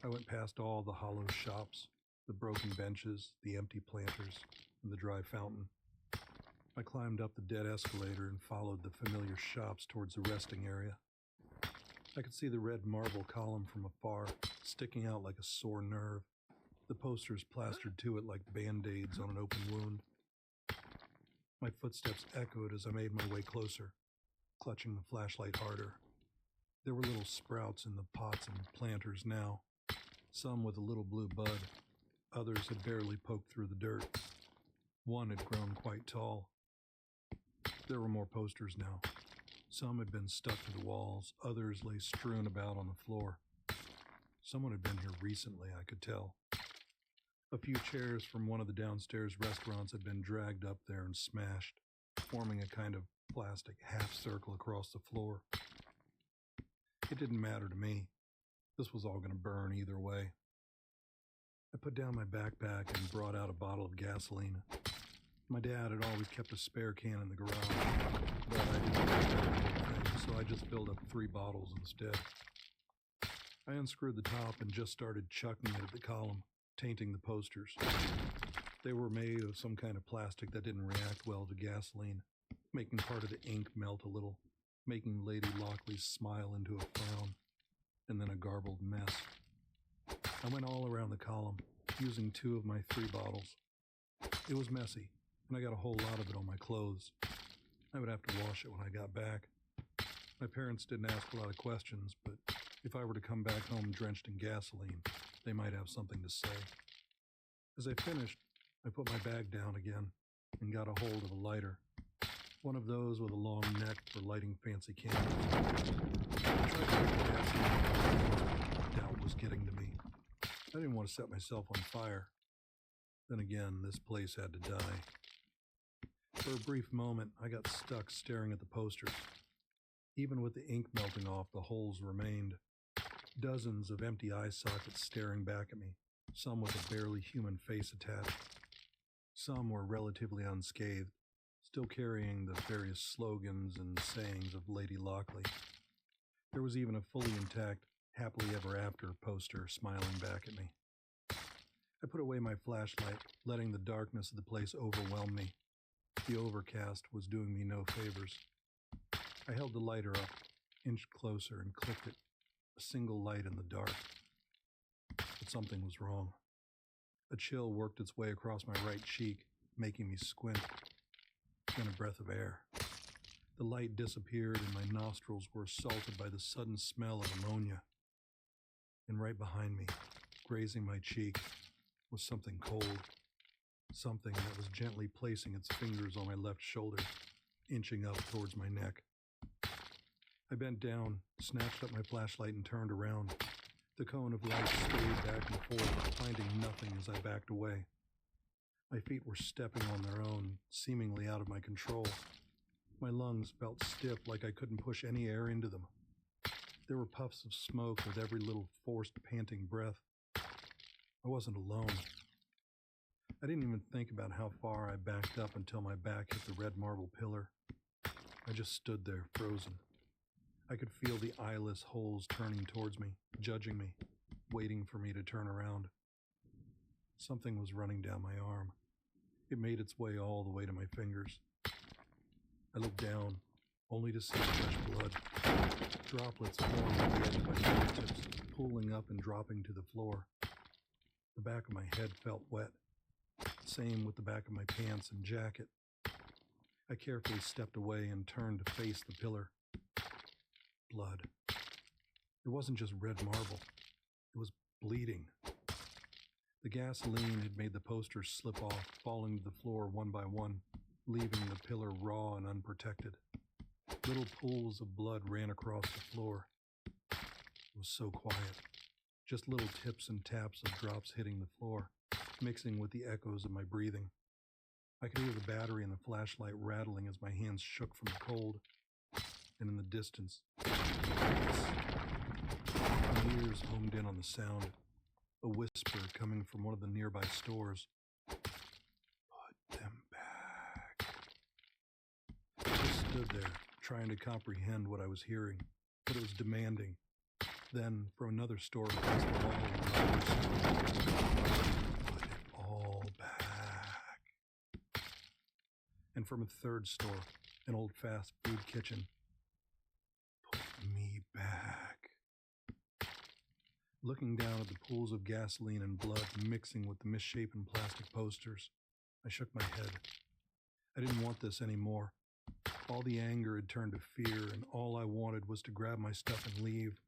I went past all the hollow shops, the broken benches, the empty planters, and the dry fountain. I climbed up the dead escalator and followed the familiar shops towards the resting area. I could see the red marble column from afar, sticking out like a sore nerve, the posters plastered to it like band-aids on an open wound. My footsteps echoed as I made my way closer, clutching the flashlight harder. There were little sprouts in the pots and planters now, some with a little blue bud. Others had barely poked through the dirt. One had grown quite tall. There were more posters now. Some had been stuck to the walls, others lay strewn about on the floor. Someone had been here recently, I could tell. A few chairs from one of the downstairs restaurants had been dragged up there and smashed, forming a kind of plastic half circle across the floor. It didn't matter to me. This was all going to burn either way. I put down my backpack and brought out a bottle of gasoline. My dad had always kept a spare can in the garage, but I didn't want to carry the whole thing, so I just filled up 3 bottles instead. I unscrewed the top and just started chucking it at the column, tainting the posters. They were made of some kind of plastic that didn't react well to gasoline, making part of the ink melt a little, making Lady Lockley's smile into a frown, and then a garbled mess. I went all around the column, using 2 of my 3 bottles. It was messy, and I got a whole lot of it on my clothes. I would have to wash it when I got back. My parents didn't ask a lot of questions, but if I were to come back home drenched in gasoline, they might have something to say. As I finished, I put my bag down again and got a hold of a lighter, one of those with a long neck for lighting fancy candles. I tried to put the gasoline, but doubt was getting to me. I didn't want to set myself on fire. Then again, this place had to die. For a brief moment, I got stuck staring at the posters. Even with the ink melting off, the holes remained. Dozens of empty eye sockets staring back at me, some with a barely human face attached. Some were relatively unscathed, still carrying the various slogans and sayings of Lady Lockley. There was even a fully intact Happily Ever After poster smiling back at me. I put away my flashlight, letting the darkness of the place overwhelm me. The overcast was doing me no favors. I held the lighter up, inched closer, and clicked it, a single light in the dark. But something was wrong. A chill worked its way across my right cheek, making me squint. Then a breath of air. The light disappeared and my nostrils were assaulted by the sudden smell of ammonia. And right behind me, grazing my cheek, was something cold. Something that was gently placing its fingers on my left shoulder, inching up towards my neck. I bent down, snatched up my flashlight, and turned around. The cone of light swayed back and forth, finding nothing as I backed away. My feet were stepping on their own, seemingly out of my control. My lungs felt stiff, like I couldn't push any air into them. There were puffs of smoke with every little forced, panting breath. I wasn't alone. I didn't even think about how far I backed up until my back hit the red marble pillar. I just stood there, frozen. I could feel the eyeless holes turning towards me, judging me, waiting for me to turn around. Something was running down my arm. It made its way all the way to my fingers. I looked down, only to see fresh blood. Droplets formed at the edge of my fingertips, pooling up and dropping to the floor. The back of my head felt wet. Same with the back of my pants and jacket. I carefully stepped away and turned to face the pillar. Blood. It wasn't just red marble. It was bleeding. The gasoline had made the posters slip off, falling to the floor one by one, leaving the pillar raw and unprotected. Little pools of blood ran across the floor. It was so quiet. Just little tips and taps of drops hitting the floor, mixing with the echoes of my breathing. I could hear the battery in the flashlight rattling as my hands shook from the cold. And in the distance, my ears homed in on the sound, a whisper coming from one of the nearby stores. Put them back. I just stood there, trying to comprehend what I was hearing, but it was demanding. Then, from another store across the hall, put it all back. And from a third store, an old fast food kitchen, put me back. Looking down at the pools of gasoline and blood mixing with the misshapen plastic posters, I shook my head. I didn't want this anymore. All the anger had turned to fear, and all I wanted was to grab my stuff and leave.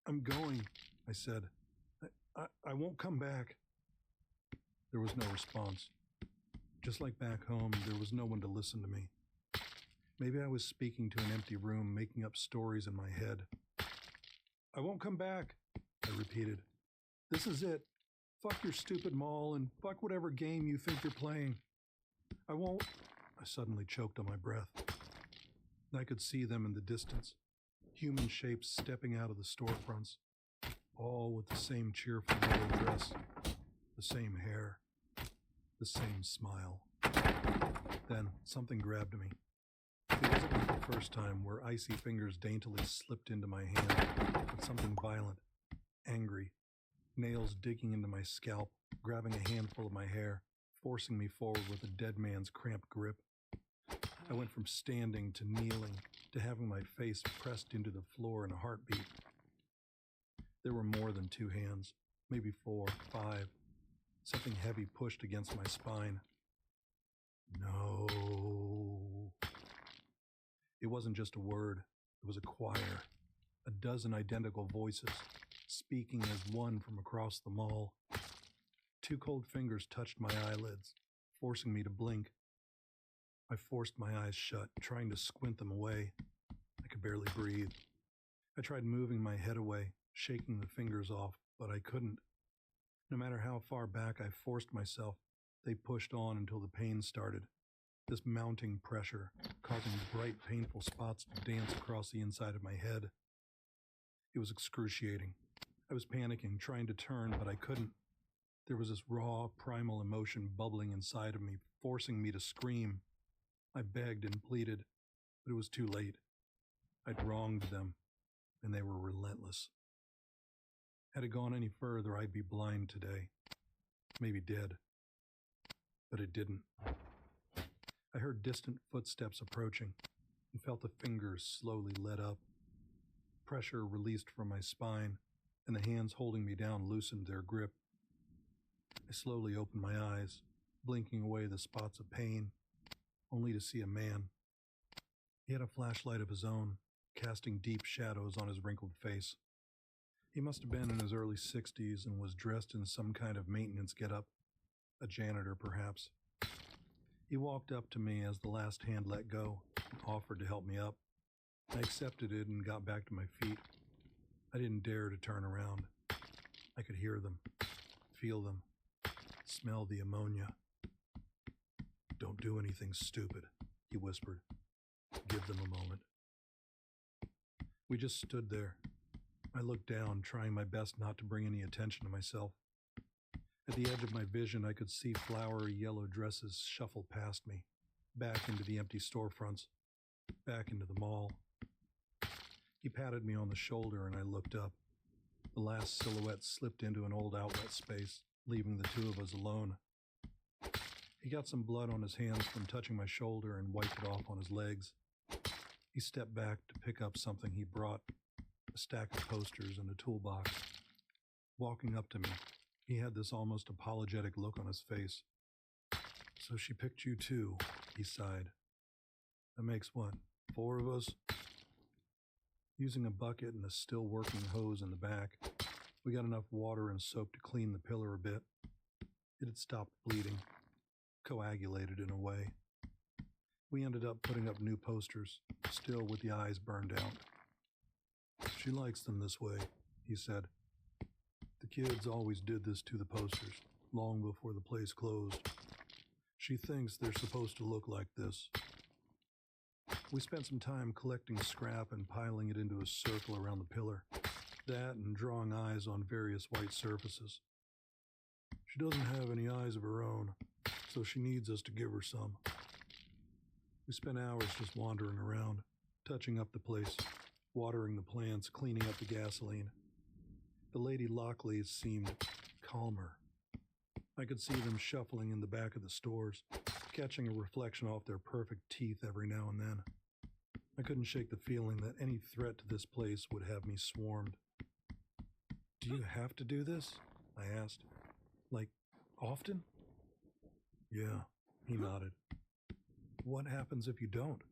I'm going, I said. I won't come back. There was no response. Just like back home, there was no one to listen to me. Maybe I was speaking to an empty room, making up stories in my head. I won't come back, I repeated. This is it. Fuck your stupid mall and fuck whatever game you think you're playing. I won't. I suddenly choked on my breath. I could see them in the distance, human shapes stepping out of the storefronts, all with the same cheerful yellow dress, the same hair, the same smile. Then something grabbed me. It wasn't like the first time where icy fingers daintily slipped into my hand, but something violent, angry, nails digging into my scalp, grabbing a handful of my hair, forcing me forward with a dead man's cramped grip. I went from standing to kneeling to having my face pressed into the floor in a heartbeat. There were more than 2 hands, maybe 4, 5. Something heavy pushed against my spine. No. It wasn't just a word, it was a choir, a dozen identical voices, speaking as one from across the mall. 2 cold fingers touched my eyelids, forcing me to blink. I forced my eyes shut, trying to squint them away. I could barely breathe. I tried moving my head away, shaking the fingers off, but I couldn't. No matter how far back I forced myself, they pushed on until the pain started. This mounting pressure, causing bright, painful spots to dance across the inside of my head. It was excruciating. I was panicking, trying to turn, but I couldn't. There was this raw, primal emotion bubbling inside of me, forcing me to scream. I begged and pleaded, but it was too late. I'd wronged them, and they were relentless. Had it gone any further, I'd be blind today. Maybe dead. But it didn't. I heard distant footsteps approaching and felt the fingers slowly let up. Pressure released from my spine, and the hands holding me down loosened their grip. I slowly opened my eyes, blinking away the spots of pain, only to see a man. He had a flashlight of his own, casting deep shadows on his wrinkled face. He must have been in his early 60s and was dressed in some kind of maintenance getup, a janitor perhaps. He walked up to me as the last hand let go and offered to help me up. I accepted it and got back to my feet. I didn't dare to turn around. I could hear them, feel them, smell the ammonia. Don't do anything stupid, he whispered. Give them a moment. We just stood there. I looked down, trying my best not to bring any attention to myself. At the edge of my vision, I could see flowery yellow dresses shuffle past me, back into the empty storefronts, back into the mall. He patted me on the shoulder and I looked up. The last silhouette slipped into an old outlet space, leaving the 2 of us alone. He got some blood on his hands from touching my shoulder and wiped it off on his legs. He stepped back to pick up something he brought, a stack of posters and a toolbox. Walking up to me, he had this almost apologetic look on his face. So she picked you too, he sighed. That makes what, 4 of us? Using a bucket and a still working hose in the back, we got enough water and soap to clean the pillar a bit. It had stopped bleeding, coagulated in a way. We ended up putting up new posters, still with the eyes burned out. She likes them this way, he said. The kids always did this to the posters, long before the place closed. She thinks they're supposed to look like this. We spent some time collecting scrap and piling it into a circle around the pillar. That and drawing eyes on various white surfaces. She doesn't have any eyes of her own, so she needs us to give her some. We spent hours just wandering around, touching up the place, watering the plants, cleaning up the gasoline. The Lady Lockleys seemed calmer. I could see them shuffling in the back of the stores, catching a reflection off their perfect teeth every now and then. I couldn't shake the feeling that any threat to this place would have me swarmed. "Do you have to do this?" I asked. "Like, often?" "Yeah," he nodded. "What happens if you don't?"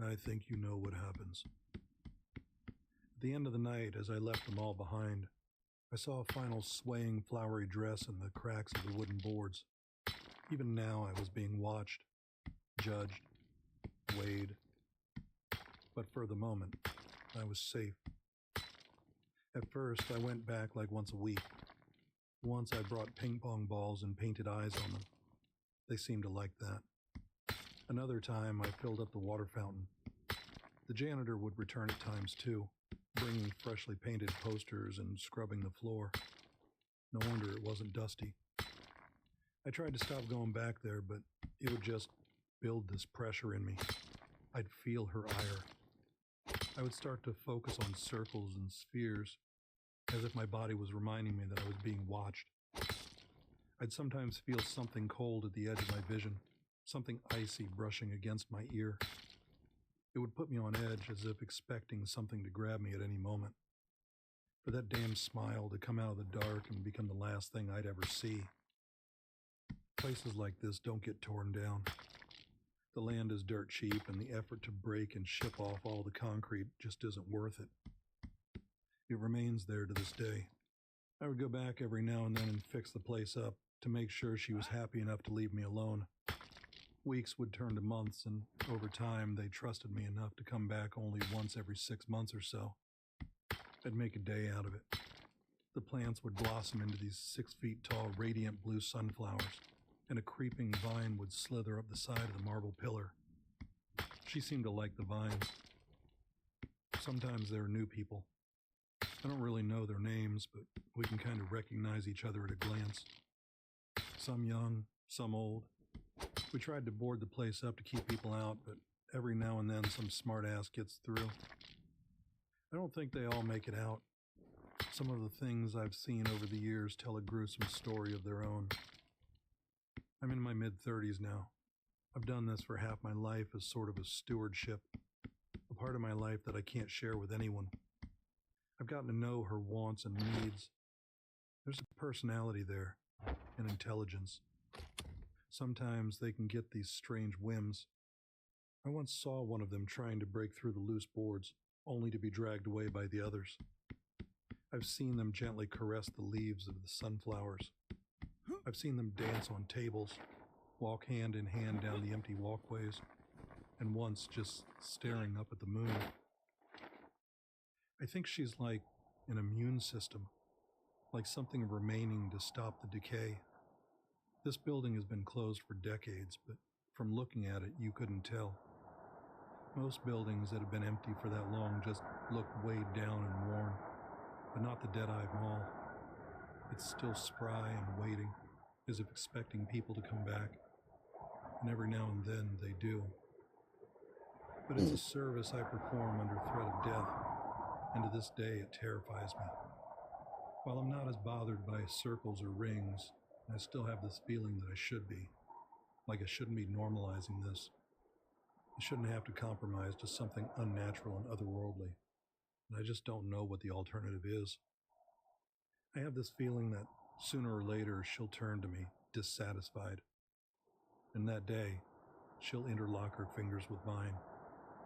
"I think you know what happens." At the end of the night, as I left them all behind, I saw a final swaying flowery dress in the cracks of the wooden boards. Even now I was being watched, judged, weighed. But for the moment, I was safe. At first, I went back like once a week. Once I brought ping pong balls and painted eyes on them. They seemed to like that. Another time, I filled up the water fountain. The janitor would return at times too, bringing freshly painted posters and scrubbing the floor. No wonder it wasn't dusty. I tried to stop going back there, but it would just build this pressure in me. I'd feel her ire. I would start to focus on circles and spheres, as if my body was reminding me that I was being watched. I'd sometimes feel something cold at the edge of my vision, something icy brushing against my ear. It would put me on edge, as if expecting something to grab me at any moment. For that damn smile to come out of the dark and become the last thing I'd ever see. Places like this don't get torn down. The land is dirt cheap, and the effort to break and ship off all the concrete just isn't worth it. It remains there to this day. I would go back every now and then and fix the place up to make sure she was happy enough to leave me alone. Weeks would turn to months, and over time they trusted me enough to come back only once every 6 months or so. I'd make a day out of it. The plants would blossom into these 6 feet tall radiant blue sunflowers, and a creeping vine would slither up the side of the marble pillar. She seemed to like the vines. Sometimes there are new people. I don't really know their names, but we can kind of recognize each other at a glance. Some young, some old. We tried to board the place up to keep people out, but every now and then some smartass gets through. I don't think they all make it out. Some of the things I've seen over the years tell a gruesome story of their own. I'm in my mid-30s now. I've done this for half my life as sort of a stewardship, a part of my life that I can't share with anyone. I've gotten to know her wants and needs. There's a personality there, an intelligence. Sometimes they can get these strange whims. I once saw one of them trying to break through the loose boards, only to be dragged away by the others. I've seen them gently caress the leaves of the sunflowers. I've seen them dance on tables, walk hand in hand down the empty walkways, and once just staring up at the moon. I think she's like an immune system, like something remaining to stop the decay. This building has been closed for decades, but from looking at it, you couldn't tell. Most buildings that have been empty for that long just look weighed down and worn, but not the Dead-Eye Mall. It's still spry and waiting, as if expecting people to come back, and every now and then they do. But it's a service I perform under threat of death, and to this day it terrifies me. While I'm not as bothered by circles or rings, I still have this feeling that I should be, like I shouldn't be normalizing this. I shouldn't have to compromise to something unnatural and otherworldly, and I just don't know what the alternative is. I have this feeling that sooner or later she'll turn to me, dissatisfied. And that day, she'll interlock her fingers with mine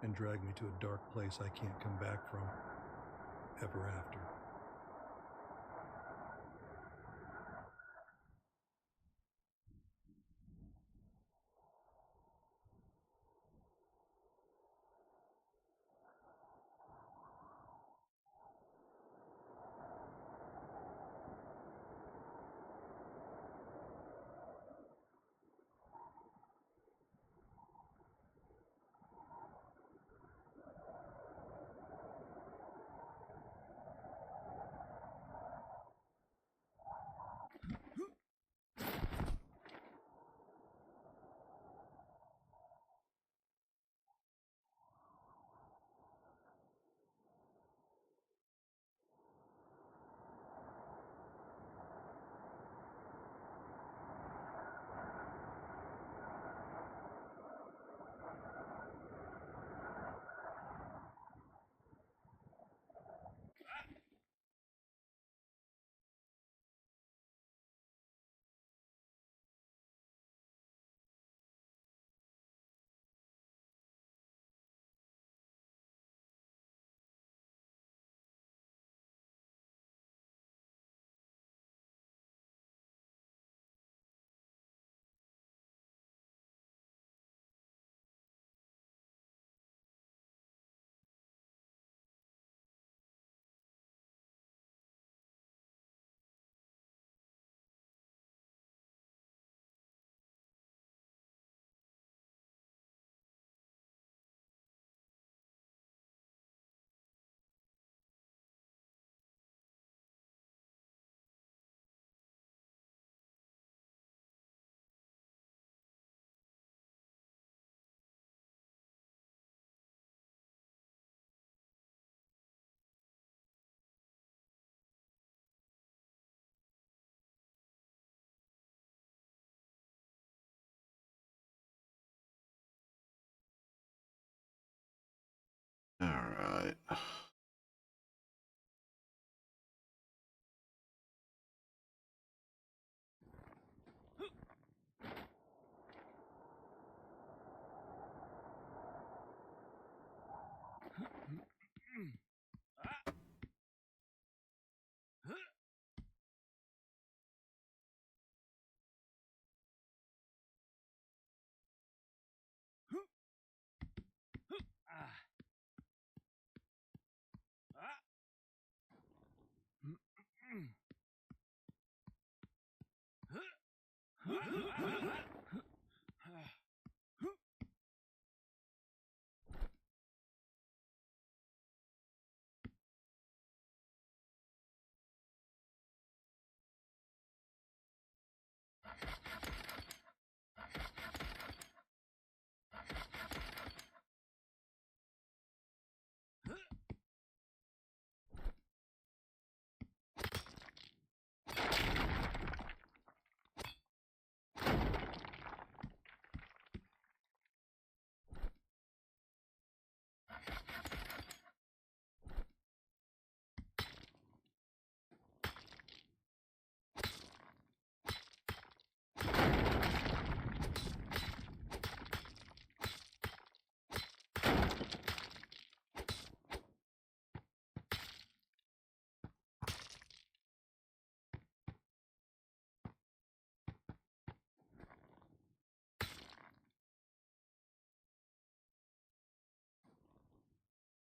and drag me to a dark place I can't come back from, ever after.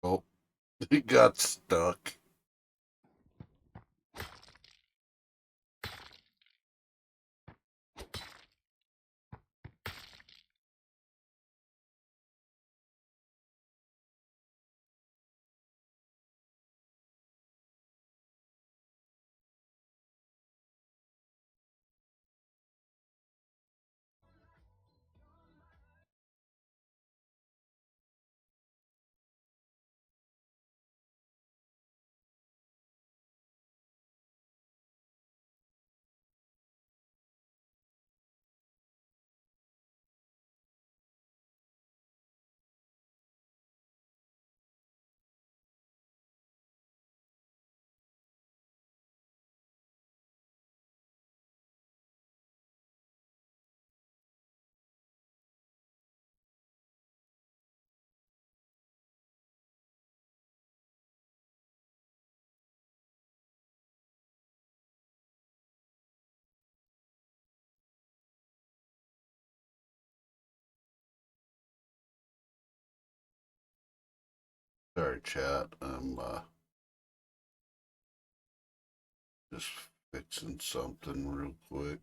Oh, it got stuck. Sorry, chat. I'm just fixing something real quick.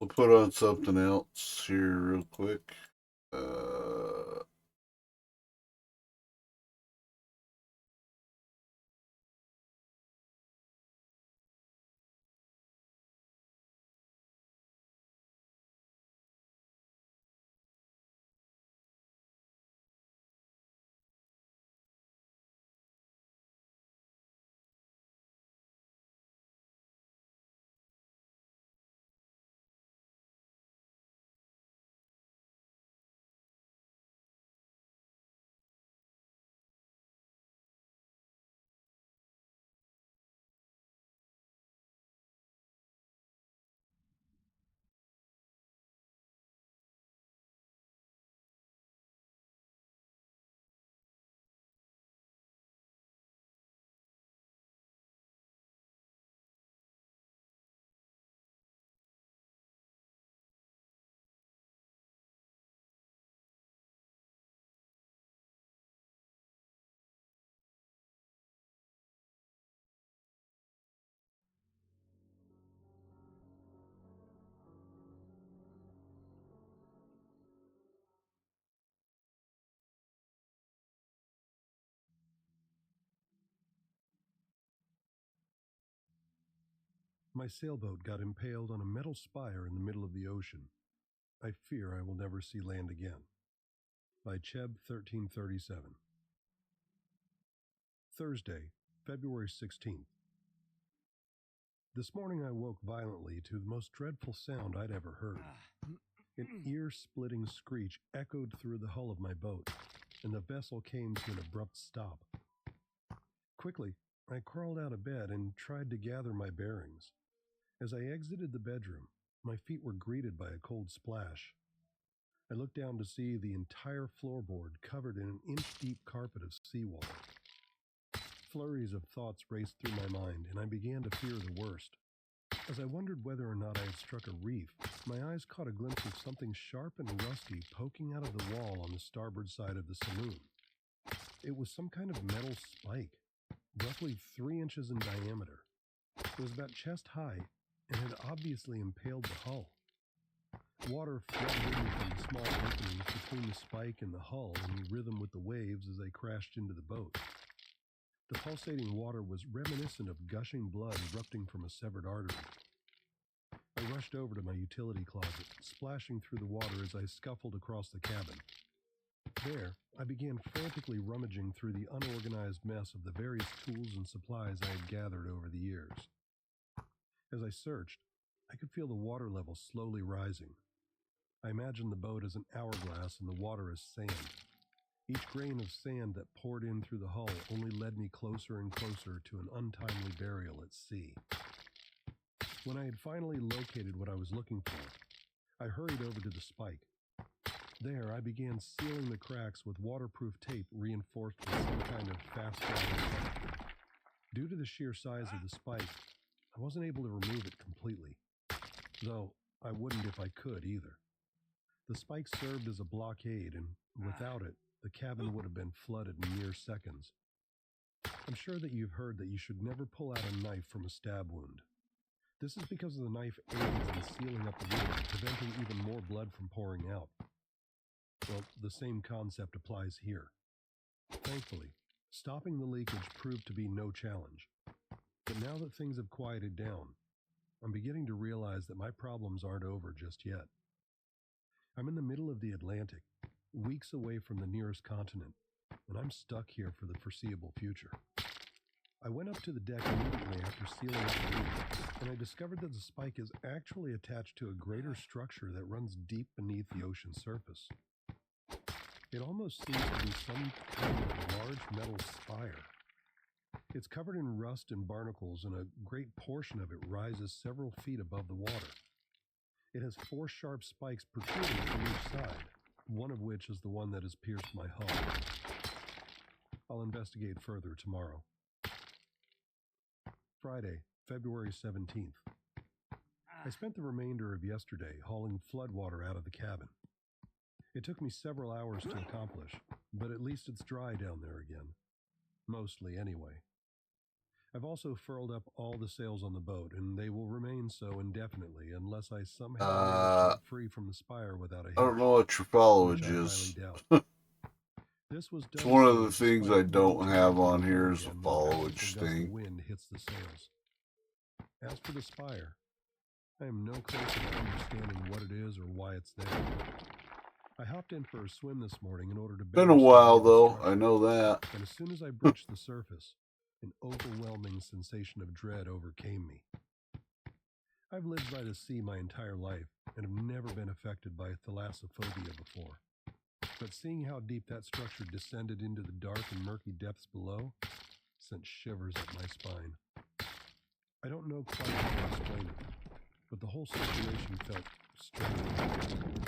We'll put on something else here real quick. My sailboat got impaled on a metal spire in the middle of the ocean. I fear I will never see land again. By Cheb 1337. Thursday, February 16th. This morning I woke violently to the most dreadful sound I'd ever heard. An ear-splitting screech echoed through the hull of my boat, and the vessel came to an abrupt stop. Quickly, I crawled out of bed and tried to gather my bearings. As I exited the bedroom, my feet were greeted by a cold splash. I looked down to see the entire floorboard covered in an inch-deep carpet of seawater. Flurries of thoughts raced through my mind, and I began to fear the worst. As I wondered whether or not I had struck a reef, my eyes caught a glimpse of something sharp and rusty poking out of the wall on the starboard side of the saloon. It was some kind of metal spike, roughly 3 inches in diameter. It was about chest high and had obviously impaled the hull. Water flooded in from the small openings between the spike and the hull in rhythm with the waves as they crashed into the boat. The pulsating water was reminiscent of gushing blood erupting from a severed artery. I rushed over to my utility closet, splashing through the water as I scuffled across the cabin. There, I began frantically rummaging through the unorganized mess of the various tools and supplies I had gathered over the years. As I searched, I could feel the water level slowly rising. I imagined the boat as an hourglass and the water as sand. Each grain of sand that poured in through the hull only led me closer and closer to an untimely burial at sea. When I had finally located what I was looking for, I hurried over to the spike. There, I began sealing the cracks with waterproof tape reinforced with some kind of fast-drying substance. Due to the sheer size of the spike, I wasn't able to remove it completely, though I wouldn't if I could either. The spike served as a blockade, and without it, the cabin would have been flooded in mere seconds. I'm sure that you've heard that you should never pull out a knife from a stab wound. This is because the knife aids in sealing up the wound, preventing even more blood from pouring out. Well, the same concept applies here. Thankfully, stopping the leakage proved to be no challenge. But now that things have quieted down, I'm beginning to realize that my problems aren't over just yet. I'm in the middle of the Atlantic, weeks away from the nearest continent, and I'm stuck here for the foreseeable future. I went up to the deck immediately after sealing up the leak, and I discovered that the spike is actually attached to a greater structure that runs deep beneath the ocean surface. It almost seems to be some kind of large metal spire. It's covered in rust and barnacles, and a great portion of it rises several feet above the water. It has 4 sharp spikes protruding from each side, one of which is the one that has pierced my hull. I'll investigate further tomorrow. Friday, February 17th. I spent the remainder of yesterday hauling floodwater out of the cabin. It took me several hours to accomplish, but at least it's dry down there again. Mostly, anyway. I've also furled up all the sails on the boat, and they will remain so indefinitely unless I somehow manage to get free from the spire without a hitch. I don't know what tripolage which I is. highly doubt. This was It's done one of so the that things spike I wouldn't don't turn have into on a here hull is a again when a powerful foliage gust of thing. wind hits the sails. As for the spire, I am no closer to understanding what it is or why it's there. I hopped in for a swim this morning in order to Been better a while survey the though, structure, I know that. and as soon as I breached the surface, an overwhelming sensation of dread overcame me. I've lived by the sea my entire life and have never been affected by thalassophobia before. But seeing how deep that structure descended into the dark and murky depths below sent shivers up my spine. I don't know quite how to explain it, but the whole situation felt strange.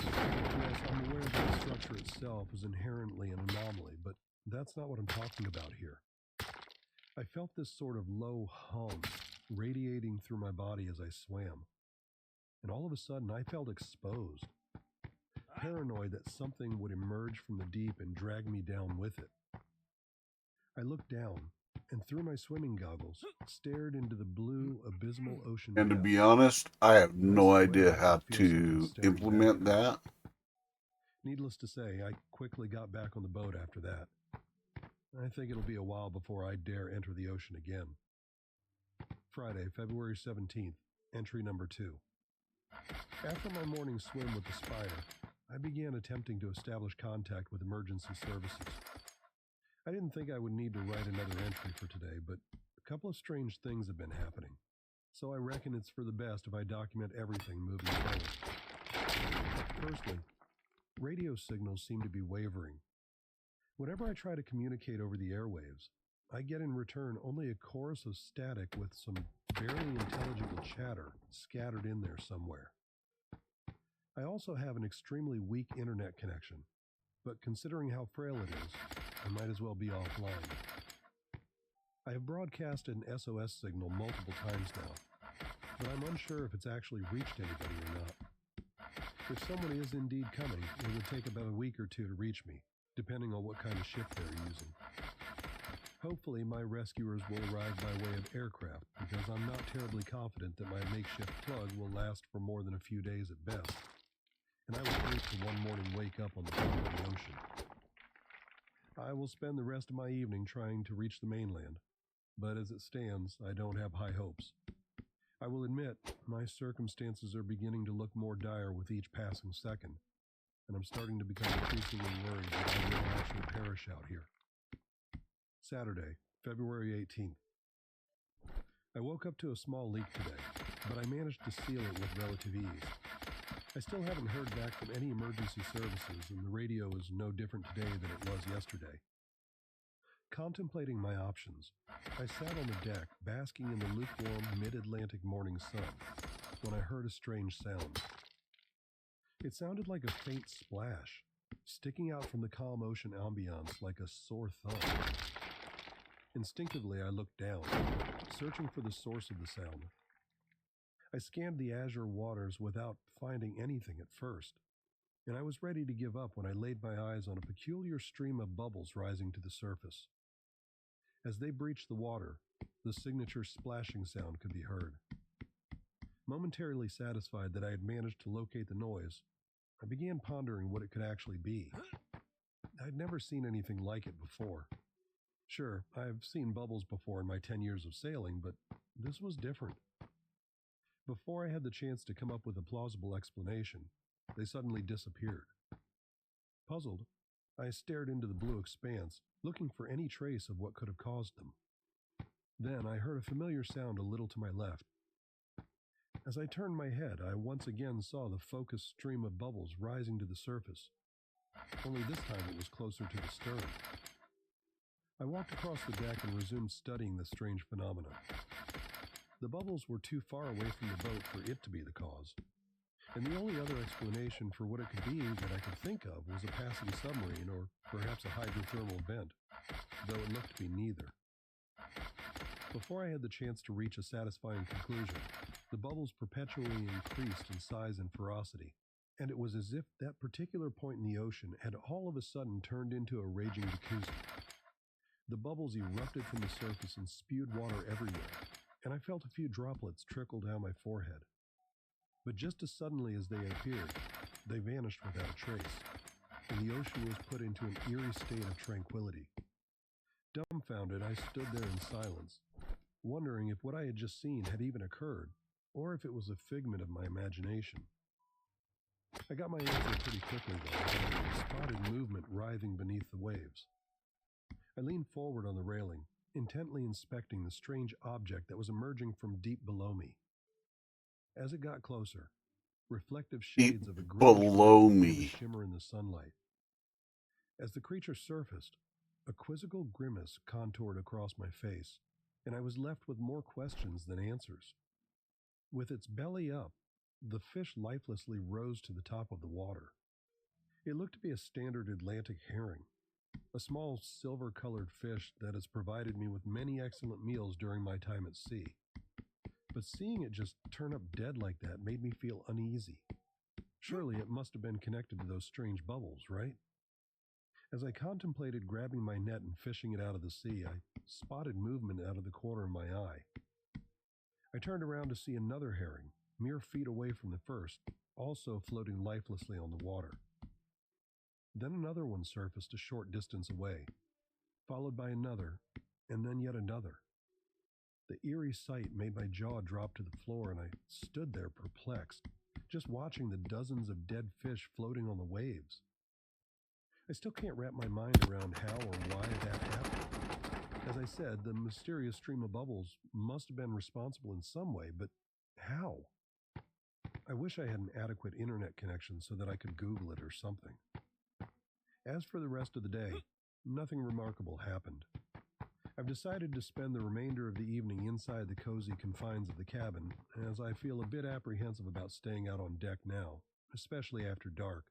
Yes, I'm aware that the structure itself is inherently an anomaly, but that's not what I'm talking about here. I felt this sort of low hum radiating through my body as I swam, and all of a sudden I felt exposed, paranoid that something would emerge from the deep and drag me down with it. I looked down, and through my swimming goggles, stared into the blue, abysmal ocean And to depths. be honest, I have When I no swam, idea I how could feel something to staring implement back at me. that. Needless to say, I quickly got back on the boat after that. I think it'll be a while before I dare enter the ocean again. Friday, February 17th, entry number 2. After my morning swim with the spire, I began attempting to establish contact with emergency services. I didn't think I would need to write another entry for today, but a couple of strange things have been happening, so I reckon it's for the best if I document everything moving forward. First Firstly, radio signals seem to be wavering. Whenever I try to communicate over the airwaves, I get in return only a chorus of static with some barely intelligible chatter scattered in there somewhere. I also have an extremely weak internet connection, but considering how frail it is, I might as well be offline. I have broadcasted an SOS signal multiple times now, but I'm unsure if it's actually reached anybody or not. If someone is indeed coming, it would take about a week or two to reach me, depending on what kind of ship they're using. Hopefully, my rescuers will arrive by way of aircraft, because I'm not terribly confident that my makeshift plug will last for more than a few days at best, and I will hate to one morning wake up on the bottom of the ocean. I will spend the rest of my evening trying to reach the mainland, but as it stands, I don't have high hopes. I will admit, my circumstances are beginning to look more dire with each passing second, and I'm starting to become increasingly worried that I will actually perish out here. Saturday, February 18th. I woke up to a small leak today, but I managed to seal it with relative ease. I still haven't heard back from any emergency services, and the radio is no different today than it was yesterday. Contemplating my options, I sat on the deck, basking in the lukewarm mid-Atlantic morning sun, when I heard a strange sound. It sounded like a faint splash, sticking out from the calm ocean ambiance like a sore thumb. Instinctively, I looked down, searching for the source of the sound. I scanned the azure waters without finding anything at first, and I was ready to give up when I laid my eyes on a peculiar stream of bubbles rising to the surface. As they breached the water, the signature splashing sound could be heard. Momentarily satisfied that I had managed to locate the noise, I began pondering what it could actually be. I'd never seen anything like it before. Sure, I've seen bubbles before in my 10 years of sailing, but this was different. Before I had the chance to come up with a plausible explanation, they suddenly disappeared. Puzzled, I stared into the blue expanse, looking for any trace of what could have caused them. Then I heard a familiar sound a little to my left. As I turned my head, I once again saw the focused stream of bubbles rising to the surface, only this time it was closer to the stern. I walked across the deck and resumed studying the strange phenomenon. The bubbles were too far away from the boat for it to be the cause, and the only other explanation for what it could be that I could think of was a passing submarine or perhaps a hydrothermal vent, though it looked to be neither. Before I had the chance to reach a satisfying conclusion, the bubbles perpetually increased in size and ferocity, and it was as if that particular point in the ocean had all of a sudden turned into a raging jacuzzi. The bubbles erupted from the surface and spewed water everywhere, and I felt a few droplets trickle down my forehead. But just as suddenly as they appeared, they vanished without a trace, and the ocean was put into an eerie state of tranquility. Dumbfounded, I stood there in silence, wondering if what I had just seen had even occurred, or if it was a figment of my imagination. I got my answer pretty quickly, though, as I spotted movement writhing beneath the waves. I leaned forward on the railing, intently inspecting the strange object that was emerging from deep below me. As it got closer, reflective shades of a greenish below red began to me. shimmer in the sunlight. As the creature surfaced, a quizzical grimace contoured across my face, and I was left with more questions than answers. With its belly up, the fish lifelessly rose to the top of the water. It looked to be a standard Atlantic herring, a small silver-colored fish that has provided me with many excellent meals during my time at sea. But seeing it just turn up dead like that made me feel uneasy. Surely it must have been connected to those strange bubbles, right? As I contemplated grabbing my net and fishing it out of the sea, I spotted movement out of the corner of my eye. I turned around to see another herring, mere feet away from the first, also floating lifelessly on the water. Then another one surfaced a short distance away, followed by another, and then yet another. The eerie sight made my jaw drop to the floor, and I stood there perplexed, just watching the dozens of dead fish floating on the waves. I still can't wrap my mind around how or why that happened. As I said, the mysterious stream of bubbles must have been responsible in some way, but how? I wish I had an adequate internet connection so that I could Google it or something. As for the rest of the day, nothing remarkable happened. I've decided to spend the remainder of the evening inside the cozy confines of the cabin, as I feel a bit apprehensive about staying out on deck now, especially after dark.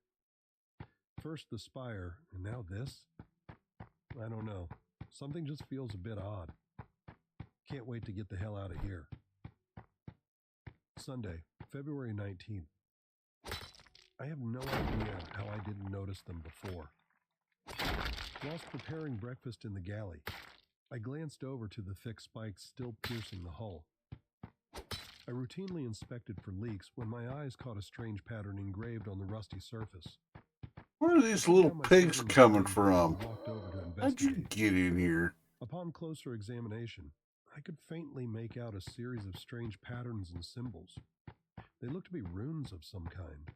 First the spire, and now this? I don't know. Something just feels a bit odd. Can't wait to get the hell out of here. Sunday, February 19th. I have no idea how I didn't notice them before. Whilst preparing breakfast in the galley, I glanced over to the thick spikes still piercing the hull. I routinely inspected for leaks when my eyes caught a strange pattern engraved on the rusty surface. Where are these little pigs coming from? How'd you get in here? Upon closer examination, I could faintly make out a series of strange patterns and symbols. They looked to be runes of some kind.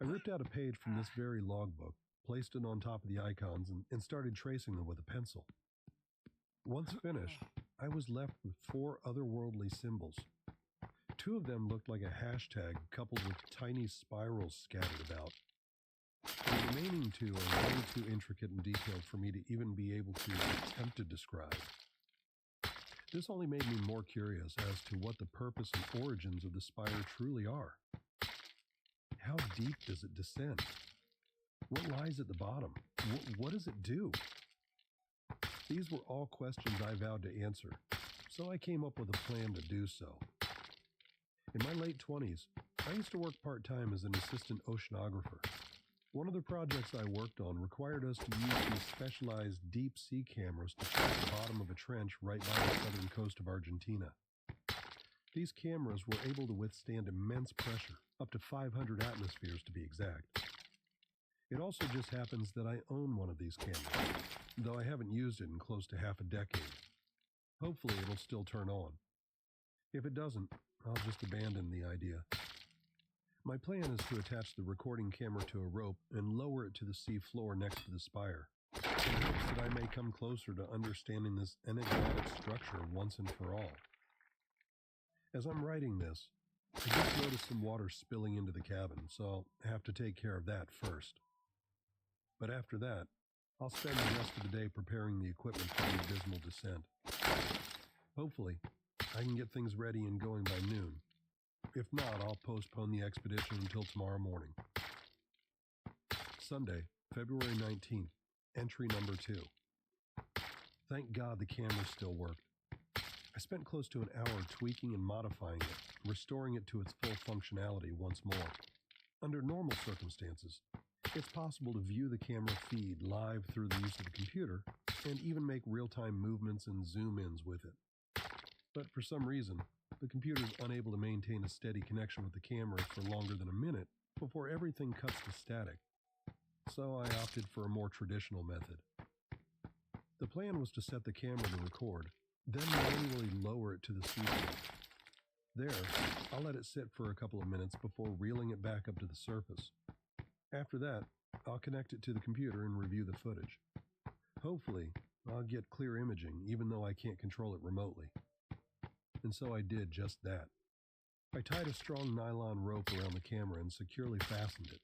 I ripped out a page from this very logbook, placed it on top of the icons, and started tracing them with a pencil. Once finished, I was left with 4 otherworldly symbols. 2 of them looked like a hashtag coupled with tiny spirals scattered about. The remaining 2 are way too intricate and detailed for me to even be able to attempt to describe. This only made me more curious as to what the purpose and origins of the spire truly are. How deep does it descend? What lies at the bottom? What does it do? These were all questions I vowed to answer, so I came up with a plan to do so. In my late 20s, I used to work part-time as an assistant oceanographer. One of the projects I worked on required us to use these specialized deep-sea cameras to track the bottom of a trench right by the southern coast of Argentina. These cameras were able to withstand immense pressure, up to 500 atmospheres to be exact. It also just happens that I own one of these cameras, though I haven't used it in close to half a decade. Hopefully it'll still turn on. If it doesn't, I'll just abandon the idea. My plan is to attach the recording camera to a rope and lower it to the sea floor next to the spire, in hopes that I may come closer to understanding this enigmatic structure once and for all. As I'm writing this, I just noticed some water spilling into the cabin, so I'll have to take care of that first. But after that, I'll spend the rest of the day preparing the equipment for the abysmal descent. Hopefully, I can get things ready and going by noon. If not, I'll postpone the expedition until tomorrow morning. Sunday, February 19th, entry number 2. Thank God the camera still worked. I spent close to an hour tweaking and modifying it, restoring it to its full functionality once more. Under normal circumstances, it's possible to view the camera feed live through the use of the computer and even make real-time movements and zoom-ins with it. But for some reason, the computer is unable to maintain a steady connection with the camera for longer than a minute before everything cuts to static. So I opted for a more traditional method. The plan was to set the camera to record, then manually lower it to the seafloor. There, I'll let it sit for a couple of minutes before reeling it back up to the surface. After that, I'll connect it to the computer and review the footage. Hopefully, I'll get clear imaging even though I can't control it remotely. And so I did just that. I tied a strong nylon rope around the camera and securely fastened it.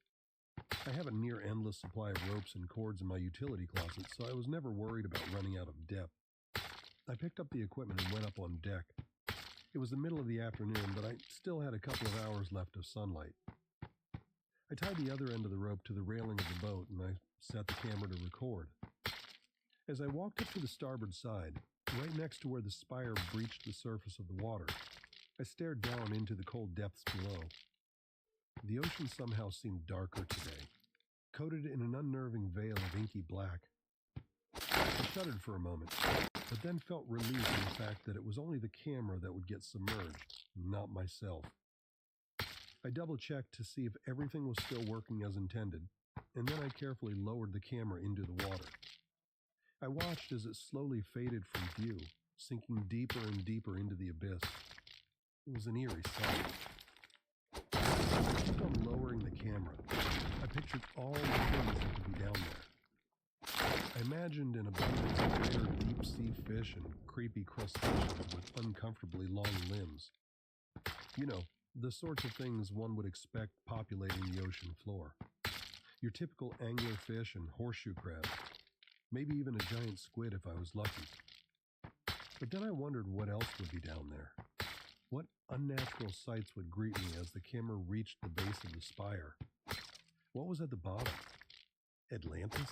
I have a near endless supply of ropes and cords in my utility closet, so I was never worried about running out of depth. I picked up the equipment and went up on deck. It was the middle of the afternoon, but I still had a couple of hours left of sunlight. I tied the other end of the rope to the railing of the boat and I set the camera to record. As I walked up to the starboard side, right next to where the spire breached the surface of the water, I stared down into the cold depths below. The ocean somehow seemed darker today, coated in an unnerving veil of inky black. I shuddered for a moment, but then felt relief in the fact that it was only the camera that would get submerged, not myself. I double-checked to see if everything was still working as intended, and then I carefully lowered the camera into the water. I watched as it slowly faded from view, sinking deeper and deeper into the abyss. It was an eerie sight. As I kept on lowering the camera, I pictured all the things that could be down there. I imagined an abundance of rare deep-sea fish and creepy crustaceans with uncomfortably long limbs. You know, The sorts of things one would expect populating the ocean floor. Your typical anglerfish and horseshoe crabs. Maybe even a giant squid if I was lucky. But then I wondered what else would be down there. What unnatural sights would greet me as the camera reached the base of the spire? What was at the bottom? Atlantis?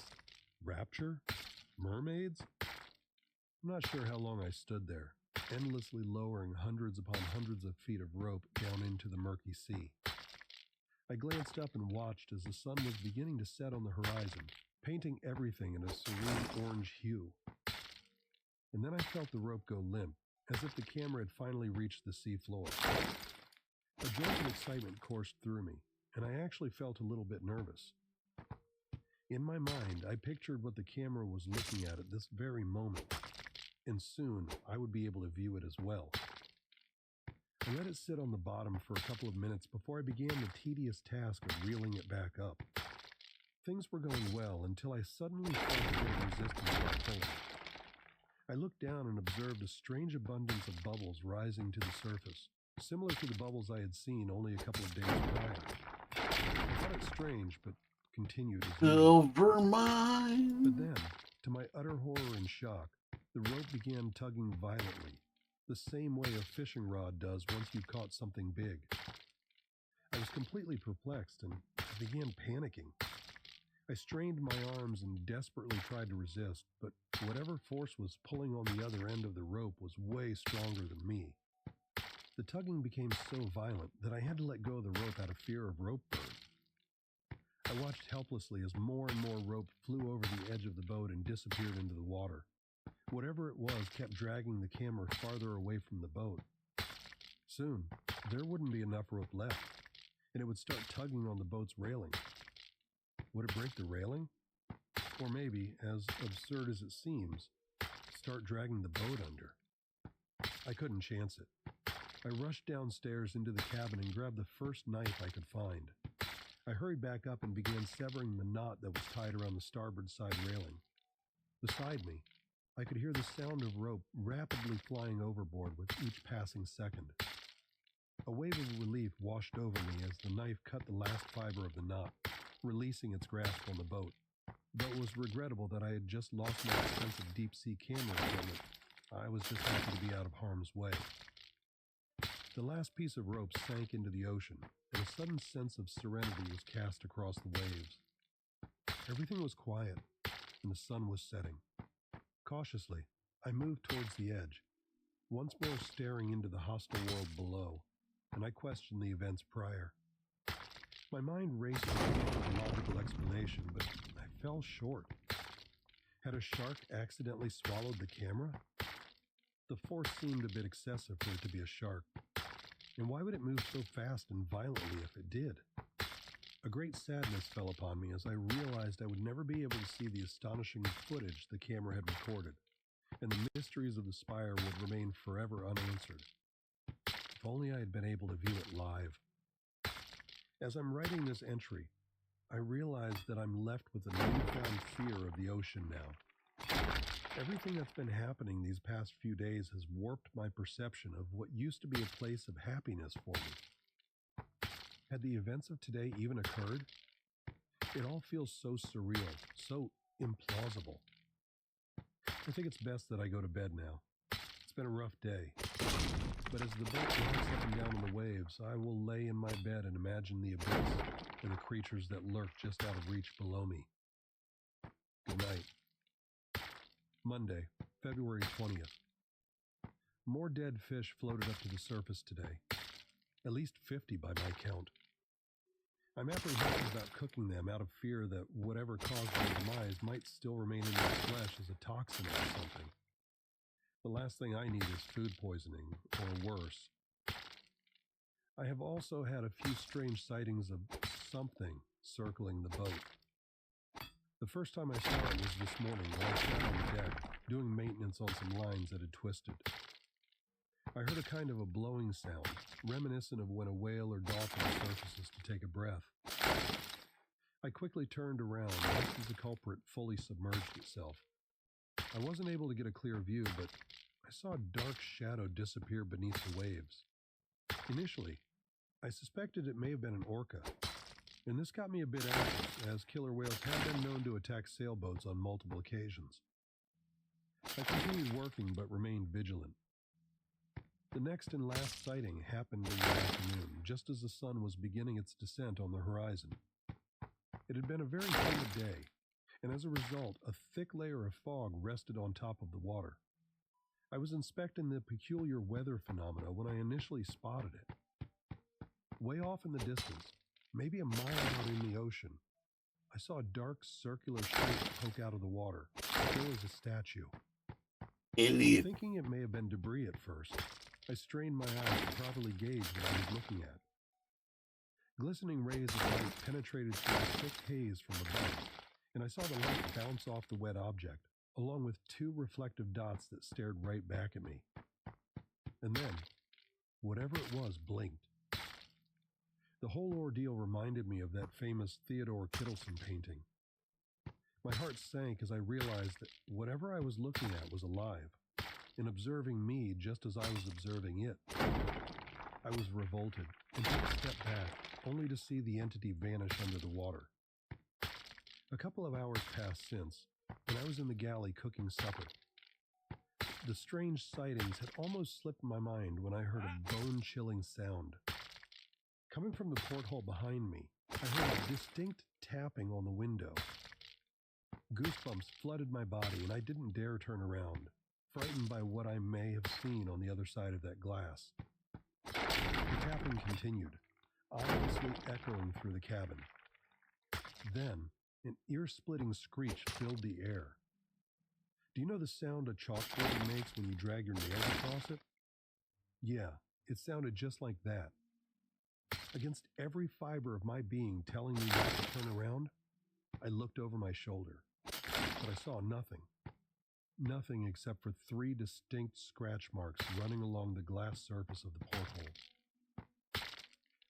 Rapture? Mermaids? I'm not sure how long I stood there, endlessly lowering hundreds upon hundreds of feet of rope down into the murky sea. I glanced up and watched as the sun was beginning to set on the horizon, painting everything in a serene orange hue. And then I felt the rope go limp, as if the camera had finally reached the sea floor. A jolt of excitement coursed through me, and I actually felt a little bit nervous. In my mind, I pictured what the camera was looking at this very moment, and soon I would be able to view it as well. I let it sit on the bottom for a couple of minutes before I began the tedious task of reeling it back up. Things were going well until I suddenly felt a bit of resistance while pulling. I looked down and observed a strange abundance of bubbles rising to the surface, similar to the bubbles I had seen only a couple of days prior. I thought it strange, but continued as usual. Silver mine. But then, to my utter horror and shock, the rope began tugging violently, the same way a fishing rod does once you've caught something big. I was completely perplexed, and I began panicking. I strained my arms and desperately tried to resist, but whatever force was pulling on the other end of the rope was way stronger than me. The tugging became so violent that I had to let go of the rope out of fear of rope burn. I watched helplessly as more and more rope flew over the edge of the boat and disappeared into the water. Whatever it was kept dragging the camera farther away from the boat. Soon, there wouldn't be enough rope left, and it would start tugging on the boat's railing. Would it break the railing? Or maybe, as absurd as it seems, start dragging the boat under? I couldn't chance it. I rushed downstairs into the cabin and grabbed the first knife I could find. I hurried back up and began severing the knot that was tied around the starboard side railing. Beside me, I could hear the sound of rope rapidly flying overboard with each passing second. A wave of relief washed over me as the knife cut the last fiber of the knot, releasing its grasp on the boat. Though it was regrettable that I had just lost my expensive deep-sea camera equipment, I was just happy to be out of harm's way. The last piece of rope sank into the ocean, and a sudden sense of serenity was cast across the waves. Everything was quiet, and the sun was setting. Cautiously, I moved towards the edge, once more staring into the hostile world below, and I questioned the events prior. My mind raced to a logical explanation, but I fell short. Had a shark accidentally swallowed the camera? The force seemed a bit excessive for it to be a shark. And why would it move so fast and violently if it did? A great sadness fell upon me as I realized I would never be able to see the astonishing footage the camera had recorded, and the mysteries of the spire would remain forever unanswered. If only I had been able to view it live. As I'm writing this entry, I realize that I'm left with a newfound fear of the ocean now. Everything that's been happening these past few days has warped my perception of what used to be a place of happiness for me. Had the events of today even occurred? It all feels so surreal, so implausible. I think it's best that I go to bed now. It's been a rough day. But as the boat rocks up and down on the waves, I will lay in my bed and imagine the abyss and the creatures that lurk just out of reach below me. Good night. Monday, February 20th. More dead fish floated up to the surface today. At least 50 by my count. I'm apprehensive about cooking them out of fear that whatever caused their demise might still remain in their flesh as a toxin or something. The last thing I need is food poisoning, or worse. I have also had a few strange sightings of something circling the boat. The first time I saw it was this morning while I sat on the deck, doing maintenance on some lines that had twisted. I heard a kind of a blowing sound, reminiscent of when a whale or dolphin surfaces to take a breath. I quickly turned around just as the culprit fully submerged itself. I wasn't able to get a clear view, but I saw a dark shadow disappear beneath the waves. Initially, I suspected it may have been an orca, and this got me a bit anxious, as killer whales have been known to attack sailboats on multiple occasions. I continued working but remained vigilant. The next and last sighting happened in the afternoon, just as the sun was beginning its descent on the horizon. It had been a very humid day, and as a result, a thick layer of fog rested on top of the water. I was inspecting the peculiar weather phenomena when I initially spotted it. Way off in the distance, maybe a mile out in the ocean, I saw a dark circular shape poke out of the water, still as a statue. Idiot. Thinking it may have been debris at first, I strained my eyes to properly gauge what I was looking at. Glistening rays of light penetrated through a thick haze from above, and I saw the light bounce off the wet object, along with two reflective dots that stared right back at me. And then, whatever it was blinked. The whole ordeal reminded me of that famous Theodore Kittelsen painting. My heart sank as I realized that whatever I was looking at was alive, and observing me just as I was observing it. I was revolted and took a step back, only to see the entity vanish under the water. A couple of hours passed since, and I was in the galley cooking supper. The strange sightings had almost slipped my mind when I heard a bone-chilling sound. Coming from the porthole behind me, I heard a distinct tapping on the window. Goosebumps flooded my body, and I didn't dare turn around, frightened by what I may have seen on the other side of that glass. The tapping continued, ominously echoing through the cabin. Then, an ear-splitting screech filled the air. Do you know the sound a chalkboard makes when you drag your nails across it? Yeah, it sounded just like that. Against every fiber of my being telling me not to turn around, I looked over my shoulder, but I saw nothing. Nothing except for 3 distinct scratch marks running along the glass surface of the porthole.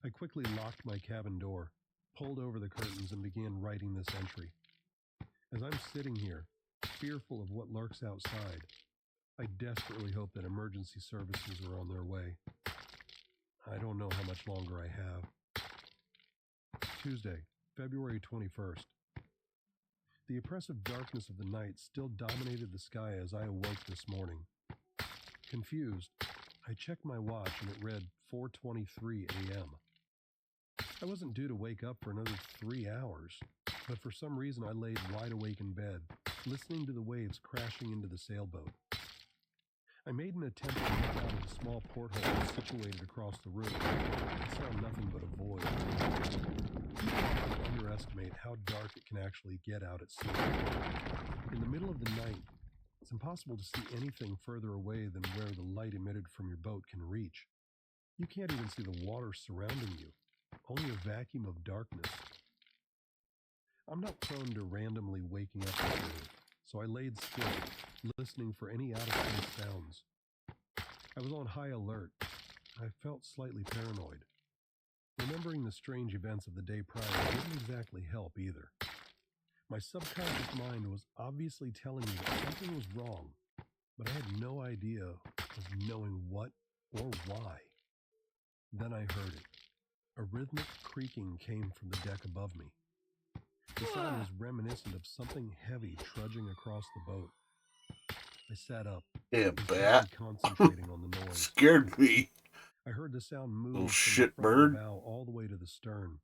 I quickly locked my cabin door, pulled over the curtains, and began writing this entry. As I'm sitting here, fearful of what lurks outside, I desperately hope that emergency services are on their way. I don't know how much longer I have. Tuesday, February 21st. The oppressive darkness of the night still dominated the sky as I awoke this morning. Confused, I checked my watch and it read 4:23 a.m. I wasn't due to wake up for another 3 hours, but for some reason I laid wide awake in bed, listening to the waves crashing into the sailboat. I made an attempt to look out of the small porthole situated across the room. I saw nothing but a void. People often underestimate how dark it can actually get out at sea. In the middle of the night, it's impossible to see anything further away than where the light emitted from your boat can reach. You can't even see the water surrounding you, only a vacuum of darkness. I'm not prone to randomly waking up easily, so I laid still, listening for any out-of-place sounds. I was on high alert. I felt slightly paranoid. Remembering the strange events of the day prior didn't exactly help either. My subconscious mind was obviously telling me that something was wrong, but I had no idea of knowing what or why. Then I heard it. A rhythmic creaking came from the deck above me. The sound was reminiscent of something heavy trudging across the boat. I sat up, Yeah, intently bat. concentrating on the noise. Scared me. I heard the sound move Little from shit the front of the bird. bow all the way to the stern.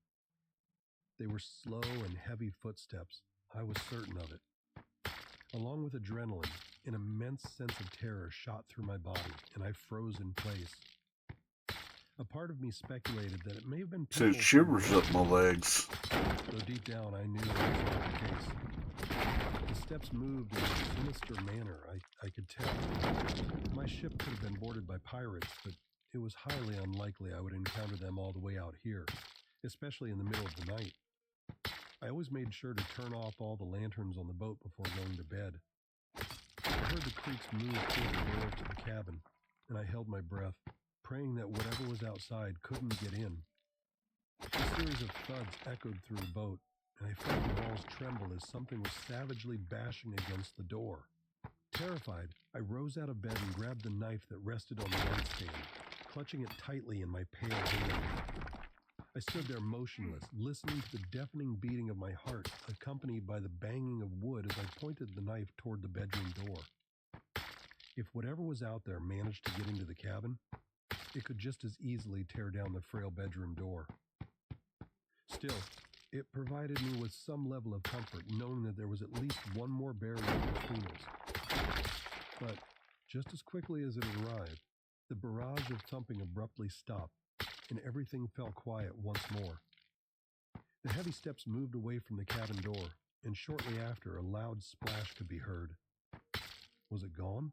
They were slow and heavy footsteps. I was certain of it. Along with adrenaline, an immense sense of terror shot through my body, and I froze in place. A part of me speculated that it may have been Sent people shivers up my legs. though deep down I knew that was not the case. The steps moved in a sinister manner, I could tell. My ship could have been boarded by pirates, but it was highly unlikely I would encounter them all the way out here, especially in the middle of the night. I always made sure to turn off all the lanterns on the boat before going to bed. I heard the creaks move toward the door to the cabin, and I held my breath, praying that whatever was outside couldn't get in. A series of thuds echoed through the boat, and I felt the walls tremble as something was savagely bashing against the door. Terrified, I rose out of bed and grabbed the knife that rested on the nightstand, clutching it tightly in my pale hand. I stood there motionless, listening to the deafening beating of my heart, accompanied by the banging of wood as I pointed the knife toward the bedroom door. If whatever was out there managed to get into the cabin, it could just as easily tear down the frail bedroom door. Still, it provided me with some level of comfort knowing that there was at least one more barrier between us. But just as quickly as it had arrived, the barrage of thumping abruptly stopped, and everything fell quiet once more. The heavy steps moved away from the cabin door, and shortly after, a loud splash could be heard. Was it gone?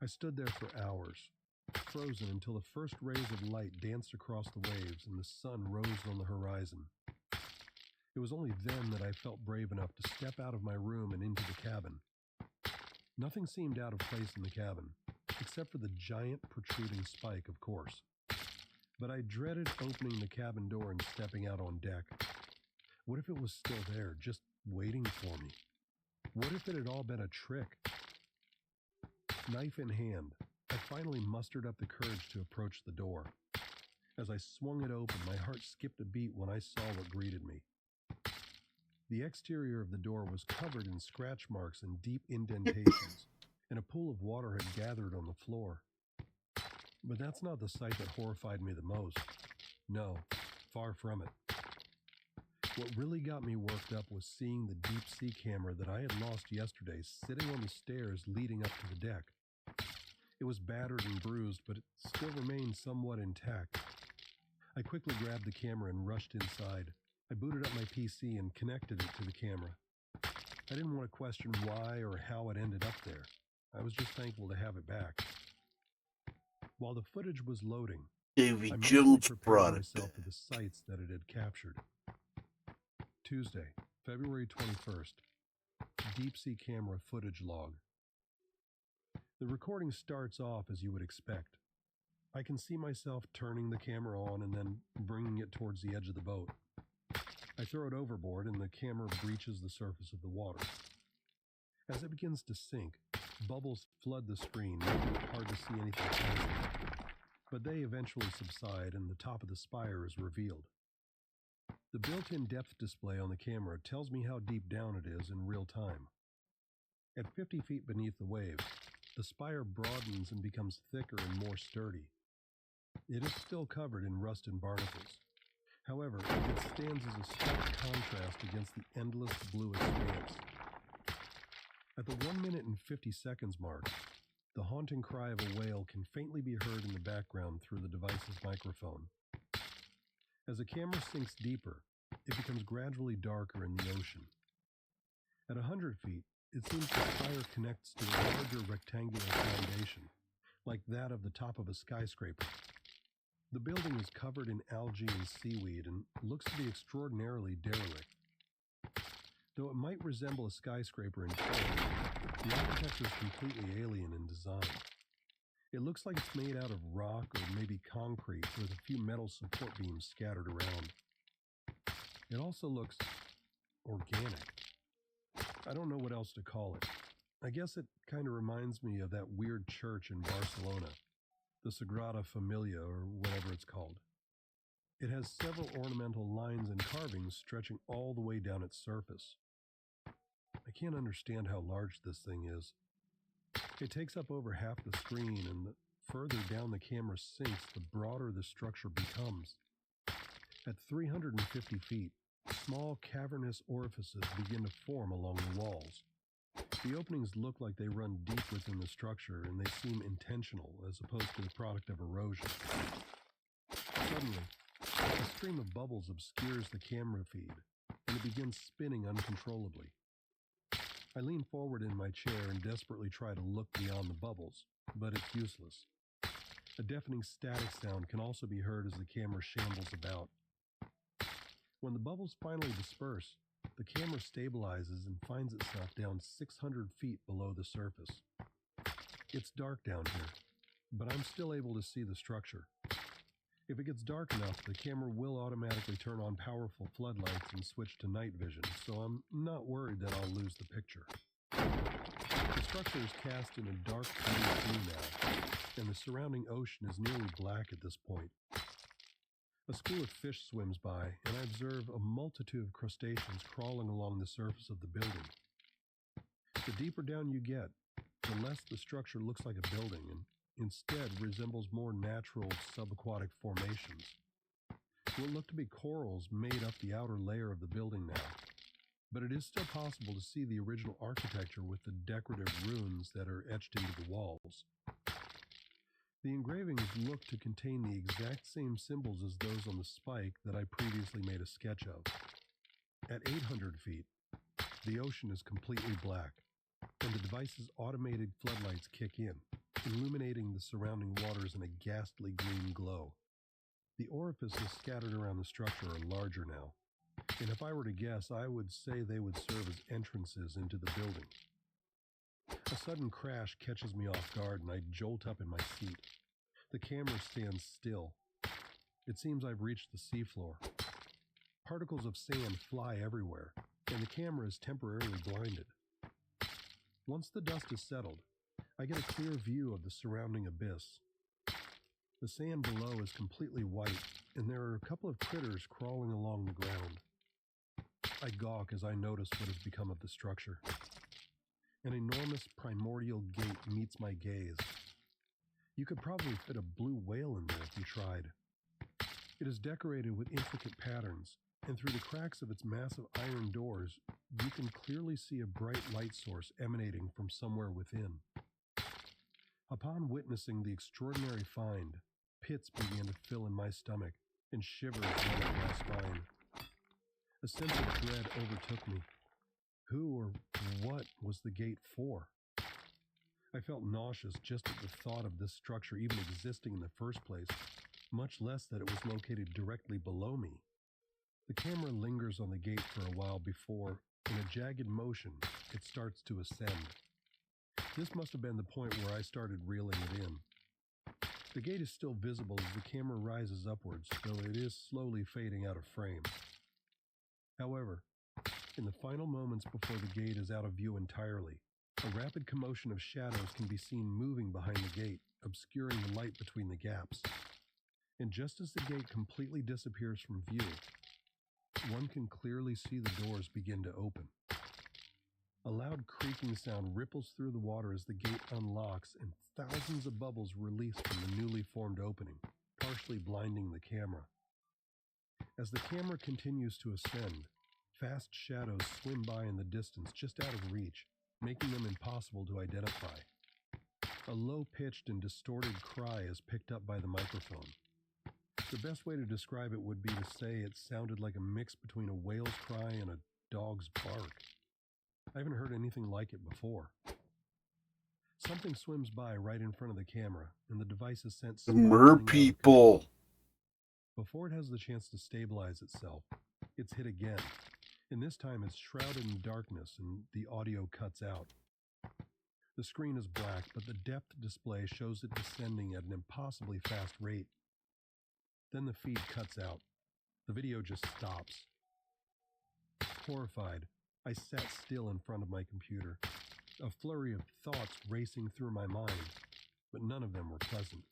I stood there for hours, frozen until the first rays of light danced across the waves and the sun rose on the horizon. It was only then that I felt brave enough to step out of my room and into the cabin. Nothing seemed out of place in the cabin, except for the giant protruding spike, of course. But I dreaded opening the cabin door and stepping out on deck. What if it was still there, just waiting for me? What if it had all been a trick? Knife in hand, I finally mustered up the courage to approach the door. As I swung it open, my heart skipped a beat when I saw what greeted me. The exterior of the door was covered in scratch marks and deep indentations, and a pool of water had gathered on the floor. But that's not the sight that horrified me the most. No, far from it. What really got me worked up was seeing the deep-sea camera that I had lost yesterday sitting on the stairs leading up to the deck. It was battered and bruised, but it still remained somewhat intact. I quickly grabbed the camera and rushed inside. I booted up my PC and connected it to the camera. I didn't want to question why or how it ended up there. I was just thankful to have it back. While the footage was loading, Davy I Jones mentally brought prepared it myself back. for the sights that it had captured. Tuesday, February 21st. Deep sea camera footage log. The recording starts off as you would expect. I can see myself turning the camera on and then bringing it towards the edge of the boat. I throw it overboard and the camera breaches the surface of the water. As it begins to sink, bubbles flood the screen, making it hard to see anything past them. But they eventually subside and the top of the spire is revealed. The built-in depth display on the camera tells me how deep down it is in real time. At 50 feet beneath the waves, the spire broadens and becomes thicker and more sturdy. It is still covered in rust and barnacles. However, it stands as a stark contrast against the endless blue expanse. At the 1 minute and 50 seconds mark, the haunting cry of a whale can faintly be heard in the background through the device's microphone. As the camera sinks deeper, it becomes gradually darker in the ocean. At 100 feet, it seems the spire connects to a larger rectangular foundation, like that of the top of a skyscraper. The building is covered in algae and seaweed and looks to be extraordinarily derelict. Though it might resemble a skyscraper in form, the architecture is completely alien in design. It looks like it's made out of rock or maybe concrete with a few metal support beams scattered around. It also looks organic. I don't know what else to call it. I guess it kind of reminds me of that weird church in Barcelona, the Sagrada Familia or whatever it's called. It has several ornamental lines and carvings stretching all the way down its surface. I can't understand how large this thing is. It takes up over half the screen, and the further down the camera sinks, the broader the structure becomes. At 350 feet, small cavernous orifices begin to form along the walls. The openings look like they run deep within the structure, and they seem intentional as opposed to the product of erosion. Suddenly, a stream of bubbles obscures the camera feed, and it begins spinning uncontrollably. I lean forward in my chair and desperately try to look beyond the bubbles, but it's useless. A deafening static sound can also be heard as the camera shambles about. When the bubbles finally disperse, the camera stabilizes and finds itself down 600 feet below the surface. It's dark down here, but I'm still able to see the structure. If it gets dark enough, the camera will automatically turn on powerful floodlights and switch to night vision, so I'm not worried that I'll lose the picture. The structure is cast in a dark blue now, and the surrounding ocean is nearly black at this point. A school of fish swims by, and I observe a multitude of crustaceans crawling along the surface of the building. The deeper down you get, the less the structure looks like a building and instead resembles more natural subaquatic formations. What look to be corals made up the outer layer of the building now, but it is still possible to see the original architecture with the decorative runes that are etched into the walls. The engravings look to contain the exact same symbols as those on the spike that I previously made a sketch of. At 800 feet, the ocean is completely black, and the device's automated floodlights kick in, illuminating the surrounding waters in a ghastly green glow. The orifices scattered around the structure are larger now, and if I were to guess, I would say they would serve as entrances into the building. A sudden crash catches me off guard and I jolt up in my seat. The camera stands still. It seems I've reached the seafloor. Particles of sand fly everywhere, and the camera is temporarily blinded. Once the dust is settled, I get a clear view of the surrounding abyss. The sand below is completely white, and there are a couple of critters crawling along the ground. I gawk as I notice what has become of the structure. An enormous primordial gate meets my gaze. You could probably fit a blue whale in there if you tried. It is decorated with intricate patterns, and through the cracks of its massive iron doors, you can clearly see a bright light source emanating from somewhere within. Upon witnessing the extraordinary find, pits began to fill in my stomach and shivers ran down my spine. A sense of dread overtook me. Who or what was the gate for? I felt nauseous just at the thought of this structure even existing in the first place, much less that it was located directly below me. The camera lingers on the gate for a while before, in a jagged motion, it starts to ascend. This must have been the point where I started reeling it in. The gate is still visible as the camera rises upwards, though it is slowly fading out of frame. However, in the final moments before the gate is out of view entirely, a rapid commotion of shadows can be seen moving behind the gate, obscuring the light between the gaps. And just as the gate completely disappears from view, one can clearly see the doors begin to open. A loud creaking sound ripples through the water as the gate unlocks and thousands of bubbles release from the newly formed opening, partially blinding the camera. As the camera continues to ascend, fast shadows swim by in the distance just out of reach, making them impossible to identify. A low-pitched and distorted cry is picked up by the microphone. The best way to describe it would be to say it sounded like a mix between a whale's cry and a dog's bark. I haven't heard anything like it before. Something swims by right in front of the camera, and the device is sent The spiraling mer out of people. control. Before it has the chance to stabilize itself, it's hit again, and this time it's shrouded in darkness and the audio cuts out. The screen is black, but the depth display shows it descending at an impossibly fast rate. Then the feed cuts out. The video just stops. Horrified, I sat still in front of my computer, a flurry of thoughts racing through my mind, but none of them were pleasant.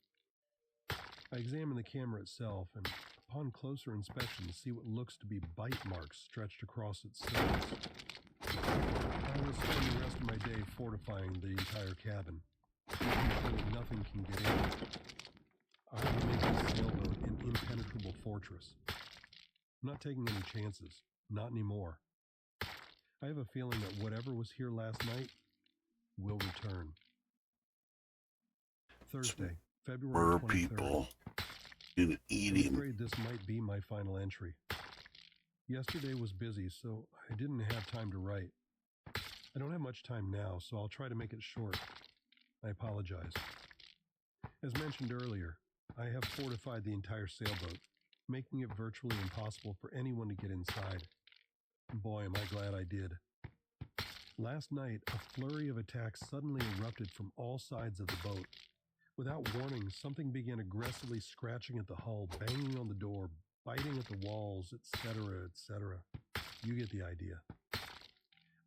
I examine the camera itself and, upon closer inspection, see what looks to be bite marks stretched across its surface. I will spend the rest of my day fortifying the entire cabin, making sure that nothing can get in. I will make this sailboat an impenetrable fortress. I'm not taking any chances, not anymore. I have a feeling that whatever was here last night will return. Thursday, February Mer 23rd. people in I'm eating. afraid this might be my final entry. Yesterday was busy, so I didn't have time to write. I don't have much time now, so I'll try to make it short. I apologize. As mentioned earlier, I have fortified the entire sailboat, making it virtually impossible for anyone to get inside. Boy, am I glad I did. Last night, a flurry of attacks suddenly erupted from all sides of the boat. Without warning, something began aggressively scratching at the hull, banging on the door, biting at the walls, etc., etc. You get the idea.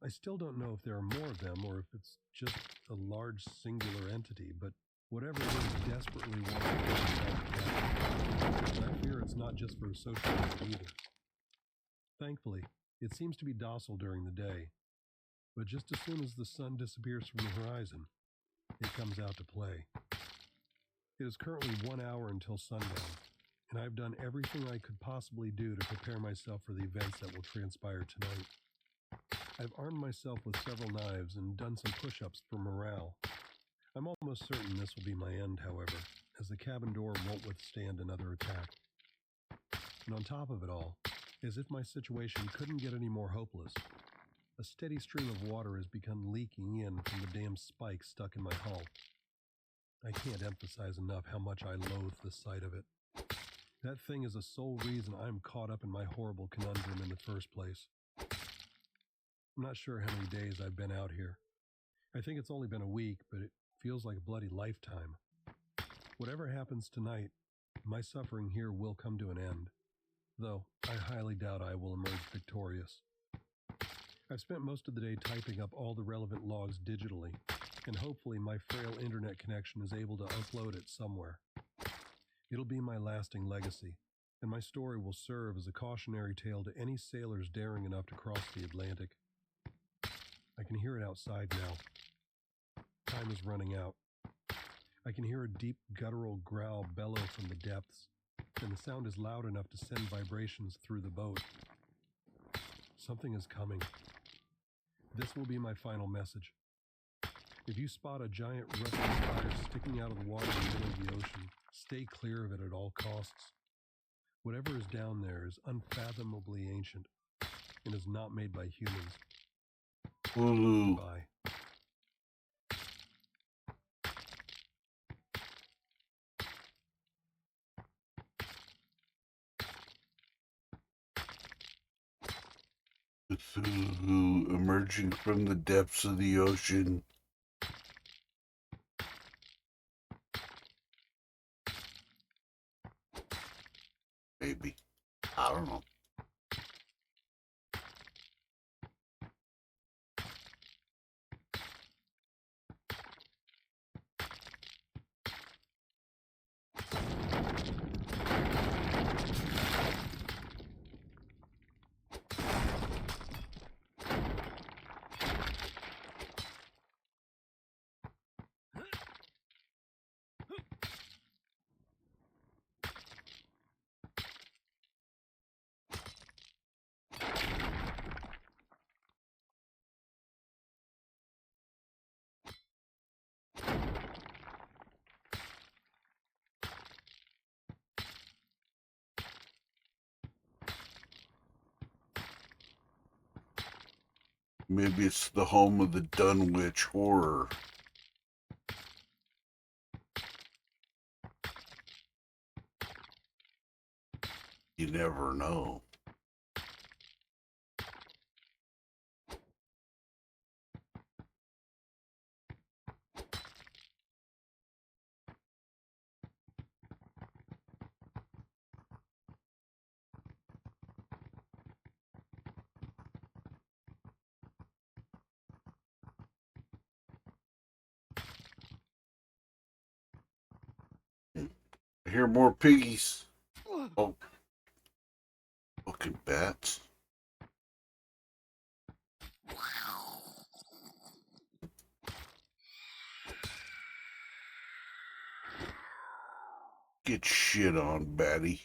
I still don't know if there are more of them or if it's just a large singular entity, but Whatever it is desperately wants to get itself together. I fear it's not just for a social reason either. Thankfully, it seems to be docile during the day, but just as soon as the sun disappears from the horizon, it comes out to play. It is currently 1 hour until sundown, and I've done everything I could possibly do to prepare myself for the events that will transpire tonight. I've armed myself with several knives and done some push-ups for morale. I'm almost certain this will be my end, however, as the cabin door won't withstand another attack. And on top of it all, as if my situation couldn't get any more hopeless, a steady stream of water has begun leaking in from the damn spikes stuck in my hull. I can't emphasize enough how much I loathe the sight of it. That thing is the sole reason I'm caught up in my horrible conundrum in the first place. I'm not sure how many days I've been out here. I think it's only been a week, but it feels like a bloody lifetime. Whatever happens tonight, my suffering here will come to an end, though I highly doubt I will emerge victorious. I've spent most of the day typing up all the relevant logs digitally, and hopefully my frail internet connection is able to upload it somewhere. It'll be my lasting legacy, and my story will serve as a cautionary tale to any sailors daring enough to cross the Atlantic. I can hear it outside now. Time is running out. I can hear a deep guttural growl bellow from the depths, and the sound is loud enough to send vibrations through the boat. Something is coming. This will be my final message. If you spot a giant rusty spire sticking out of the water in the middle of the ocean, stay clear of it at all costs. Whatever is down there is unfathomably ancient and is not made by humans. Ooh. Goodbye. Cthulhu emerging from the depths of the ocean. Maybe. I don't know. Maybe it's the home of the Dunwich Horror. You never know. I hear more piggies. Oh, fucking bats. Get shit on, batty.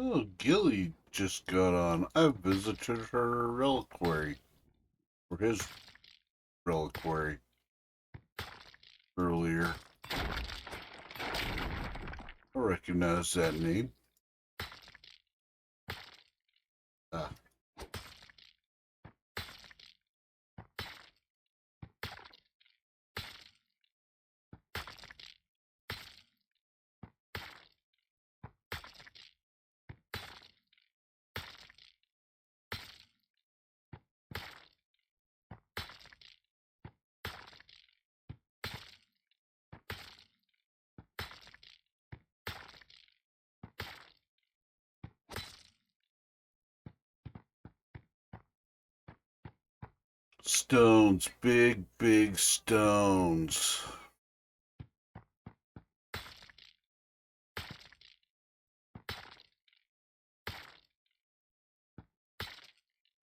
Oh, Gilly just got on. I visited her reliquary, or his reliquary, earlier. I recognize that name. Ah. Stones, big, big stones.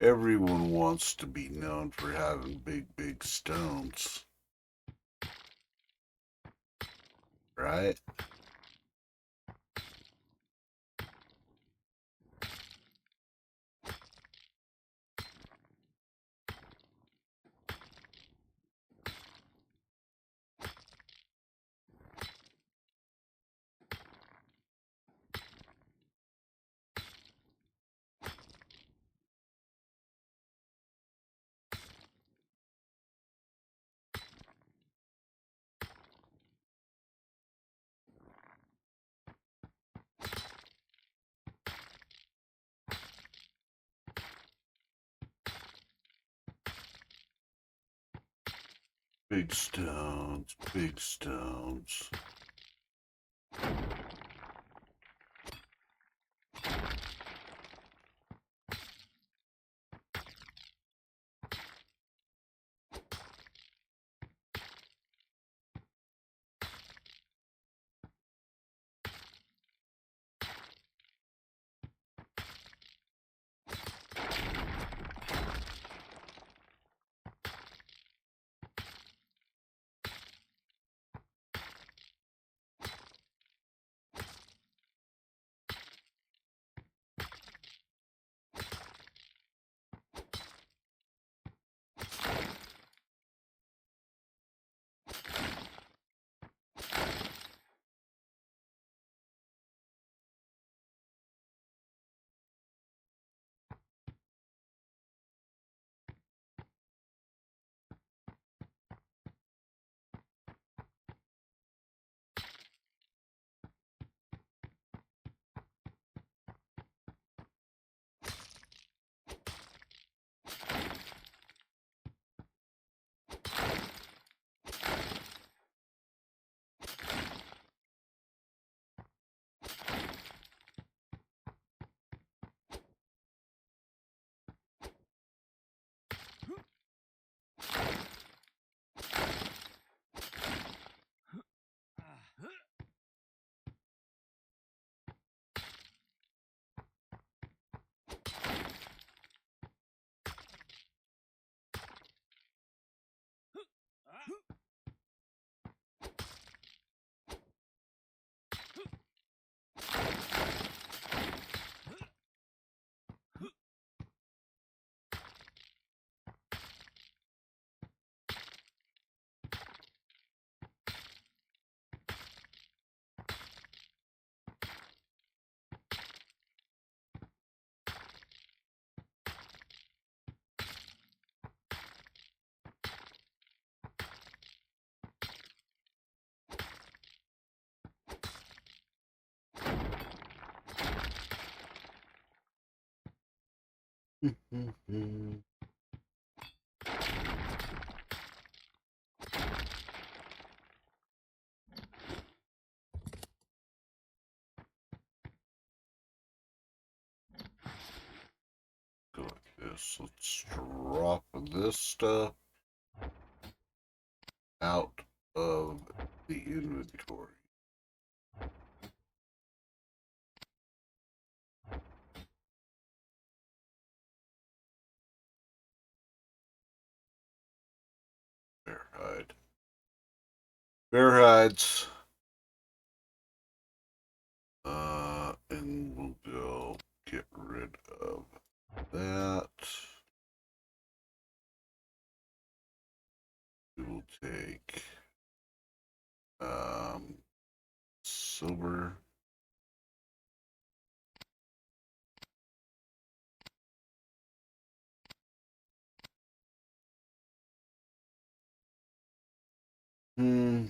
Everyone wants to be known for having big, big stones. Right? Big stones, big stones. Go like this. Let's drop this stuff out of the inventory. Bear hide. Bear hides. And we'll go silver. Hmm.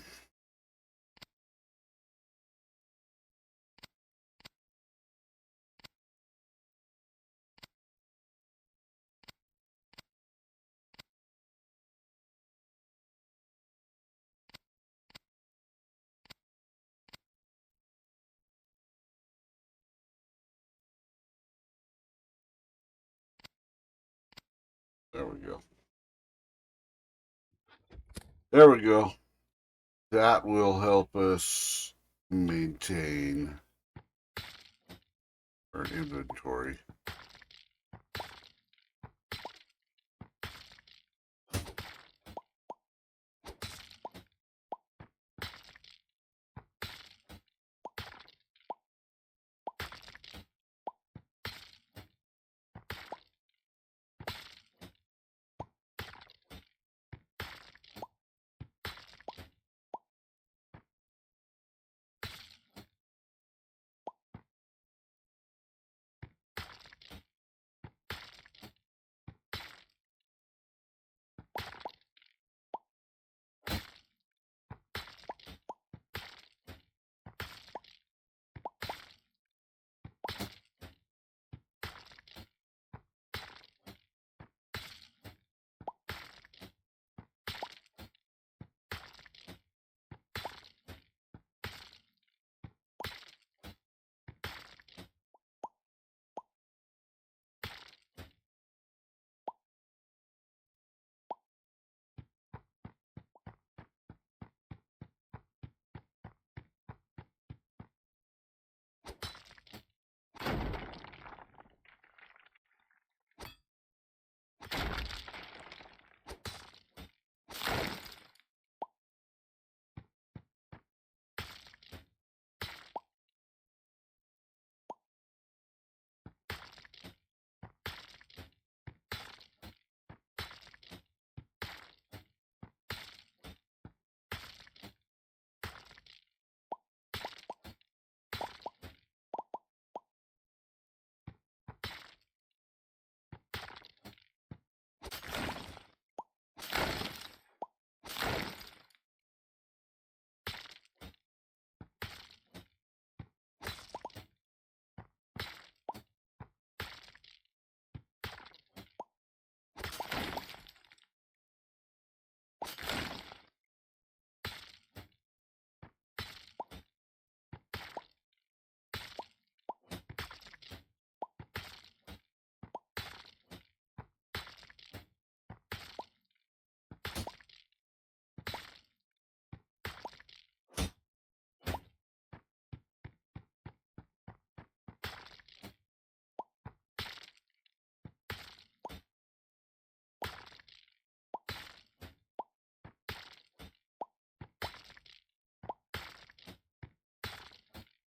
There we go. There we go. That will help us maintain our inventory.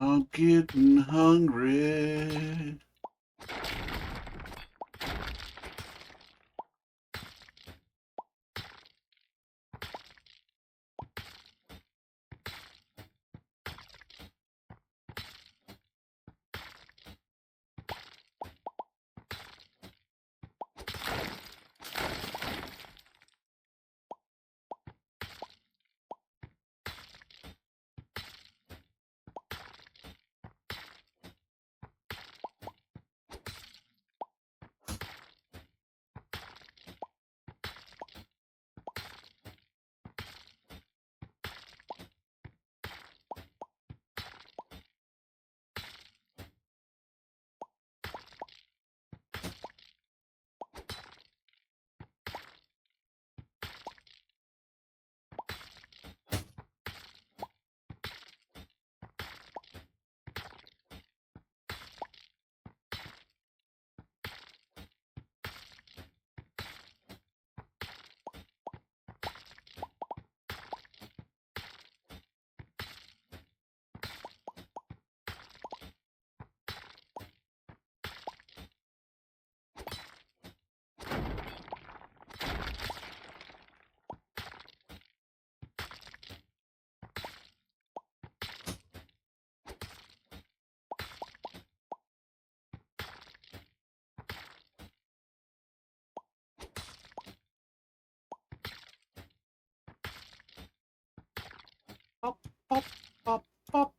I'm getting hungry. pop, pop, pop.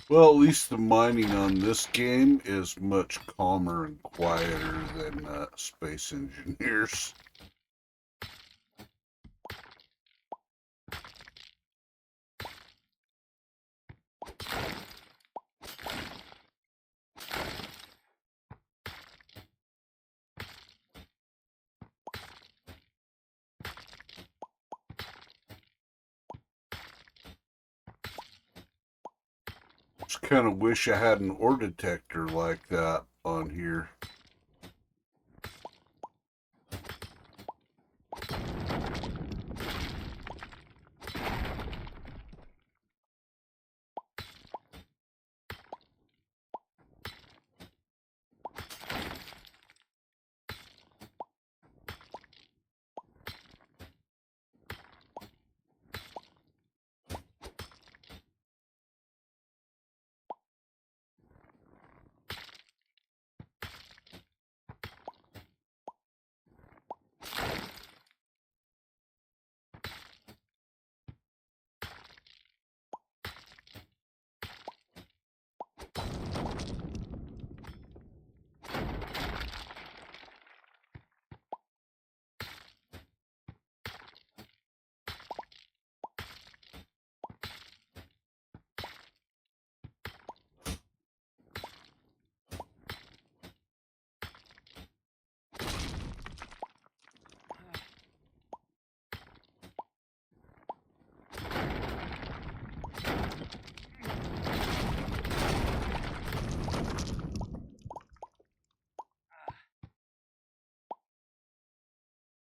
Well, at least the mining on this game is much calmer and quieter than Space Engineers. Just kind of wish I had an ore detector like that on here.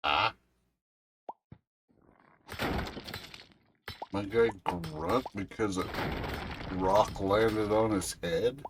Ah. My guy grunt because a rock landed on his head?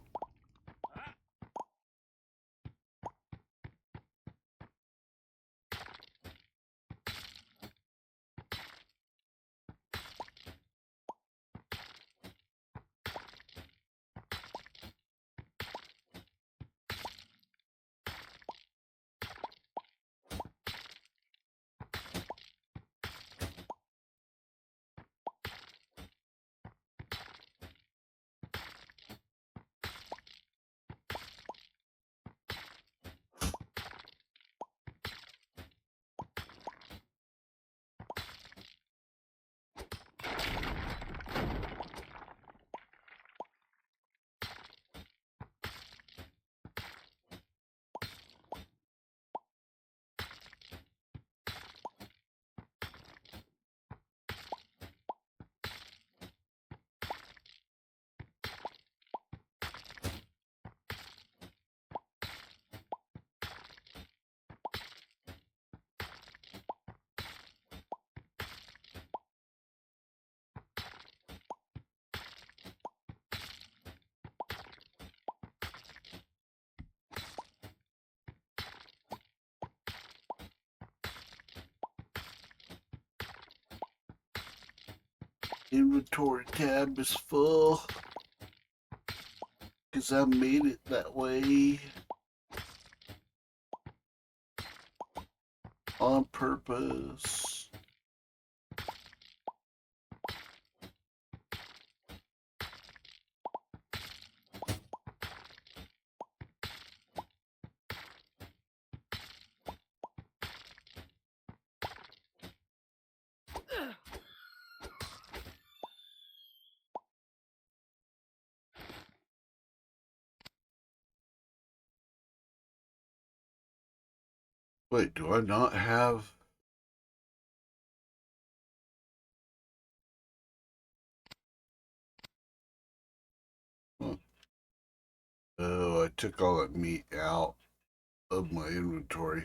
Inventory tab is full. Because I made it that way. On purpose. Wait, do I not have... Huh. Oh, I took all that meat out of my inventory.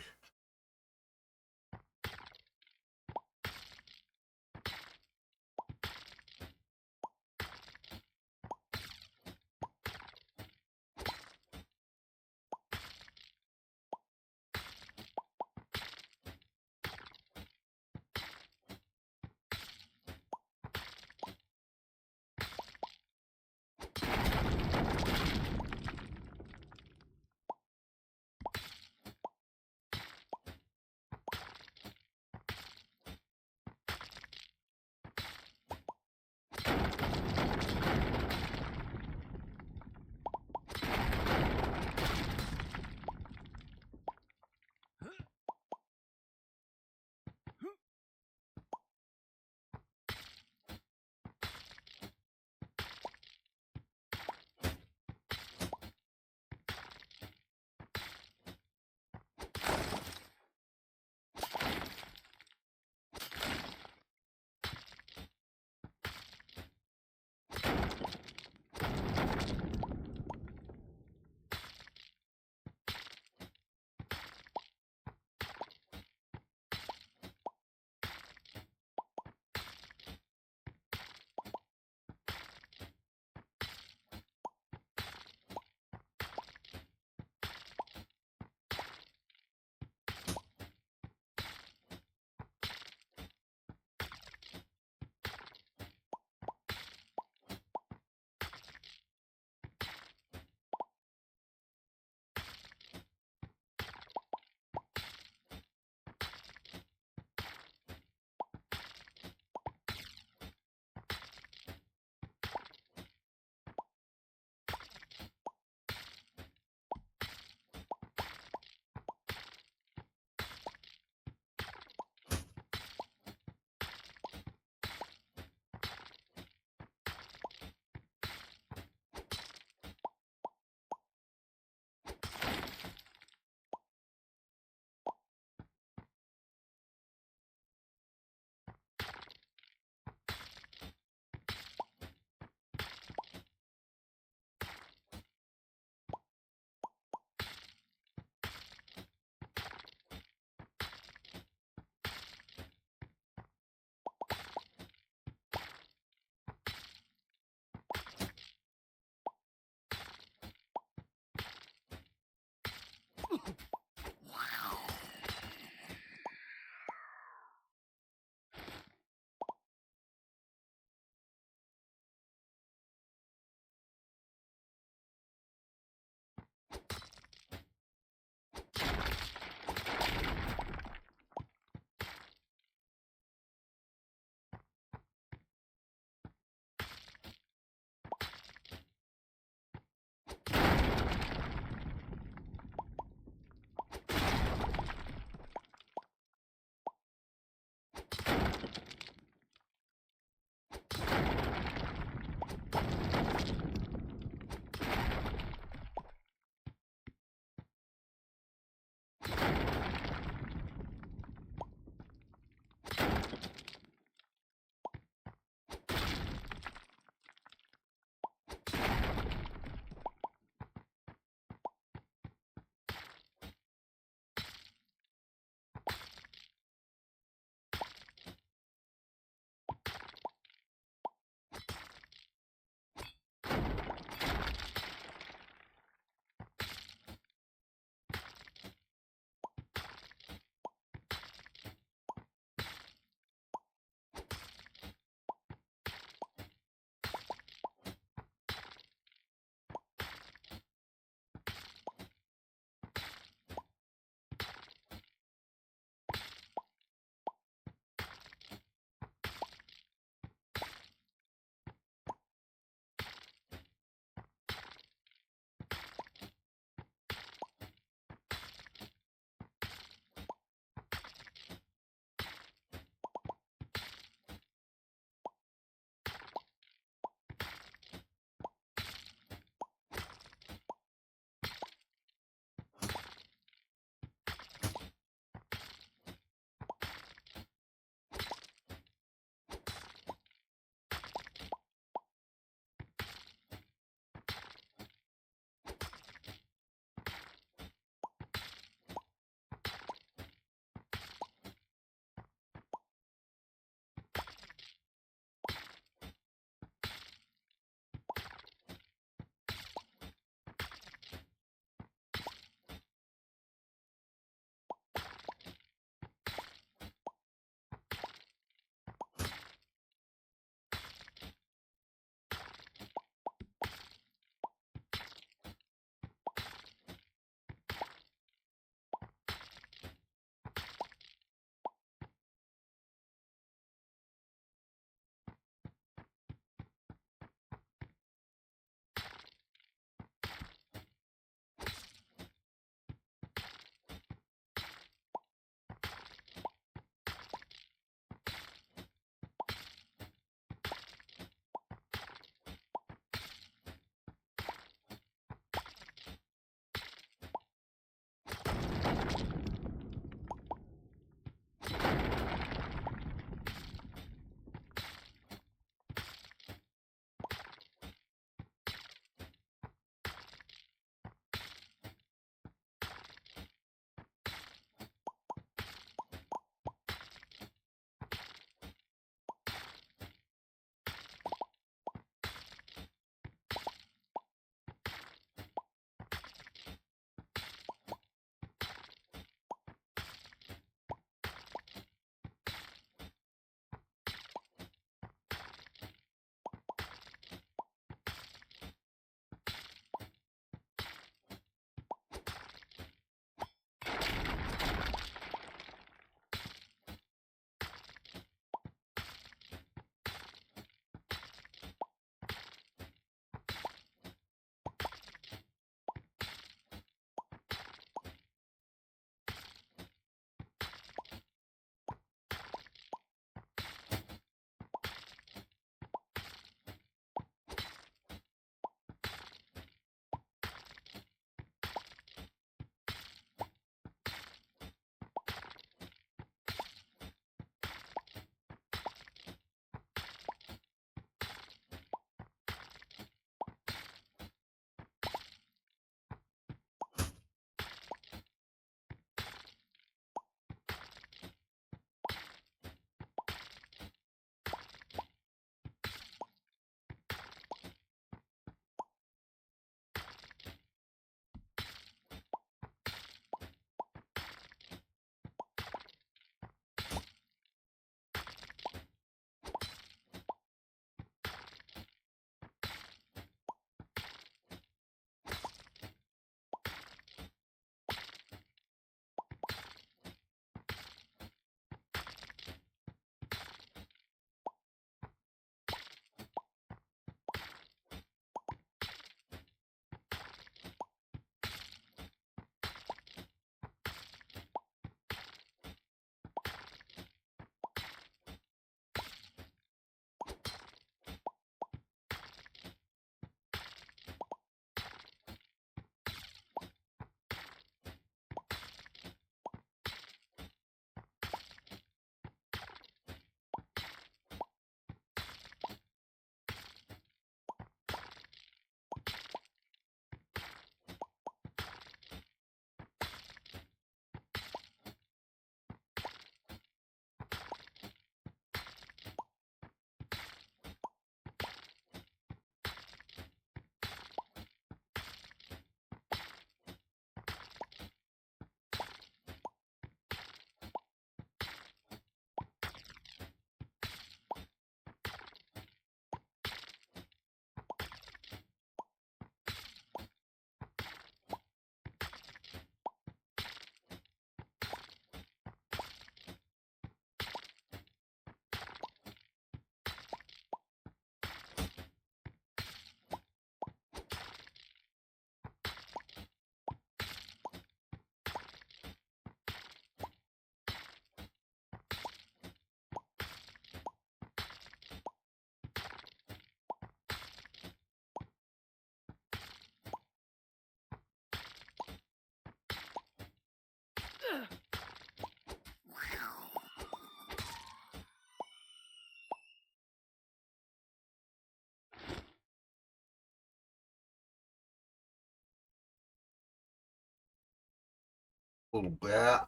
little bit.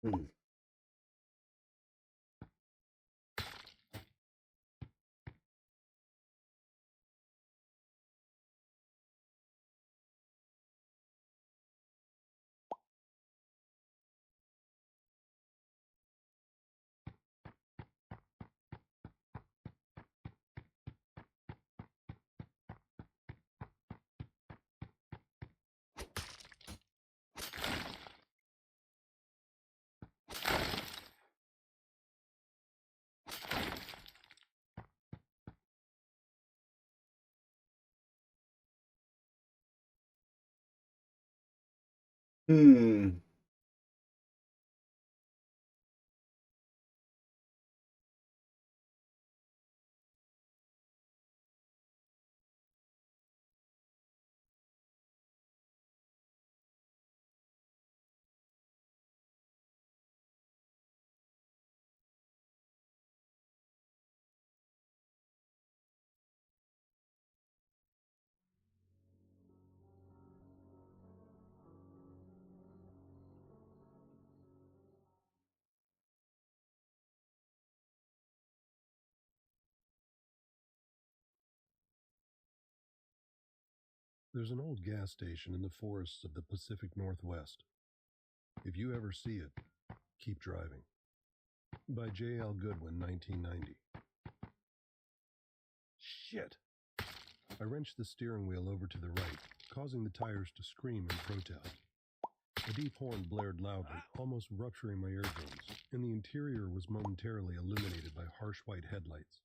Hmm. Hmm. There's an old gas station in the forests of the Pacific Northwest. If you ever see it, keep driving. By J.L. Goodwin, 1990. Shit! I wrenched the steering wheel over to the right, causing the tires to scream in protest. A deep horn blared loudly, almost rupturing my eardrums, and the interior was momentarily illuminated by harsh white headlights.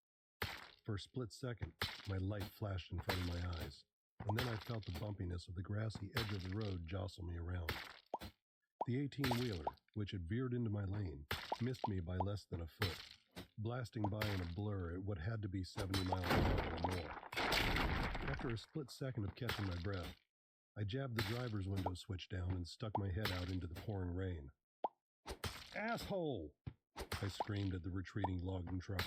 For a split second, my light flashed in front of my eyes, and then I felt the bumpiness of the grassy edge of the road jostle me around. The 18-wheeler, which had veered into my lane, missed me by less than a foot, blasting by in a blur at what had to be 70 miles an hour or more. After a split second of catching my breath, I jabbed the driver's window switch down and stuck my head out into the pouring rain. Asshole! I screamed at the retreating logging truck,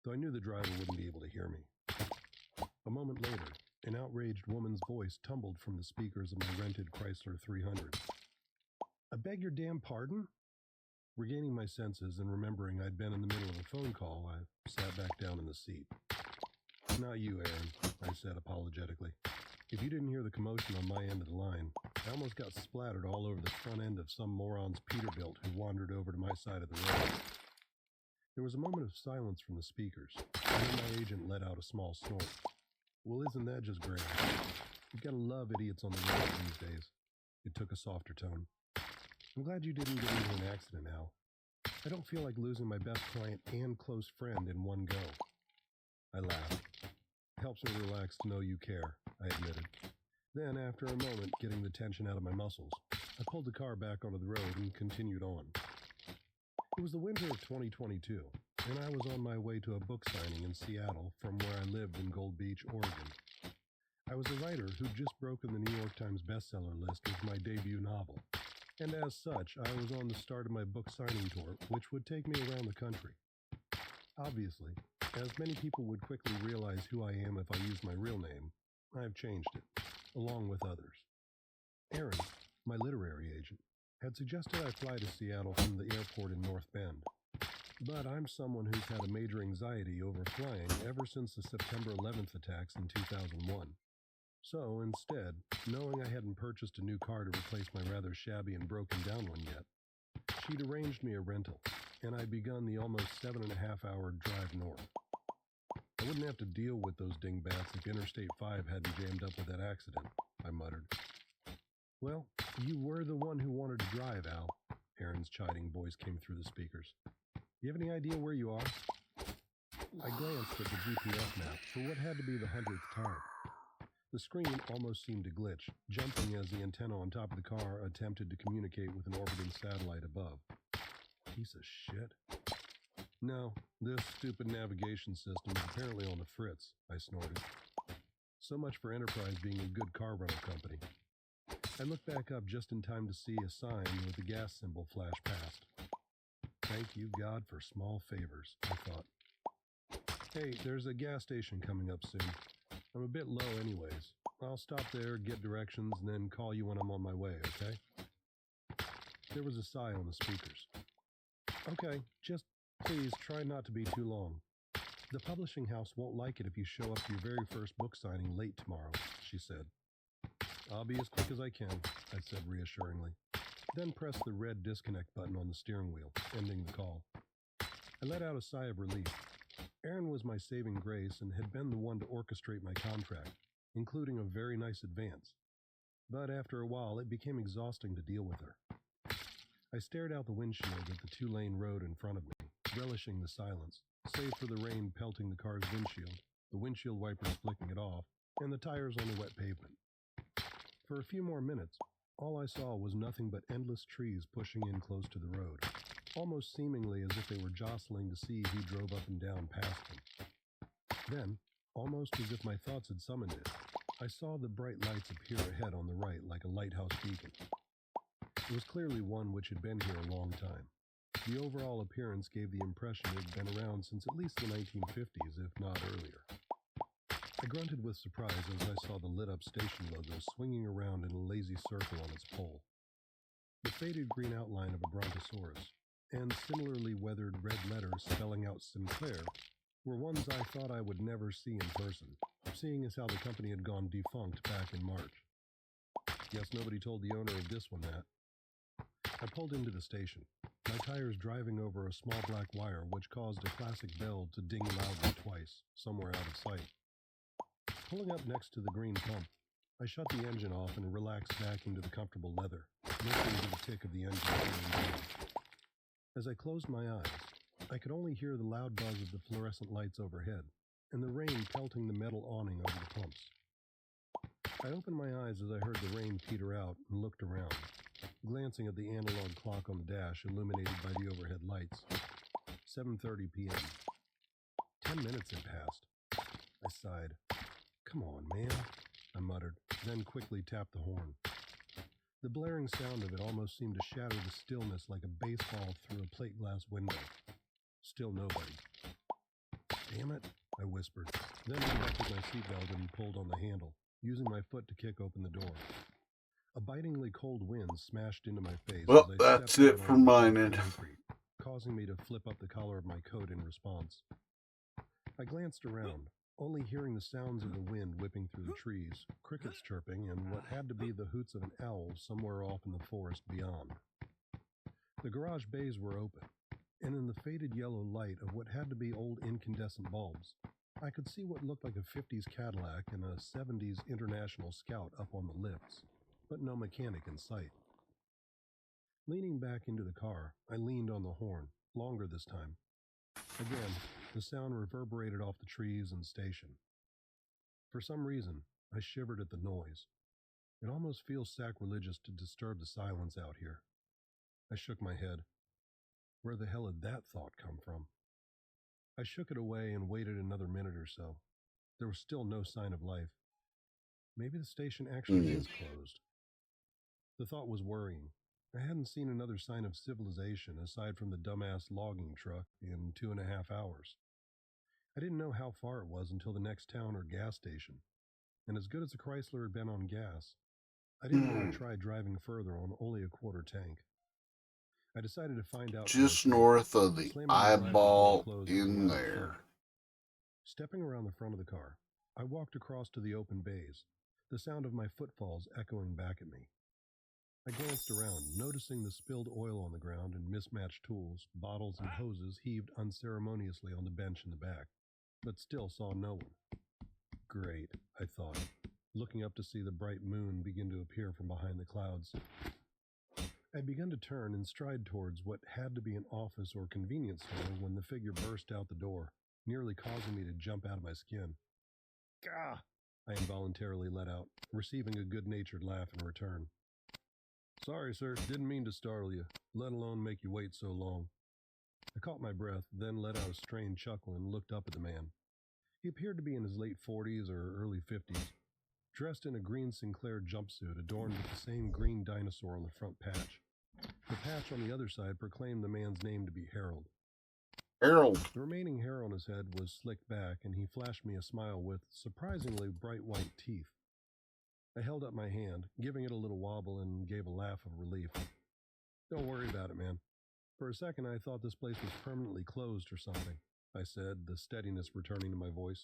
though I knew the driver wouldn't be able to hear me. A moment later, an outraged woman's voice tumbled from the speakers of my rented Chrysler 300. I beg your damn pardon? Regaining my senses and remembering I'd been in the middle of a phone call, I sat back down in the seat. Not you, Aaron, I said apologetically. If you didn't hear the commotion on my end of the line, I almost got splattered all over the front end of some moron's Peterbilt who wandered over to my side of the road. There was a moment of silence from the speakers, and then my agent let out a small snort. Well, isn't that just great? You gotta love idiots on the road these days. It took a softer tone. I'm glad you didn't get into an accident, Al. I don't feel like losing my best client and close friend in one go. I laughed. It helps me relax to know you care, I admitted. Then, after a moment, getting the tension out of my muscles, I pulled the car back onto the road and continued on. It was the winter of 2022, and I was on my way to a book signing in Seattle from where I lived in Gold Beach, Oregon. I was a writer who'd just broken the New York Times bestseller list with my debut novel, and as such, I was on the start of my book signing tour, which would take me around the country. Obviously, as many people would quickly realize who I am if I use my real name, I've changed it, along with others. Aaron, my literary agent, had suggested I fly to Seattle from the airport in North Bend. But I'm someone who's had a major anxiety over flying ever since the September 11th attacks in 2001. So instead, knowing I hadn't purchased a new car to replace my rather shabby and broken down one yet, she'd arranged me a rental, and I'd begun the almost 7.5-hour drive north. I wouldn't have to deal with those dingbats if Interstate 5 hadn't jammed up with that accident, I muttered. Well, you were the one who wanted to drive, Al. Aaron's chiding voice came through the speakers. Do you have any idea where you are? I glanced at the GPS map for what had to be the 100th time. The screen almost seemed to glitch, jumping as the antenna on top of the car attempted to communicate with an orbiting satellite above. Piece of shit. No, this stupid navigation system is apparently on the fritz, I snorted. So much for Enterprise being a good car rental company. I looked back up just in time to see a sign with the gas symbol flash past. Thank you, God, for small favors, I thought. Hey, there's a gas station coming up soon. I'm a bit low anyways. I'll stop there, get directions, and then call you when I'm on my way, okay? There was a sigh on the speakers. Okay, just please try not to be too long. The publishing house won't like it if you show up to your very first book signing late tomorrow, she said. I'll be as quick as I can, I said reassuringly, then pressed the red disconnect button on the steering wheel, ending the call. I let out a sigh of relief. Erin was my saving grace and had been the one to orchestrate my contract, including a very nice advance. But after a while, it became exhausting to deal with her. I stared out the windshield at the two-lane road in front of me, relishing the silence, save for the rain pelting the car's windshield, the windshield wipers flicking it off, and the tires on the wet pavement. For a few more minutes, all I saw was nothing but endless trees pushing in close to the road, almost seemingly as if they were jostling to see who drove up and down past them. Then, almost as if my thoughts had summoned it, I saw the bright lights appear ahead on the right like a lighthouse beacon. It was clearly one which had been here a long time. The overall appearance gave the impression it had been around since at least the 1950s, if not earlier. I grunted with surprise as I saw the lit-up station logo swinging around in a lazy circle on its pole. The faded green outline of a brontosaurus, and similarly weathered red letters spelling out Sinclair, were ones I thought I would never see in person, seeing as how the company had gone defunct back in March. Guess nobody told the owner of this one that. I pulled into the station, my tires driving over a small black wire which caused a classic bell to ding loudly twice, somewhere out of sight. Pulling up next to the green pump, I shut the engine off and relaxed back into the comfortable leather, listening to the tick of the engine. As I closed my eyes, I could only hear the loud buzz of the fluorescent lights overhead, and the rain pelting the metal awning over the pumps. I opened my eyes as I heard the rain peter out and looked around, glancing at the analog clock on the dash illuminated by the overhead lights. 7:30 p.m. 10 minutes had passed. I sighed. Come on, man, I muttered, then quickly tapped the horn. The blaring sound of it almost seemed to shatter the stillness like a baseball through a plate glass window. Still nobody. Damn it, I whispered, then unbuckled my seatbelt and pulled on the handle, using my foot to kick open the door. A bitingly cold wind smashed into my face Well, as I that's stepped it out for onto the mine. concrete, causing me to flip up the collar of my coat in response. I glanced around, only hearing the sounds of the wind whipping through the trees, crickets chirping, and what had to be the hoots of an owl somewhere off in the forest beyond. The garage bays were open, and in the faded yellow light of what had to be old incandescent bulbs, I could see what looked like a 50s Cadillac and a 70s International Scout up on the lifts, but no mechanic in sight. Leaning back into the car, I leaned on the horn, longer this time. Again, the sound reverberated off the trees and station. For some reason, I shivered at the noise. It almost feels sacrilegious to disturb the silence out here. I shook my head. Where the hell had that thought come from? I shook it away and waited another minute or so. There was still no sign of life. Maybe the station actually is closed. The thought was worrying. I hadn't seen another sign of civilization aside from the dumbass logging truck in 2.5 hours. I didn't know how far it was until the next town or gas station, and as good as the Chrysler had been on gas, I didn't want to try driving further on only a quarter tank. I decided to find out Just north of the slamming the driver's door eyeball closed with a in loud there. thump. Stepping around the front of the car, I walked across to the open bays, the sound of my footfalls echoing back at me. I glanced around, noticing the spilled oil on the ground and mismatched tools, bottles, and hoses heaved unceremoniously on the bench in the back, but still saw no one. Great, I thought, looking up to see the bright moon begin to appear from behind the clouds. I began to turn and stride towards what had to be an office or convenience store when the figure burst out the door, nearly causing me to jump out of my skin. Gah! I involuntarily let out, receiving a good-natured laugh in return. Sorry, sir, didn't mean to startle you, let alone make you wait so long. I caught my breath, then let out a strained chuckle and looked up at the man. He appeared to be in his late 40s or early 50s, dressed in a green Sinclair jumpsuit adorned with the same green dinosaur on the front patch. The patch on the other side proclaimed the man's name to be Harold. Harold. The remaining hair on his head was slicked back, and he flashed me a smile with surprisingly bright white teeth. I held up my hand, giving it a little wobble, and gave a laugh of relief. Don't worry about it, man. For a second, I thought this place was permanently closed or something, I said, the steadiness returning to my voice.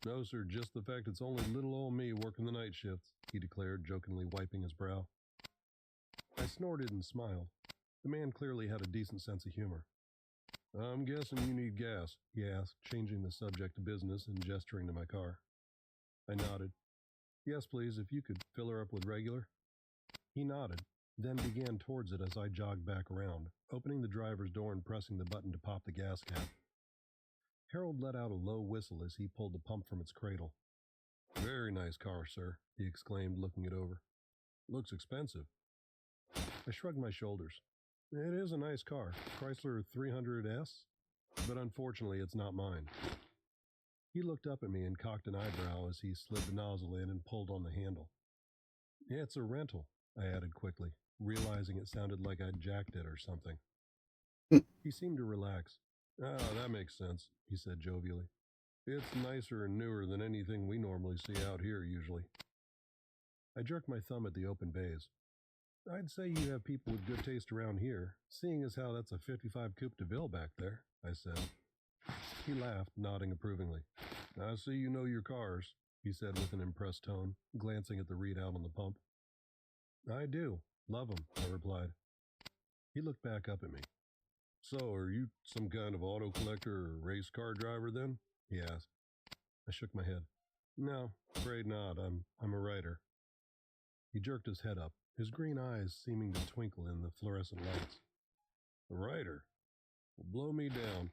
No, sir, just the fact it's only little old me working the night shifts, he declared, jokingly wiping his brow. I snorted and smiled. The man clearly had a decent sense of humor. I'm guessing you need gas, he asked, changing the subject to business and gesturing to my car. I nodded. Yes, please, if you could fill her up with regular. He nodded, then began towards it as I jogged back around, opening the driver's door and pressing the button to pop the gas cap. Harold let out a low whistle as he pulled the pump from its cradle. Very nice car, sir, he exclaimed, looking it over. Looks expensive. I shrugged my shoulders. It is a nice car, Chrysler 300S, but unfortunately it's not mine. He looked up at me and cocked an eyebrow as he slid the nozzle in and pulled on the handle. It's a rental, I added quickly, realizing it sounded like I'd jacked it or something. He seemed to relax. Ah, that makes sense, he said jovially. It's nicer and newer than anything we normally see out here usually. I jerked my thumb at the open bays. I'd say you have people with good taste around here, seeing as how that's a 55 Coupe de Ville back there, I said. He laughed, nodding approvingly. I see you know your cars, he said with an impressed tone, glancing at the readout on the pump. I do. Love 'em, I replied. He looked back up at me. So, are you some kind of auto collector or race car driver then? He asked. I shook my head. No, afraid not. I'm a writer. He jerked his head up, his green eyes seeming to twinkle in the fluorescent lights. A writer? Well, blow me down.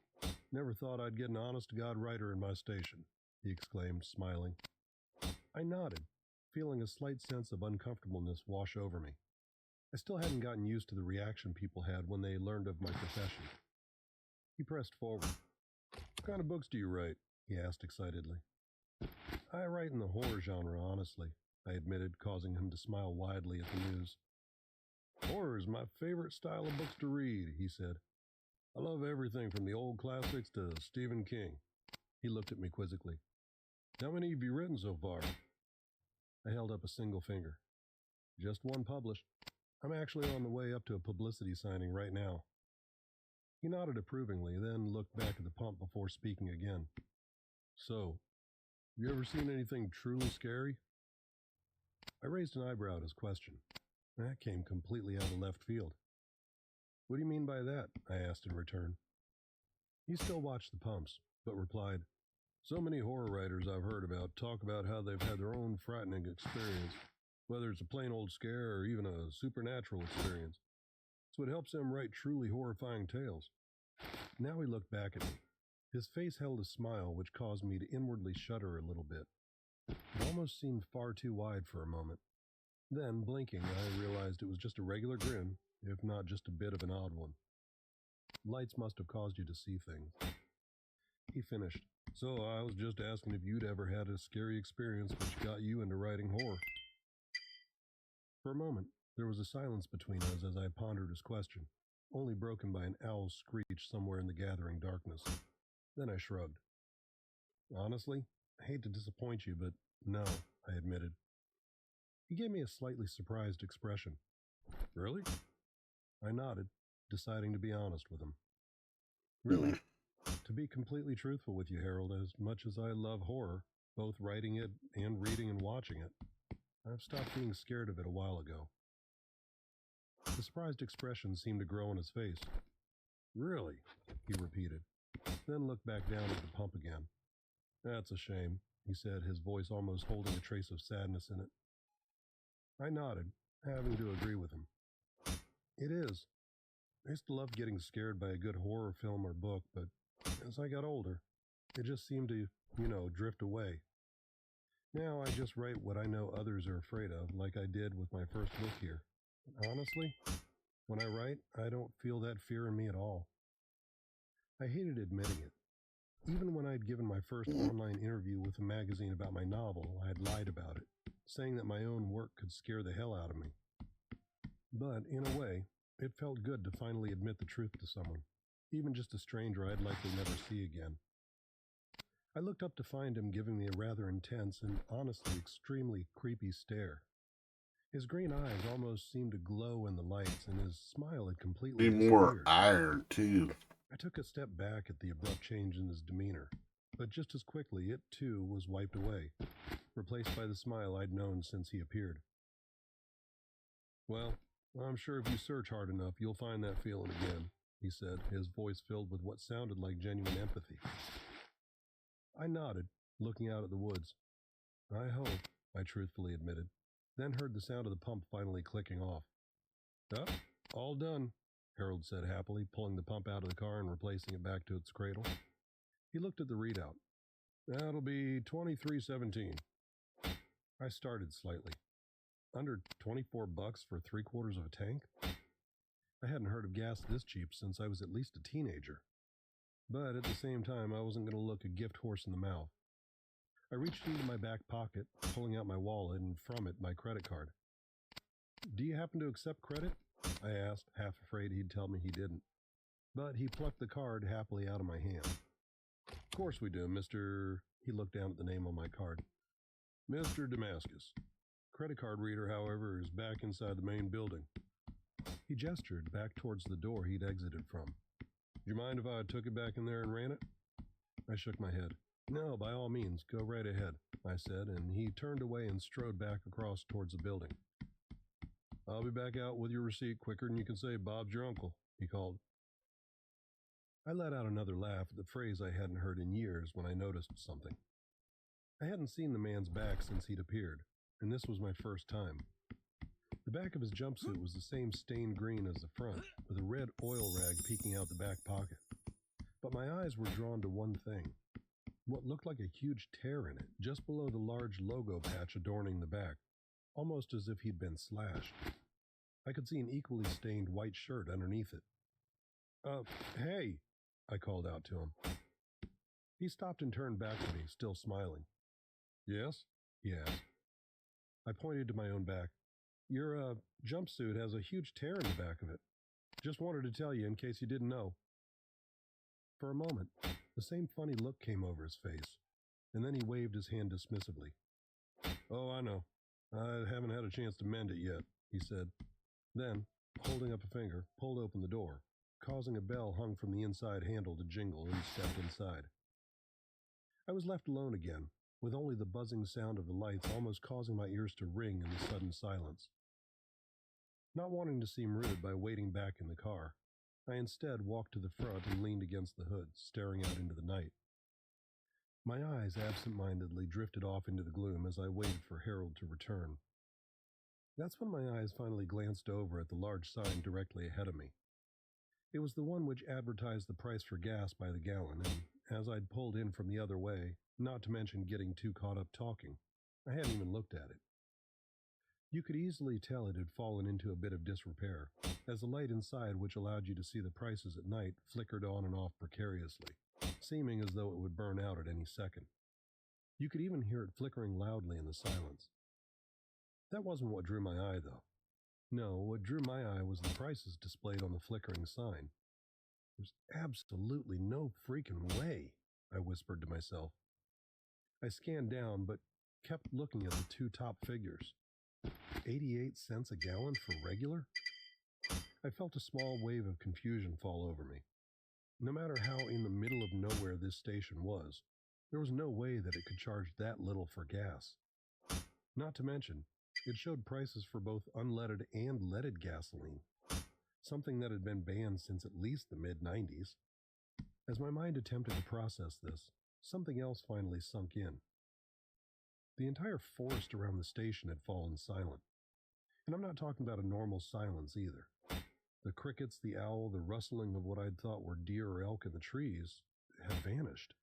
Never thought I'd get an honest-to-God writer in my station, he exclaimed, smiling. I nodded, feeling a slight sense of uncomfortableness wash over me. I still hadn't gotten used to the reaction people had when they learned of my profession. He pressed forward. What kind of books do you write? He asked excitedly. I write in the horror genre, honestly, I admitted, causing him to smile widely at the news. Horror is my favorite style of books to read, he said. I love everything from the old classics to Stephen King. He looked at me quizzically. How many have you written so far? I held up a single finger. Just one published. I'm actually on the way up to a publicity signing right now. He nodded approvingly, then looked back at the pump before speaking again. So, have you ever seen anything truly scary? I raised an eyebrow at his question. That came completely out of left field. What do you mean by that? I asked in return. He still watched the pumps, but replied, So many horror writers I've heard about talk about how they've had their own frightening experience, whether it's a plain old scare or even a supernatural experience. It's what helps them write truly horrifying tales. Now he looked back at me. His face held a smile which caused me to inwardly shudder a little bit. It almost seemed far too wide for a moment. Then, blinking, I realized it was just a regular grin, if not just a bit of an odd one. Lights must have caused you to see things. He finished. So I was just asking if you'd ever had a scary experience which got you into writing horror. For a moment, there was a silence between us as I pondered his question, only broken by an owl's screech somewhere in the gathering darkness. Then I shrugged. Honestly, I hate to disappoint you, but no, I admitted. He gave me a slightly surprised expression. Really? I nodded, deciding to be honest with him. Really? To be completely truthful with you, Harold, as much as I love horror, both writing it and reading and watching it, I've stopped being scared of it a while ago. The surprised expression seemed to grow on his face. Really? He repeated, then looked back down at the pump again. That's a shame, he said, his voice almost holding a trace of sadness in it. I nodded, having to agree with him. It is. I used to love getting scared by a good horror film or book, but as I got older, it just seemed to, drift away. Now I just write what I know others are afraid of, like I did with my first book here. And honestly, when I write, I don't feel that fear in me at all. I hated admitting it. Even when I'd given my first online interview with a magazine about my novel, I had lied about it, saying that my own work could scare the hell out of me. But, in a way, it felt good to finally admit the truth to someone, even just a stranger I'd likely never see again. I looked up to find him giving me a rather intense and honestly extremely creepy stare. His green eyes almost seemed to glow in the lights, and his smile had completely Need more disappeared. iron, too. I took a step back at the abrupt change in his demeanor, but just as quickly it, too, was wiped away, replaced by the smile I'd known since he appeared. "Well, I'm sure if you search hard enough, you'll find that feeling again," he said, his voice filled with what sounded like genuine empathy. I nodded, looking out at the woods. "I hope," I truthfully admitted, then heard the sound of the pump finally clicking off. "Oh, all done," Harold said happily, pulling the pump out of the car and replacing it back to its cradle. He looked at the readout. "That'll be $23.17. I started slightly. Under $24 for 3/4 of a tank? I hadn't heard of gas this cheap since I was at least a teenager. But at the same time, I wasn't going to look a gift horse in the mouth. I reached into my back pocket, pulling out my wallet and from it my credit card. "Do you happen to accept credit?" I asked, half afraid he'd tell me he didn't. But he plucked the card happily out of my hand. "Of course we do, Mr. He looked down at the name on my card. "Mr. Damascus. Credit card reader, however, is back inside the main building." He gestured back towards the door he'd exited from. "Do you mind if I took it back in there and ran it?" I shook my head. "No, by all means, go right ahead," I said, and he turned away and strode back across towards the building. "I'll be back out with your receipt quicker than you can say Bob's your uncle," he called. I let out another laugh at the phrase I hadn't heard in years when I noticed something. I hadn't seen the man's back since he'd appeared, and this was my first time. The back of his jumpsuit was the same stained green as the front, with a red oil rag peeking out the back pocket. But my eyes were drawn to one thing. What looked like a huge tear in it, just below the large logo patch adorning the back, almost as if he'd been slashed. I could see an equally stained white shirt underneath it. Hey," I called out to him. He stopped and turned back to me, still smiling. "Yes?" he asked. I pointed to my own back. "Your, jumpsuit has a huge tear in the back of it. Just wanted to tell you in case you didn't know." For a moment, the same funny look came over his face, and then he waved his hand dismissively. "Oh, I know. I haven't had a chance to mend it yet," he said. Then, holding up a finger, pulled open the door, causing a bell hung from the inside handle to jingle, and stepped inside. I was left alone again, with only the buzzing sound of the lights almost causing my ears to ring in the sudden silence. Not wanting to seem rude by waiting back in the car, I instead walked to the front and leaned against the hood, staring out into the night. My eyes absent-mindedly drifted off into the gloom as I waited for Harold to return. That's when my eyes finally glanced over at the large sign directly ahead of me. It was the one which advertised the price for gas by the gallon, and as I'd pulled in from the other way, not to mention getting too caught up talking, I hadn't even looked at it. You could easily tell it had fallen into a bit of disrepair, as the light inside, which allowed you to see the prices at night, flickered on and off precariously, seeming as though it would burn out at any second. You could even hear it flickering loudly in the silence. That wasn't what drew my eye, though. No, what drew my eye was the prices displayed on the flickering sign. "There's absolutely no freaking way," I whispered to myself. I scanned down, but kept looking at the two top figures. 88 cents a gallon for regular? I felt a small wave of confusion fall over me. No matter how in the middle of nowhere this station was, there was no way that it could charge that little for gas. Not to mention, it showed prices for both unleaded and leaded gasoline, something that had been banned since at least the mid-90s. As my mind attempted to process this, something else finally sunk in. The entire forest around the station had fallen silent. And I'm not talking about a normal silence either. The crickets, the owl, the rustling of what I'd thought were deer or elk in the trees had vanished.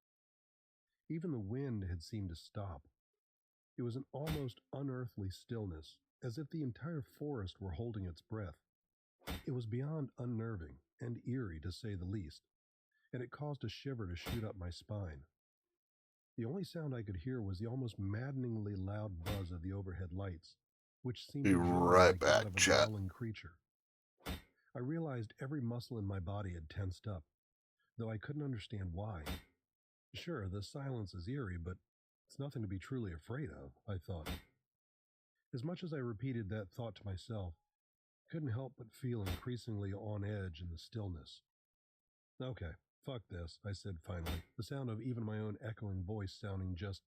Even the wind had seemed to stop. It was an almost unearthly stillness, as if the entire forest were holding its breath. It was beyond unnerving and eerie, to say the least, and it caused a shiver to shoot up my spine. The only sound I could hear was the almost maddeningly loud buzz of the overhead lights, which seemed Be to jar right like that of back, a chat. growling creature. I realized every muscle in my body had tensed up, though I couldn't understand why. Sure, the silence is eerie, but it's nothing to be truly afraid of, I thought. As much as I repeated that thought to myself, I couldn't help but feel increasingly on edge in the stillness. Okay, fuck this, I said finally, the sound of even my own echoing voice sounding just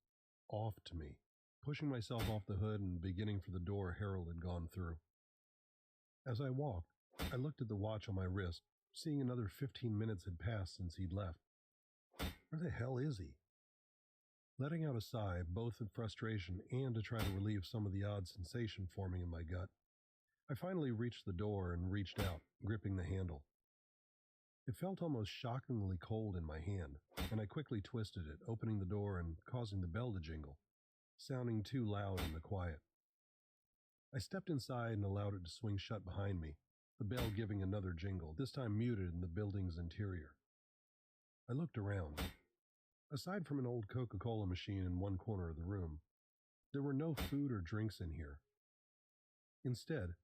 off to me. Pushing myself off the hood and beginning for the door Harold had gone through. As I walked, I looked at the watch on my wrist, seeing another 15 minutes had passed since he'd left. Where the hell is he? Letting out a sigh, both in frustration and to try to relieve some of the odd sensation forming in my gut, I finally reached the door and reached out, gripping the handle. It felt almost shockingly cold in my hand, and I quickly twisted it, opening the door and causing the bell to jingle, sounding too loud in the quiet. I stepped inside and allowed it to swing shut behind me, the bell giving another jingle, this time muted in the building's interior. I looked around. Aside from an old Coca-Cola machine in one corner of the room, there were no food or drinks in here. Instead,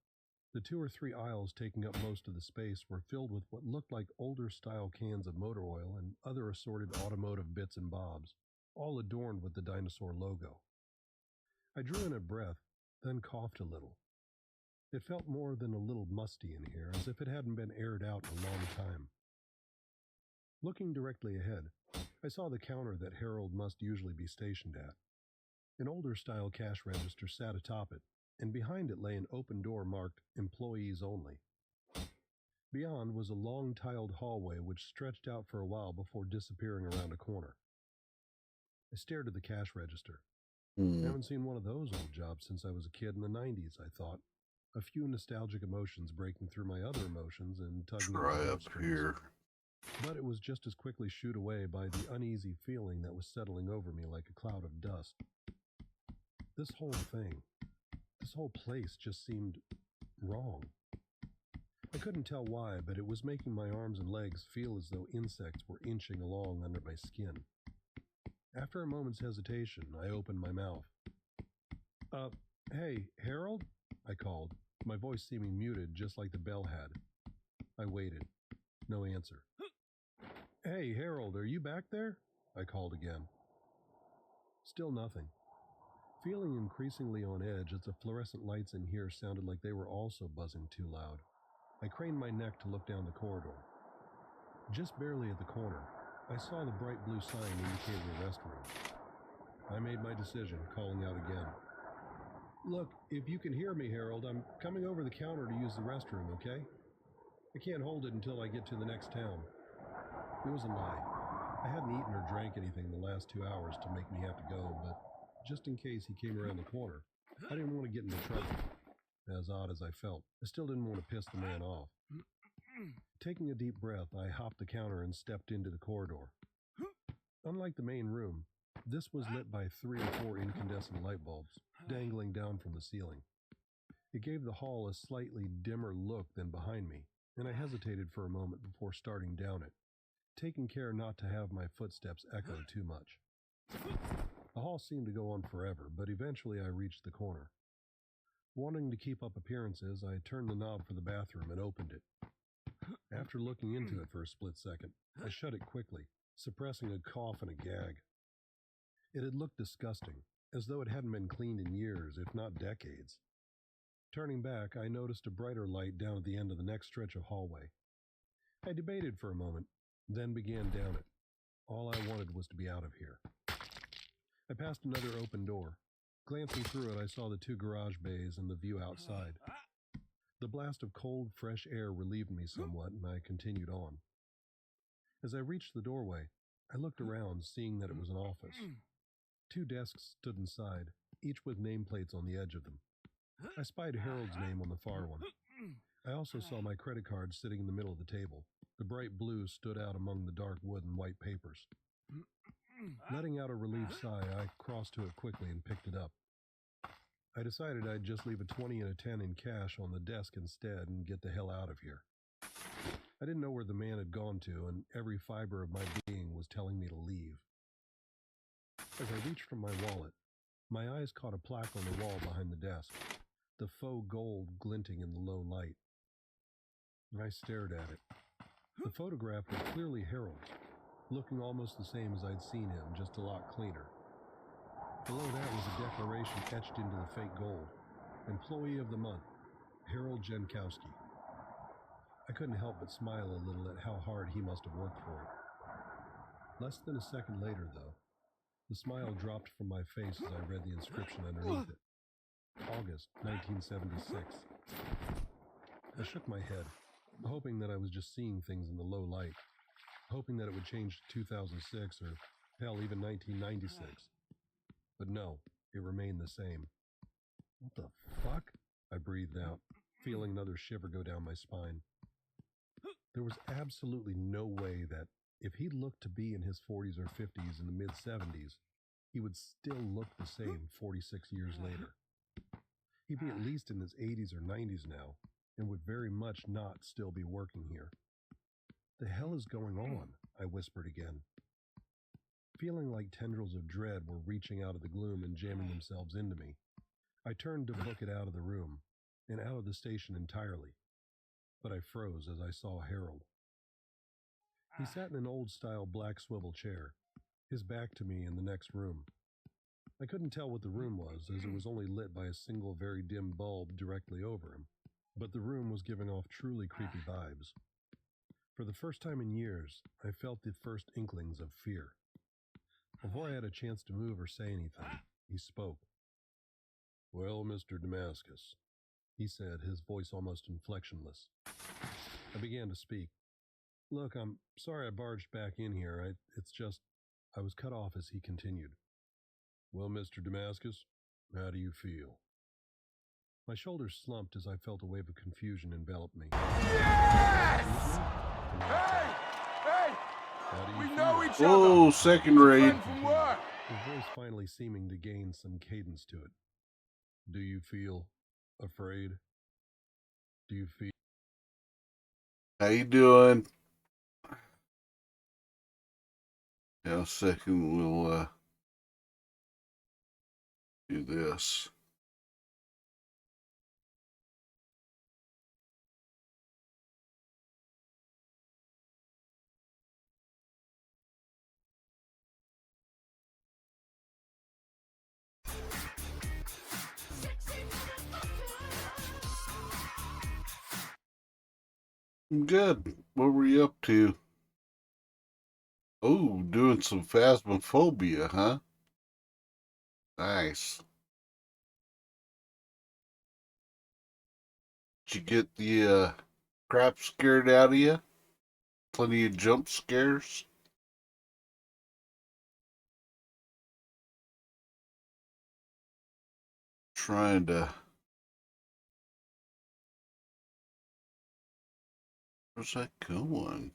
the 2 or 3 aisles taking up most of the space were filled with what looked like older-style cans of motor oil and other assorted automotive bits and bobs, all adorned with the dinosaur logo. I drew in a breath, then coughed a little. It felt more than a little musty in here, as if it hadn't been aired out in a long time. Looking directly ahead, I saw the counter that Harold must usually be stationed at. An older-style cash register sat atop it, and behind it lay an open door marked Employees Only. Beyond was a long tiled hallway which stretched out for a while before disappearing around a corner. I stared at the cash register. I haven't seen one of those old jobs since I was a kid in the 90s, I thought, a few nostalgic emotions breaking through my other emotions and tugging at my Try up heartstrings. here. But it was just as quickly shooed away by the uneasy feeling that was settling over me like a cloud of dust. This whole thing, this whole place just seemed wrong. I couldn't tell why, but it was making my arms and legs feel as though insects were inching along under my skin. After a moment's hesitation, I opened my mouth. Hey, Harold? I called, my voice seeming muted just like the bell had. I waited. No answer. Hey, Harold, are you back there? I called again. Still nothing. Feeling increasingly on edge as the fluorescent lights in here sounded like they were also buzzing too loud, I craned my neck to look down the corridor. Just barely at the corner, I saw the bright blue sign indicating a restroom. I made my decision, calling out again. Look, if you can hear me, Harold, I'm coming over the counter to use the restroom, okay? I can't hold it until I get to the next town. It was a lie. I hadn't eaten or drank anything the last 2 hours to make me have to go, but just in case he came around the corner, I didn't want to get into trouble. As odd as I felt, I still didn't want to piss the man off. Taking a deep breath, I hopped the counter and stepped into the corridor. Unlike the main room, this was lit by 3 or 4 incandescent light bulbs, dangling down from the ceiling. It gave the hall a slightly dimmer look than behind me, and I hesitated for a moment before starting down it, taking care not to have my footsteps echo too much. The hall seemed to go on forever, but eventually I reached the corner. Wanting to keep up appearances, I turned the knob for the bathroom and opened it. After looking into it for a split second, I shut it quickly, suppressing a cough and a gag. It had looked disgusting, as though it hadn't been cleaned in years, if not decades. Turning back, I noticed a brighter light down at the end of the next stretch of hallway. I debated for a moment, then began down it. All I wanted was to be out of here. I passed another open door. Glancing through it, I saw the 2 garage bays and the view outside. The blast of cold, fresh air relieved me somewhat, and I continued on. As I reached the doorway, I looked around, seeing that it was an office. 2 desks stood inside, each with nameplates on the edge of them. I spied Harold's name on the far one. I also saw my credit card sitting in the middle of the table. The bright blue stood out among the dark wood and white papers. Letting out a relieved sigh, I crossed to it quickly and picked it up. I decided I'd just leave a 20 and a 10 in cash on the desk instead and get the hell out of here. I didn't know where the man had gone to, and every fiber of my being was telling me to leave. As I reached for my wallet, my eyes caught a plaque on the wall behind the desk, the faux gold glinting in the low light. I stared at it. The photograph was clearly Harold's, looking almost the same as I'd seen him, just a lot cleaner. Below that was a declaration etched into the fake gold. Employee of the Month, Harold Jankowski. I couldn't help but smile a little at how hard he must have worked for it. Less than a second later, though, the smile dropped from my face as I read the inscription underneath it. August 1976. I shook my head, hoping that I was just seeing things in the low light, hoping that it would change to 2006 or, hell, even 1996. But no, it remained the same. What the fuck? I breathed out, feeling another shiver go down my spine. There was absolutely no way that, if he looked to be in his 40s or 50s in the mid-70s, he would still look the same 46 years later. He'd be at least in his 80s or 90s now, and would very much not still be working here. The hell is going on? I whispered again. Feeling like tendrils of dread were reaching out of the gloom and jamming themselves into me, I turned to book it out of the room, and out of the station entirely. But I froze as I saw Harold. He sat in an old-style black swivel chair, his back to me in the next room. I couldn't tell what the room was, as it was only lit by a single very dim bulb directly over him, but the room was giving off truly creepy vibes. For the first time in years, I felt the first inklings of fear. Before I had a chance to move or say anything, he spoke. "Well, Mr. Damascus," he said, his voice almost inflectionless. I began to speak. "Look, I'm sorry I barged back in here. It's just..." I was cut off as he continued. "Well, Mr. Damascus, how do you feel?" My shoulders slumped as I felt a wave of confusion envelop me. Yes! Hey! Hey! How do you We feel? know each Oh, other. second He's a rate. friend from work. His voice finally seeming to gain some cadence to it. "Do you feel afraid? Do you feel..." How you doing? Yeah, second we'll do this. Good. What were you up to? Oh, doing some phasmophobia, huh? Nice. Did you get the crap scared out of you? Plenty of jump scares? Trying to... Where's that going?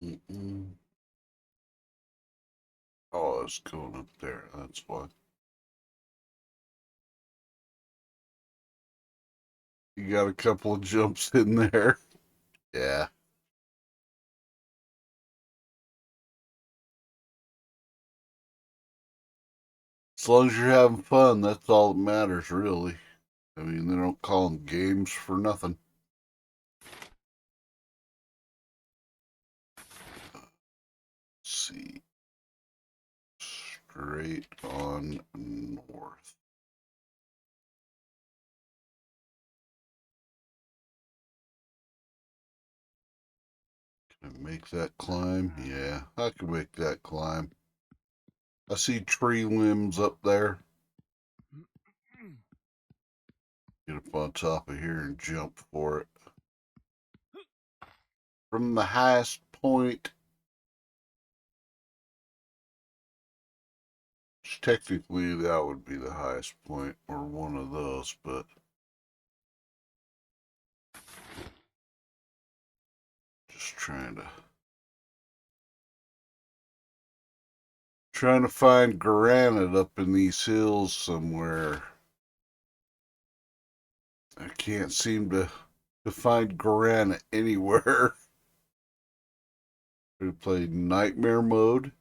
Mm-mm. Oh, it's going up there. That's why. You got a couple of jumps in there. Yeah. As long as you're having fun, that's all that matters, really. I mean, they don't call them games for nothing. Let's see. Straight on north. Can I make that climb? Yeah, I can make that climb. I see tree limbs up there. Get up on top of here and jump for it. From the highest point, which technically that would be the highest point, or one of those, but just trying to find granite up in these hills somewhere. I can't seem to find granite anywhere. We played nightmare mode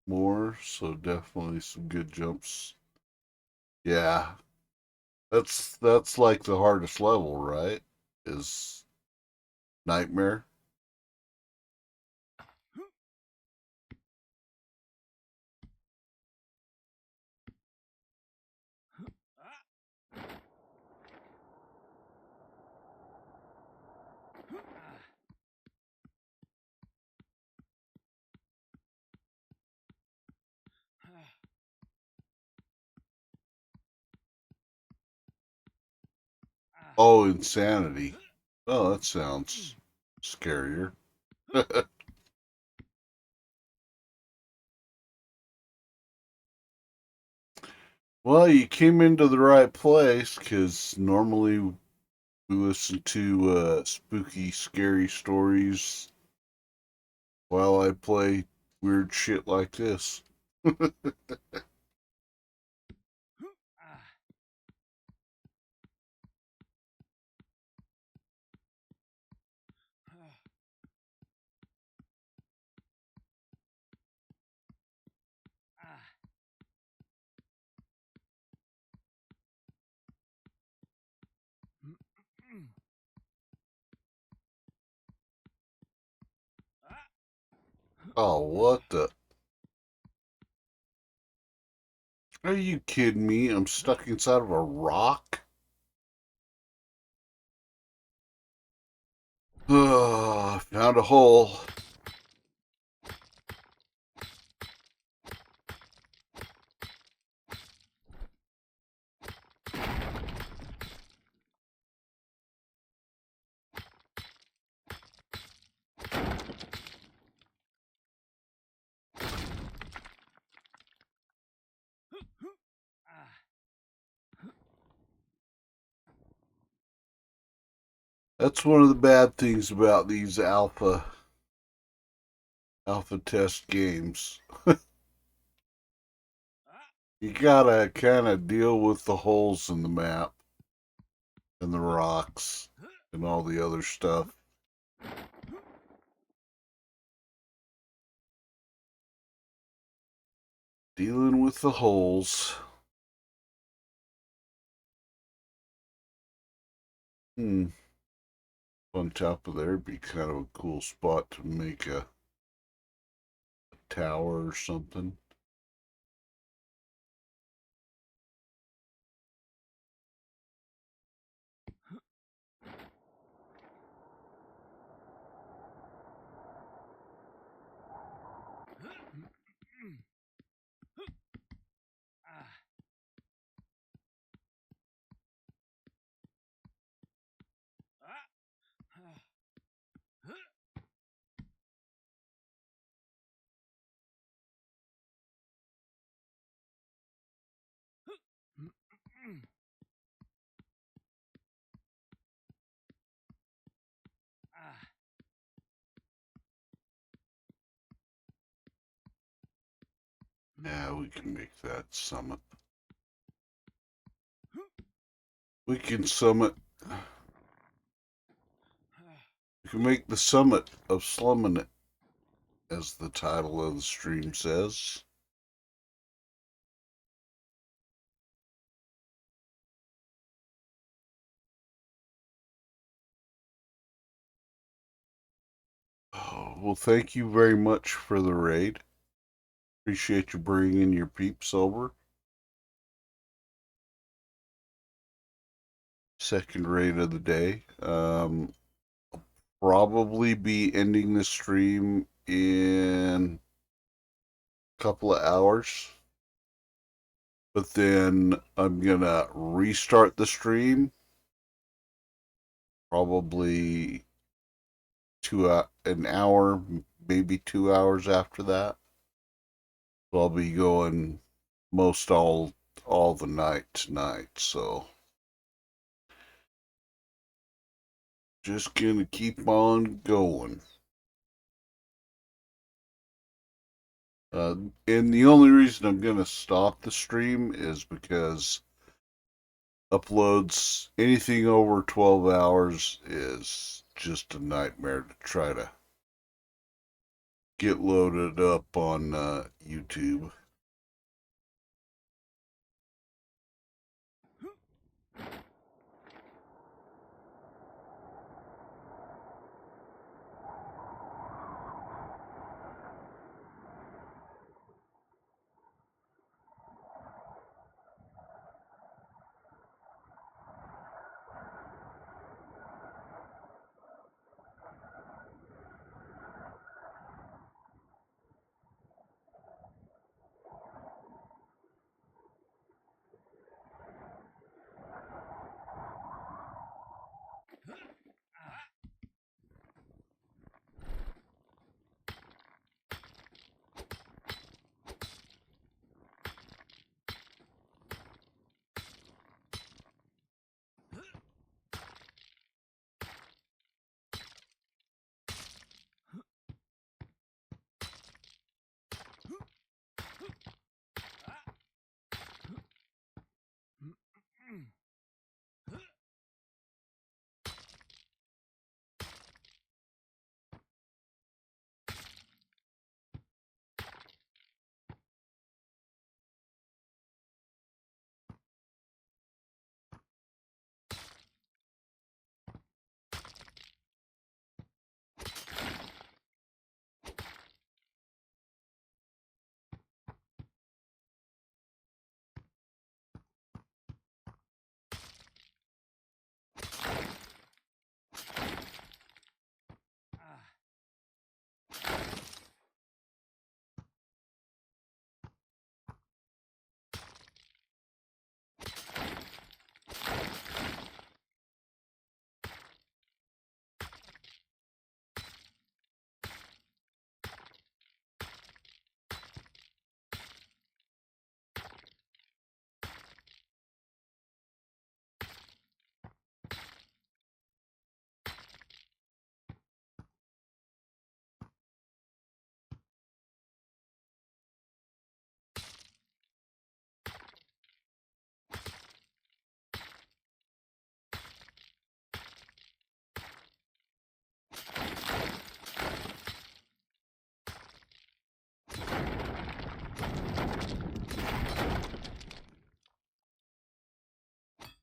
more, so definitely some good jumps. Yeah, that's like the hardest level, right? Is nightmare. Oh, insanity. Oh, that sounds scarier. Well, you came into the right place, because normally we listen to spooky, scary stories while I play weird shit like this. Oh, what the? Are you kidding me? I'm stuck inside of a rock? Oh, found a hole. That's one of the bad things about these alpha test games. You gotta kind of deal with the holes in the map and the rocks and all the other stuff. Dealing with the holes. On top of there would be kind of a cool spot to make a tower or something. Yeah, we can make that summit. We can summit. We can make the Summit of Slummin, as the title of the stream says. Oh, well, thank you very much for the raid. Appreciate you bringing your peeps over. Second raid of the day. Probably be ending the stream in a couple of hours. But then I'm gonna restart the stream. Probably an hour, maybe 2 hours after that. So I'll be going most all the night tonight. So just gonna keep on going. And the only reason I'm gonna stop the stream is because uploads anything over 12 hours is just a nightmare to try to get loaded up on YouTube.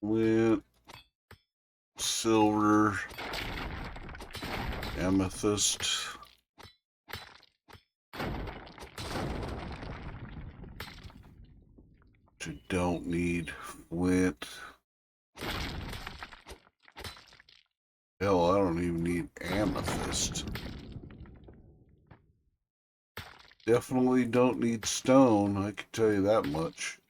flint, silver, amethyst. You don't need flint. Hell, I don't even need amethyst. Definitely don't need stone, I can tell you that much.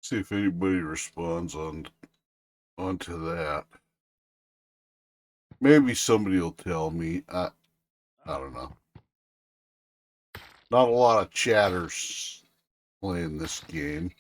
See if anybody responds onto that. Maybe somebody will tell me. I don't know. Not a lot of chatters playing this game.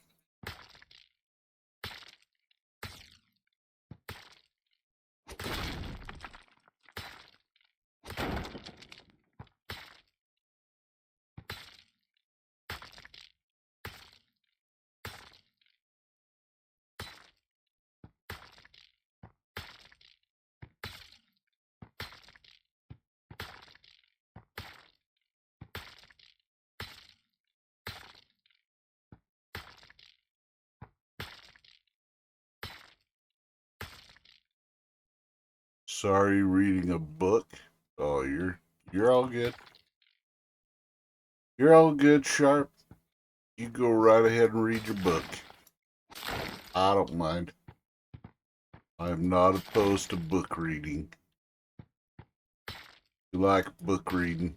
Sorry, reading a book. Oh, you're all good. You're all good, Sharp. You go right ahead and read your book. I don't mind. I'm not opposed to book reading. You like book reading?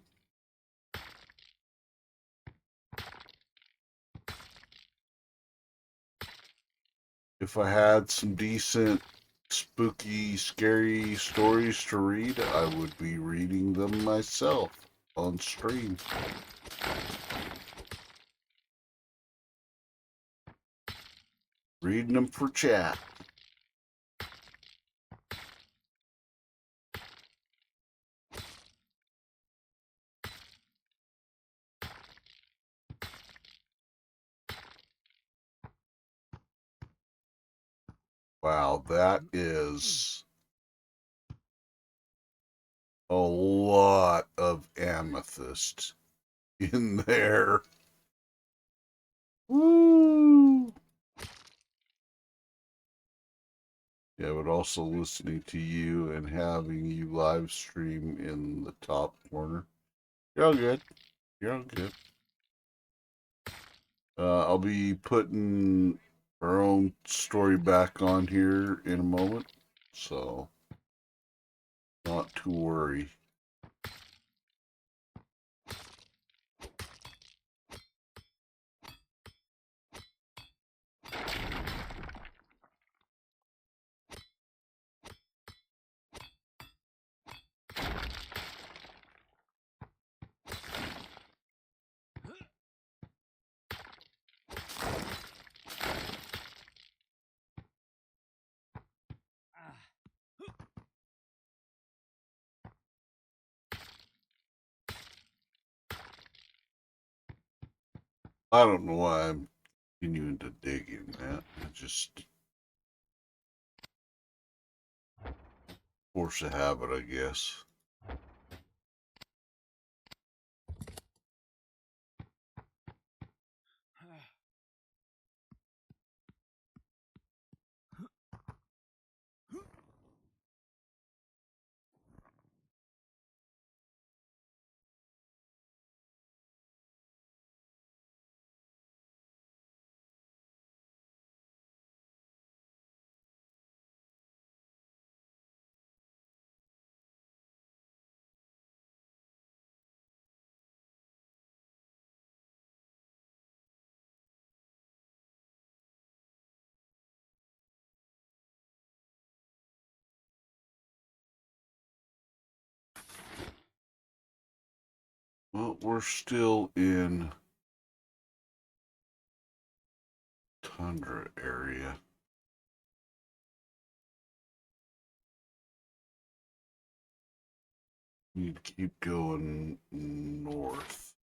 If I had some decent, spooky, scary stories to read, I would be reading them myself on stream. Reading them for chat. Wow, that is a lot of amethyst in there. Woo! Yeah, but also listening to you and having you live stream in the top corner. You're all good. You're all good. I'll be putting our own story back on here in a moment, so not to worry. I don't know why I'm continuing to dig in that. I just force a habit, I guess. Well, we're still in tundra area. Need to keep going north.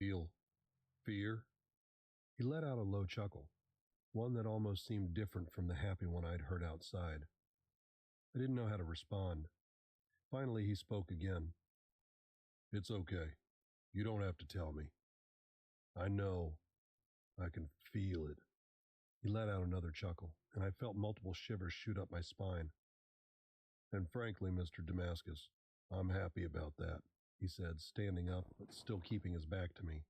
Feel fear? He let out a low chuckle, one that almost seemed different from the happy one I'd heard outside. I didn't know how to respond. Finally, he spoke again. It's okay. You don't have to tell me. I know. I can feel it. He let out another chuckle, and I felt multiple shivers shoot up my spine. And frankly, Mr. Damascus, I'm happy about that, he said, standing up, but still keeping his back to me.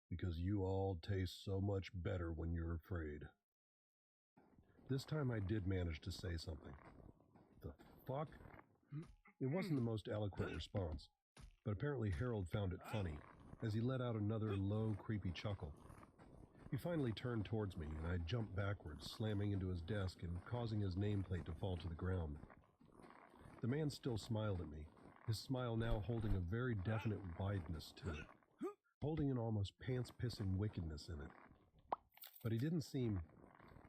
Because you all taste so much better when you're afraid. This time I did manage to say something. The fuck? It wasn't the most eloquent response, but apparently Harold found it funny, as he let out another low, creepy chuckle. He finally turned towards me, and I jumped backwards, slamming into his desk and causing his nameplate to fall to the ground. The man still smiled at me, his smile now holding a very definite wideness to it, holding an almost pants-pissing wickedness in it. But he didn't seem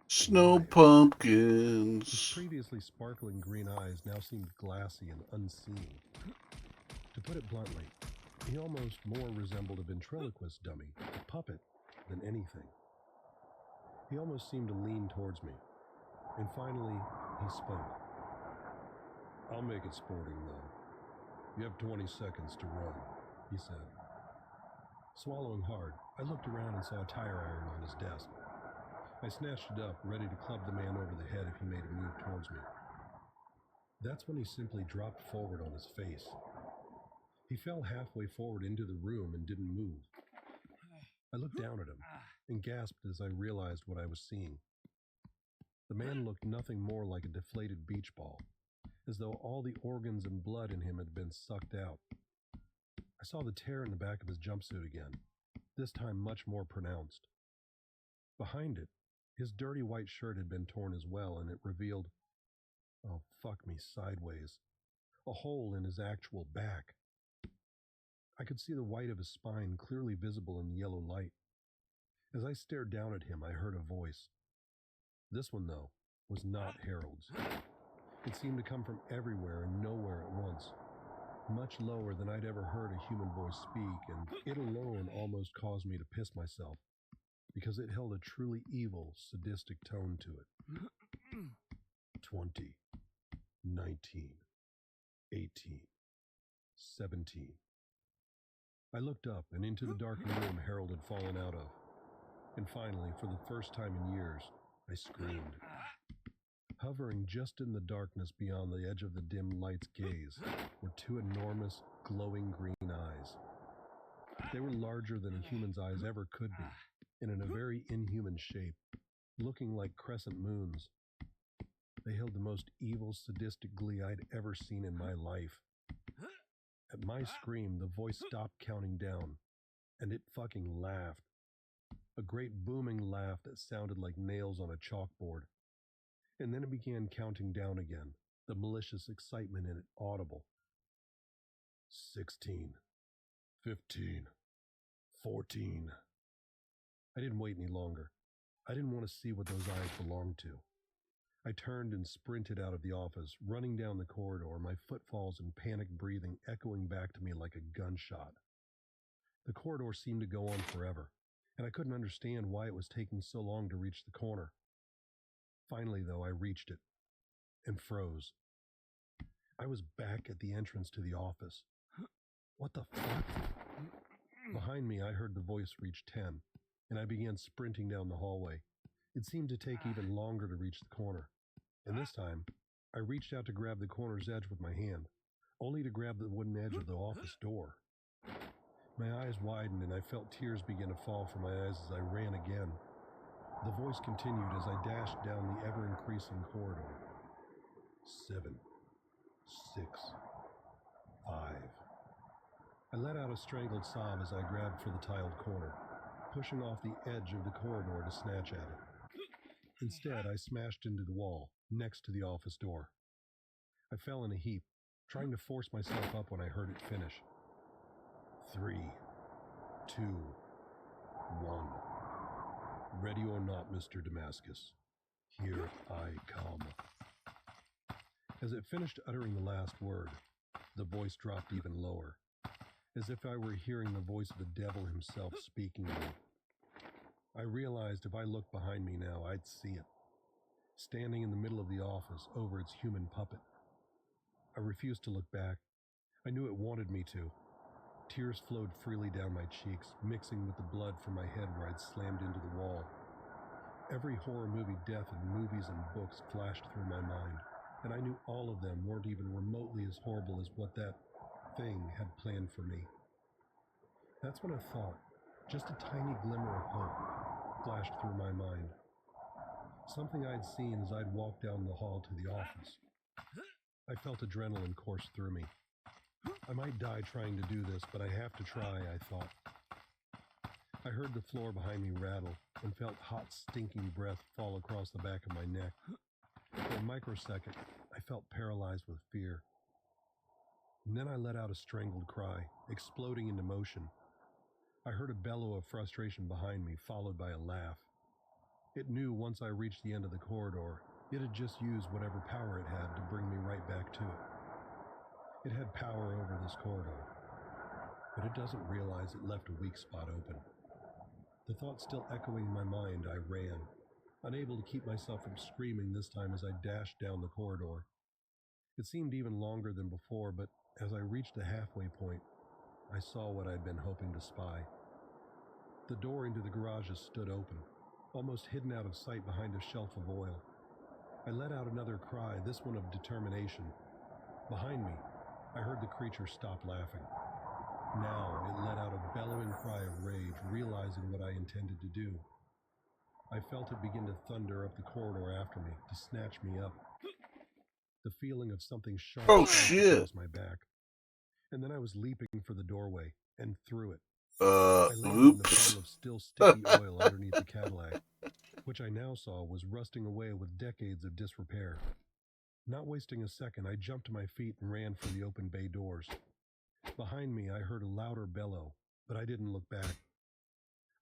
Snow alive. His pumpkins. previously sparkling green eyes now seemed glassy and unseeing. To put it bluntly, he almost more resembled a ventriloquist dummy, a puppet, than anything. He almost seemed to lean towards me, and finally, he spoke. I'll make it sporting, though. You have 20 seconds to run, he said. Swallowing hard, I looked around and saw a tire iron on his desk. I snatched it up, ready to club the man over the head if he made a move towards me. That's when he simply dropped forward on his face. He fell halfway forward into the room and didn't move. I looked down at him and gasped as I realized what I was seeing. The man looked nothing more like a deflated beach ball, as though all the organs and blood in him had been sucked out. I saw the tear in the back of his jumpsuit again, this time much more pronounced. Behind it, his dirty white shirt had been torn as well, and it revealed, oh fuck me sideways, a hole in his actual back. I could see the white of his spine clearly visible in the yellow light. As I stared down at him, I heard a voice. This one, though, was not Harold's. It seemed to come from everywhere and nowhere at once, much lower than I'd ever heard a human voice speak, and it alone almost caused me to piss myself, because it held a truly evil, sadistic tone to it. 20, 19, 18, 17. I looked up and into the darkened room Harold had fallen out of. And finally, for the first time in years, I screamed. Hovering just in the darkness beyond the edge of the dim light's gaze were two enormous, glowing green eyes. They were larger than a human's eyes ever could be, and in a very inhuman shape, looking like crescent moons. They held the most evil, sadistic glee I'd ever seen in my life. At my scream, the voice stopped counting down, and it fucking laughed. A great booming laugh that sounded like nails on a chalkboard. And then it began counting down again, the malicious excitement in it audible. 16, 15, 14. I didn't wait any longer. I didn't want to see what those eyes belonged to. I turned and sprinted out of the office, running down the corridor, my footfalls and panicked breathing echoing back to me like a gunshot. The corridor seemed to go on forever, and I couldn't understand why it was taking so long to reach the corner. Finally, though, I reached it and froze. I was back at the entrance to the office. What the fuck? Behind me, I heard the voice reach 10, and I began sprinting down the hallway. It seemed to take even longer to reach the corner, and this time, I reached out to grab the corner's edge with my hand, only to grab the wooden edge of the office door. My eyes widened and I felt tears begin to fall from my eyes as I ran again. The voice continued as I dashed down the ever-increasing corridor. 7, 6, 5. I let out a strangled sob as I grabbed for the tiled corner, pushing off the edge of the corridor to snatch at it. Instead, I smashed into the wall, next to the office door. I fell in a heap, trying to force myself up when I heard it finish. 3, 2, 1. Ready or not, Mr. Damascus, here I come. As it finished uttering the last word, the voice dropped even lower, as if I were hearing the voice of the devil himself speaking to me. I realized if I looked behind me now, I'd see it, standing in the middle of the office over its human puppet. I refused to look back. I knew it wanted me to. Tears flowed freely down my cheeks, mixing with the blood from my head where I'd slammed into the wall. Every horror movie death in movies and books flashed through my mind, and I knew all of them weren't even remotely as horrible as what that thing had planned for me. That's when I thought, just a tiny glimmer of hope flashed through my mind. Something I'd seen as I'd walked down the hall to the office. I felt adrenaline course through me. I might die trying to do this, but I have to try, I thought. I heard the floor behind me rattle and felt hot, stinking breath fall across the back of my neck. For a microsecond, I felt paralyzed with fear. And then I let out a strangled cry, exploding into motion. I heard a bellow of frustration behind me, followed by a laugh. It knew once I reached the end of the corridor, it had just used whatever power it had to bring me right back to it. It had power over this corridor, but it doesn't realize it left a weak spot open. The thought still echoing in my mind, I ran, unable to keep myself from screaming this time as I dashed down the corridor. It seemed even longer than before, but as I reached the halfway point, I saw what I'd been hoping to spy. The door into the garages stood open, almost hidden out of sight behind a shelf of oil. I let out another cry, this one of determination. Behind me, I heard the creature stop laughing. Now it let out a bellowing cry of rage, realizing what I intended to do. I felt it begin to thunder up the corridor after me, to snatch me up. The feeling of something sharp Oh sliced shit. across my back. And then I was leaping for the doorway, and through it. I landed in the Oops. puddle of still sticky oil underneath the Cadillac, which I now saw was rusting away with decades of disrepair. Not wasting a second, I jumped to my feet and ran for the open bay doors. Behind me, I heard a louder bellow, but I didn't look back.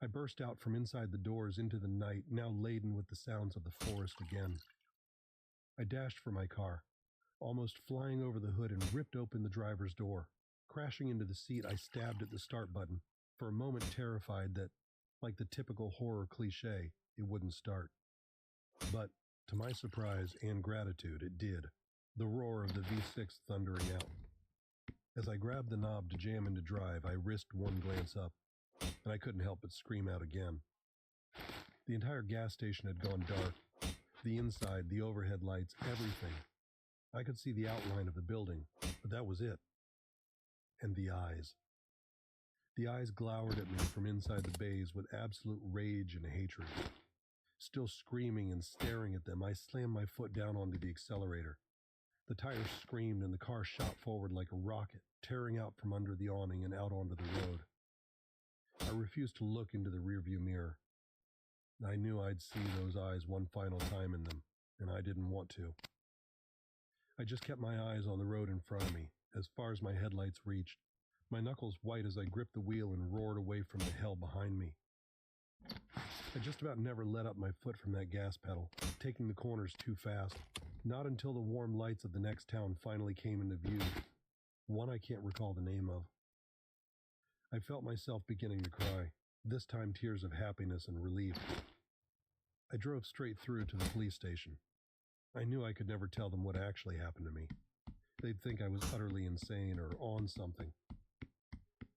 I burst out from inside the doors into the night, now laden with the sounds of the forest again. I dashed for my car, almost flying over the hood and ripped open the driver's door. Crashing into the seat, I stabbed at the start button, for a moment terrified that, like the typical horror cliche, it wouldn't start. But, to my surprise and gratitude, it did, the roar of the V6 thundering out. As I grabbed the knob to jam into drive, I risked one glance up, and I couldn't help but scream out again. The entire gas station had gone dark. The inside, the overhead lights, everything. I could see the outline of the building, but that was it. And the eyes. The eyes glowered at me from inside the bays with absolute rage and hatred. Still screaming and staring at them, I slammed my foot down onto the accelerator. The tires screamed and the car shot forward like a rocket, tearing out from under the awning and out onto the road. I refused to look into the rearview mirror. I knew I'd see those eyes one final time in them, and I didn't want to. I just kept my eyes on the road in front of me, as far as my headlights reached, my knuckles white as I gripped the wheel and roared away from the hell behind me. I just about never let up my foot from that gas pedal, taking the corners too fast, not until the warm lights of the next town finally came into view, one I can't recall the name of. I felt myself beginning to cry, this time tears of happiness and relief. I drove straight through to the police station. I knew I could never tell them what actually happened to me. They'd think I was utterly insane or on something.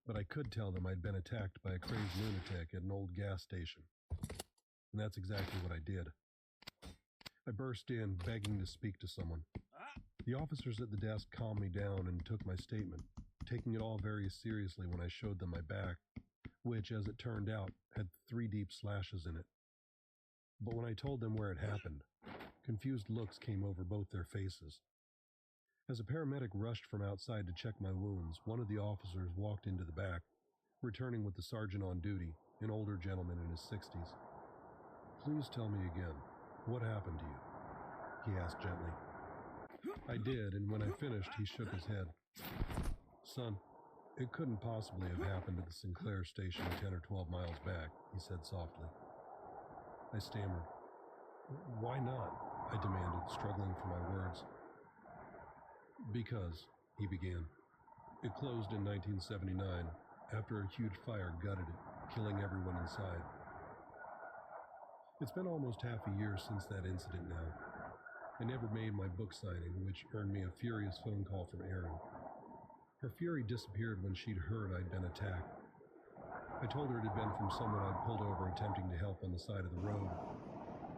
But I could tell them I'd been attacked by a crazed lunatic at an old gas station. And that's exactly what I did. I burst in, begging to speak to someone. The officers at the desk calmed me down and took my statement. taking it all very seriously when I showed them my back, which, as it turned out, had 3 deep slashes in it. But when I told them where it happened, confused looks came over both their faces. As a paramedic rushed from outside to check my wounds, one of the officers walked into the back, returning with the sergeant on duty, an older gentleman in his 60s. "Please tell me again, what happened to you?" he asked gently. I did, and when I finished, he shook his head. "Son, it couldn't possibly have happened at the Sinclair station 10 or 12 miles back," he said softly. I stammered. "Why not?" I demanded, struggling for my words. "Because," he began, "it closed in 1979 after a huge fire gutted it, killing everyone inside. It's been almost half a year since that incident now. I never made my book signing, which earned me a furious phone call from Erin. Her fury disappeared when she'd heard I'd been attacked. I told her it had been from someone I'd pulled over attempting to help on the side of the road.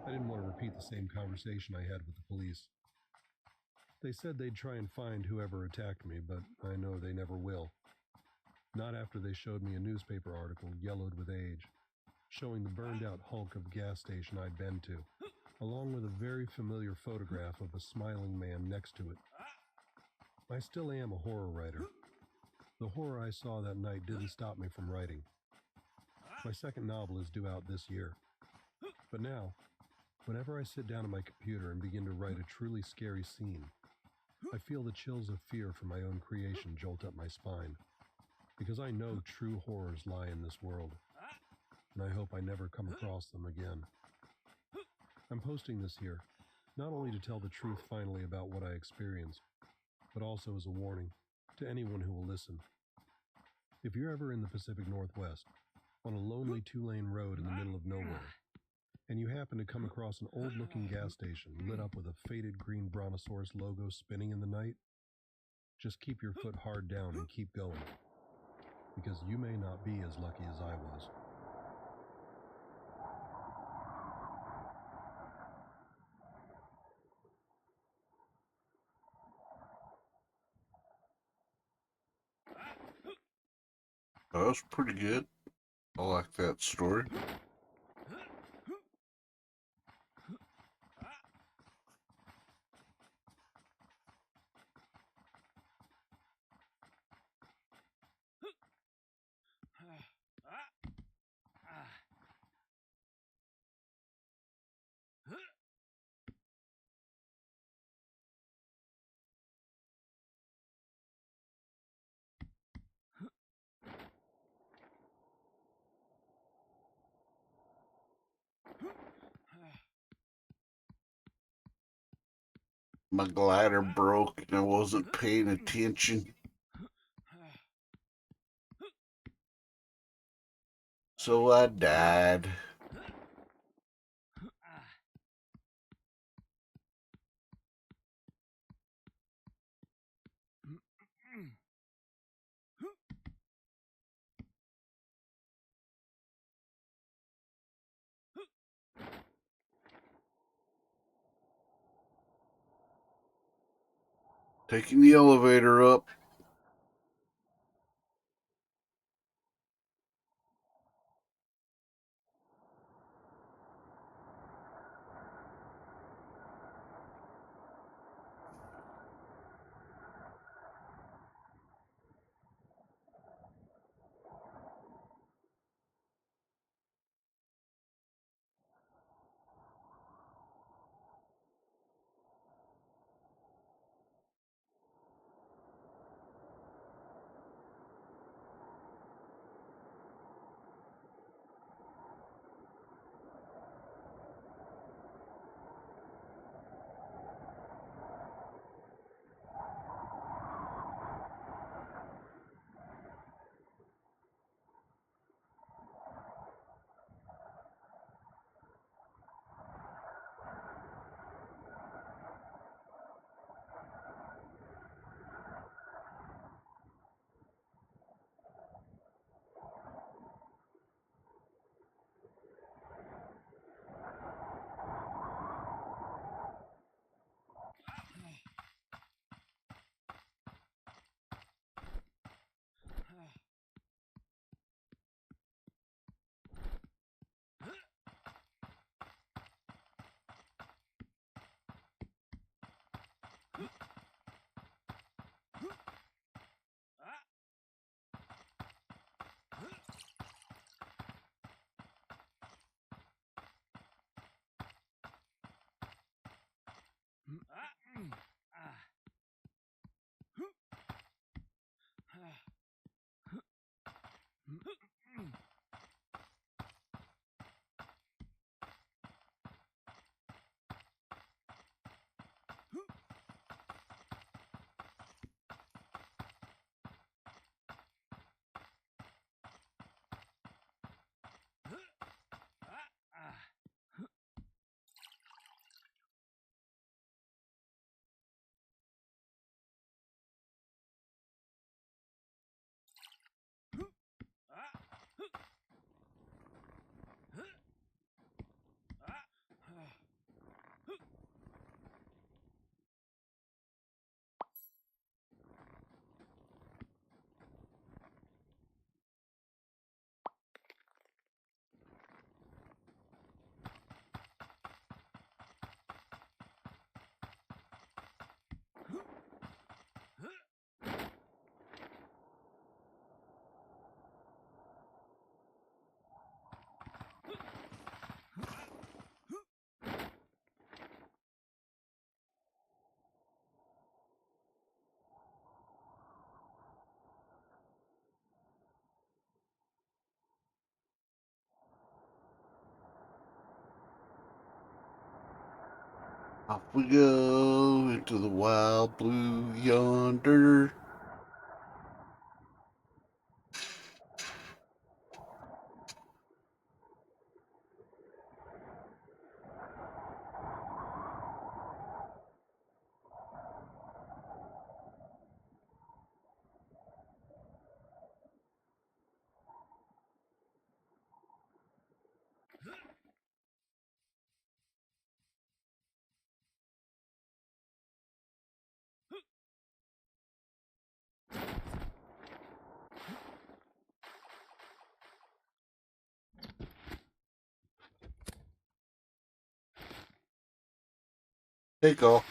I didn't want to repeat the same conversation I had with the police. They said they'd try and find whoever attacked me, but I know they never will. Not after they showed me a newspaper article, yellowed with age, showing the burned-out hulk of gas station I'd been to, along with a very familiar photograph of a smiling man next to it. I still am a horror writer. The horror I saw that night didn't stop me from writing. My second novel is due out this year. But now, whenever I sit down at my computer and begin to write a truly scary scene, I feel the chills of fear for my own creation jolt up my spine, because I know true horrors lie in this world, and I hope I never come across them again. I'm posting this here, not only to tell the truth finally about what I experienced, but also as a warning to anyone who will listen. If you're ever in the Pacific Northwest, on a lonely 2-lane road in the middle of nowhere, and you happen to come across an old-looking gas station lit up with a faded green brontosaurus logo spinning in the night, just keep your foot hard down and keep going, because you may not be as lucky as I was. That was pretty good. I like that story. My glider broke and I wasn't paying attention. So I died. Taking the elevator up. Off we go into the wild blue yonder. Take off.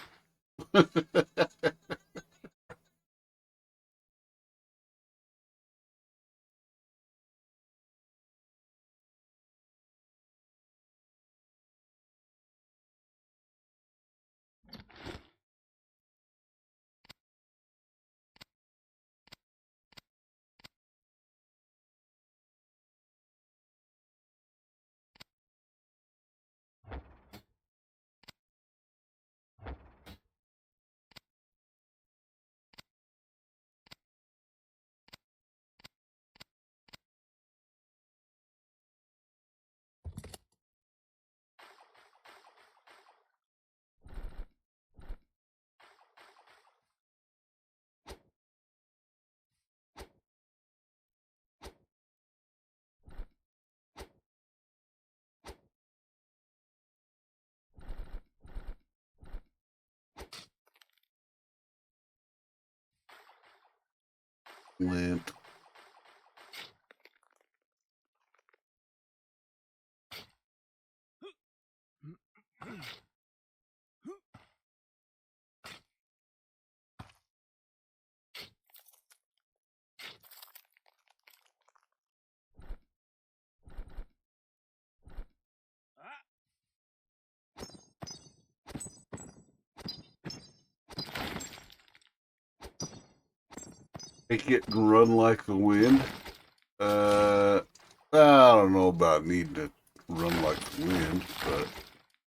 Lint. Take it and run like the wind. I don't know about needing to run like the wind, but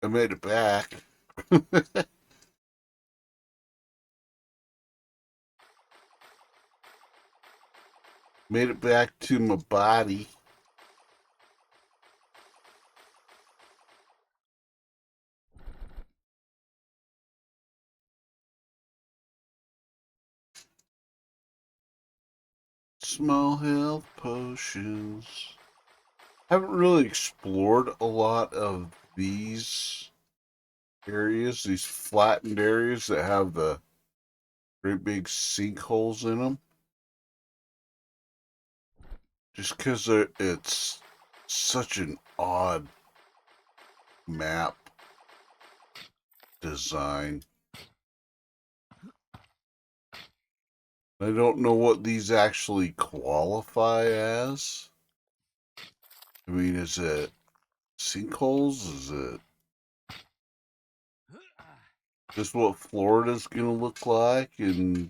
I made it back. Made it back to my body. Small health potions. Haven't really explored a lot of these areas, these flattened areas that have the great big sinkholes in them. Just because it's such an odd map design. I don't know what these actually qualify as. I mean, is it sinkholes? Is it This is what Florida's going to look like in,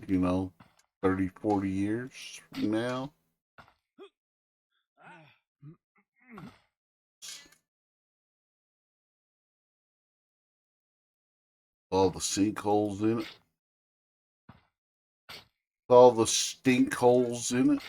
30, 40 years from now. All the sinkholes in it. All the stink holes in it.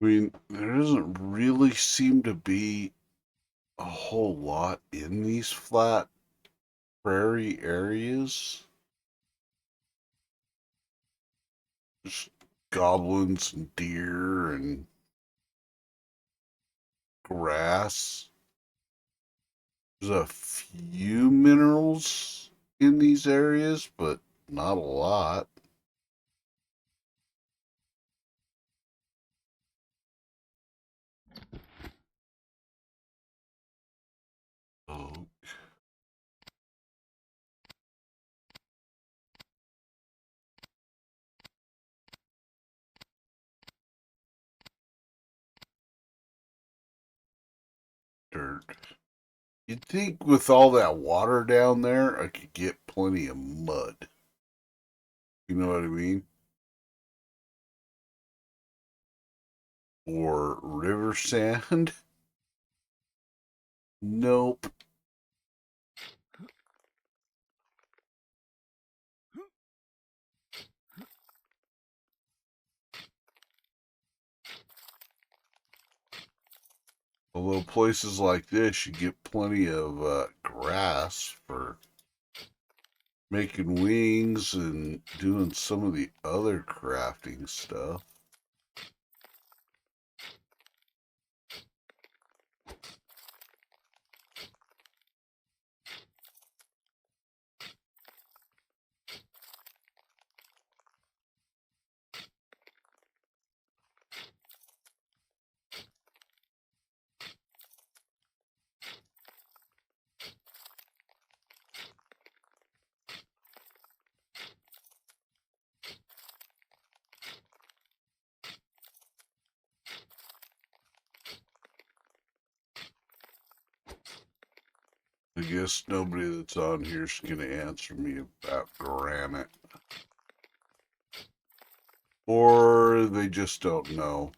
I mean, there doesn't really seem to be a whole lot in these flat prairie areas. Just goblins and deer and grass. There's a few minerals in these areas, but not a lot. Oh, dirt. You'd think with all that water down there, I could get plenty of mud. You know what I mean? Or river sand. Nope. Although places like this, you get plenty of grass for making wings and doing some of the other crafting stuff. I guess nobody that's on here is going to answer me about granite. Or they just don't know.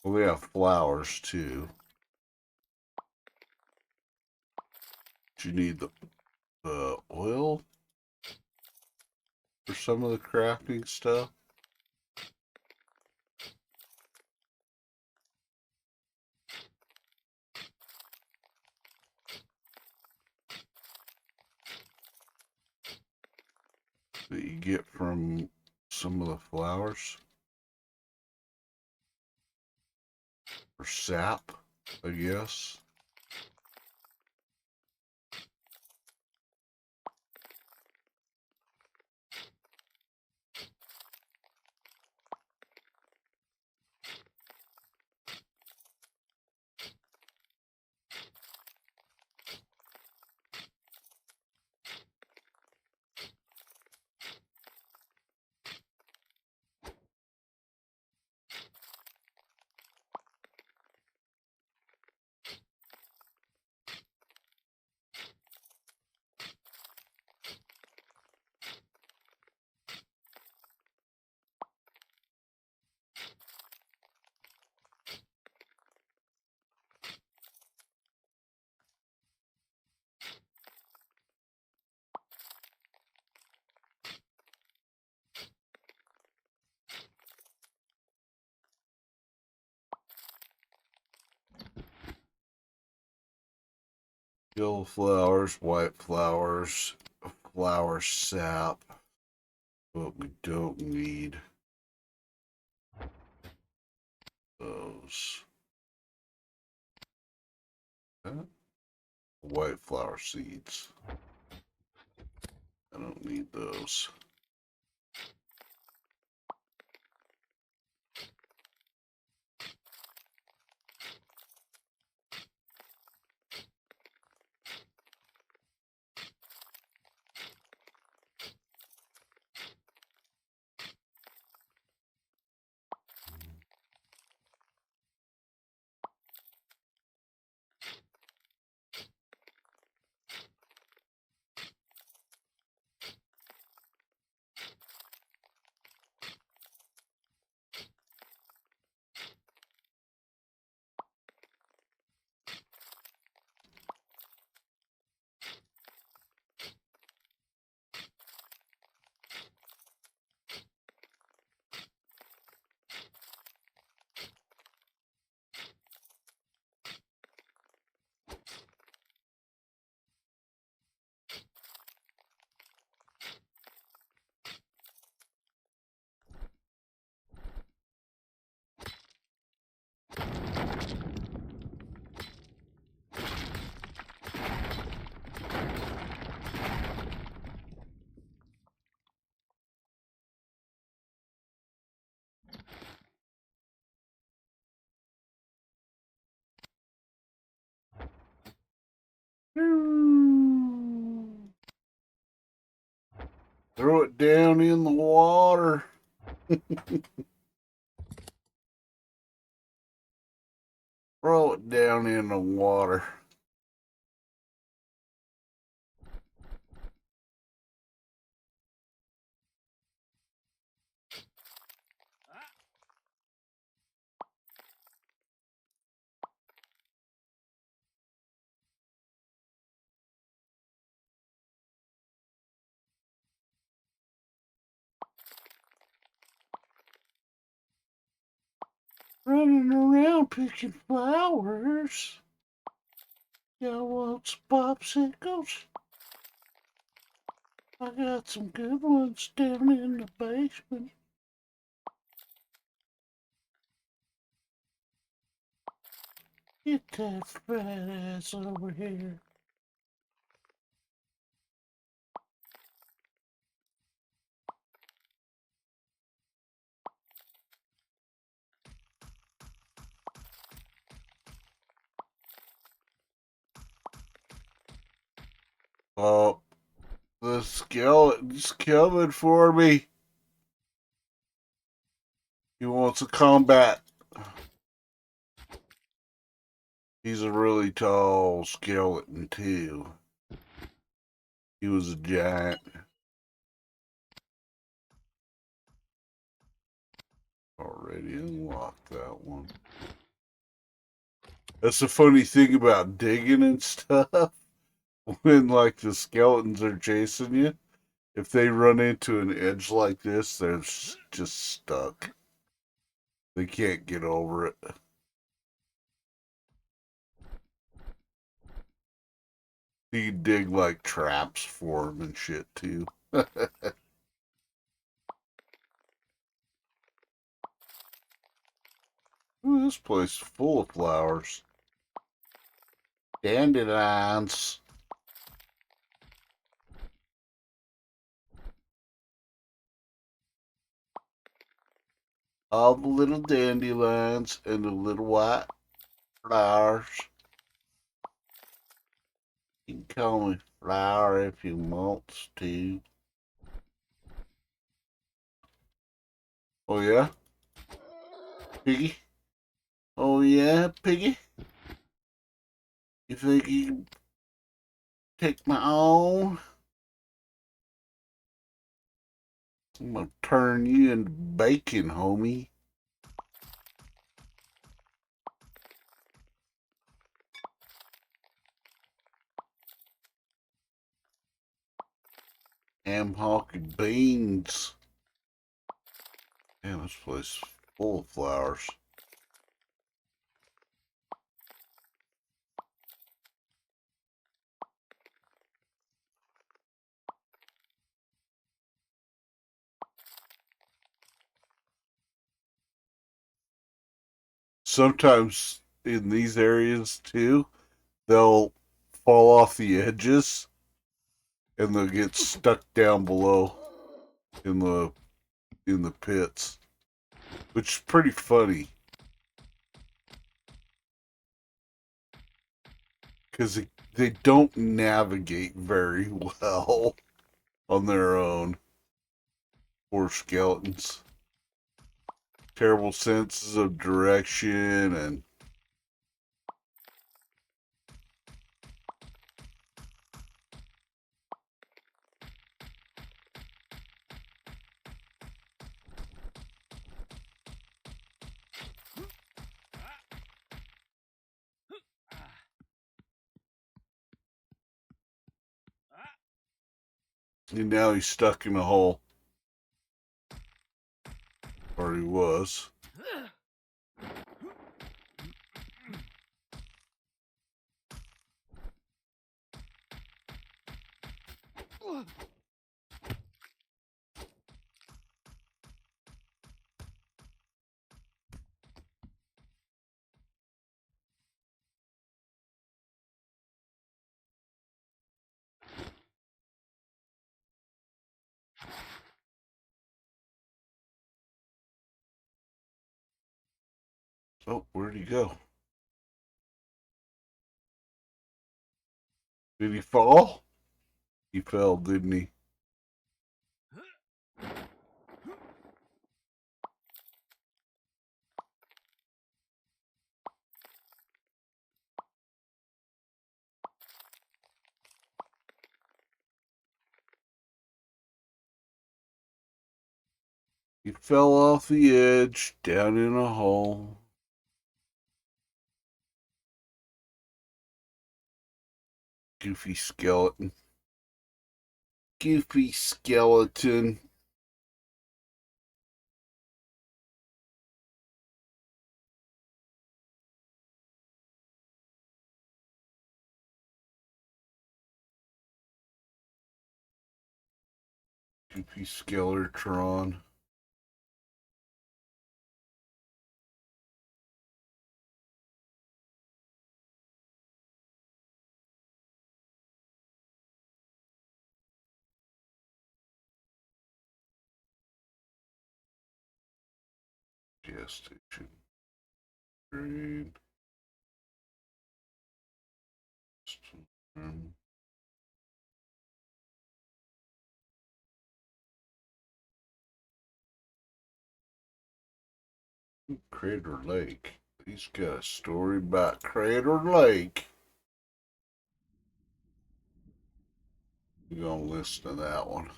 Well, they have flowers too. But you need the oil for some of the crafting stuff. That you get from some of the flowers. Or sap, I guess. Yellow flowers, white flowers, flower sap. But we don't need those. Huh? White flower seeds. I don't need those. Throw it down in the water. Throw it down in the water. Running around picking flowers. Y'all want some popsicles? I got some good ones down in the basement. Get that fat ass over here. Oh, the skeleton's coming for me. He wants a combat. He's a really tall skeleton, too. He was a giant. Already unlocked that one. That's the funny thing about digging and stuff. When, like, the skeletons are chasing you, if they run into an edge like this, they're just stuck. They can't get over it. You can dig, like, traps for them and shit, too. Ooh, this place is full of flowers. Dandelions. All the little dandelions and the little white flowers. You can call me Flower if you want to. Oh, yeah? Piggy? Oh, yeah, Piggy? You think you can take my own? I'm gonna turn you into bacon, homie. Ham hock and beans. Damn, this place is full of flowers. sometimes in these areas too, they'll fall off the edges and they'll get stuck down below in the pits, which is pretty funny because they don't navigate very well on their own. Poor skeletons. Terrible senses of direction and now he's stuck in a hole. Or he was. Oh, where'd he go? Did he fall? He fell, didn't he? He fell off the edge, down in a hole. Goofy skeleton. Goofy skeleton. Goofy Skeletron. Gas station. Green. Crater Lake. He's got a story about Crater Lake. We're gonna listen to that one.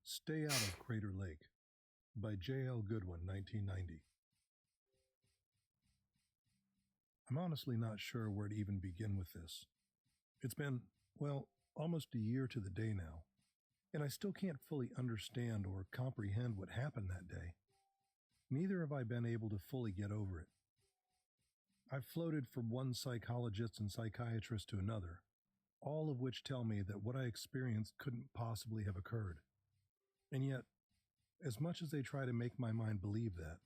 Stay Out of Crater Lake by J.L. Goodwin, 1990. I'm honestly not sure where to even begin with this. It's been, well, almost a year to the day now, and I still can't fully understand or comprehend what happened that day. Neither have I been able to fully get over it. I've floated from one psychologist and psychiatrist to another, all of which tell me that what I experienced couldn't possibly have occurred. And yet, as much as they try to make my mind believe that,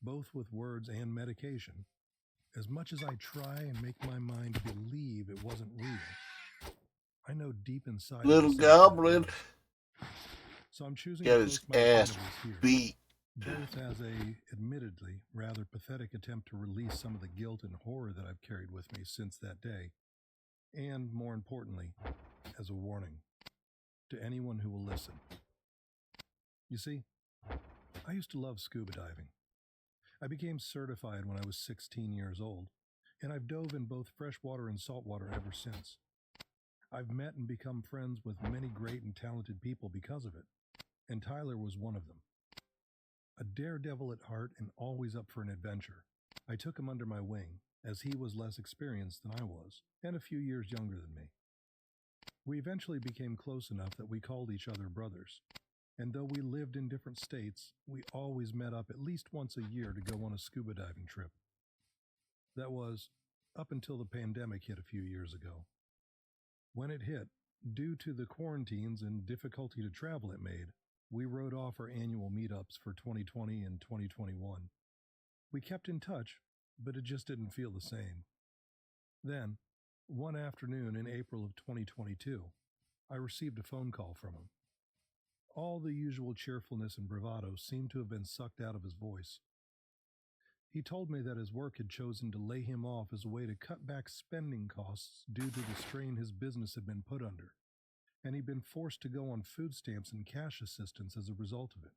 both with words and medication, as much as I try and make my mind believe it wasn't real, I know deep inside Little myself goblin that it was. So I'm choosing got to his post my ass interviews here, beat. both as a admittedly rather pathetic attempt to release some of the guilt and horror that I've carried with me since that day, and more importantly, as a warning to anyone who will listen. You see, I used to love scuba diving. I became certified when I was 16 years old, and I've dove in both freshwater and saltwater ever since. I've met and become friends with many great and talented people because of it, and Tyler was one of them. A daredevil at heart and always up for an adventure, I took him under my wing, as he was less experienced than I was, and a few years younger than me. We eventually became close enough that we called each other brothers, and though we lived in different states, we always met up at least once a year to go on a scuba diving trip. That was up until the pandemic hit a few years ago. When it hit, due to the quarantines and difficulty to travel it made, we wrote off our annual meetups for 2020 and 2021. We kept in touch, but it just didn't feel the same. Then, one afternoon in April of 2022, I received a phone call from him. All the usual cheerfulness and bravado seemed to have been sucked out of his voice. He told me that his work had chosen to lay him off as a way to cut back spending costs due to the strain his business had been put under, and he'd been forced to go on food stamps and cash assistance as a result of it.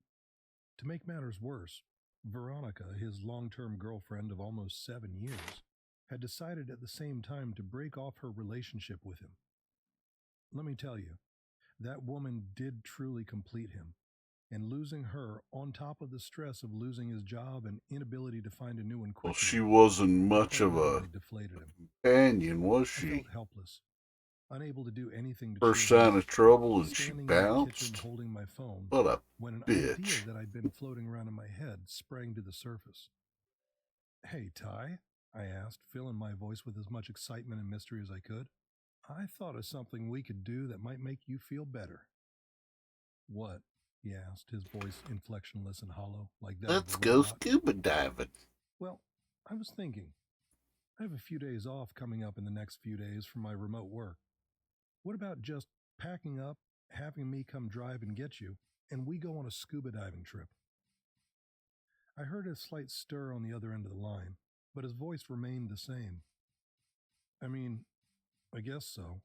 To make matters worse, Veronica, his long-term girlfriend of almost 7 years, had decided at the same time to break off her relationship with him. Let me tell you, that woman did truly complete him, and losing her on top of the stress of losing his job and inability to find a new one Well, quickly, she wasn't much of a temporarily deflated him. companion, was I she? felt helpless, unable to do anything to First cheer him sign up, of trouble and she standing in the kitchen bounced? holding my phone, What a when an idea bitch. that I'd been floating around in my head sprang to the surface. "Hey, Ty," I asked, filling my voice with as much excitement and mystery as I could. "I thought of something we could do that might make you feel better." "What?" he asked, his voice inflectionless and hollow, like that Let's of a go robot. scuba diving. "Well, I was thinking, I have a few days off coming up in the next few days from my remote work. What about just packing up, having me come drive and get you, and we go on a scuba diving trip?" I heard a slight stir on the other end of the line, but his voice remained the same. "I mean, I guess so.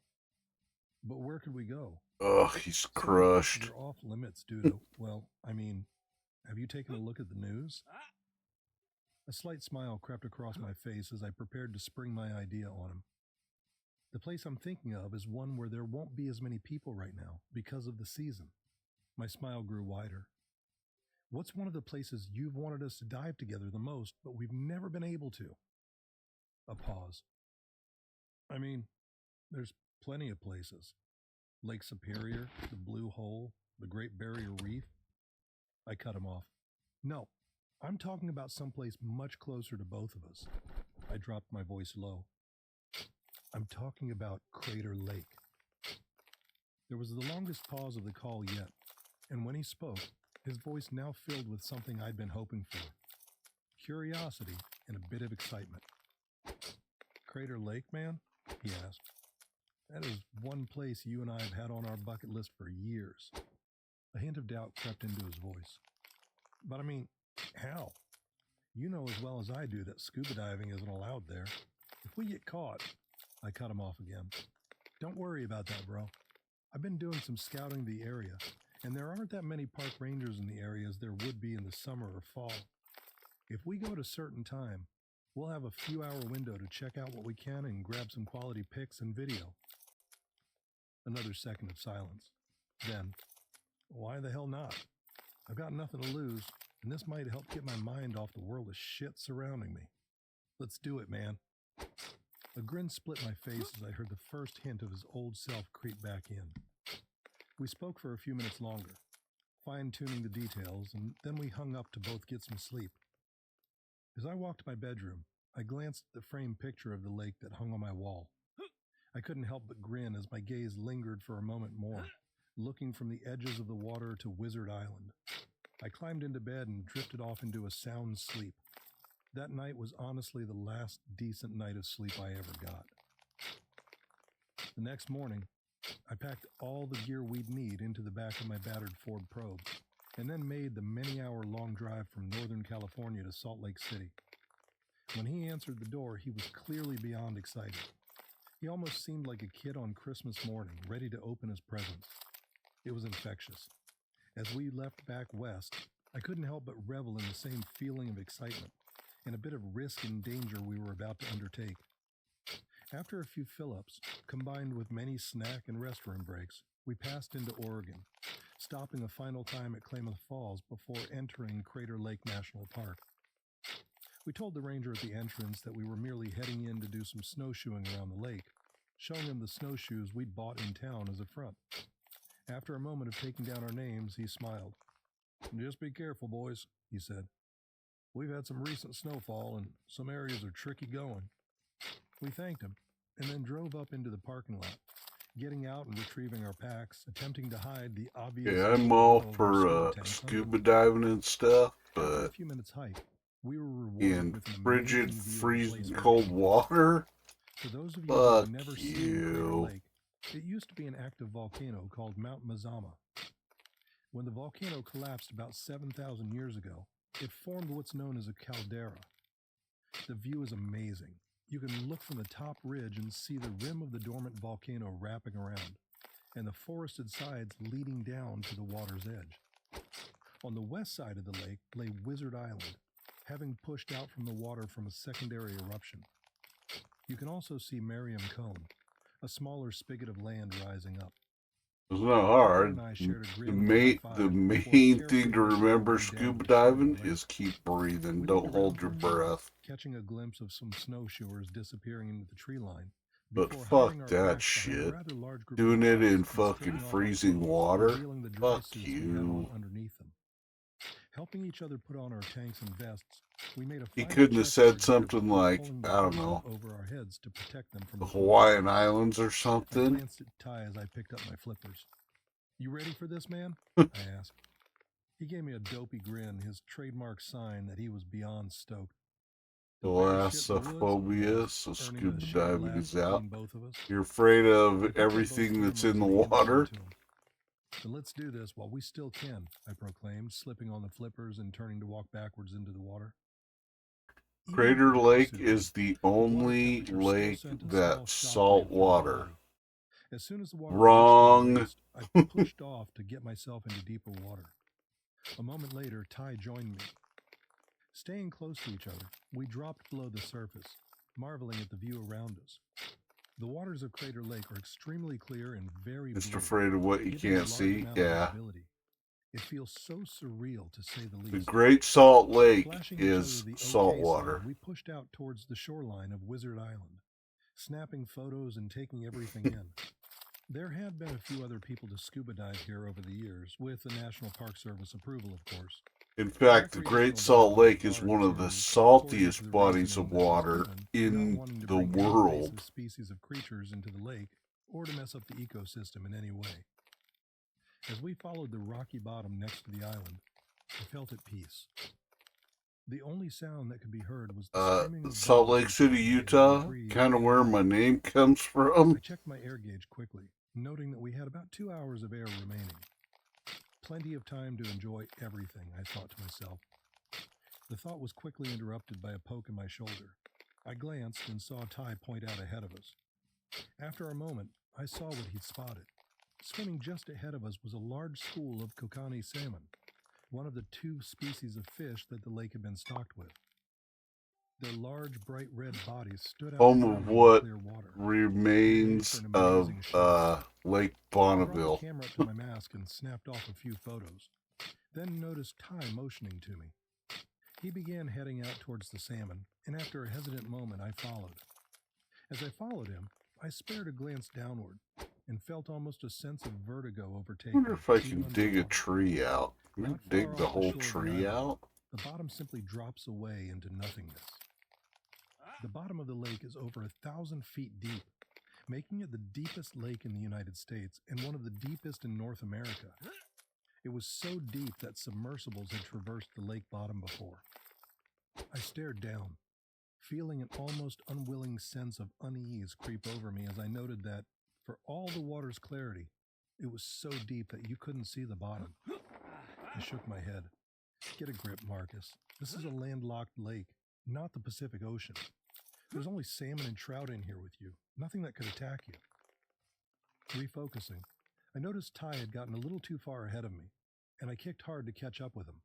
But where could we go?" Ugh, he's "Sorry, crushed. you're off limits due to, well, I mean, have you taken a look at the news?" A slight smile crept across my face as I prepared to spring my idea on him. "The place I'm thinking of is one where there won't be as many people right now because of the season." My smile grew wider. "What's one of the places you've wanted us to dive together the most, but we've never been able to?" A pause. "I mean, there's plenty of places. Lake Superior, the Blue Hole, the Great Barrier Reef." I cut him off. "No, I'm talking about someplace much closer to both of us." I dropped my voice low. "I'm talking about Crater Lake." There was the longest pause of the call yet, and when he spoke, his voice now filled with something I'd been hoping for: curiosity and a bit of excitement. "Crater Lake, man?" he asked. "That is one place you and I have had on our bucket list for years." A hint of doubt crept into his voice. "But I mean, how? You know as well as I do that scuba diving isn't allowed there. If we get caught..." I cut him off again. "Don't worry about that, bro. I've been doing some scouting the area, and there aren't that many park rangers in the area as there would be in the summer or fall. If we go at a certain time, we'll have a few-hour window to check out what we can and grab some quality pics and video." Another second of silence. Then, "Why the hell not? I've got nothing to lose, and this might help get my mind off the world of shit surrounding me. Let's do it, man." A grin split my face as I heard the first hint of his old self creep back in. We spoke for a few minutes longer, fine-tuning the details, and then we hung up to both get some sleep. As I walked to my bedroom, I glanced at the framed picture of the lake that hung on my wall. I couldn't help but grin as my gaze lingered for a moment more, looking from the edges of the water to Wizard Island. I climbed into bed and drifted off into a sound sleep. That night was honestly the last decent night of sleep I ever got. The next morning, I packed all the gear we'd need into the back of my battered Ford Probe, and then made the many-hour-long drive from Northern California to Salt Lake City. When he answered the door, he was clearly beyond excited. He almost seemed like a kid on Christmas morning, ready to open his presents. It was infectious. As we left back west, I couldn't help but revel in the same feeling of excitement and a bit of risk and danger we were about to undertake. After a few fill-ups, combined with many snack and restroom breaks, we passed into Oregon, stopping a final time at Klamath Falls before entering Crater Lake National Park. We told the ranger at the entrance that we were merely heading in to do some snowshoeing around the lake, showing him the snowshoes we'd bought in town as a front. After a moment of taking down our names, he smiled. "Just be careful, boys," he said. "We've had some recent snowfall, and some areas are tricky going." We thanked him, and then drove up into the parking lot, Getting out and retrieving our packs, attempting to hide the obvious. Yeah, I'm all of our for scuba tanks scuba underneath. diving and stuff, After a but few minutes hike, we were rewarded in with an frigid, amazing view of the place freezing we were cold aiming. water, For those of you who have fuck never seen Crater you. Lake, it used to be an active volcano called Mount Mazama. When the volcano collapsed about 7,000 years ago, it formed what's known as a caldera. The view is amazing. You can look from the top ridge and see the rim of the dormant volcano wrapping around, and the forested sides leading down to the water's edge. On the west side of the lake lay Wizard Island, having pushed out from the water from a secondary eruption. You can also see Mariam Cone, a smaller spigot of land rising up. It's not Aaron hard. and I shared a The grin and a main, high the five before main carefully thing to making our remember way down scuba to the shore of the diving lake. is keep breathing. We Don't looked hold around your for a moment, breath. catching a glimpse of some snowshoers disappearing into the tree line, But before fuck hiding our that packs behind a shit. rather large group Doing of it rocks in and fucking stripping off our freezing clothes, water? revealing the dry Fuck suits we had on you. underneath them. Helping each other put on our tanks and vests, we made a He final couldn't have check of said our gear something before like, pulling I the don't hood know, over our heads to protect them from the the cold. Hawaiian Islands or I something. glanced at Ty as I picked up my flippers. "You ready for this, man?" I asked. He gave me a dopey grin, his trademark sign that he was beyond stoked. "To witness shit in the woods?" he Thalassophobia, asked, so earning scuba a shared diving laugh is out. between both of us. You're afraid I of think we're both everything that's firm in the on taking it down water? to him. "Then let's do this while we still can," I proclaimed, slipping on the flippers and turning to walk backwards into the water. Even Crater with Lake wetsuit is on, the water only temperature still lake sent a small that's shockwave salt through my water. body. As soon as the water Wrong. reached my waist, I pushed off to get myself into deeper water. A moment later, Ty joined me. Staying close to each other, we dropped below the surface, marveling at the view around us. The waters of Crater Lake are extremely clear and very Just blue, afraid of what you giving a can't large see? amount of Yeah. visibility. It feels so surreal, to say the The least. Great Salt Lake Flashing each other is the salt OK water. sign, we pushed out towards the shoreline of Wizard Island, snapping photos and taking everything in. There had been a few other people to scuba dive here over the years, with the National Park Service approval, of course. In fact, the Great Salt Lake is one of the saltiest bodies of water in the world. Species of creatures into the lake, or to mess up the ecosystem in any way. As we followed the rocky bottom next to the island, I felt at peace. The only sound that could be heard was the screaming of Salt birds Lake City, inside my Utah, tree. kind of where my name comes from. I checked my air gauge quickly, noting that we had about 2 hours of air remaining. Plenty of time to enjoy everything, I thought to myself. The thought was quickly interrupted by a poke in my shoulder. I glanced and saw Ty point out ahead of us. After a moment, I saw what he'd spotted. Swimming just ahead of us was a large school of kokanee salmon, one of the 2 species of fish that the lake had been stocked with. Their large, bright red bodies stood out Home proudly of in what the clear water. remains of Lake I brought the Bonneville. camera up to my mask and snapped off a few photos, then noticed Ty motioning to me. He began heading out towards the salmon, and after a hesitant moment, I followed. As I followed him, I spared a glance downward and felt almost a sense of vertigo overtake I wonder me. if I even can dig a underwater. tree out. Can we Not far dig the off whole shore of the tree island, out? The bottom simply drops away into nothingness. The bottom of the lake is over 1,000 feet deep, making it the deepest lake in the United States and one of the deepest in North America. It was so deep that submersibles had traversed the lake bottom before. I stared down, feeling an almost unwilling sense of unease creep over me as I noted that, for all the water's clarity, it was so deep that you couldn't see the bottom. I shook my head. "Get a grip, Marcus. This is a landlocked lake, not the Pacific Ocean. There's only salmon and trout in here with you, nothing that could attack you." Refocusing, I noticed Ty had gotten a little too far ahead of me, and I kicked hard to catch up with him.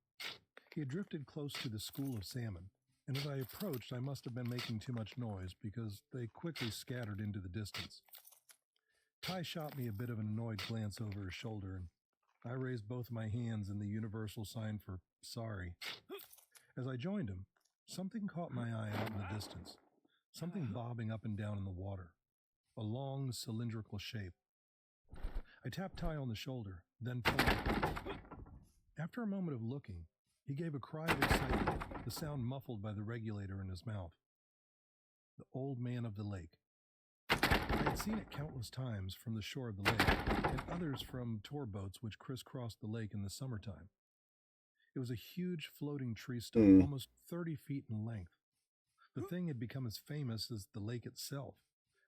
He had drifted close to the school of salmon, and as I approached, I must have been making too much noise because they quickly scattered into the distance. Ty shot me a bit of an annoyed glance over his shoulder, and I raised both my hands in the universal sign for sorry. As I joined him, something caught my eye out in the distance, something bobbing up and down in the water, a long cylindrical shape. I tapped Ty on the shoulder, then pointed. After a moment of looking, he gave a cry of excitement, the sound muffled by the regulator in his mouth. The old man of the lake. I I had seen it countless times from the shore of the lake, and others from tour boats which crisscrossed the lake in the summertime. It was a huge floating tree stump, almost 30 feet in length. The thing had become as famous as the lake itself,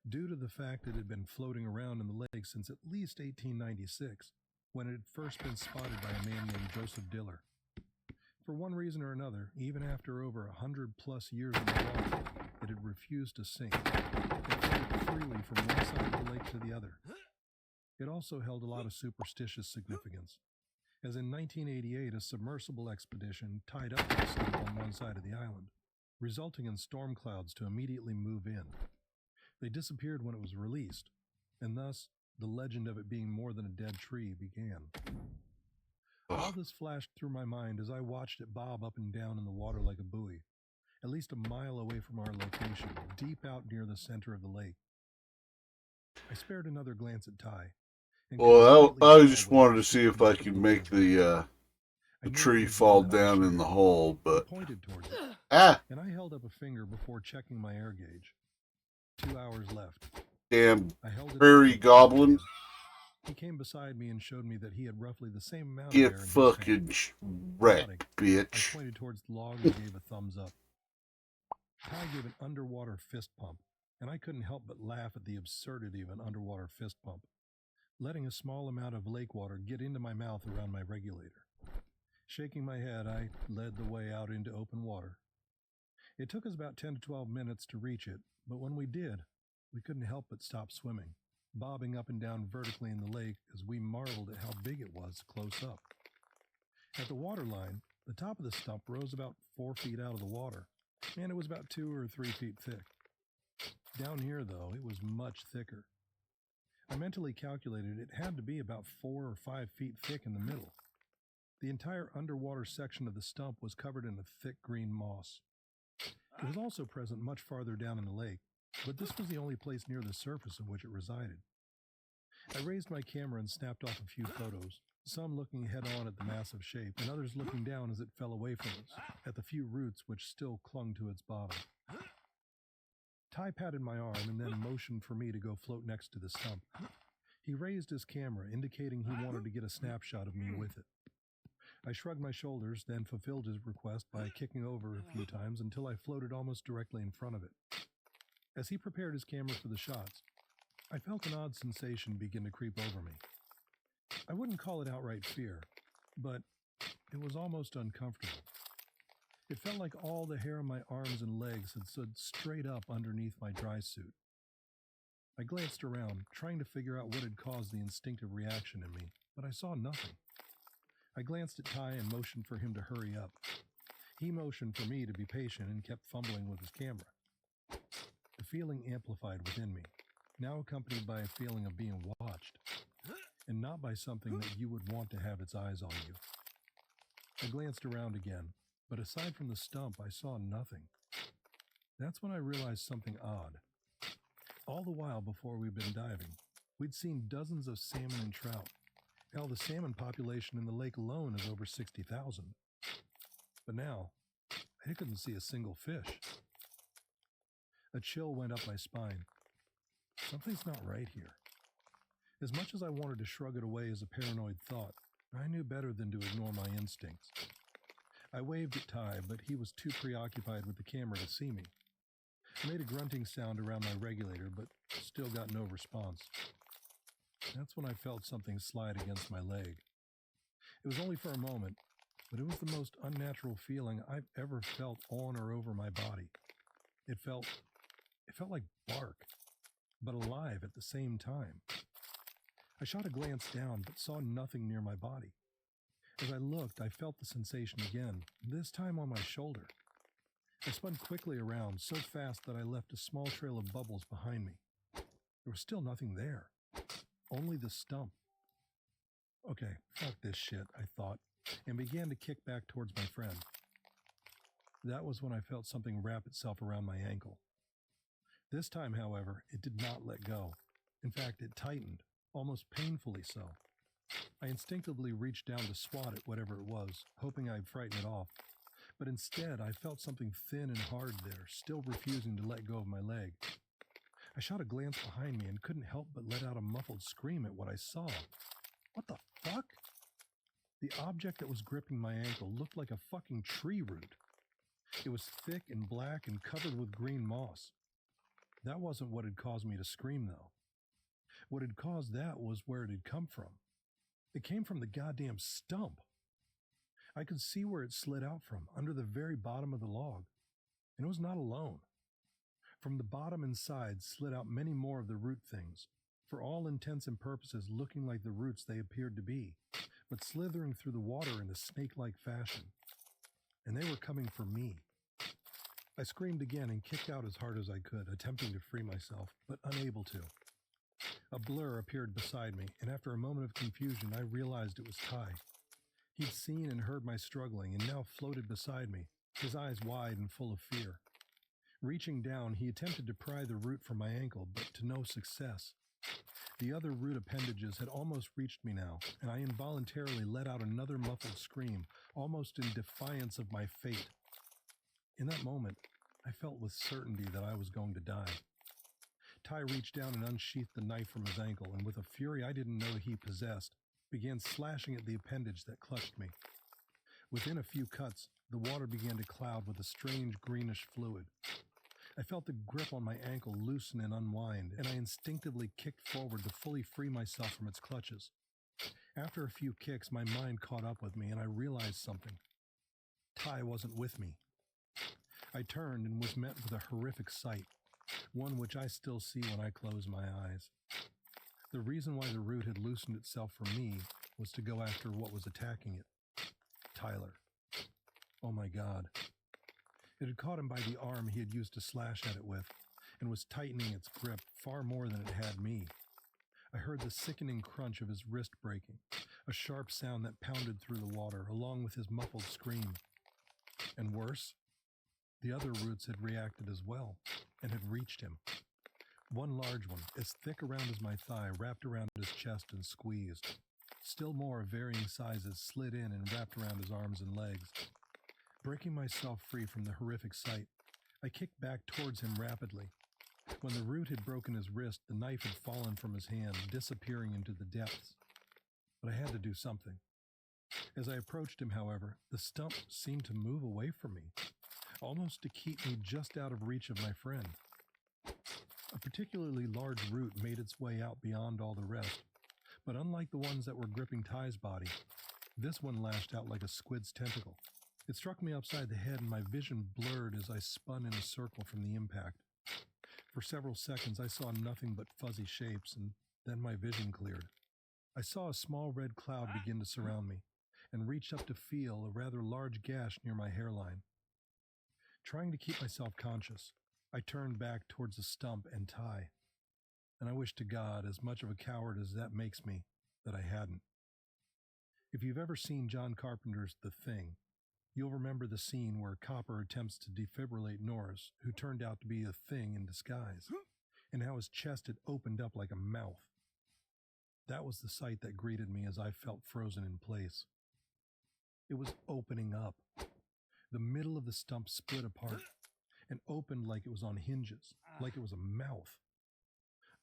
due to the fact it had been floating around in the lake since at least 1896, when it had first been spotted by a man named Joseph Diller. For one reason or another, even after over 100+ years in the water, it had refused to sink. It floated freely from one side of the lake to the other. It also held a lot of superstitious significance, as in 1988 a submersible expedition tied up the stump on one side of the island, resulting in storm clouds to immediately move in. They disappeared when it was released, and thus the legend of it being more than a dead tree began. All this flashed through my mind as I watched it bob up and down in the water like a buoy, at least a mile away from our location, deep out near the center of the lake. I spared another glance at Ty. Well, I just wanted to see if I could make the tree fall down in the hole, but pointed towards it, and I held up a finger before checking my air gauge. 2 hours left. damn I held it prairie goblin. He came beside me and showed me that he had roughly the same amount Get of air in his fucking tank. wrecked, Nodding, bitch. I pointed towards the log and gave a thumbs up. Ty gave an underwater fist pump, and I couldn't help but laugh at the absurdity of an underwater fist pump, letting a small amount of lake water get into my mouth around my regulator. Shaking my head, I led the way out into open water. It took us about 10 to 12 minutes to reach it, but when we did, we couldn't help but stop swimming, bobbing up and down vertically in the lake as we marveled at how big it was close up. At the waterline, the top of the stump rose about 4 feet out of the water, and it was about 2 or 3 feet thick. Down here, though, it was much thicker. I mentally calculated it had to be about 4 or 5 feet thick in the middle. The entire underwater section of the stump was covered in a thick green moss. It was also present much farther down in the lake, but this was the only place near the surface in which it resided. I raised my camera and snapped off a few photos, some looking head-on at the massive shape, and others looking down as it fell away from us, at the few roots which still clung to its bottom. Ty patted my arm and then motioned for me to go float next to the stump. He raised his camera, indicating he wanted to get a snapshot of me with it. I shrugged my shoulders, then fulfilled his request by kicking over a few times until I floated almost directly in front of it. As he prepared his camera for the shots, I felt an odd sensation begin to creep over me. I wouldn't call it outright fear, but it was almost uncomfortable. It felt like all the hair on my arms and legs had stood straight up underneath my dry suit. I glanced around, trying to figure out what had caused the instinctive reaction in me, but I saw nothing. I glanced at Ty and motioned for him to hurry up. He motioned for me to be patient and kept fumbling with his camera. The feeling amplified within me, now accompanied by a feeling of being watched, and not by something that you would want to have its eyes on you. I glanced around again, but aside from the stump, I saw nothing. That's when I realized something odd. All the while before we'd been diving, we'd seen dozens of salmon and trout. Hell, the salmon population in the lake alone is over 60,000. But now, I couldn't see a single fish. A chill went up my spine. Something's not right here. As much as I wanted to shrug it away as a paranoid thought, I knew better than to ignore my instincts. I waved at Ty, but he was too preoccupied with the camera to see me. I made a grunting sound around my regulator, but still got no response. That's when I felt something slide against my leg. It was only for a moment, but it was the most unnatural feeling I've ever felt on or over my body. It felt like bark, but alive at the same time. I shot a glance down, but saw nothing near my body. As I looked, I felt the sensation again, this time on my shoulder. I spun quickly around, so fast that I left a small trail of bubbles behind me. There was still nothing there. Only the stump. Okay, fuck this shit, I thought, and began to kick back towards my friend. That was when I felt something wrap itself around my ankle. This time, however, it did not let go. In fact, it tightened, almost painfully so. I instinctively reached down to swat at whatever it was, hoping I'd frighten it off. But instead, I felt something thin and hard there, still refusing to let go of my leg. I shot a glance behind me and couldn't help but let out a muffled scream at what I saw. What the fuck? The object that was gripping my ankle looked like a fucking tree root. It was thick and black and covered with green moss. That wasn't what had caused me to scream, though. What had caused that was where it had come from. It came from the goddamn stump. I could see where it slid out from, under the very bottom of the log. And it was not alone. From the bottom and sides slid out many more of the root things, for all intents and purposes looking like the roots they appeared to be, but slithering through the water in a snake-like fashion. And they were coming for me. I screamed again and kicked out as hard as I could, attempting to free myself, but unable to. A blur appeared beside me, and after a moment of confusion, I realized it was Ty. He'd seen and heard my struggling, and now floated beside me, his eyes wide and full of fear. Reaching down, he attempted to pry the root from my ankle, but to no success. The other root appendages had almost reached me now, and I involuntarily let out another muffled scream, almost in defiance of my fate. In that moment, I felt with certainty that I was going to die. Ty reached down and unsheathed the knife from his ankle, and with a fury I didn't know he possessed, began slashing at the appendage that clutched me. Within a few cuts, the water began to cloud with a strange greenish fluid. I felt the grip on my ankle loosen and unwind, and I instinctively kicked forward to fully free myself from its clutches. After a few kicks, my mind caught up with me, and I realized something. Ty wasn't with me. I turned and was met with a horrific sight, one which I still see when I close my eyes. The reason why the root had loosened itself from me was to go after what was attacking it. Tyler. Oh my God. It had caught him by the arm he had used to slash at it with, and was tightening its grip far more than it had me. I heard the sickening crunch of his wrist breaking, a sharp sound that pounded through the water, along with his muffled scream. And worse, the other roots had reacted as well, and had reached him. One large one, as thick around as my thigh, wrapped around his chest and squeezed. Still more of varying sizes slid in and wrapped around his arms and legs. Breaking myself free from the horrific sight, I kicked back towards him rapidly. When the root had broken his wrist, the knife had fallen from his hand, disappearing into the depths. But I had to do something. As I approached him, however, the stump seemed to move away from me, almost to keep me just out of reach of my friend. A particularly large root made its way out beyond all the rest, but unlike the ones that were gripping Ty's body, this one lashed out like a squid's tentacle. It struck me upside the head and my vision blurred as I spun in a circle from the impact. For several seconds I saw nothing but fuzzy shapes, and then my vision cleared. I saw a small red cloud begin to surround me, and reached up to feel a rather large gash near my hairline. Trying to keep myself conscious, I turned back towards the stump and Ty, and I wish to God, as much of a coward as that makes me, that I hadn't. If you've ever seen John Carpenter's The Thing, you'll remember the scene where Copper attempts to defibrillate Norris, who turned out to be a thing in disguise, and how his chest had opened up like a mouth. That was the sight that greeted me as I felt frozen in place. It was opening up. The middle of the stump split apart and opened like it was on hinges, like it was a mouth.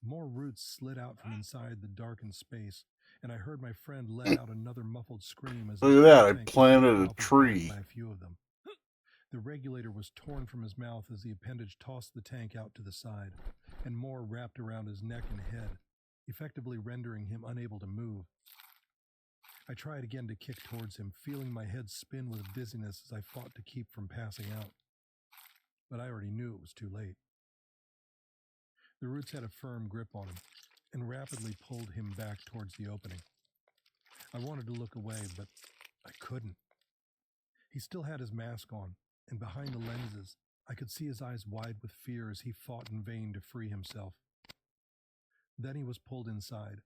More roots slid out from inside the darkened space, and I heard my friend let out another muffled scream as Look at that, I tank planted was a apart tree. by a few of them. The regulator was torn from his mouth as the appendage tossed the tank out to the side, and more wrapped around his neck and head, effectively rendering him unable to move. I tried again to kick towards him, feeling my head spin with dizziness as I fought to keep from passing out. But I already knew it was too late. The roots had a firm grip on him, and rapidly pulled him back towards the opening. I wanted to look away, but I couldn't. He still had his mask on, and behind the lenses, I could see his eyes wide with fear as he fought in vain to free himself. Then he was pulled inside,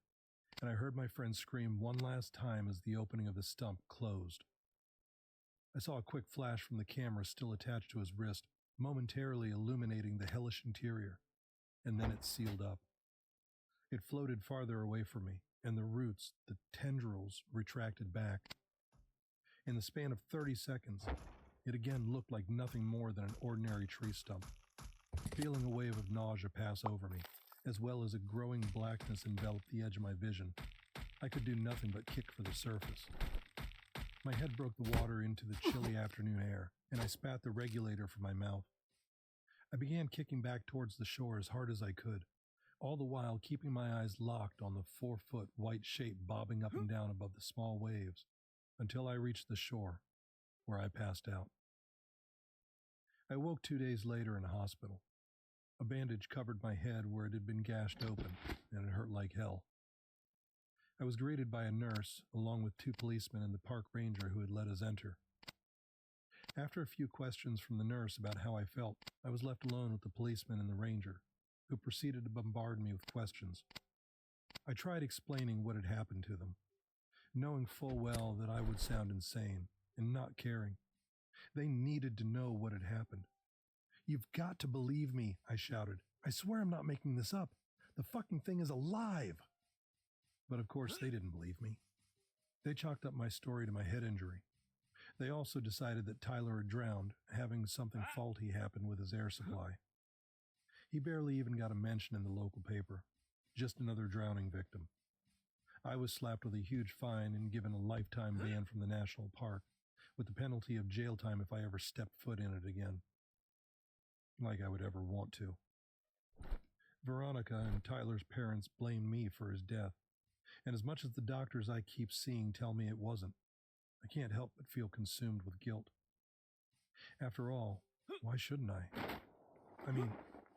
and I heard my friend scream one last time as the opening of the stump closed. I saw a quick flash from the camera still attached to his wrist, momentarily illuminating the hellish interior, and then it sealed up. It floated farther away from me, and the roots, the tendrils, retracted back. In the span of 30 seconds, it again looked like nothing more than an ordinary tree stump. feeling a wave of nausea pass over me, as well as a growing blackness envelop the edge of my vision. I could do nothing but kick for the surface. My head broke the water into the chilly afternoon air, and I spat the regulator from my mouth. I began kicking back towards the shore as hard as I could, all the while keeping my eyes locked on the 4-foot white shape bobbing up and down above the small waves, until I reached the shore, where I passed out. I woke 2 days later in a hospital. A bandage covered my head where it had been gashed open, and it hurt like hell. I was greeted by a nurse, along with 2 policemen and the park ranger who had let us enter. After a few questions from the nurse about how I felt, I was left alone with the policeman and the ranger, who proceeded to bombard me with questions. I tried explaining what had happened to them, knowing full well that I would sound insane, and not caring. They needed to know what had happened. "You've got to believe me," I shouted. "I swear I'm not making this up. The fucking thing is alive." But of course they didn't believe me. They chalked up my story to my head injury. They also decided that Tyler had drowned, having something faulty happen with his air supply. He barely even got a mention in the local paper. Just another drowning victim. I was slapped with a huge fine and given a lifetime ban from the national park, with the penalty of jail time if I ever stepped foot in it again. Like I would ever want to. Veronica and Tyler's parents blamed me for his death, and as much as the doctors I keep seeing tell me it wasn't, I can't help but feel consumed with guilt. After all, why shouldn't I? I mean,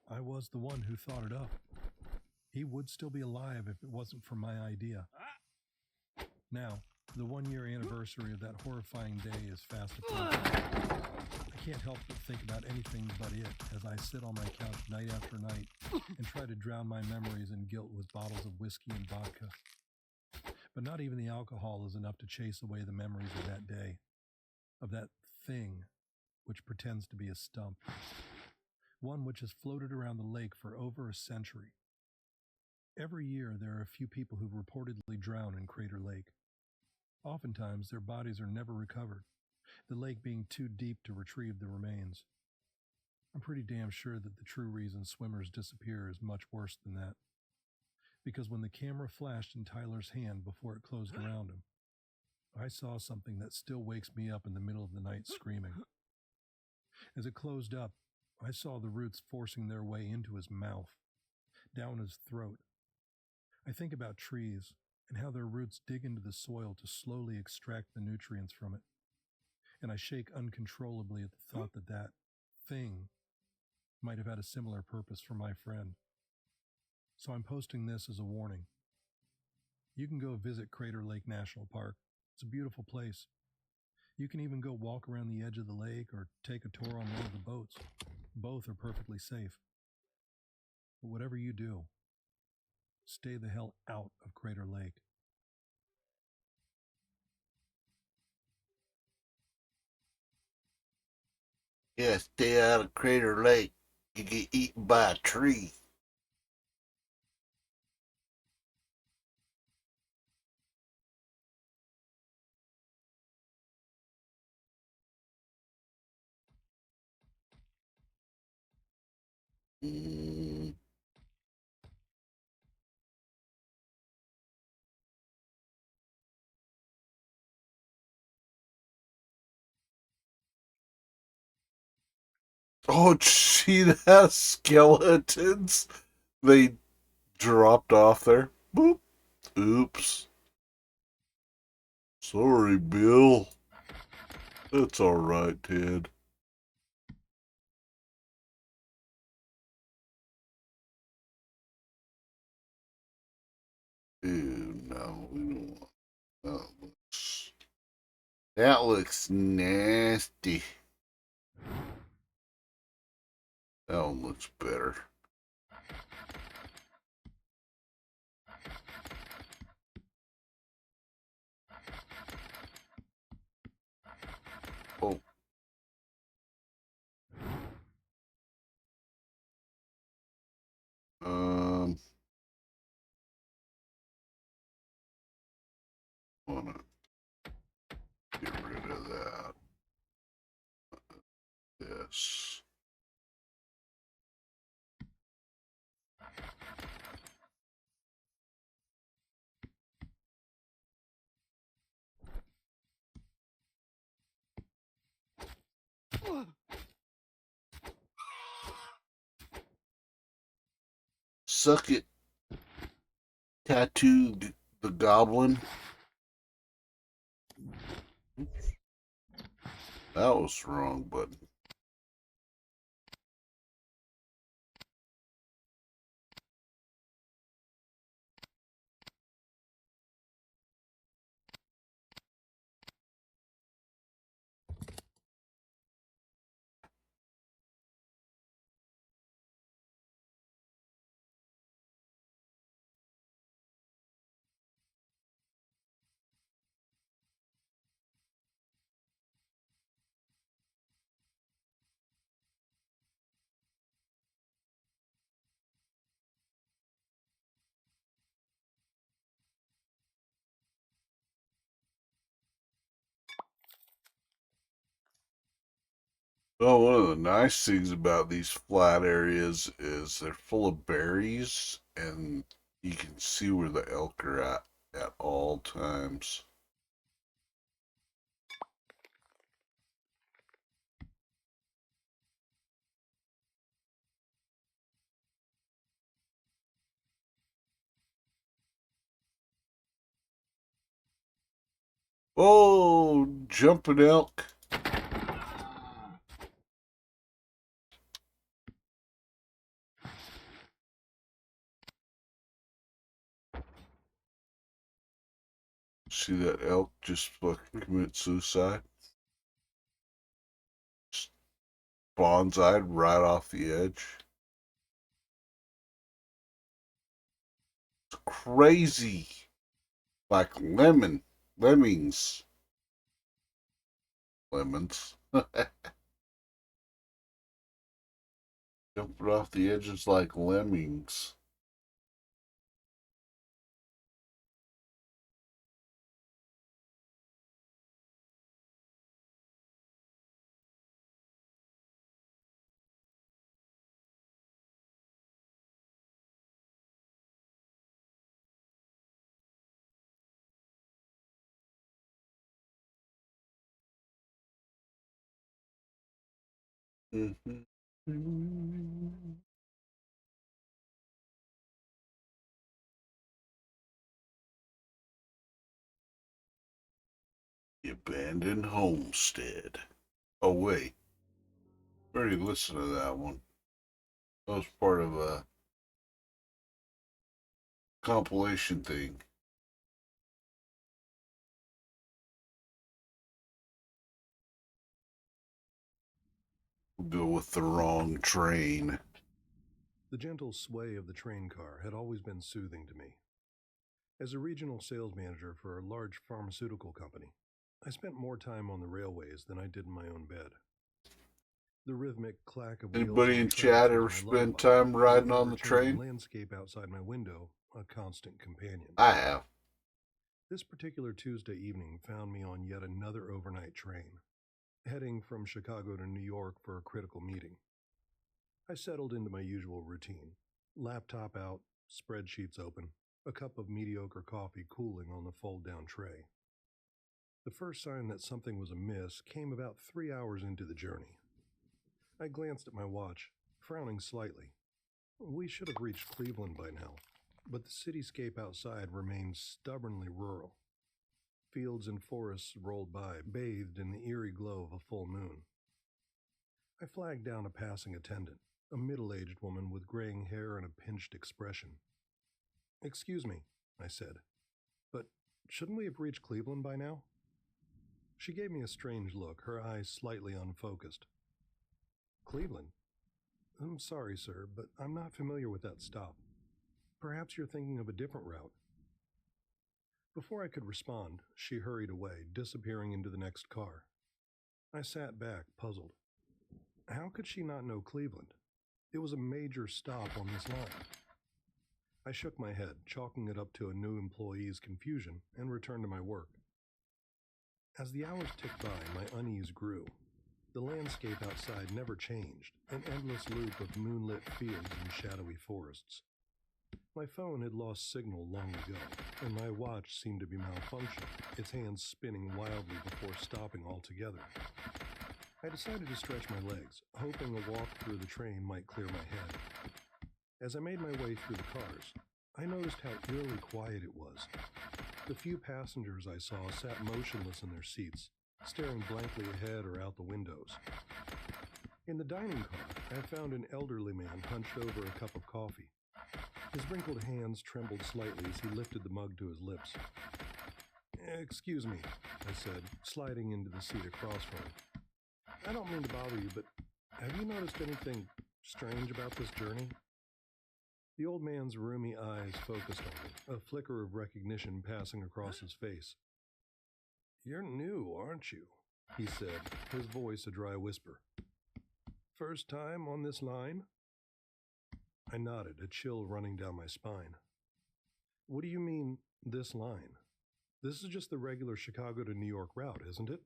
I was the one who thought it up. He would still be alive if it wasn't for my idea. Now, the 1-year anniversary of that horrifying day is fast approaching. I can't help but think about anything but it as I sit on my couch night after night and try to drown my memories and guilt with bottles of whiskey and vodka. But not even the alcohol is enough to chase away the memories of that day, of that thing which pretends to be a stump. One which has floated around the lake for over a century. Every year there are a few people who reportedly drown in Crater Lake. Oftentimes their bodies are never recovered, the lake being too deep to retrieve the remains. I'm pretty damn sure that the true reason swimmers disappear is much worse than that. Because when the camera flashed in Tyler's hand before it closed around him, I saw something that still wakes me up in the middle of the night screaming. As it closed up, I saw the roots forcing their way into his mouth, down his throat. I think about trees and how their roots dig into the soil to slowly extract the nutrients from it. And I shake uncontrollably at the thought that that thing might have had a similar purpose for my friend. So I'm posting this as a warning. You can go visit Crater Lake National Park. It's a beautiful place. You can even go walk around the edge of the lake or take a tour on one of the boats. Both are perfectly safe. But whatever you do, stay the hell out of Crater Lake. Yeah, stay out of Crater Lake. You get eaten by a tree. Mm. Oh, see that? Skeletons? They dropped off there. Boop. Oops. Sorry, Bill. That's alright, Ted. Ew, no, we don't want that looks nasty. That one looks better. Oh. Wanna get rid of that. This. Suck it. Tattoo the goblin. Oops. That was the wrong button. Well, one of the nice things about these flat areas is they're full of berries, and you can see where the elk are at all times. Oh, jumping elk. See that elk just fucking commit suicide? Bonsai'd right off the edge. It's crazy. Like lemmings. Lemons. Jumping off the edges like lemmings. Mm-hmm. The Abandoned Homestead. Oh, wait. We already listened to that one. That was part of a compilation thing. We'll go with the wrong train. The gentle sway of the train car had always been soothing to me. As a regional sales manager for a large pharmaceutical company, I spent more time on the railways than I did in my own bed. The rhythmic clack of wheels Anybody on in tracks chat was ever my spend lullaby, time with the riding on the ever-changing train? landscape outside my window a constant companion. I have. This particular Tuesday evening found me on yet another overnight train, heading from Chicago to New York for a critical meeting. I settled into my usual routine, laptop out, spreadsheets open, a cup of mediocre coffee cooling on the fold-down tray. The first sign that something was amiss came about 3 hours into the journey. I glanced at my watch, frowning slightly. We should have reached Cleveland by now, but the cityscape outside remained stubbornly rural. Fields and forests rolled by, bathed in the eerie glow of a full moon. I flagged down a passing attendant, a middle-aged woman with graying hair and a pinched expression. "Excuse me," I said, "but shouldn't we have reached Cleveland by now?" She gave me a strange look, her eyes slightly unfocused. "Cleveland? I'm sorry, sir, but I'm not familiar with that stop. Perhaps you're thinking of a different route." Before I could respond, she hurried away, disappearing into the next car. I sat back, puzzled. How could she not know Cleveland? It was a major stop on this line. I shook my head, chalking it up to a new employee's confusion, and returned to my work. As the hours ticked by, my unease grew. The landscape outside never changed, an endless loop of moonlit fields and shadowy forests. My phone had lost signal long ago, and my watch seemed to be malfunctioning, its hands spinning wildly before stopping altogether. I decided to stretch my legs, hoping a walk through the train might clear my head. As I made my way through the cars, I noticed how eerily quiet it was. The few passengers I saw sat motionless in their seats, staring blankly ahead or out the windows. In the dining car, I found an elderly man hunched over a cup of coffee. His wrinkled hands trembled slightly as he lifted the mug to his lips. "Excuse me," I said, sliding into the seat across from him. "I don't mean to bother you, but have you noticed anything strange about this journey?" The old man's roomy eyes focused on me, a flicker of recognition passing across his face. "You're new, aren't you?" he said, his voice a dry whisper. "First time on this line?" I nodded, a chill running down my spine. "What do you mean, this line? This is just the regular Chicago to New York route, isn't it?"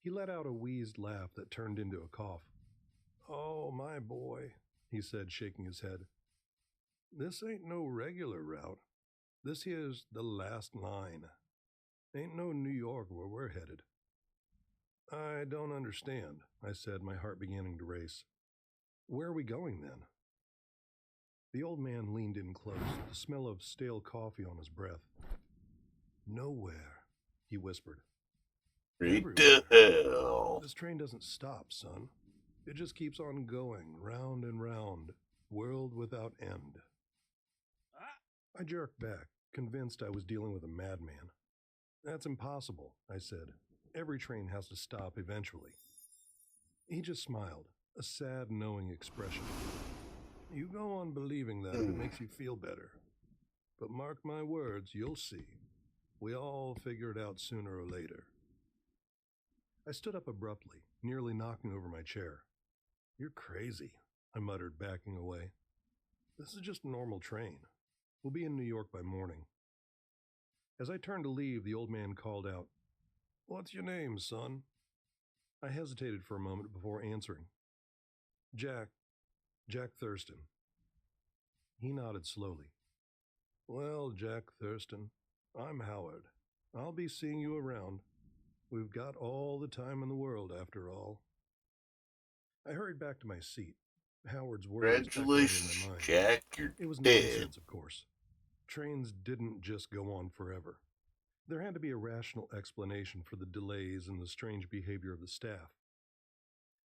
He let out a wheezed laugh that turned into a cough. "Oh, my boy," he said, shaking his head. "This ain't no regular route. This here's the last line. Ain't no New York where we're headed." "I don't understand," I said, my heart beginning to race. "Where are we going then?" The old man leaned in close, the smell of stale coffee on his breath. "Nowhere," he whispered. Straight to hell. This train doesn't stop, son. It just keeps on going, round and round, world without end. I jerked back, convinced I was dealing with a madman. "That's impossible," I said. "Every train has to stop eventually." He just smiled, a sad, knowing expression. "You go on believing that if it makes you feel better. But mark my words, you'll see. We all figure it out sooner or later." I stood up abruptly, nearly knocking over my chair. "You're crazy," I muttered, backing away. "This is just a normal train. We'll be in New York by morning." As I turned to leave, the old man called out, "What's your name, son?" I hesitated for a moment before answering. Jack Thurston." He nodded slowly. "Well, Jack Thurston, I'm Howard. I'll be seeing you around. We've got all the time in the world, after all." I hurried back to my seat, Howard's words echoing in Congratulations, my mind. Jack, you're It was dead. nonsense, of course. Trains didn't just go on forever. There had to be a rational explanation for the delays and the strange behavior of the staff.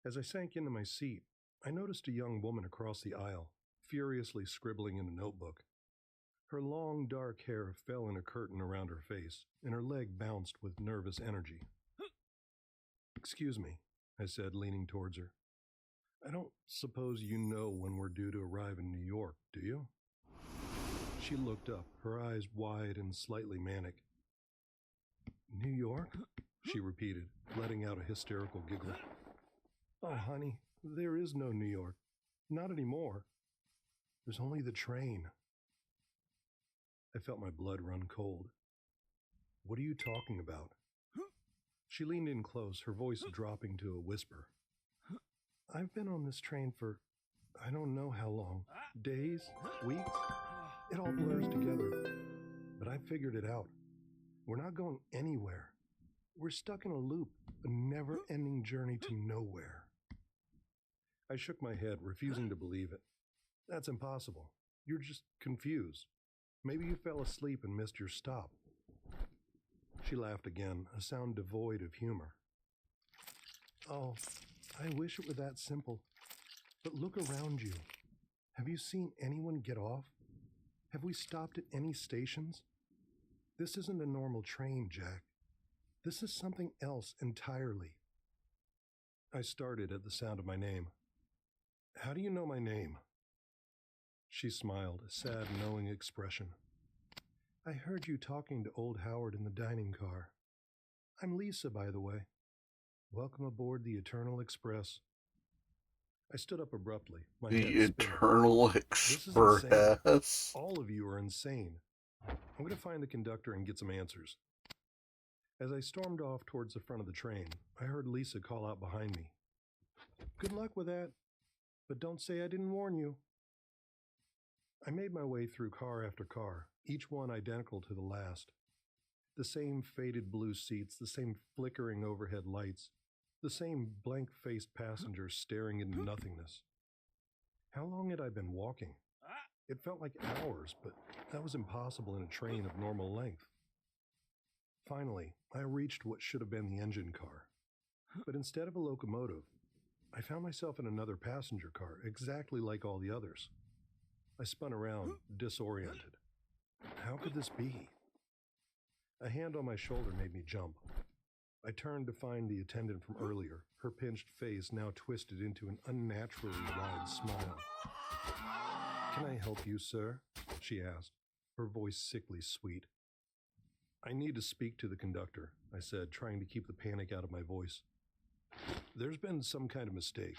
As I sank into my seat, I noticed a young woman across the aisle, furiously scribbling in a notebook. Her long, dark hair fell in a curtain around her face, and her leg bounced with nervous energy. "Excuse me," I said, leaning towards her. "I don't suppose you know when we're due to arrive in New York, do you?" She looked up, her eyes wide and slightly manic. "New York?" she repeated, letting out a hysterical giggle. "Oh, honey, there is no New York. Not anymore. There's only the train." I felt my blood run cold. "What are you talking about?" She leaned in close, her voice dropping to a whisper. "I've been on this train for I don't know how long. Days? Weeks? It all blurs together. But I figured it out. We're not going anywhere. We're stuck in a loop, a never-ending journey to nowhere." I shook my head, refusing to believe it. "That's impossible. You're just confused. Maybe you fell asleep and missed your stop." She laughed again, a sound devoid of humor. "Oh, I wish it were that simple. But look around you. Have you seen anyone get off? Have we stopped at any stations? This isn't a normal train, Jack. This is something else entirely." I started at the sound of my name. "How do you know my name?" She smiled, a sad, knowing expression. "I heard you talking to old Howard in the dining car. I'm Lisa, by the way. Welcome aboard the Eternal Express." I stood up abruptly, my The head spinning. Eternal "This is insane. Express. All of you are insane. I'm going to find the conductor and get some answers." As I stormed off towards the front of the train, I heard Lisa call out behind me. "Good luck with that. But don't say I didn't warn you." I made my way through car after car, each one identical to the last. The same faded blue seats, the same flickering overhead lights, the same blank-faced passengers staring into nothingness. How long had I been walking? It felt like hours, but that was impossible in a train of normal length. Finally, I reached what should have been the engine car. But instead of a locomotive, I found myself in another passenger car, exactly like all the others. I spun around, disoriented. How could this be? A hand on my shoulder made me jump. I turned to find the attendant from earlier, her pinched face now twisted into an unnaturally wide smile. "Can I help you, sir?" she asked, her voice sickly sweet. "I need to speak to the conductor," I said, trying to keep the panic out of my voice. "There's been some kind of mistake.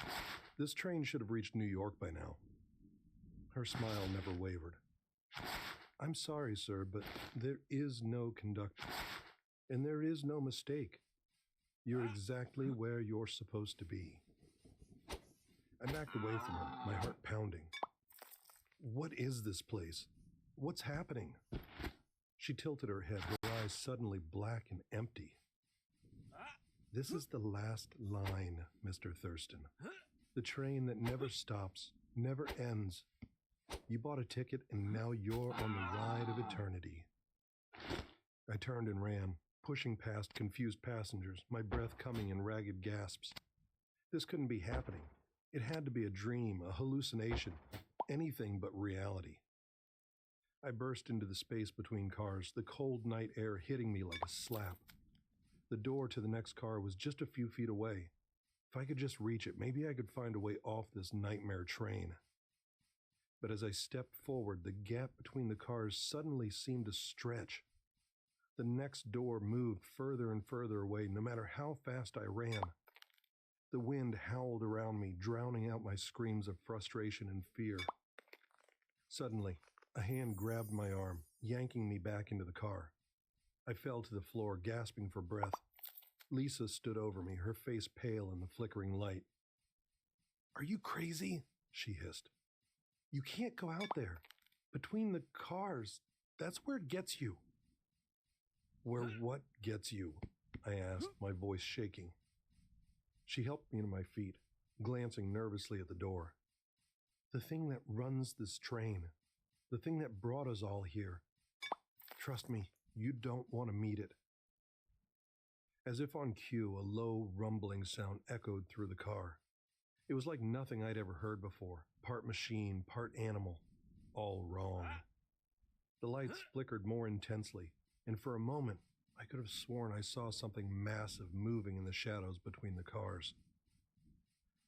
This train should have reached New York by now." Her smile never wavered. "I'm sorry, sir, but there is no conductor, and there is no mistake. You're exactly where you're supposed to be." I backed away from her, my heart pounding. What is this place? What's happening? She tilted her head, her eyes suddenly black and empty. "This is the last line, Mr. Thurston. The train that never stops, never ends. You bought a ticket and now you're on the ride of eternity." I turned and ran, pushing past confused passengers, my breath coming in ragged gasps. This couldn't be happening. It had to be a dream, a hallucination, anything but reality. I burst into the space between cars, the cold night air hitting me like a slap. The door to the next car was just a few feet away. If I could just reach it, maybe I could find a way off this nightmare train. But as I stepped forward, the gap between the cars suddenly seemed to stretch. The next door moved further and further away, no matter how fast I ran. The wind howled around me, drowning out my screams of frustration and fear. Suddenly, a hand grabbed my arm, yanking me back into the car. I fell to the floor, gasping for breath. Lisa stood over me, her face pale in the flickering light. "Are you crazy?" she hissed. "You can't go out there. Between the cars, that's where it gets you." "Where what gets you?" I asked, my voice shaking. She helped me to my feet, glancing nervously at the door. "The thing that runs this train, the thing that brought us all here. Trust me, you don't want to meet it." As if on cue, a low, rumbling sound echoed through the car. It was like nothing I'd ever heard before, part machine, part animal, all wrong. The lights flickered more intensely, and for a moment, I could have sworn I saw something massive moving in the shadows between the cars.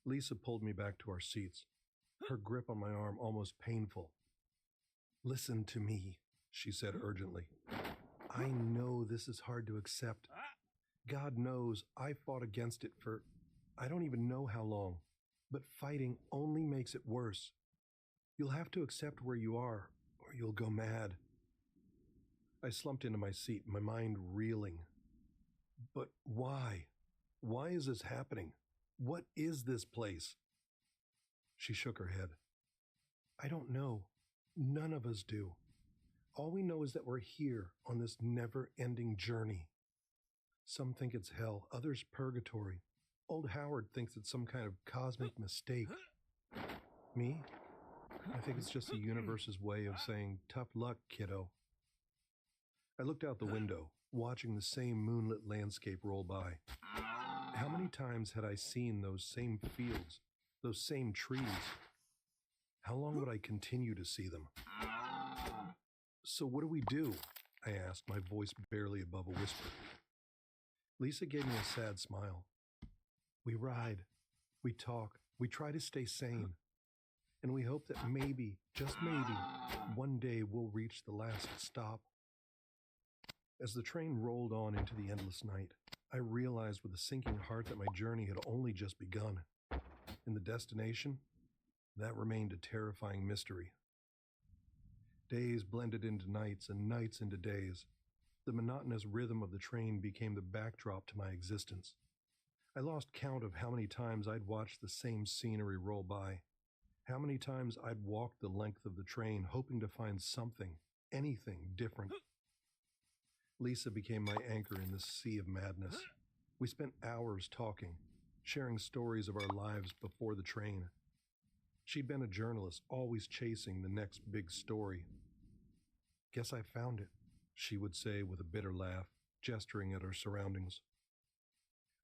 Lisa pulled me back to our seats, her grip on my arm almost painful. "Listen to me," she said urgently. "I know this is hard to accept. God knows I fought against it for I don't even know how long, but fighting only makes it worse. You'll have to accept where you are, or you'll go mad." I slumped into my seat, my mind reeling. "But why? Why is this happening? What is this place?" She shook her head. "I don't know. None of us do. All we know is that we're here on this never-ending journey. Some think it's hell, others purgatory. Old Howard thinks it's some kind of cosmic mistake. Me? I think it's just the universe's way of saying, 'Tough luck, kiddo.'" I looked out the window, watching the same moonlit landscape roll by. How many times had I seen those same fields, those same trees? How long would I continue to see them? "So what do we do?" I asked, my voice barely above a whisper. Lisa gave me a sad smile. "We ride, we talk, we try to stay sane, and we hope that maybe, just maybe, one day we'll reach the last stop." As the train rolled on into the endless night, I realized with a sinking heart that my journey had only just begun. And the destination? That remained a terrifying mystery. Days blended into nights and nights into days. The monotonous rhythm of the train became the backdrop to my existence. I lost count of how many times I'd watched the same scenery roll by, how many times I'd walked the length of the train hoping to find something, anything different. Lisa became my anchor in this sea of madness. We spent hours talking, sharing stories of our lives before the train. She'd been a journalist, always chasing the next big story. "Guess I found it," she would say with a bitter laugh, gesturing at her surroundings.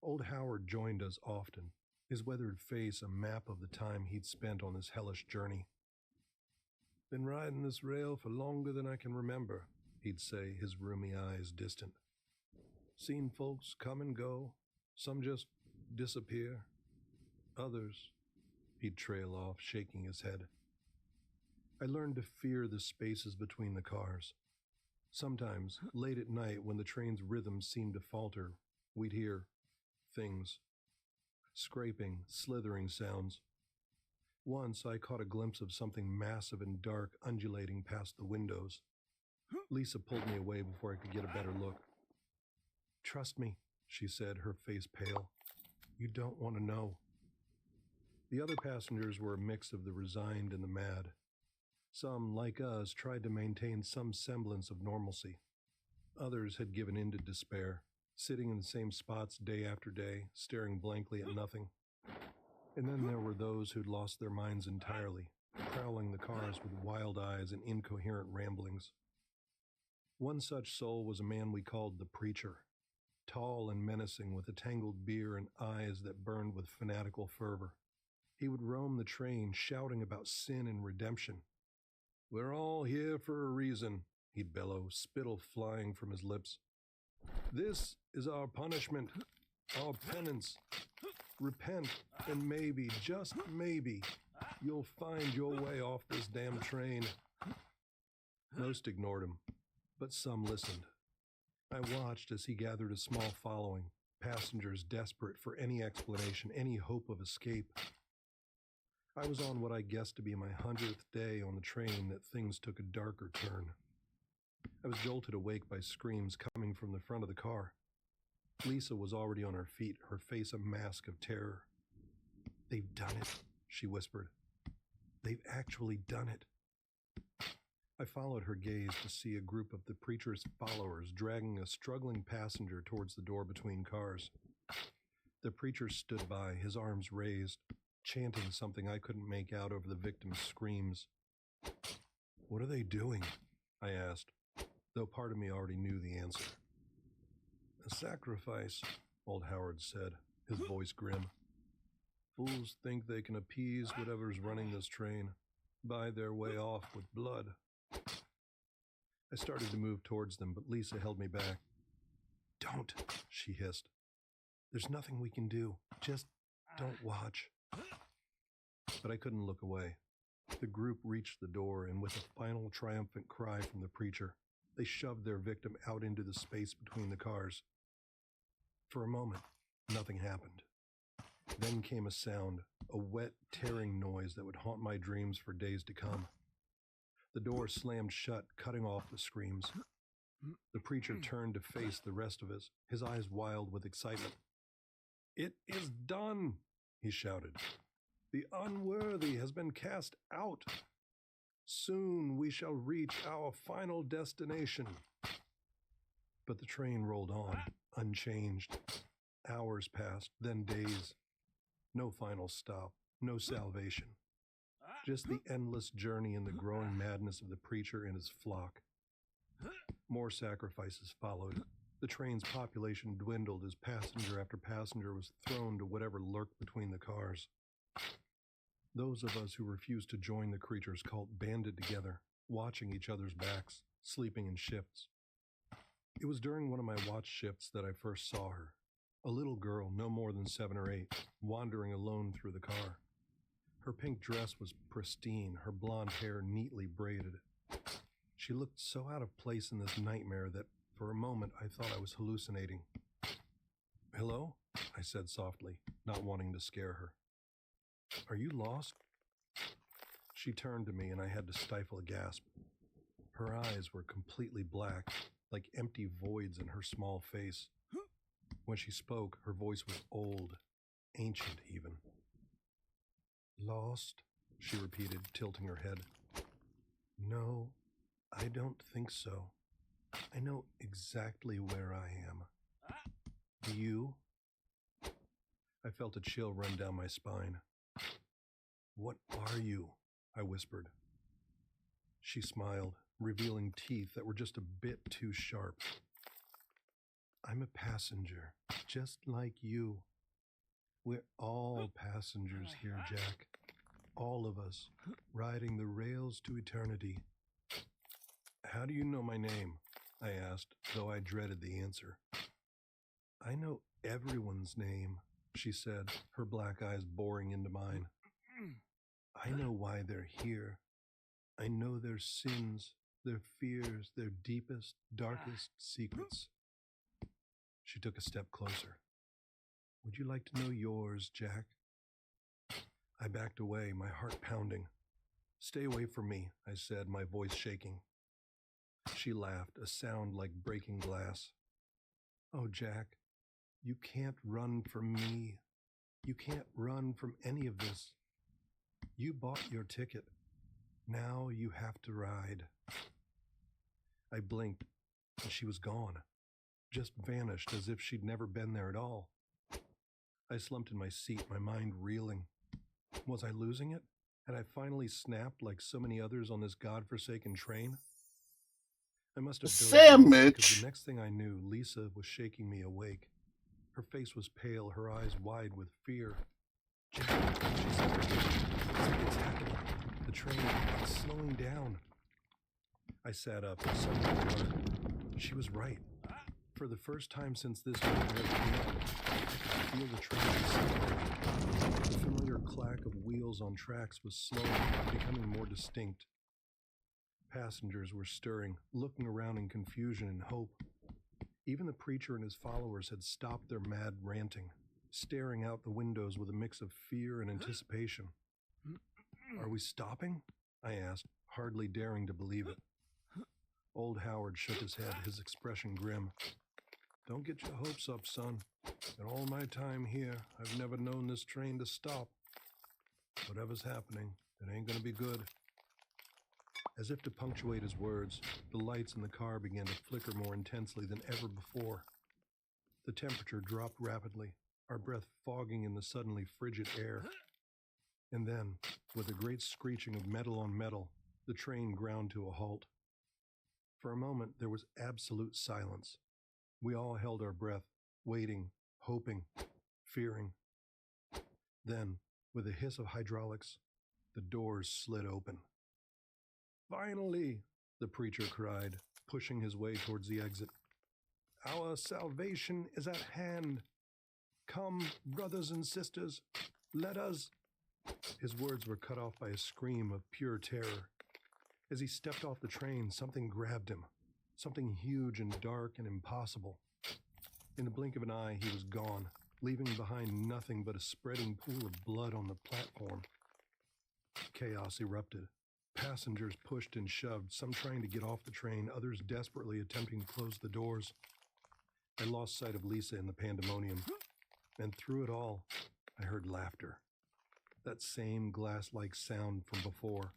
Old Howard joined us often, his weathered face a map of the time he'd spent on this hellish journey. "Been riding this rail for longer than I can remember," he'd say, his rheumy eyes distant. "Seen folks come and go, some just disappear. Others," he'd trail off, shaking his head. I learned to fear the spaces between the cars. Sometimes, late at night, when the train's rhythm seemed to falter, we'd hear things. Scraping, slithering sounds. Once I caught a glimpse of something massive and dark undulating past the windows. Lisa pulled me away before I could get a better look. "Trust me," she said, her face pale. "You don't want to know." The other passengers were a mix of the resigned and the mad. Some, like us, tried to maintain some semblance of normalcy. Others had given in to despair, sitting in the same spots day after day, staring blankly at nothing. And then there were those who'd lost their minds entirely, prowling the cars with wild eyes and incoherent ramblings. One such soul was a man we called the Preacher, tall and menacing with a tangled beard and eyes that burned with fanatical fervor. He would roam the train, shouting about sin and redemption. "We're all here for a reason," he'd bellow, spittle flying from his lips. "This is our punishment, our penance. Repent, and maybe, just maybe, you'll find your way off this damn train." Most ignored him, but some listened. I watched as he gathered a small following, passengers desperate for any explanation, any hope of escape. I was on what I guessed to be my 100th day on the train that things took a darker turn. I was jolted awake by screams coming from the front of the car. Lisa was already on her feet, her face a mask of terror. "They've done it," she whispered. "They've actually done it." I followed her gaze to see a group of the Preacher's followers dragging a struggling passenger towards the door between cars. The Preacher stood by, his arms raised, chanting something I couldn't make out over the victim's screams. "What are they doing?" I asked, though part of me already knew the answer. "A sacrifice," old Howard said, his voice grim. "Fools think they can appease whatever's running this train, buy their way off with blood." I started to move towards them, but Lisa held me back. "Don't," she hissed. "There's nothing we can do. Just don't watch." But I couldn't look away. The group reached the door, and with a final triumphant cry from the Preacher, they shoved their victim out into the space between the cars. For a moment, nothing happened. Then came a sound, a wet, tearing noise that would haunt my dreams for days to come. The door slammed shut, cutting off the screams. The Preacher turned to face the rest of us, his eyes wild with excitement. "It is done," he shouted. "The unworthy has been cast out. Soon we shall reach our final destination." But the train rolled on, unchanged. Hours passed, then days. No final stop, no salvation. Just the endless journey and the growing madness of the Preacher and his flock. More sacrifices followed. The train's population dwindled as passenger after passenger was thrown to whatever lurked between the cars. Those of us who refused to join the creature's cult banded together, watching each other's backs, sleeping in shifts. It was during one of my watch shifts that I first saw her, a little girl no more than 7 or 8, wandering alone through the car. Her pink dress was pristine, her blonde hair neatly braided. She looked so out of place in this nightmare that for a moment I thought I was hallucinating. "Hello?" I said softly, not wanting to scare her. "Are you lost?" She turned to me and I had to stifle a gasp. Her eyes were completely black, like empty voids in her small face. When she spoke, her voice was old, ancient even. "Lost?" she repeated, tilting her head. "No, I don't think so. I know exactly where I am. Do you?" I felt a chill run down my spine. "What are you?" I whispered. She smiled, revealing teeth that were just a bit too sharp. "I'm a passenger, just like you. We're all passengers here, Jack. All of us, riding the rails to eternity." "How do you know my name?" I asked, though I dreaded the answer. "I know everyone's name," she said, her black eyes boring into mine. "I know why they're here. I know their sins, their fears, their deepest, darkest secrets." She took a step closer. "Would you like to know yours, Jack?" I backed away, my heart pounding. "Stay away from me," I said, my voice shaking. She laughed, a sound like breaking glass. "Oh, Jack, you can't run from me. You can't run from any of this. You bought your ticket. Now you have to ride." I blinked, and she was gone, just vanished as if she'd never been there at all. I slumped in my seat, my mind reeling. Was I losing it? Had I finally snapped like so many others on this godforsaken train? I must have dozed off, because Sandwich. the next thing I knew, Lisa was shaking me awake. Her face was pale, her eyes wide with fear. "Jack," she said, "it's happening. The train is slowing down." I sat up, suddenly alert. She was right. For the first time since this nightmare began, I could feel the train accelerate. The familiar clack of wheels on tracks was slowing, becoming more distinct. Passengers were stirring, looking around in confusion and hope. Even the preacher and his followers had stopped their mad ranting, staring out the windows with a mix of fear and anticipation. "Are we stopping?" I asked, hardly daring to believe it. Old Howard shook his head, his expression grim. "Don't get your hopes up, son. In all my time here, I've never known this train to stop. Whatever's happening, it ain't gonna be good." As if to punctuate his words, the lights in the car began to flicker more intensely than ever before. The temperature dropped rapidly, our breath fogging in the suddenly frigid air. And then, with a great screeching of metal on metal, the train ground to a halt. For a moment, there was absolute silence. We all held our breath, waiting, hoping, fearing. Then, with a hiss of hydraulics, the doors slid open. "Finally," the preacher cried, pushing his way towards the exit. "Our salvation is at hand. Come, brothers and sisters, let us..." His words were cut off by a scream of pure terror. As he stepped off the train, something grabbed him, something huge and dark and impossible. In the blink of an eye, he was gone, leaving behind nothing but a spreading pool of blood on the platform. Chaos erupted. Passengers pushed and shoved, some trying to get off the train, others desperately attempting to close the doors. I lost sight of Lisa in the pandemonium, and through it all, I heard laughter. That same glass-like sound from before.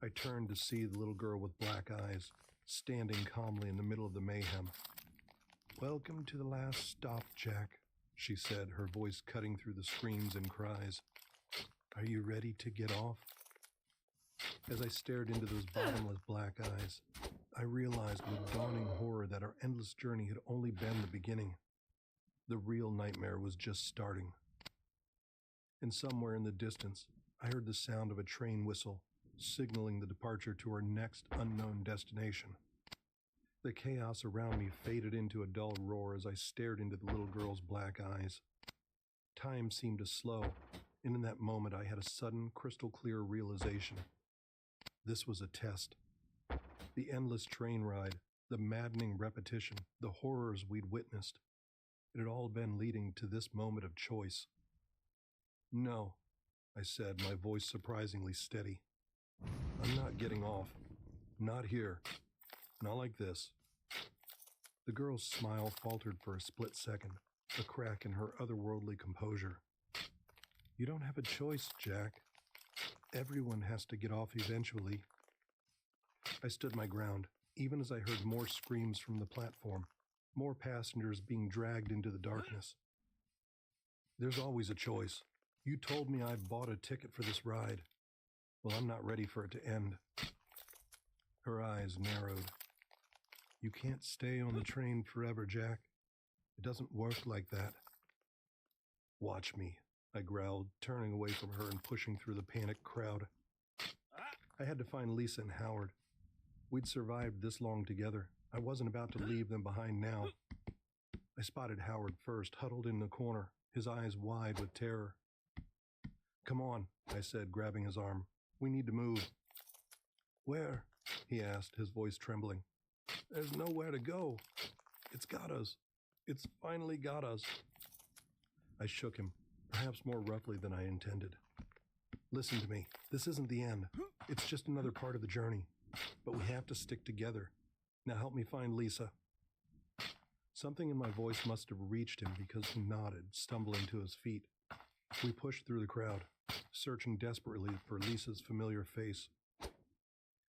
I turned to see the little girl with black eyes, standing calmly in the middle of the mayhem. "Welcome to the last stop, Jack," she said, her voice cutting through the screams and cries. "Are you ready to get off?" As I stared into those bottomless black eyes, I realized with dawning horror that our endless journey had only been the beginning. The real nightmare was just starting. And somewhere in the distance, I heard the sound of a train whistle, signaling the departure to our next unknown destination. The chaos around me faded into a dull roar as I stared into the little girl's black eyes. Time seemed to slow, and in that moment I had a sudden, crystal-clear realization. This was a test. The endless train ride, the maddening repetition, the horrors we'd witnessed. It had all been leading to this moment of choice. "No," I said, my voice surprisingly steady. "I'm not getting off. Not here. Not like this." The girl's smile faltered for a split second, a crack in her otherworldly composure. "You don't have a choice, Jack. Everyone has to get off eventually." I stood my ground, even as I heard more screams from the platform, more passengers being dragged into the darkness. "There's always a choice," You told me I bought a ticket for this ride. Well, I'm not ready for it to end. Her eyes narrowed. You can't stay on the train forever, Jack. It doesn't work like that. Watch me, I growled, turning away from her and pushing through the panicked crowd. I had to find Lisa and Howard. We'd survived this long together. I wasn't about to leave them behind now. I spotted Howard first, huddled in the corner, his eyes wide with terror. Come on, I said, grabbing his arm. We need to move. Where? He asked, his voice trembling. There's nowhere to go. It's got us. It's finally got us. I shook him, perhaps more roughly than I intended. Listen to me. This isn't the end. It's just another part of the journey. But we have to stick together. Now help me find Lisa. Something in my voice must have reached him because he nodded, stumbling to his feet. We pushed through the crowd, searching desperately for Lisa's familiar face.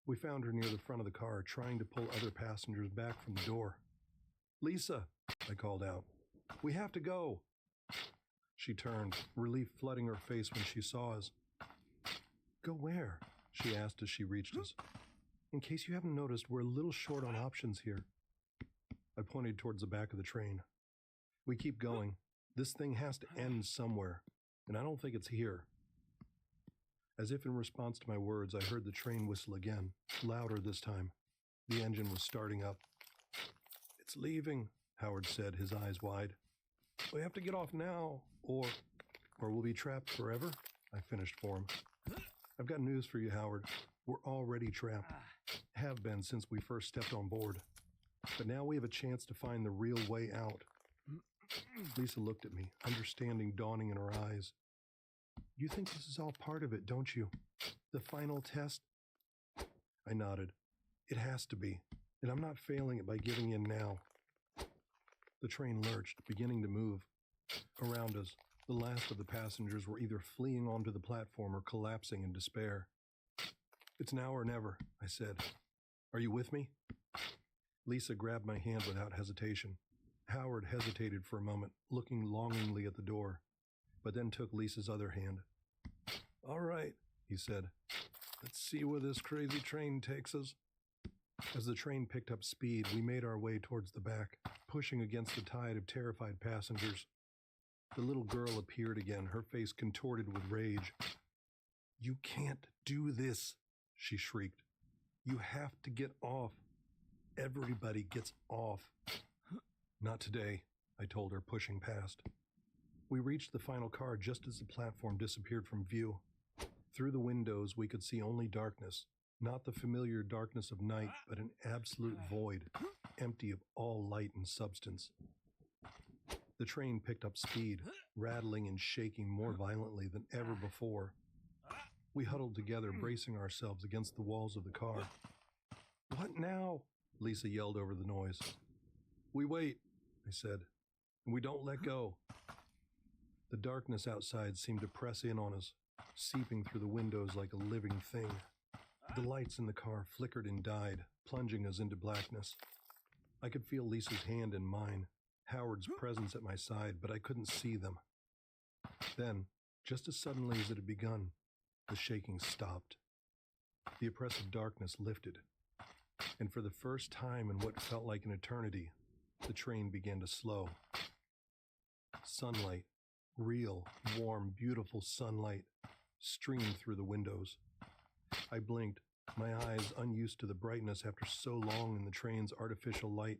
We found her near the front of the car, trying to pull other passengers back from the door. Lisa, I called out. We have to go. She turned, relief flooding her face when she saw us. Go where? She asked as she reached us. In case you haven't noticed, we're a little short on options here. I pointed towards the back of the train. We keep going. This thing has to end somewhere, and I don't think it's here. As if in response to my words, I heard the train whistle again, louder this time. The engine was starting up. It's leaving, Howard said, his eyes wide. We have to get off now, or we'll be trapped forever, I finished for him. I've got news for you, Howard. We're already trapped. Have been since we first stepped on board. But now we have a chance to find the real way out. Lisa looked at me, understanding dawning in her eyes. You think this is all part of it, don't you? The final test? I nodded. It has to be, and I'm not failing it by giving in now. The train lurched, beginning to move. Around us, the last of the passengers were either fleeing onto the platform or collapsing in despair. It's now or never, I said. Are you with me? Lisa grabbed my hand without hesitation. Howard hesitated for a moment, looking longingly at the door, but then took Lisa's other hand. All right, he said. Let's see where this crazy train takes us. As the train picked up speed, we made our way towards the back, pushing against the tide of terrified passengers. The little girl appeared again, her face contorted with rage. You can't do this, she shrieked. You have to get off. Everybody gets off. Not today, I told her, pushing past. We reached the final car just as the platform disappeared from view. Through the windows, we could see only darkness, not the familiar darkness of night, but an absolute void, empty of all light and substance. The train picked up speed, rattling and shaking more violently than ever before. We huddled together, bracing ourselves against the walls of the car. What now? Lisa yelled over the noise. We wait, I said, and we don't let go. The darkness outside seemed to press in on us, seeping through the windows like a living thing. The lights in the car flickered and died, plunging us into blackness. I could feel Lisa's hand in mine, Howard's presence at my side, but I couldn't see them. Then, just as suddenly as it had begun, the shaking stopped. The oppressive darkness lifted, and for the first time in what felt like an eternity, the train began to slow. Sunlight, real, warm, beautiful sunlight, streamed through the windows. I blinked, my eyes unused to the brightness after so long in the train's artificial light.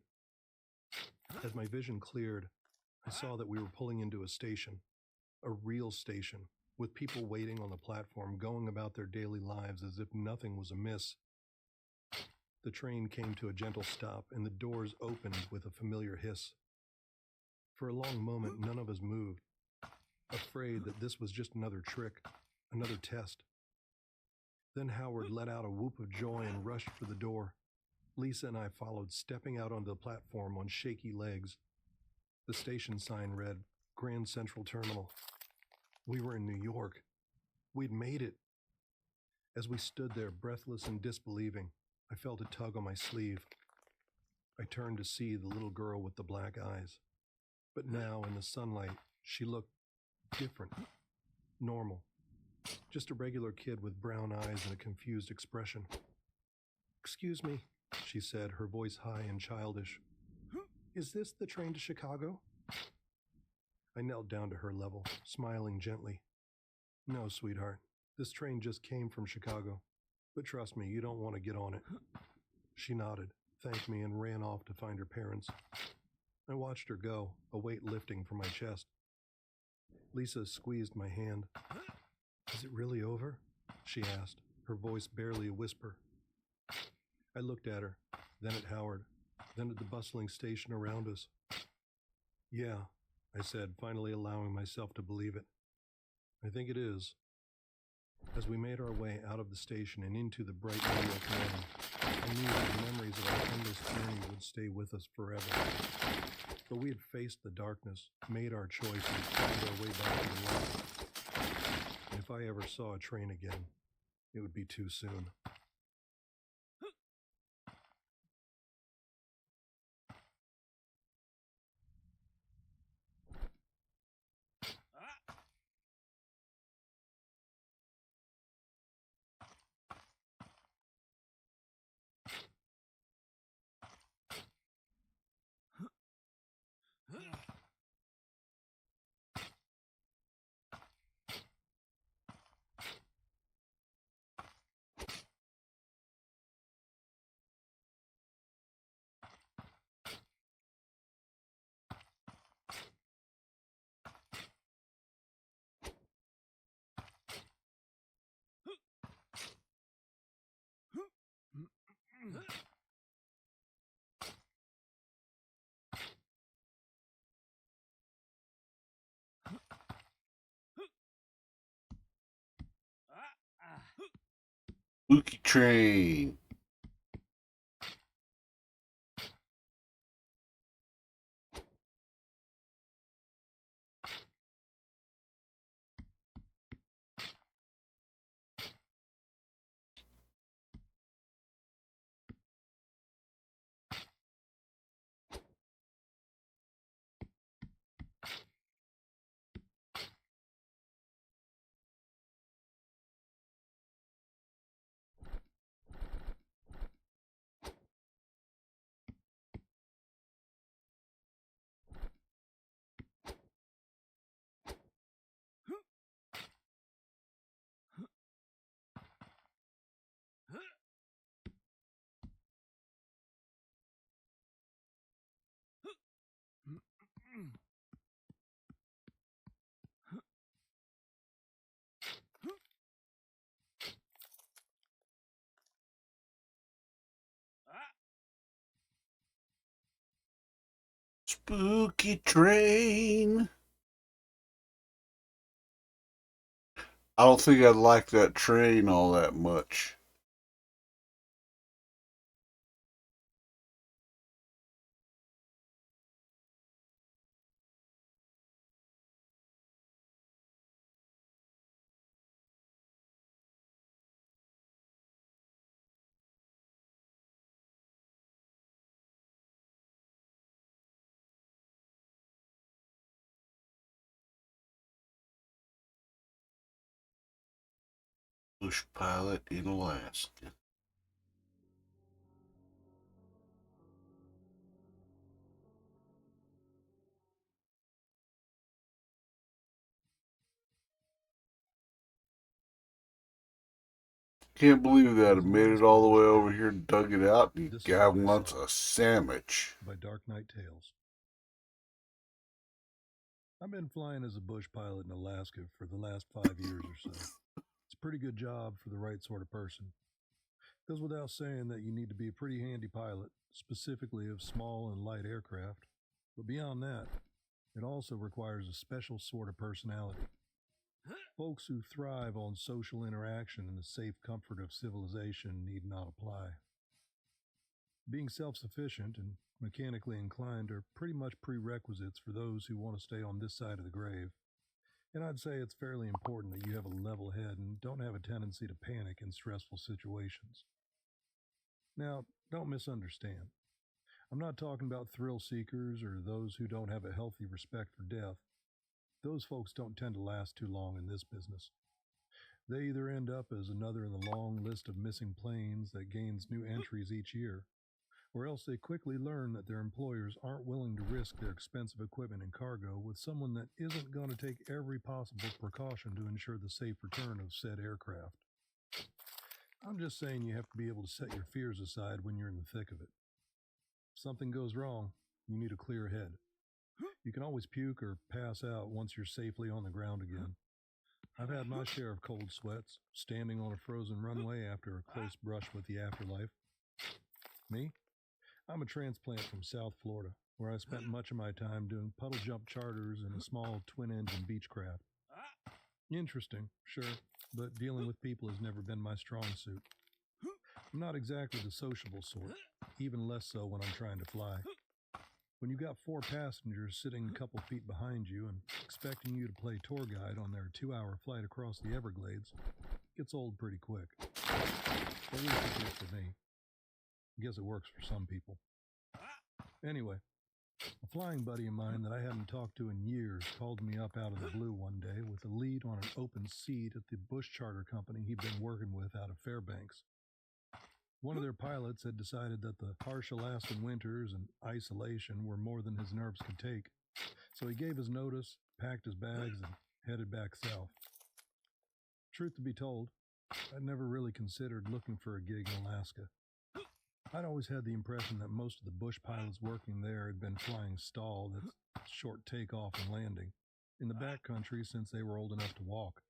As my vision cleared, I saw that we were pulling into a station, a real station, with people waiting on the platform, going about their daily lives as if nothing was amiss. The train came to a gentle stop, and the doors opened with a familiar hiss. For a long moment, none of us moved, afraid that this was just another trick, another test. Then Howard let out a whoop of joy and rushed for the door. Lisa and I followed, stepping out onto the platform on shaky legs. The station sign read, Grand Central Terminal. We were in New York. We'd made it. As we stood there, breathless and disbelieving, I felt a tug on my sleeve. I turned to see the little girl with the black eyes. But now, in the sunlight, she looked different. Normal. Just a regular kid with brown eyes and a confused expression. "Excuse me," she said, her voice high and childish. "Is this the train to Chicago?" I knelt down to her level, smiling gently. "No, sweetheart. This train just came from Chicago. But trust me, you don't want to get on it." She nodded, thanked me, and ran off to find her parents. I watched her go, a weight lifting from my chest. Lisa squeezed my hand. "Is it really over?" she asked, her voice barely a whisper. I looked at her, then at Howard, then at the bustling station around us. "Yeah," I said, finally allowing myself to believe it. "I think it is." As we made our way out of the station and into the bright New York morning, I knew that the memories of our endless journey would stay with us forever. But we had faced the darkness, made our choice, and found our way back to the light. And if I ever saw a train again, it would be too soon. Spooky train. Spooky train. I don't think I'd like that train all that much. Bush pilot in Alaska. Can't believe that. I made it all the way over here, dug it out, and This is Gavin what I wants saw. a sandwich. By Dark Knight Tales. I've been flying as a bush pilot in Alaska for the last 5 years or so. It's a pretty good job for the right sort of person. Goes without saying that you need to be a pretty handy pilot, specifically of small and light aircraft. But beyond that, it also requires a special sort of personality. Folks who thrive on social interaction and the safe comfort of civilization need not apply. Being self-sufficient and mechanically inclined are pretty much prerequisites for those who want to stay on this side of the grave. And I'd say it's fairly important that you have a level head and don't have a tendency to panic in stressful situations. Now, don't misunderstand. I'm not talking about thrill seekers or those who don't have a healthy respect for death. Those folks don't tend to last too long in this business. They either end up as another in the long list of missing planes that gains new entries each year, or else they quickly learn that their employers aren't willing to risk their expensive equipment and cargo with someone that isn't going to take every possible precaution to ensure the safe return of said aircraft. I'm just saying you have to be able to set your fears aside when you're in the thick of it. If something goes wrong, you need a clear head. You can always puke or pass out once you're safely on the ground again. I've had my share of cold sweats, standing on a frozen runway after a close brush with the afterlife. Me? I'm a transplant from South Florida, where I spent much of my time doing puddle jump charters in a small twin-engine Beechcraft. Interesting, sure, but dealing with people has never been my strong suit. I'm not exactly the sociable sort, even less so when I'm trying to fly. When you got 4 passengers sitting a couple feet behind you and expecting you to play tour guide on their 2-hour flight across the Everglades, it gets old pretty quick. At least it did for me. I guess it works for some people. Anyway, a flying buddy of mine that I hadn't talked to in years called me up out of the blue one day with a lead on an open seat at the Bush Charter Company he'd been working with out of Fairbanks. One of their pilots had decided that the harsh Alaskan winters and isolation were more than his nerves could take, so he gave his notice, packed his bags, and headed back south. Truth to be told, I'd never really considered looking for a gig in Alaska. I'd always had the impression that most of the bush pilots working there had been flying stall, that's short takeoff and landing, in the backcountry since they were old enough to walk.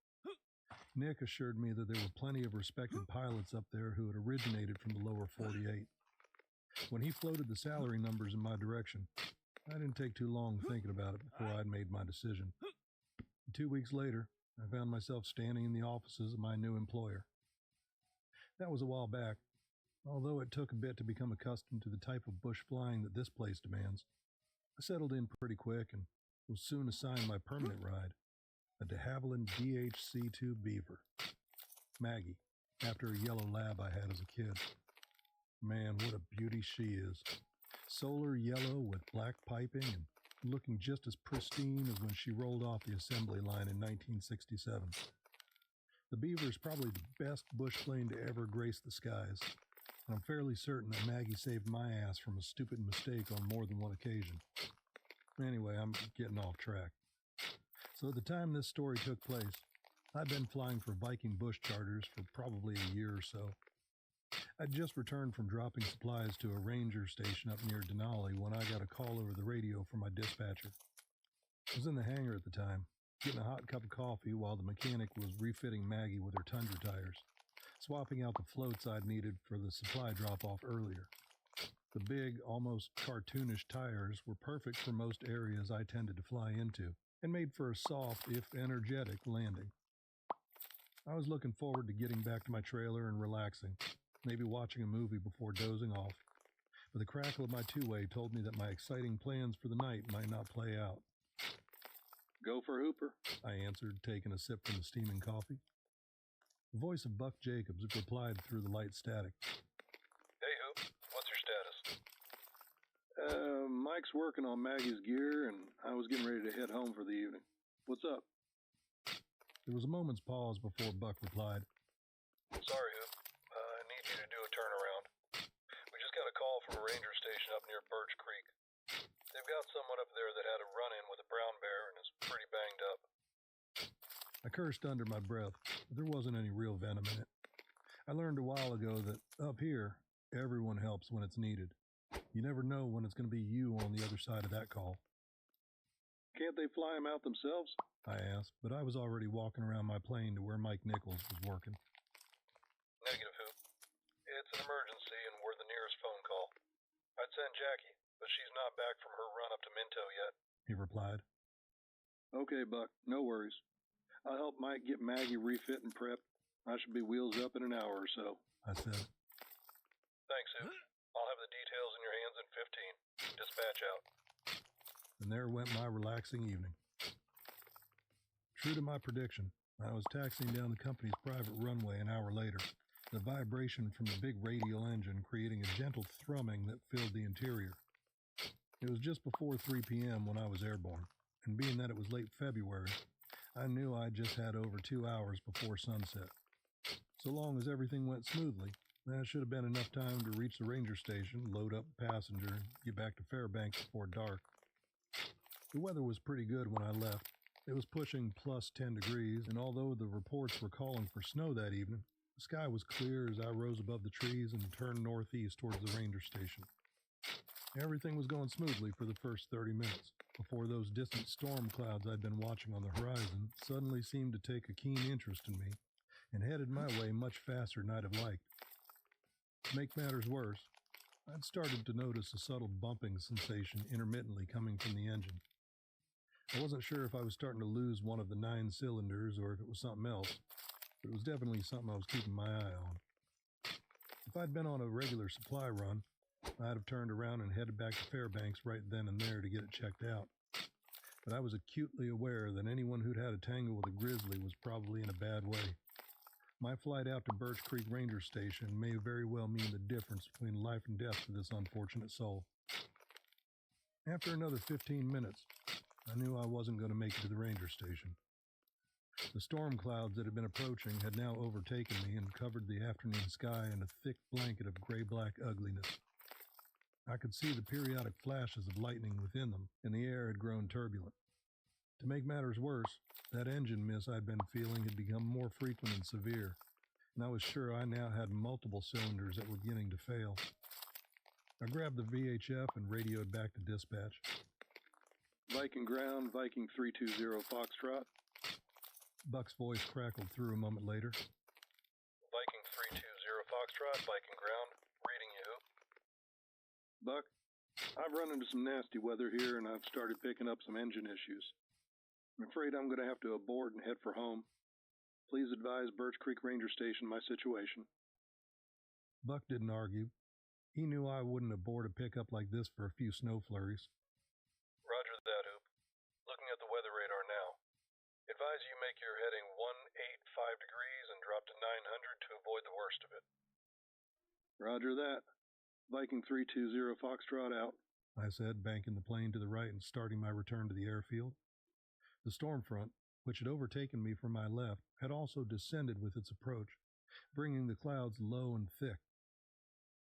Nick assured me that there were plenty of respected pilots up there who had originated from the lower 48. When he floated the salary numbers in my direction, I didn't take too long thinking about it before I'd made my decision. 2 weeks later, I found myself standing in the offices of my new employer. That was a while back, although it took a bit to become accustomed to the type of bush flying that this place demands. I settled in pretty quick and was soon assigned my permanent ride, a de Havilland DHC-2 Beaver. Maggie, after a yellow lab I had as a kid. Man, what a beauty she is. Solar yellow with black piping and looking just as pristine as when she rolled off the assembly line in 1967. The Beaver is probably the best bush plane to ever grace the skies, and I'm fairly certain that Maggie saved my ass from a stupid mistake on more than one occasion. Anyway, I'm getting off track. So at the time this story took place, I'd been flying for Viking bush charters for probably a year or so. I'd just returned from dropping supplies to a ranger station up near Denali when I got a call over the radio from my dispatcher. I was in the hangar at the time, getting a hot cup of coffee while the mechanic was refitting Maggie with her Tundra tires, swapping out the floats I'd needed for the supply drop-off earlier. The big, almost cartoonish tires were perfect for most areas I tended to fly into, and made for a soft, if energetic, landing. I was looking forward to getting back to my trailer and relaxing, maybe watching a movie before dozing off, but the crackle of my two-way told me that my exciting plans for the night might not play out. "Go for Hooper," I answered, taking a sip from the steaming coffee. The voice of Buck Jacobs replied through the light static. "Hey, Hoop, what's your status?" Mike's working on Maggie's gear, and I was getting ready to head home for the evening. What's up?" There was a moment's pause before Buck replied. "Sorry, Hoop. I need you to do a turnaround. We just got a call from a ranger station up near Birch Creek. They've got someone up there that had a run-in with a brown bear and is pretty banged up." I cursed under my breath, but there wasn't any real venom in it. I learned a while ago that up here, everyone helps when it's needed. You never know when it's going to be you on the other side of that call. "Can't they fly him out themselves?" I asked, but I was already walking around my plane to where Mike Nichols was working. "Negative, Hoop. It's an emergency and we're the nearest phone call. I'd send Jackie, but she's not back from her run up to Minto yet," he replied. "Okay, Buck, no worries. I'll help Mike get Maggie refit and prepped. I should be wheels up in an hour or so," I said. "Thanks, Hoop. I'll have the details in your hands in 15. Dispatch out." And there went my relaxing evening. True to my prediction, I was taxiing down the company's private runway an hour later, the vibration from the big radial engine creating a gentle thrumming that filled the interior. It was just before 3 p.m. when I was airborne, and being that it was late February, I knew I just had over 2 hours before sunset. So long as everything went smoothly, that should have been enough time to reach the ranger station, load up a passenger, and get back to Fairbanks before dark. The weather was pretty good when I left. It was pushing plus 10 degrees, and although the reports were calling for snow that evening, the sky was clear as I rose above the trees and turned northeast towards the ranger station. Everything was going smoothly for the first 30 minutes, before those distant storm clouds I'd been watching on the horizon suddenly seemed to take a keen interest in me and headed my way much faster than I'd have liked. To make matters worse, I'd started to notice a subtle bumping sensation intermittently coming from the engine. I wasn't sure if I was starting to lose one of the 9 cylinders or if it was something else, but it was definitely something I was keeping my eye on. If I'd been on a regular supply run, I'd have turned around and headed back to Fairbanks right then and there to get it checked out. But I was acutely aware that anyone who'd had a tango with a grizzly was probably in a bad way. My flight out to Birch Creek Ranger Station may very well mean the difference between life and death for this unfortunate soul. After another 15 minutes, I knew I wasn't going to make it to the ranger station. The storm clouds that had been approaching had now overtaken me and covered the afternoon sky in a thick blanket of gray-black ugliness. I could see the periodic flashes of lightning within them, and the air had grown turbulent. To make matters worse, that engine miss I'd been feeling had become more frequent and severe, and I was sure I now had multiple cylinders that were beginning to fail. I grabbed the VHF and radioed back to dispatch. Viking ground, Viking 320 Foxtrot. Buck's voice crackled through a moment later. Viking 320 Foxtrot, Viking ground, reading you. Buck, I've run into some nasty weather here and I've started picking up some engine issues. I'm afraid I'm going to have to abort and head for home. Please advise Birch Creek Ranger Station my situation. Buck didn't argue. He knew I wouldn't abort a pickup like this for a few snow flurries. Roger that, Oop. Looking at the weather radar now. Advise you make your heading 185 degrees and drop to 900 to avoid the worst of it. Roger that. Viking 320 Foxtrot out, I said, banking the plane to the right and starting my return to the airfield. The storm front, which had overtaken me from my left, had also descended with its approach, bringing the clouds low and thick.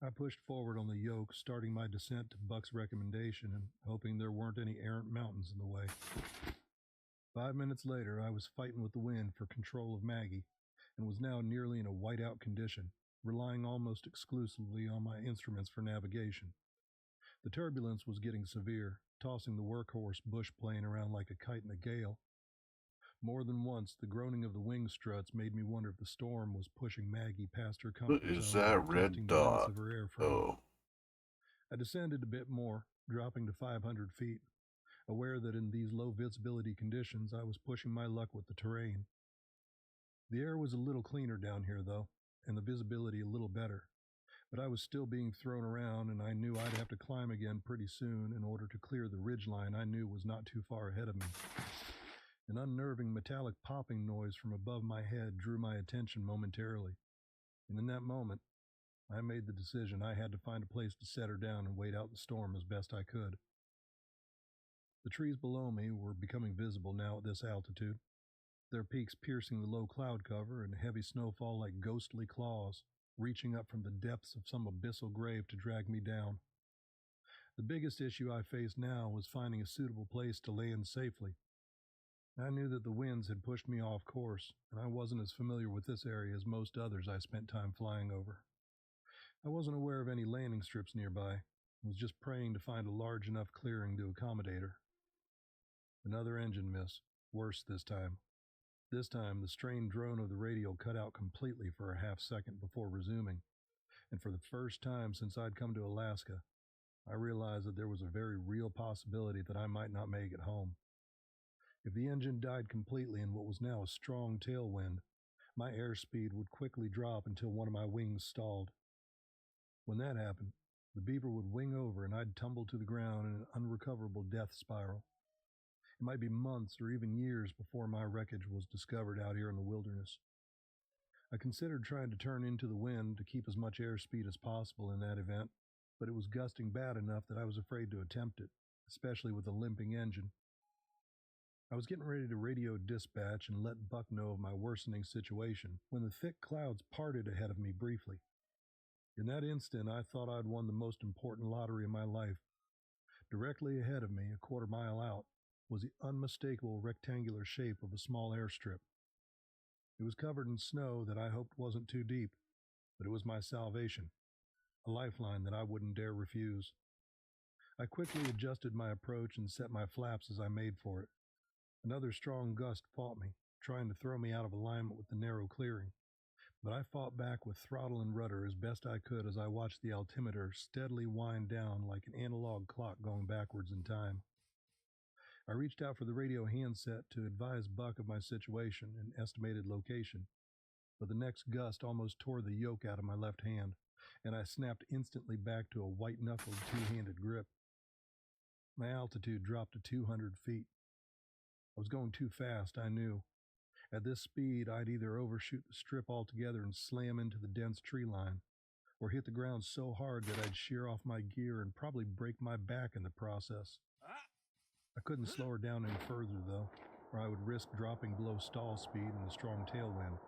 I pushed forward on the yoke, starting my descent to Buck's recommendation and hoping there weren't any errant mountains in the way. 5 minutes later, I was fighting with the wind for control of Maggie and was now nearly in a whiteout condition, relying almost exclusively on my instruments for navigation. The turbulence was getting severe, tossing the workhorse bush plane around like a kite in a gale. More than once, the groaning of the wing struts made me wonder if the storm was pushing Maggie past her comfort What is zone that and red testing the limits dot? of her airframe. Oh, I descended a bit more, dropping to 500 feet, aware that in these low visibility conditions I was pushing my luck with the terrain. The air was a little cleaner down here, though, and the visibility a little better, but I was still being thrown around, and I knew I'd have to climb again pretty soon in order to clear the ridgeline I knew was not too far ahead of me. An unnerving metallic popping noise from above my head drew my attention momentarily, and in that moment, I made the decision I had to find a place to set her down and wait out the storm as best I could. The trees below me were becoming visible now at this altitude, their peaks piercing the low cloud cover and heavy snowfall like ghostly claws, reaching up from the depths of some abyssal grave to drag me down. The biggest issue I faced now was finding a suitable place to land safely. I knew that the winds had pushed me off course, and I wasn't as familiar with this area as most others I spent time flying over. I wasn't aware of any landing strips nearby, and was just praying to find a large enough clearing to accommodate her. Another engine miss, worse this time. This time, the strained drone of the radio cut out completely for a half second before resuming, and for the first time since I'd come to Alaska, I realized that there was a very real possibility that I might not make it home. If the engine died completely in what was now a strong tailwind, my airspeed would quickly drop until one of my wings stalled. When that happened, the Beaver would wing over and I'd tumble to the ground in an unrecoverable death spiral. It might be months or even years before my wreckage was discovered out here in the wilderness. I considered trying to turn into the wind to keep as much airspeed as possible in that event, but it was gusting bad enough that I was afraid to attempt it, especially with a limping engine. I was getting ready to radio dispatch and let Buck know of my worsening situation when the thick clouds parted ahead of me briefly. In that instant, I thought I'd won the most important lottery of my life. Directly ahead of me, a quarter-mile out, was the unmistakable rectangular shape of a small airstrip. It was covered in snow that I hoped wasn't too deep, but it was my salvation, a lifeline that I wouldn't dare refuse. I quickly adjusted my approach and set my flaps as I made for it. Another strong gust fought me, trying to throw me out of alignment with the narrow clearing, but I fought back with throttle and rudder as best I could as I watched the altimeter steadily wind down like an analog clock going backwards in time. I reached out for the radio handset to advise Buck of my situation and estimated location, but the next gust almost tore the yoke out of my left hand, and I snapped instantly back to a white-knuckled two-handed grip. My altitude dropped to 200 feet. I was going too fast, I knew. At this speed, I'd either overshoot the strip altogether and slam into the dense tree line, or hit the ground so hard that I'd shear off my gear and probably break my back in the process. I couldn't slow her down any further, though, or I would risk dropping below stall speed in the strong tailwind,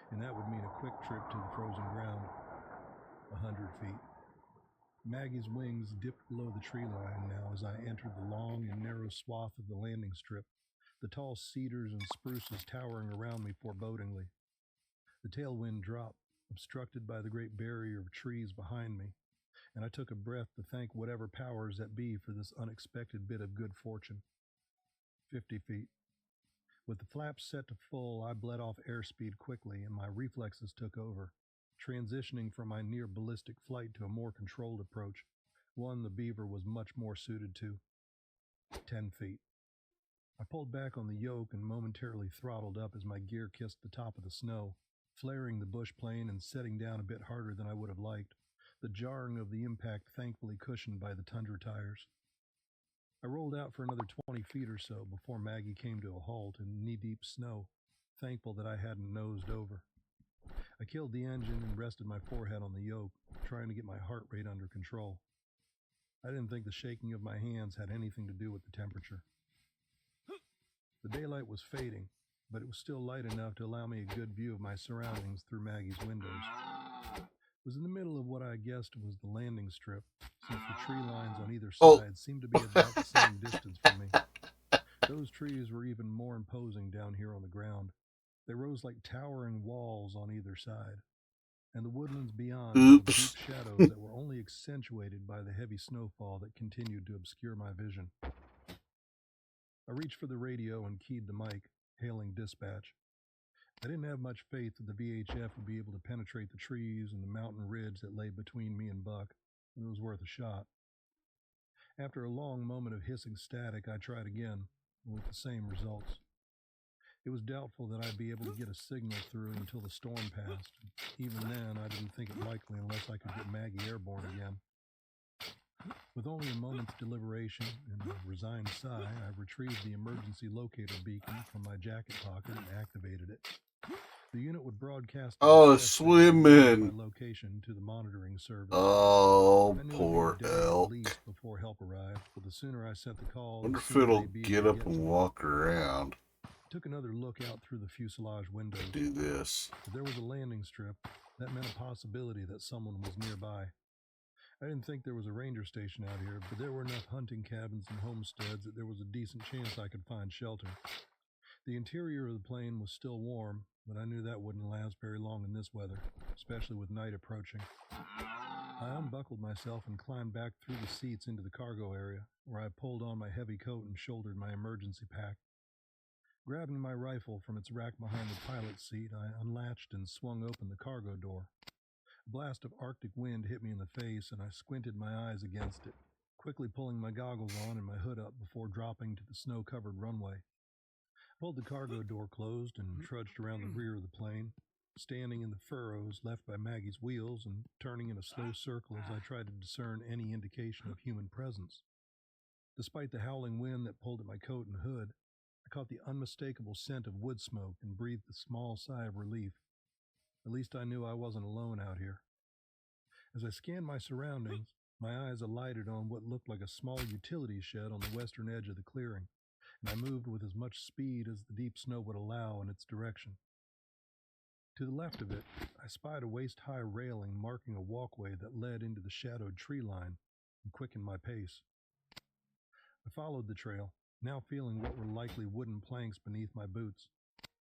and that would mean a quick trip to the frozen ground. 100 feet. Maggie's wings dipped below the tree line now as I entered the long and narrow swath of the landing strip, the tall cedars and spruces towering around me forebodingly. The tailwind dropped, obstructed by the great barrier of trees behind me, and I took a breath to thank whatever powers that be for this unexpected bit of good fortune. 50 feet. With the flaps set to full, I bled off airspeed quickly, and my reflexes took over, transitioning from my near ballistic flight to a more controlled approach, one the Beaver was much more suited to. 10 feet. I pulled back on the yoke and momentarily throttled up as my gear kissed the top of the snow, flaring the bush plane and setting down a bit harder than I would have liked, the jarring of the impact thankfully cushioned by the Tundra tires. I rolled out for another 20 feet or so before Maggie came to a halt in knee-deep snow, thankful that I hadn't nosed over. I killed the engine and rested my forehead on the yoke, trying to get my heart rate under control. I didn't think the shaking of my hands had anything to do with the temperature. The daylight was fading, but it was still light enough to allow me a good view of my surroundings through Maggie's windows. It was in the middle of what I guessed was the landing strip, since the tree lines on either side seemed to be about the same distance from me. Those trees were even more imposing down here on the ground. They rose like towering walls on either side, and the woodlands beyond held deep shadows that were only accentuated by the heavy snowfall that continued to obscure my vision. I reached for the radio and keyed the mic, hailing dispatch. I didn't have much faith that the VHF would be able to penetrate the trees and the mountain ridge that lay between me and Buck, but it was worth a shot. After a long moment of hissing static, I tried again, with the same results. It was doubtful that I'd be able to get a signal through until the storm passed. Even then, I didn't think it likely unless I could get Maggie airborne again. With only a moment's deliberation and a resigned sigh, I retrieved the emergency locator beacon from my jacket pocket and activated it. The unit would broadcast Slummin. my location to the monitoring service. Oh, I knew poor it'd be a day elk. at least before help arrived, but the sooner I sent the call, Wonder the if sooner it'll they'd be get able up to get and to me. walk around. Took another look out through the fuselage windows. Do this. If there was a landing strip, that meant a possibility that someone was nearby. I didn't think there was a ranger station out here, but there were enough hunting cabins and homesteads that there was a decent chance I could find shelter. The interior of the plane was still warm, but I knew that wouldn't last very long in this weather, especially with night approaching. I unbuckled myself and climbed back through the seats into the cargo area, where I pulled on my heavy coat and shouldered my emergency pack. Grabbing my rifle from its rack behind the pilot's seat, I unlatched and swung open the cargo door. A blast of Arctic wind hit me in the face, and I squinted my eyes against it, quickly pulling my goggles on and my hood up before dropping to the snow-covered runway. I pulled the cargo door closed and trudged around the rear of the plane, standing in the furrows left by Maggie's wheels and turning in a slow circle as I tried to discern any indication of human presence. Despite the howling wind that pulled at my coat and hood, I caught the unmistakable scent of wood smoke and breathed a small sigh of relief. At least I knew I wasn't alone out here. As I scanned my surroundings, my eyes alighted on what looked like a small utility shed on the western edge of the clearing. and I moved with as much speed as the deep snow would allow in its direction. To the left of it, I spied a waist-high railing marking a walkway that led into the shadowed tree line and quickened my pace. I followed the trail, now feeling what were likely wooden planks beneath my boots.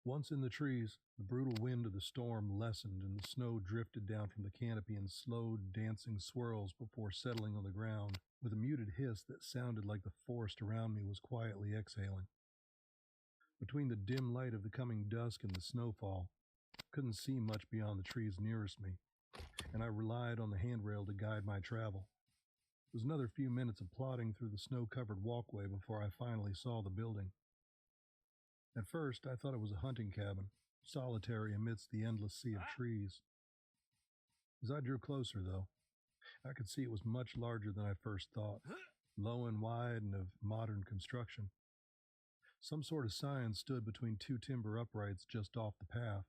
Once in the trees, the brutal wind of the storm lessened and the snow drifted down from the canopy in slow, dancing swirls before settling on the ground with a muted hiss that sounded like the forest around me was quietly exhaling. Between the dim light of the coming dusk and the snowfall, I couldn't see much beyond the trees nearest me, and I relied on the handrail to guide my travel. It was another few minutes of plodding through the snow-covered walkway before I finally saw the building. At first, I thought it was a hunting cabin, solitary amidst the endless sea of trees. As I drew closer, though, I could see it was much larger than I first thought, low and wide and of modern construction. Some sort of sign stood between two timber uprights just off the path,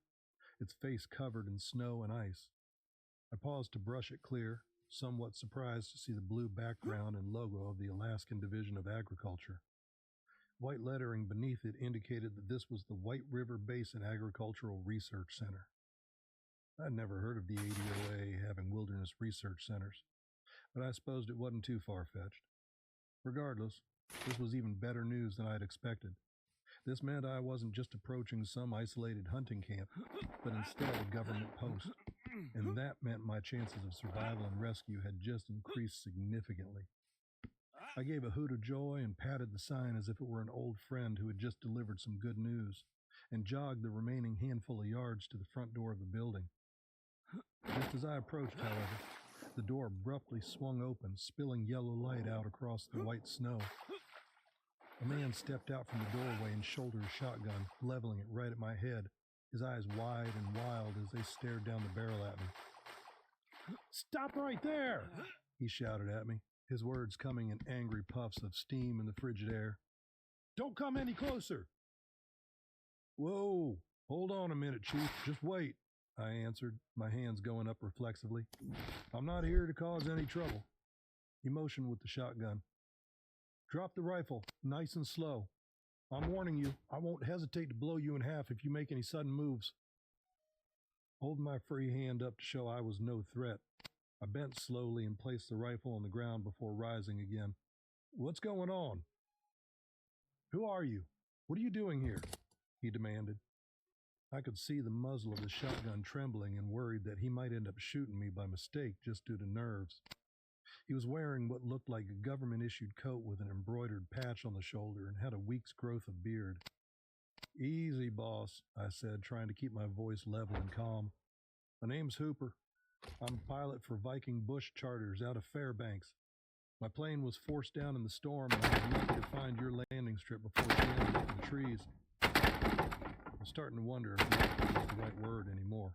its face covered in snow and ice. I paused to brush it clear, somewhat surprised to see the blue background and logo of the Alaskan Division of Agriculture. White lettering beneath it indicated that this was the White River Basin Agricultural Research Center. I'd never heard of the ADOA having wilderness research centers, but I supposed it wasn't too far-fetched. Regardless, this was even better news than I'd expected. This meant I wasn't just approaching some isolated hunting camp, but instead a government post, and that meant my chances of survival and rescue had just increased significantly. I gave a hoot of joy and patted the sign as if it were an old friend who had just delivered some good news, and jogged the remaining handful of yards to the front door of the building. Just as I approached, however, the door abruptly swung open, spilling yellow light out across the white snow. A man stepped out from the doorway and shouldered a shotgun, leveling it right at my head, his eyes wide and wild as they stared down the barrel at me. "Stop right there!" he shouted at me, his words coming in angry puffs of steam in the frigid air. "Don't come any closer!" "Whoa, hold on a minute, Chief, just wait," I answered, my hands going up reflexively. "I'm not here to cause any trouble." He motioned with the shotgun. "Drop the rifle, nice and slow. I'm warning you, I won't hesitate to blow you in half if you make any sudden moves." Holding my free hand up to show I was no threat, I bent slowly and placed the rifle on the ground before rising again. "What's going on?" "Who are you? What are you doing here?" he demanded. I could see the muzzle of the shotgun trembling and worried that he might end up shooting me by mistake just due to nerves. He was wearing what looked like a government-issued coat with an embroidered patch on the shoulder and had a week's growth of beard. "Easy, boss," I said, trying to keep my voice level and calm. "My name's Hooper. I'm a pilot for Viking Bush Charters out of Fairbanks. My plane was forced down in the storm, and I was lucky to find your landing strip before she ended up in the trees." I was starting to wonder if lucky was the right word anymore.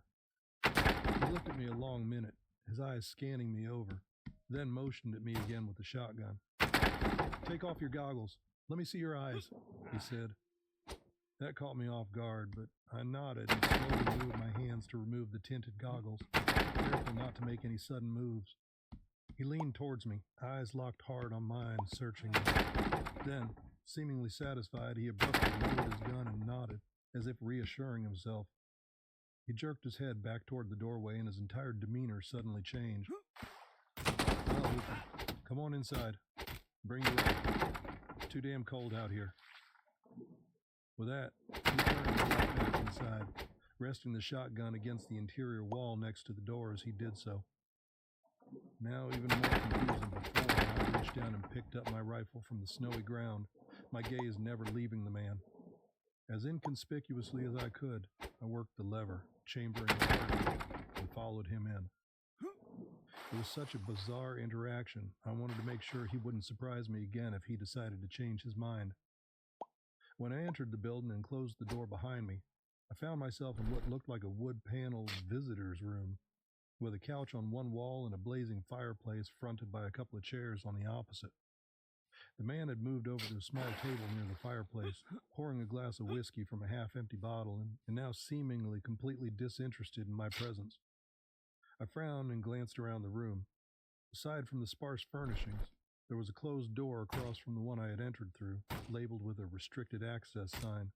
He looked at me a long minute, his eyes scanning me over, then motioned at me again with the shotgun. "Take off your goggles. Let me see your eyes," he said. That caught me off guard, but I nodded and slowly moved my hands to remove the tinted goggles, careful not to make any sudden moves. He leaned towards me, eyes locked hard on mine, searching me. Then, seemingly satisfied, he abruptly lowered his gun and nodded, as if reassuring himself. He jerked his head back toward the doorway, and his entire demeanor suddenly changed. "Well, Hooper, come on inside. Bring your rifle. It's too damn cold out here." With that, he turned and walked back inside, resting the shotgun against the interior wall next to the door as he did so. Now even more confused than before, I reached down and picked up my rifle from the snowy ground, my gaze never leaving the man. As inconspicuously as I could, I worked the lever, chambering the cartridge, and followed him in. It was such a bizarre interaction, I wanted to make sure he wouldn't surprise me again if he decided to change his mind. When I entered the building and closed the door behind me, I found myself in what looked like a wood-paneled visitor's room, with a couch on one wall and a blazing fireplace fronted by a couple of chairs on the opposite. The man had moved over to a small table near the fireplace, pouring a glass of whiskey from a half-empty bottle, and now seemingly completely disinterested in my presence. I frowned and glanced around the room. Aside from the sparse furnishings, There was a closed door across from the one I had entered through, labeled with a restricted access sign.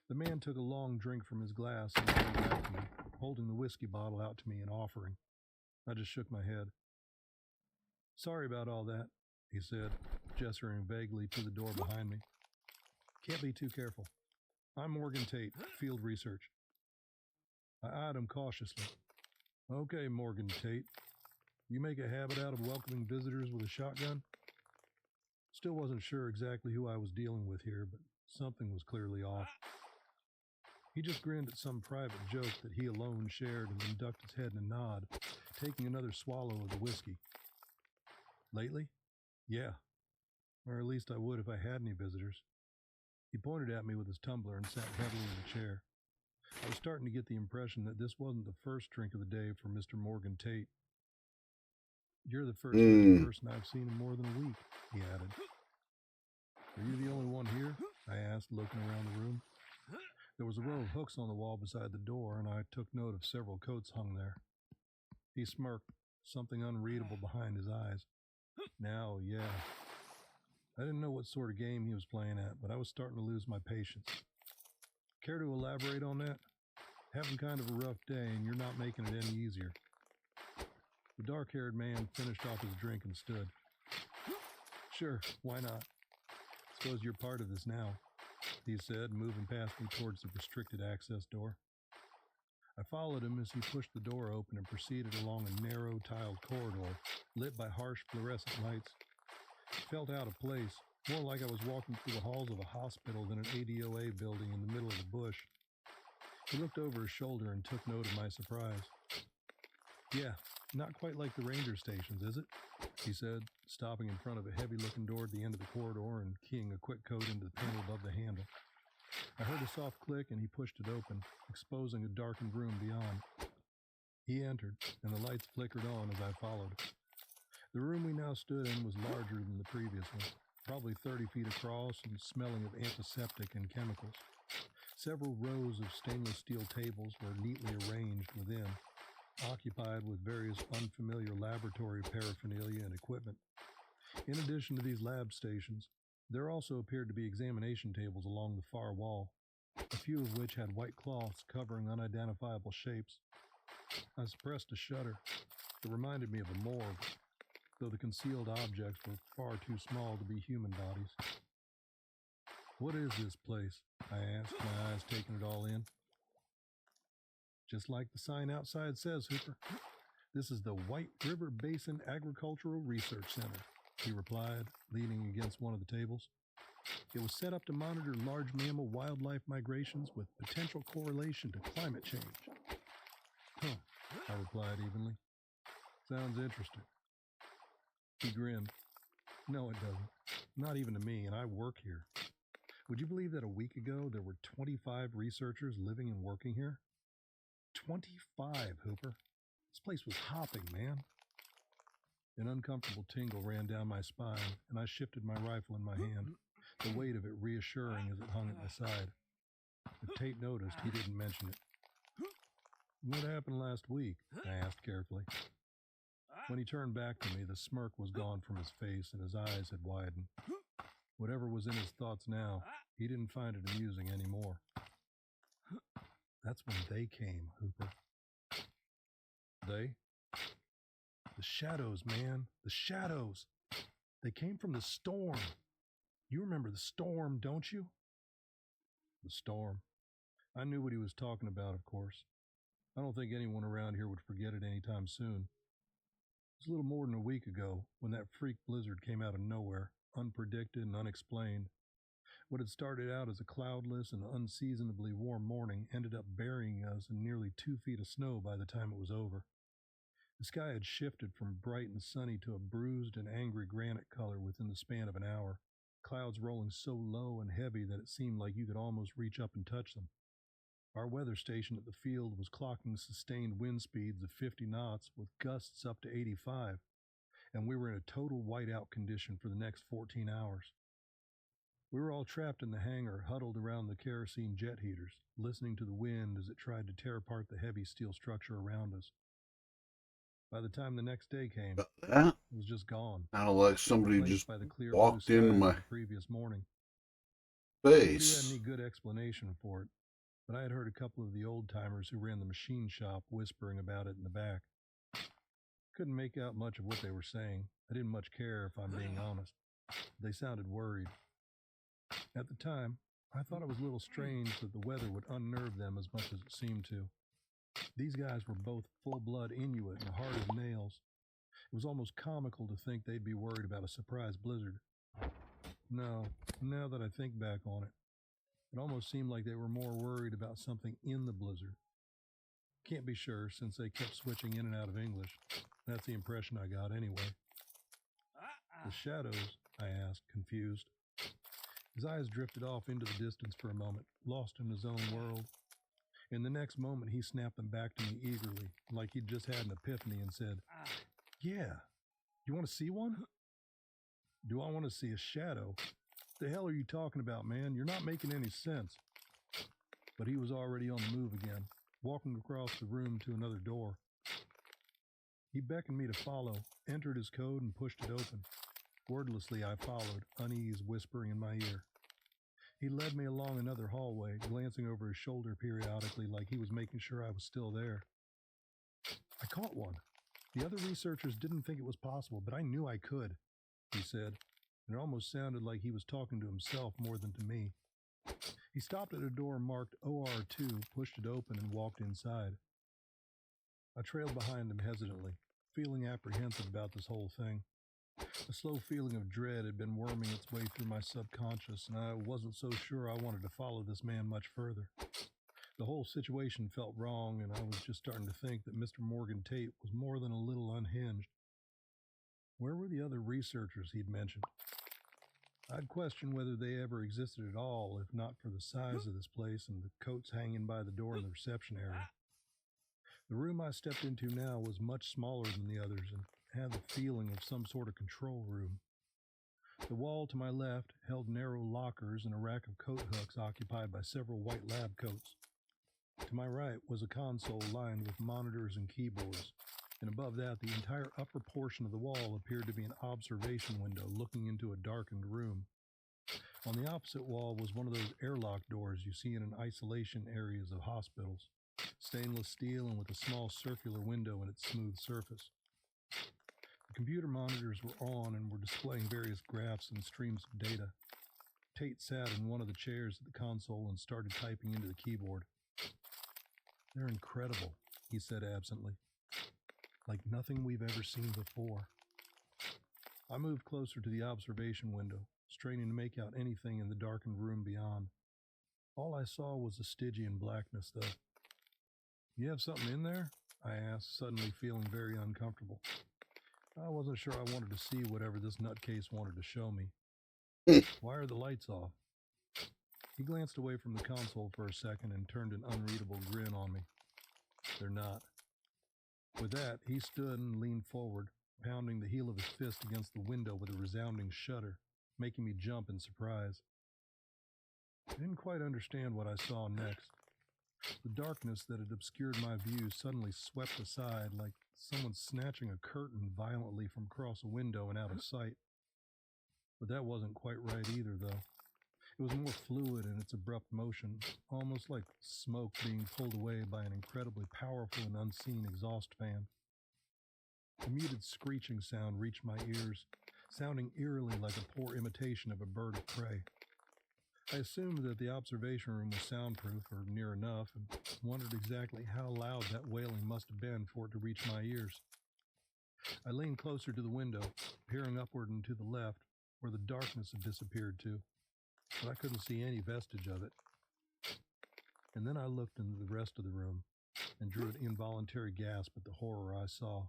The man took a long drink from his glass and came back to me, holding the whiskey bottle out to me and offering. I just shook my head. "Sorry about all that," he said, gesturing vaguely to the door behind me. "Can't be too careful. I'm Morgan Tate, field research." I eyed him cautiously. "Okay, Morgan Tate. You make a habit out of welcoming visitors with a shotgun?" Still wasn't sure exactly who I was dealing with here, but something was clearly off. He just grinned at some private joke that he alone shared and then ducked his head in a nod, taking another swallow of the whiskey. "Lately? Yeah. Or at least I would if I had any visitors." He pointed at me with his tumbler and sat heavily in the chair. I was starting to get the impression that this wasn't the first drink of the day for Mr. Morgan Tate. "You're the first living person I've seen in more than a week," he added. "Are you the only one here?" I asked, looking around the room. There was a row of hooks on the wall beside the door, and I took note of several coats hung there. He smirked, something unreadable behind his eyes. "Now, yeah." I didn't know what sort of game he was playing at, but I was starting to lose my patience. "Care to elaborate on that? Having kind of a rough day, and you're not making it any easier." The dark-haired man finished off his drink and stood. "Sure, why not? Suppose you're part of this now," he said, moving past me towards the restricted access door. I followed him as he pushed the door open and proceeded along a narrow, tiled corridor lit by harsh fluorescent lights. It felt out of place, more like I was walking through the halls of a hospital than an ADOA building in the middle of the bush. He looked over his shoulder and took note of my surprise. "Yeah, not quite like the ranger stations, is it?" he said, stopping in front of a heavy-looking door at the end of the corridor and keying a quick code into the panel above the handle. I heard a soft click and he pushed it open, exposing a darkened room beyond. He entered, and the lights flickered on as I followed. The room we now stood in was larger than the previous one, probably 30 feet across and smelling of antiseptic and chemicals. Several rows of stainless steel tables were neatly arranged within, occupied with various unfamiliar laboratory paraphernalia and equipment. In addition to these lab stations, there also appeared to be examination tables along the far wall, a few of which had white cloths covering unidentifiable shapes. I suppressed a shudder. It reminded me of a morgue, though the concealed objects were far too small to be human bodies. "What is this place?" I asked, my eyes taking it all in. "Just like the sign outside says, Hooper. This is the White River Basin Agricultural Research Center," he replied, leaning against one of the tables. "It was set up to monitor large mammal wildlife migrations with potential correlation to climate change." "Huh," I replied evenly. "Sounds interesting." He grinned. "No, it doesn't. Not even to me, and I work here. Would you believe that a week ago there were 25 researchers living and working here? 25, Hooper. This place was hopping, man." An uncomfortable tingle ran down my spine, and I shifted my rifle in my hand, the weight of it reassuring as it hung at my side. If Tate noticed, he didn't mention it. "What happened last week?" I asked carefully. When he turned back to me, the smirk was gone from his face and his eyes had widened. Whatever was in his thoughts now, he didn't find it amusing anymore. "That's when they came, Hooper." "They?" "The shadows, man. The shadows. They came from the storm. You remember the storm, don't you?" The storm. I knew what he was talking about, of course. I don't think anyone around here would forget it anytime soon. It was a little more than a week ago when that freak blizzard came out of nowhere, unpredicted and unexplained. What had started out as a cloudless and unseasonably warm morning ended up burying us in nearly 2 feet of snow by the time it was over. The sky had shifted from bright and sunny to a bruised and angry granite color within the span of an hour, clouds rolling so low and heavy that it seemed like you could almost reach up and touch them. Our weather station at the field was clocking sustained wind speeds of 50 knots with gusts up to 85, and we were in a total whiteout condition for the next 14 hours. We were all trapped in the hangar, huddled around the kerosene jet heaters, listening to the wind as it tried to tear apart the heavy steel structure around us. By the time the next day came, Got that? it was just gone. Kind of like somebody Replaced just by the clear blue walked skies into of my the previous morning. Nobody had face. any good explanation for it, but I had heard a couple of the old-timers who ran the machine shop whispering about it in the back. Couldn't make out much of what they were saying. I didn't much care, if I'm being honest. They sounded worried. At the time, I thought it was a little strange that the weather would unnerve them as much as it seemed to. These guys were both full-blood Inuit and hard as nails. It was almost comical to think they'd be worried about a surprise blizzard. No, now that I think back on it, it almost seemed like they were more worried about something in the blizzard. Can't be sure since they kept switching in and out of English. That's the impression I got anyway. The shadows? I asked, confused. His eyes drifted off into the distance for a moment, lost in his own world. In the next moment, he snapped them back to me eagerly, like he'd just had an epiphany, and said, "Yeah, you want to see one?" "Do I want to see a shadow? The hell are you talking about, man? You're not making any sense." But he was already on the move again, walking across the room to another door. He beckoned me to follow, entered his code, and pushed it open. Wordlessly, I followed, unease whispering in my ear. He led me along another hallway, glancing over his shoulder periodically like he was making sure I was still there. "I caught one. The other researchers didn't think it was possible, but I knew I could," he said, and it almost sounded like he was talking to himself more than to me. He stopped at a door marked OR2, pushed it open, and walked inside. I trailed behind him hesitantly, feeling apprehensive about this whole thing. A slow feeling of dread had been worming its way through my subconscious, and I wasn't so sure I wanted to follow this man much further. The whole situation felt wrong, and I was just starting to think that Mr. Morgan Tate was more than a little unhinged. Where were the other researchers he'd mentioned? I'd question whether they ever existed at all, if not for the size of this place and the coats hanging by the door in the reception area. The room I stepped into now was much smaller than the others and had the feeling of some sort of control room. The wall to my left held narrow lockers and a rack of coat hooks occupied by several white lab coats. To my right was a console lined with monitors and keyboards, and above that the entire upper portion of the wall appeared to be an observation window looking into a darkened room. On the opposite wall was one of those airlock doors you see in isolation areas of hospitals, stainless steel and with a small circular window in its smooth surface. The computer monitors were on and were displaying various graphs and streams of data. Tate sat in one of the chairs at the console and started typing into the keyboard. "They're incredible," he said absently. "Like nothing we've ever seen before." I moved closer to the observation window, straining to make out anything in the darkened room beyond. All I saw was a Stygian blackness, though. "You have something in there?" I asked, suddenly feeling very uncomfortable. I wasn't sure I wanted to see whatever this nutcase wanted to show me. "Why are the lights off?" He glanced away from the console for a second and turned an unreadable grin on me. "They're not." With that, he stood and leaned forward, pounding the heel of his fist against the window with a resounding shudder, making me jump in surprise. I didn't quite understand what I saw next. The darkness that had obscured my view suddenly swept aside like someone snatching a curtain violently from across a window and out of sight. But that wasn't quite right either, though. It was more fluid in its abrupt motion, almost like smoke being pulled away by an incredibly powerful and unseen exhaust fan. A muted screeching sound reached my ears, sounding eerily like a poor imitation of a bird of prey. I assumed that the observation room was soundproof, or near enough, and wondered exactly how loud that wailing must have been for it to reach my ears. I leaned closer to the window, peering upward and to the left, where the darkness had disappeared to, but I couldn't see any vestige of it. And then I looked into the rest of the room and drew an involuntary gasp at the horror I saw.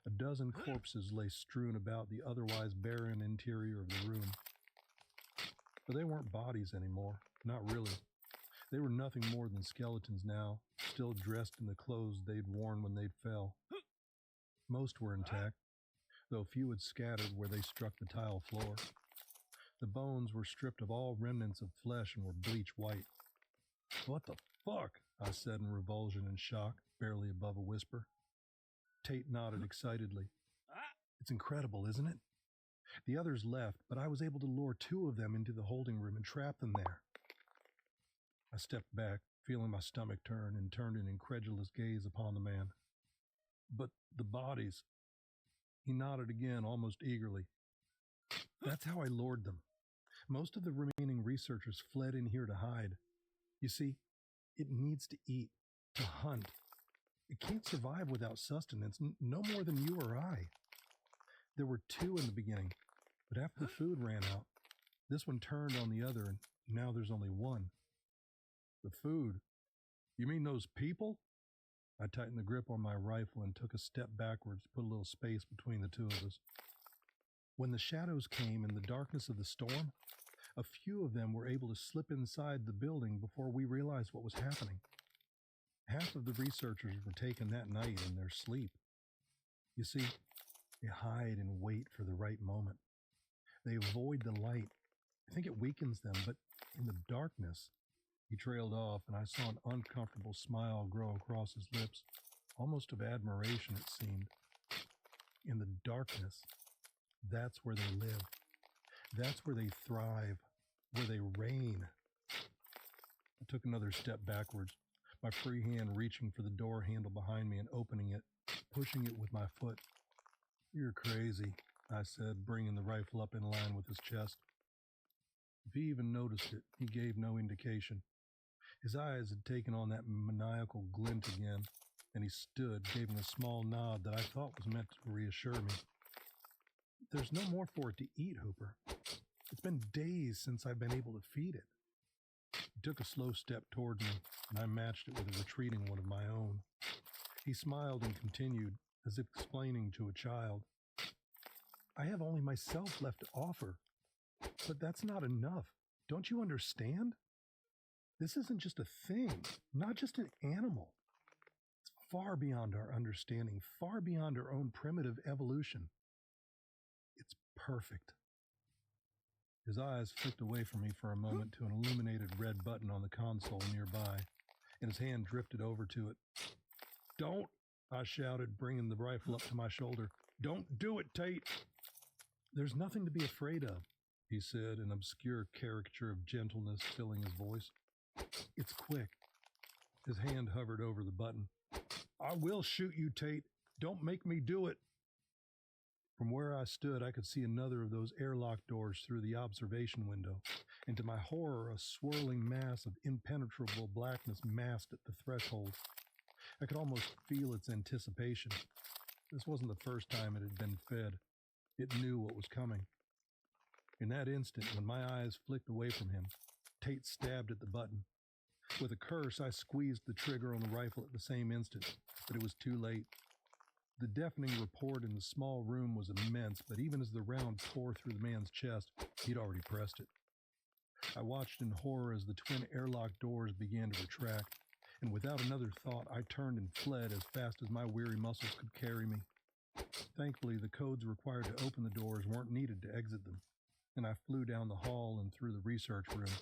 A dozen corpses lay strewn about the otherwise barren interior of the room. But they weren't bodies anymore, not really. They were nothing more than skeletons now, still dressed in the clothes they'd worn when they fell. Most were intact, though few had scattered where they struck the tile floor. The bones were stripped of all remnants of flesh and were bleach white. "What the fuck?" I said in revulsion and shock, barely above a whisper. Tate nodded excitedly. It's incredible, isn't it? The others left, but I was able to lure 2 of them into the holding room and trap them there. I stepped back, feeling my stomach turn, and turned an incredulous gaze upon the man. But the bodies. He nodded again, almost eagerly. That's how I lured them. Most of the remaining researchers fled in here to hide. You see, it needs to eat, to hunt. It can't survive without sustenance, no more than you or I. There were 2 in the beginning, but after the food ran out, this one turned on the other, and now there's only 1. The food? You mean those people? I tightened the grip on my rifle and took a step backwards to put a little space between the 2 of us. When the shadows came in the darkness of the storm, a few of them were able to slip inside the building before we realized what was happening. Half of the researchers were taken that night in their sleep. You see, they hide and wait for the right moment. They avoid the light. I think it weakens them, but in the darkness, he trailed off, and I saw an uncomfortable smile grow across his lips, almost of admiration, it seemed. In the darkness, that's where they live. That's where they thrive, where they reign. I took another step backwards, my free hand reaching for the door handle behind me and opening it, pushing it with my foot. You're crazy, I said, bringing the rifle up in line with his chest. If he even noticed it, he gave no indication. His eyes had taken on that maniacal glint again, and he stood, giving a small nod that I thought was meant to reassure me. There's no more for it to eat, Hooper. It's been days since I've been able to feed it. He took a slow step toward me, and I matched it with a retreating one of my own. He smiled and continued, as if explaining to a child. I have only myself left to offer, but that's not enough. Don't you understand? This isn't just a thing, not just an animal. It's far beyond our understanding, far beyond our own primitive evolution. It's perfect. His eyes flicked away from me for a moment to an illuminated red button on the console nearby, and his hand drifted over to it. Don't, I shouted, bringing the rifle up to my shoulder. Don't do it, Tate. There's nothing to be afraid of, he said, an obscure caricature of gentleness filling his voice. It's quick. His hand hovered over the button. I will shoot you, Tate. Don't make me do it. From where I stood, I could see another of those airlock doors through the observation window, and to my horror, a swirling mass of impenetrable blackness masked at the threshold. I could almost feel its anticipation. This wasn't the first time it had been fed. It knew what was coming. In that instant, when my eyes flicked away from him, Tate stabbed at the button. With a curse, I squeezed the trigger on the rifle at the same instant, but it was too late. The deafening report in the small room was immense, but even as the round tore through the man's chest, he'd already pressed it. I watched in horror as the twin airlock doors began to retract, and without another thought, I turned and fled as fast as my weary muscles could carry me. Thankfully, the codes required to open the doors weren't needed to exit them, and I flew down the hall and through the research room.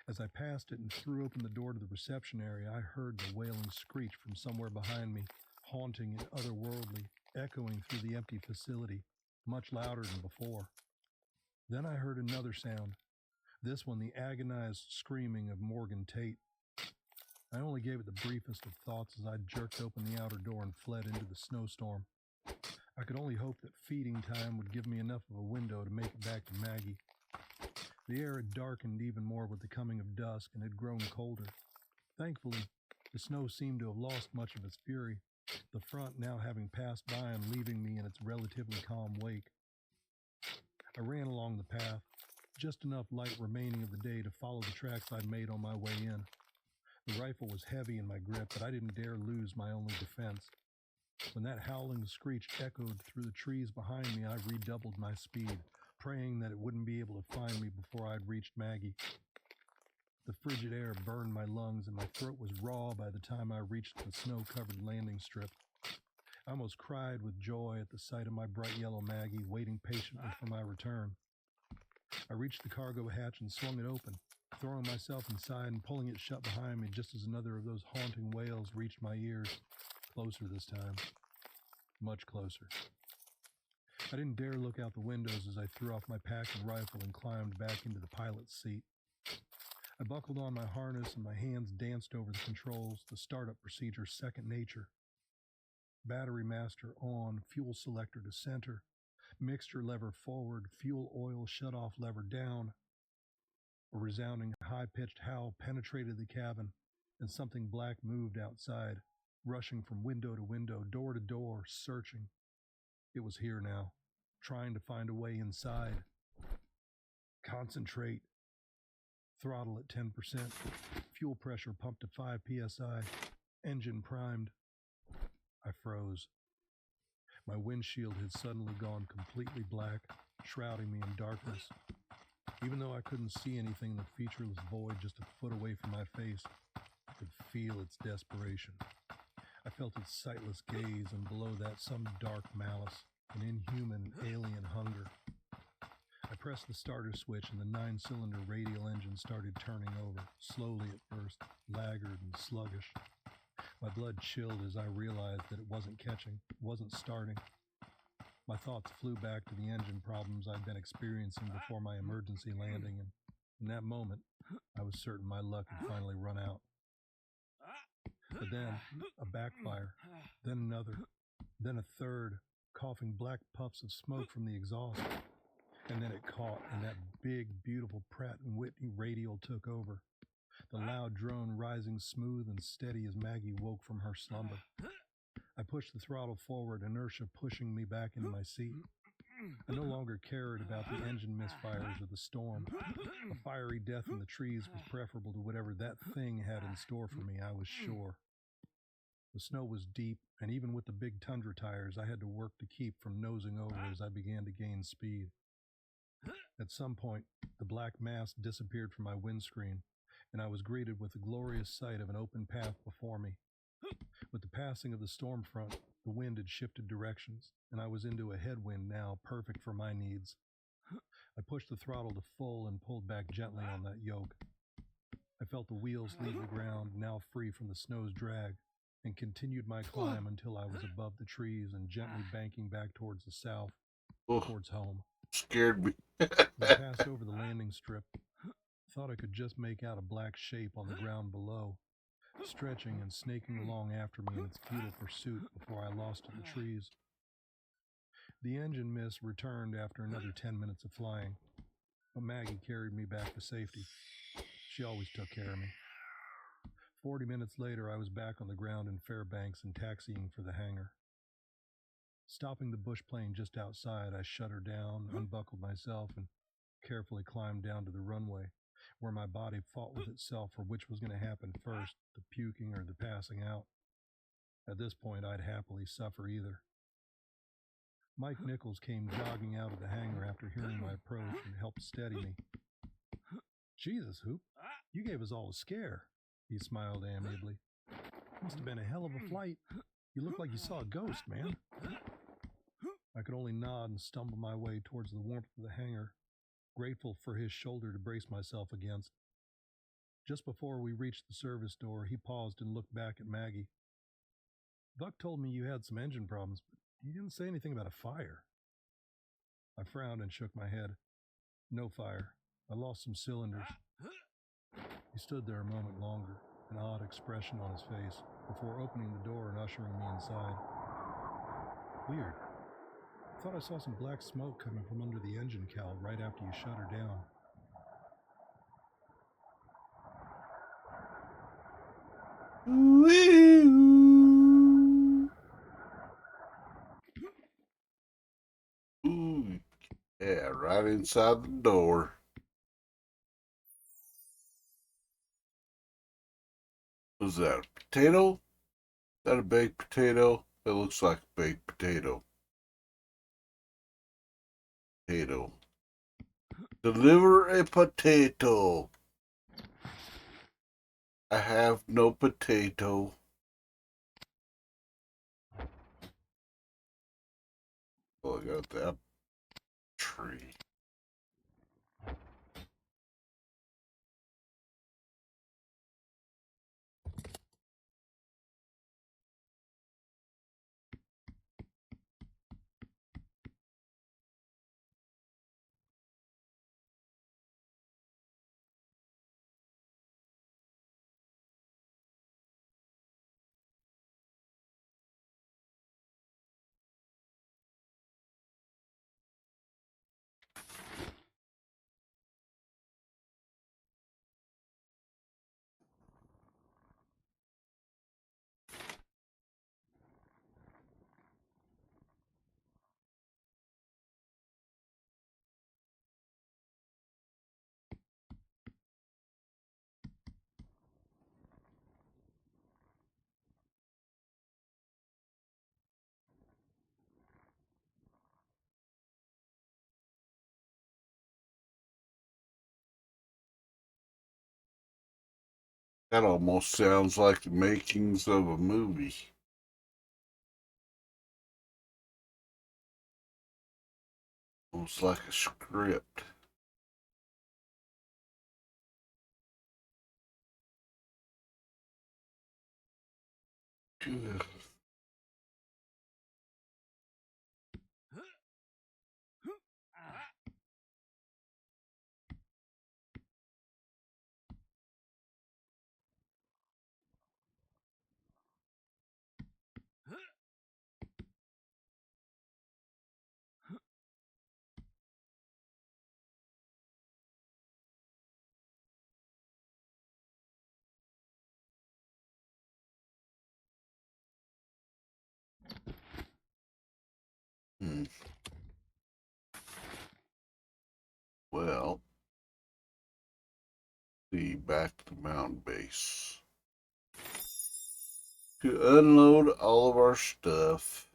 As I passed it and threw open the door to the reception area, I heard the wailing screech from somewhere behind me, haunting and otherworldly, echoing through the empty facility, much louder than before. Then I heard another sound, this one the agonized screaming of Morgan Tate. I only gave it the briefest of thoughts as I jerked open the outer door and fled into the snowstorm. I could only hope that feeding time would give me enough of a window to make it back to Maggie. The air had darkened even more with the coming of dusk and had grown colder. Thankfully, the snow seemed to have lost much of its fury, the front now having passed by and leaving me in its relatively calm wake. I ran along the path, just enough light remaining of the day to follow the tracks I'd made on my way in. The rifle was heavy in my grip, but I didn't dare lose my only defense. When that howling screech echoed through the trees behind me, I redoubled my speed, praying that it wouldn't be able to find me before I'd reached Maggie. The frigid air burned my lungs, and my throat was raw by the time I reached the snow-covered landing strip. I almost cried with joy at the sight of my bright yellow Maggie waiting patiently for my return. I reached the cargo hatch and swung it open, throwing myself inside and pulling it shut behind me just as another of those haunting wails reached my ears, closer this time. much closer. I didn't dare look out the windows as I threw off my pack and rifle and climbed back into the pilot's seat. I buckled on my harness and my hands danced over the controls, the startup procedure second nature. Battery master on, fuel selector to center, mixture lever forward, fuel oil shutoff lever down. A resounding high-pitched howl penetrated the cabin, and something black moved outside, rushing from window to window, door to door, searching. It was here now, trying to find a way inside. Concentrate. Throttle at 10%. Fuel pressure pumped to 5 psi. Engine primed. I froze. My windshield had suddenly gone completely black, shrouding me in darkness. Even though I couldn't see anything in the featureless void just a foot away from my face, I could feel its desperation. I felt its sightless gaze, and below that some dark malice, an inhuman, alien hunger. I pressed the starter switch and the 9-cylinder radial engine started turning over, slowly at first, laggard and sluggish. My blood chilled as I realized that it wasn't catching, wasn't starting. My thoughts flew back to the engine problems I'd been experiencing before my emergency landing, and in that moment, I was certain my luck had finally run out. But then, a backfire, then another, then a third, coughing black puffs of smoke from the exhaust. And then it caught, and that big, beautiful Pratt & Whitney radial took over, the loud drone rising smooth and steady as Maggie woke from her slumber. I pushed the throttle forward, inertia pushing me back into my seat. I no longer cared about the engine misfires or the storm. A fiery death in the trees was preferable to whatever that thing had in store for me, I was sure. The snow was deep, and even with the big Tundra tires, I had to work to keep from nosing over as I began to gain speed. At some point, the black mass disappeared from my windscreen, and I was greeted with the glorious sight of an open path before me. With the passing of the storm front, the wind had shifted directions, and I was into a headwind now, perfect for my needs. I pushed the throttle to full and pulled back gently on that yoke. I felt the wheels leave the ground, now free from the snow's drag, and continued my climb until I was above the trees and gently banking back towards the south, towards home. Scared me. As I passed over the landing strip, thought I could just make out a black shape on the ground below, stretching and snaking along after me in its futile pursuit before I lost it in the trees. The engine miss returned after another 10 minutes of flying, but Maggie carried me back to safety. She always took care of me. 40 minutes later, I was back on the ground in Fairbanks and taxiing for the hangar. Stopping the bush plane just outside, I shut her down, unbuckled myself, and carefully climbed down to the runway, where my body fought with itself for which was going to happen first, the puking or the passing out. At this point, I'd happily suffer either. Mike Nichols came jogging out of the hangar after hearing my approach and helped steady me. "Jesus, Hoop, you gave us all a scare," he smiled amiably. "Must have been a hell of a flight. You look like you saw a ghost, man." I could only nod and stumble my way towards the warmth of the hangar, grateful for his shoulder to brace myself against. Just before we reached the service door, he paused and looked back at Maggie. "Buck told me you had some engine problems, but he didn't say anything about a fire." I frowned and shook my head. "No fire. I lost some cylinders." He stood there a moment longer, an odd expression on his face, before opening the door and ushering me inside. "Weird. I thought I saw some black smoke coming from under the engine cowl right after you shut her down." Ooh, yeah, right inside the door. Was that a potato? Is that a baked potato? It looks like a baked potato. Potato. Deliver a potato. I have no potato. Oh, I got that tree. That almost sounds like the makings of a movie. Almost like a script. Good. Well, see, back to the mountain base to unload all of our stuff.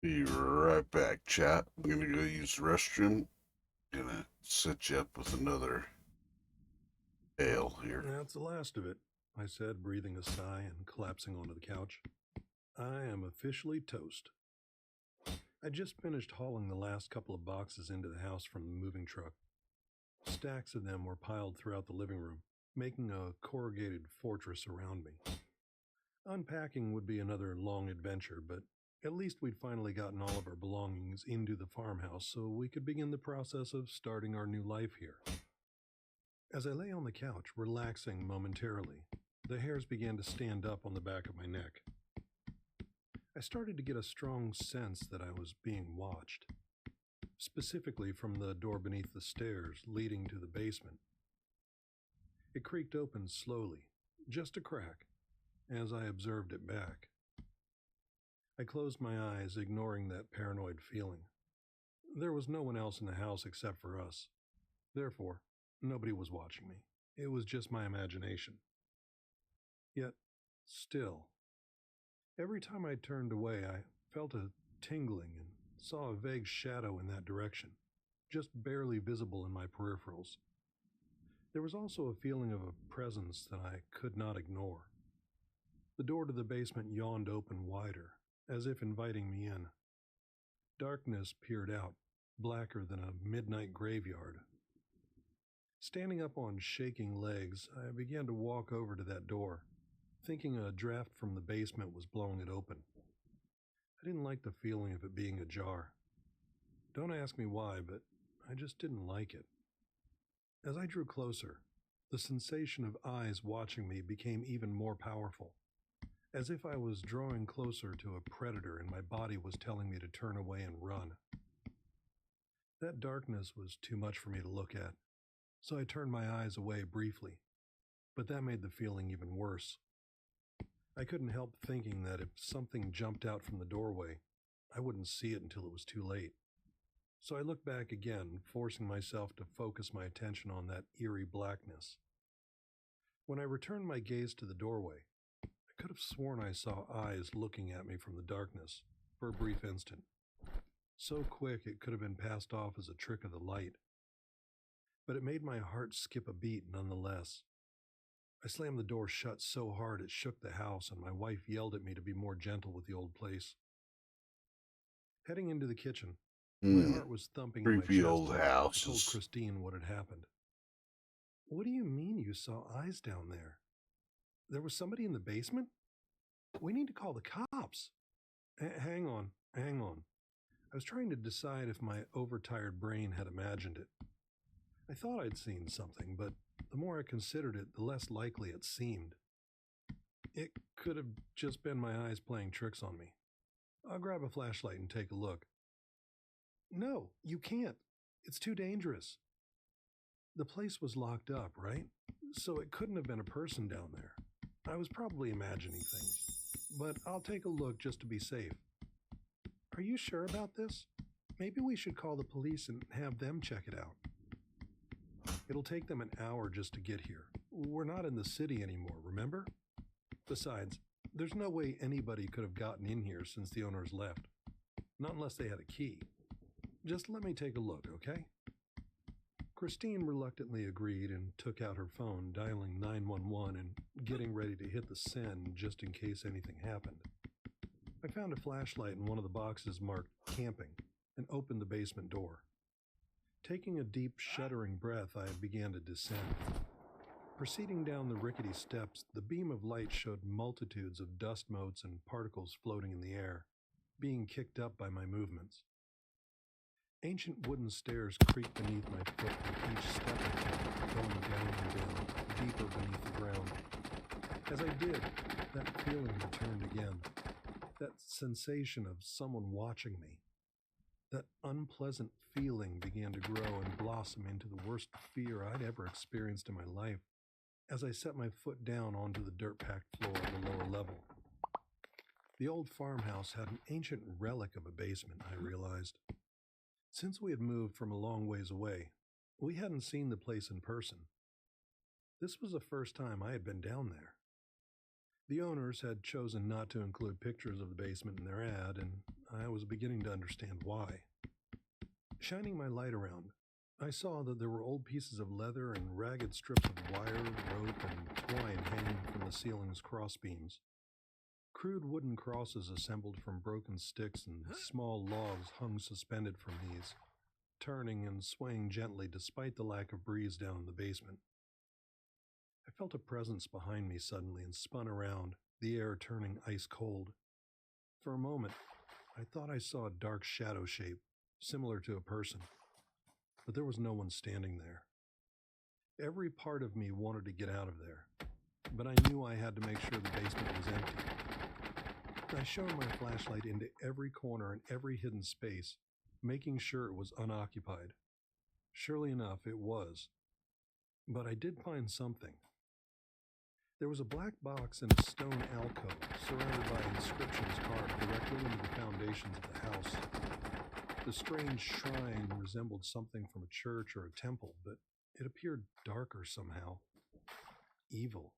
Be right back, chat. I'm gonna go use the restroom. Gonna set you up with another ale here. That's the last of it, I said, breathing a sigh and collapsing onto the couch. I am officially toast. I just finished hauling the last couple of boxes into the house from the moving truck. Stacks of them were piled throughout the living room, making a corrugated fortress around me. Unpacking would be another long adventure, but At least we'd finally gotten all of our belongings into the farmhouse so we could begin the process of starting our new life here. As I lay on the couch, relaxing momentarily, the hairs began to stand up on the back of my neck. I started to get a strong sense that I was being watched, specifically from the door beneath the stairs leading to the basement. It creaked open slowly, just a crack, as I observed it back. I closed my eyes, ignoring that paranoid feeling. There was no one else in the house except for us. Therefore, nobody was watching me. It was just my imagination. Yet, still, every time I turned away, I felt a tingling and saw a vague shadow in that direction, just barely visible in my peripherals. There was also a feeling of a presence that I could not ignore. The door to the basement yawned open wider, as if inviting me in. Darkness peered out, blacker than a midnight graveyard. Standing up on shaking legs, I began to walk over to that door, thinking a draft from the basement was blowing it open. I didn't like the feeling of it being ajar. Don't ask me why, but I just didn't like it. As I drew closer, the sensation of eyes watching me became even more powerful, as if I was drawing closer to a predator and my body was telling me to turn away and run. That darkness was too much for me to look at, so I turned my eyes away briefly, but that made the feeling even worse. I couldn't help thinking that if something jumped out from the doorway, I wouldn't see it until it was too late. So I looked back again, forcing myself to focus my attention on that eerie blackness. When I returned my gaze to the doorway, I could have sworn I saw eyes looking at me from the darkness for a brief instant. So quick it could have been passed off as a trick of the light. But it made my heart skip a beat nonetheless. I slammed the door shut so hard it shook the house, and my wife yelled at me to be more gentle with the old place. Heading into the kitchen, my heart was thumping in my Creepy chest. old I told houses. Christine what had happened. What do you mean you saw eyes down there? There was somebody in the basement? We need to call the cops. Hang on. I was trying to decide if my overtired brain had imagined it. I thought I'd seen something, but the more I considered it, the less likely it seemed. It could have just been my eyes playing tricks on me. I'll grab a flashlight and take a look. No, you can't. It's too dangerous. The place was locked up, right? So it couldn't have been a person down there. I was probably imagining things, but I'll take a look just to be safe. Are you sure about this? Maybe we should call the police and have them check it out. It'll take them an hour just to get here. We're not in the city anymore, remember? Besides, there's no way anybody could have gotten in here since the owners left. Not unless they had a key. Just let me take a look, okay? Christine reluctantly agreed and took out her phone, dialing 911 and getting ready to hit the send just in case anything happened. I found a flashlight in one of the boxes marked camping and opened the basement door. Taking a deep, shuddering breath, I began to descend. Proceeding down the rickety steps, the beam of light showed multitudes of dust motes and particles floating in the air, being kicked up by my movements. Ancient wooden stairs creaked beneath my foot with each step I took, going down and down, deeper beneath the ground. As I did, that feeling returned again. That sensation of someone watching me. That unpleasant feeling began to grow and blossom into the worst fear I'd ever experienced in my life as I set my foot down onto the dirt-packed floor of the lower level. The old farmhouse had an ancient relic of a basement, I realized. Since we had moved from a long ways away, we hadn't seen the place in person. This was the first time I had been down there. The owners had chosen not to include pictures of the basement in their ad, and I was beginning to understand why. Shining my light around, I saw that there were old pieces of leather and ragged strips of wire, rope, and twine hanging from the ceiling's crossbeams. Crude wooden crosses assembled from broken sticks and small logs hung suspended from these, turning and swaying gently despite the lack of breeze down in the basement. I felt a presence behind me suddenly and spun around, the air turning ice cold. For a moment, I thought I saw a dark shadow shape, similar to a person, but there was no one standing there. Every part of me wanted to get out of there, but I knew I had to make sure the basement was empty. I shone my flashlight into every corner and every hidden space, making sure it was unoccupied. Surely enough, it was. But I did find something. There was a black box in a stone alcove, surrounded by inscriptions carved directly into the foundations of the house. The strange shrine resembled something from a church or a temple, but it appeared darker somehow. Evil.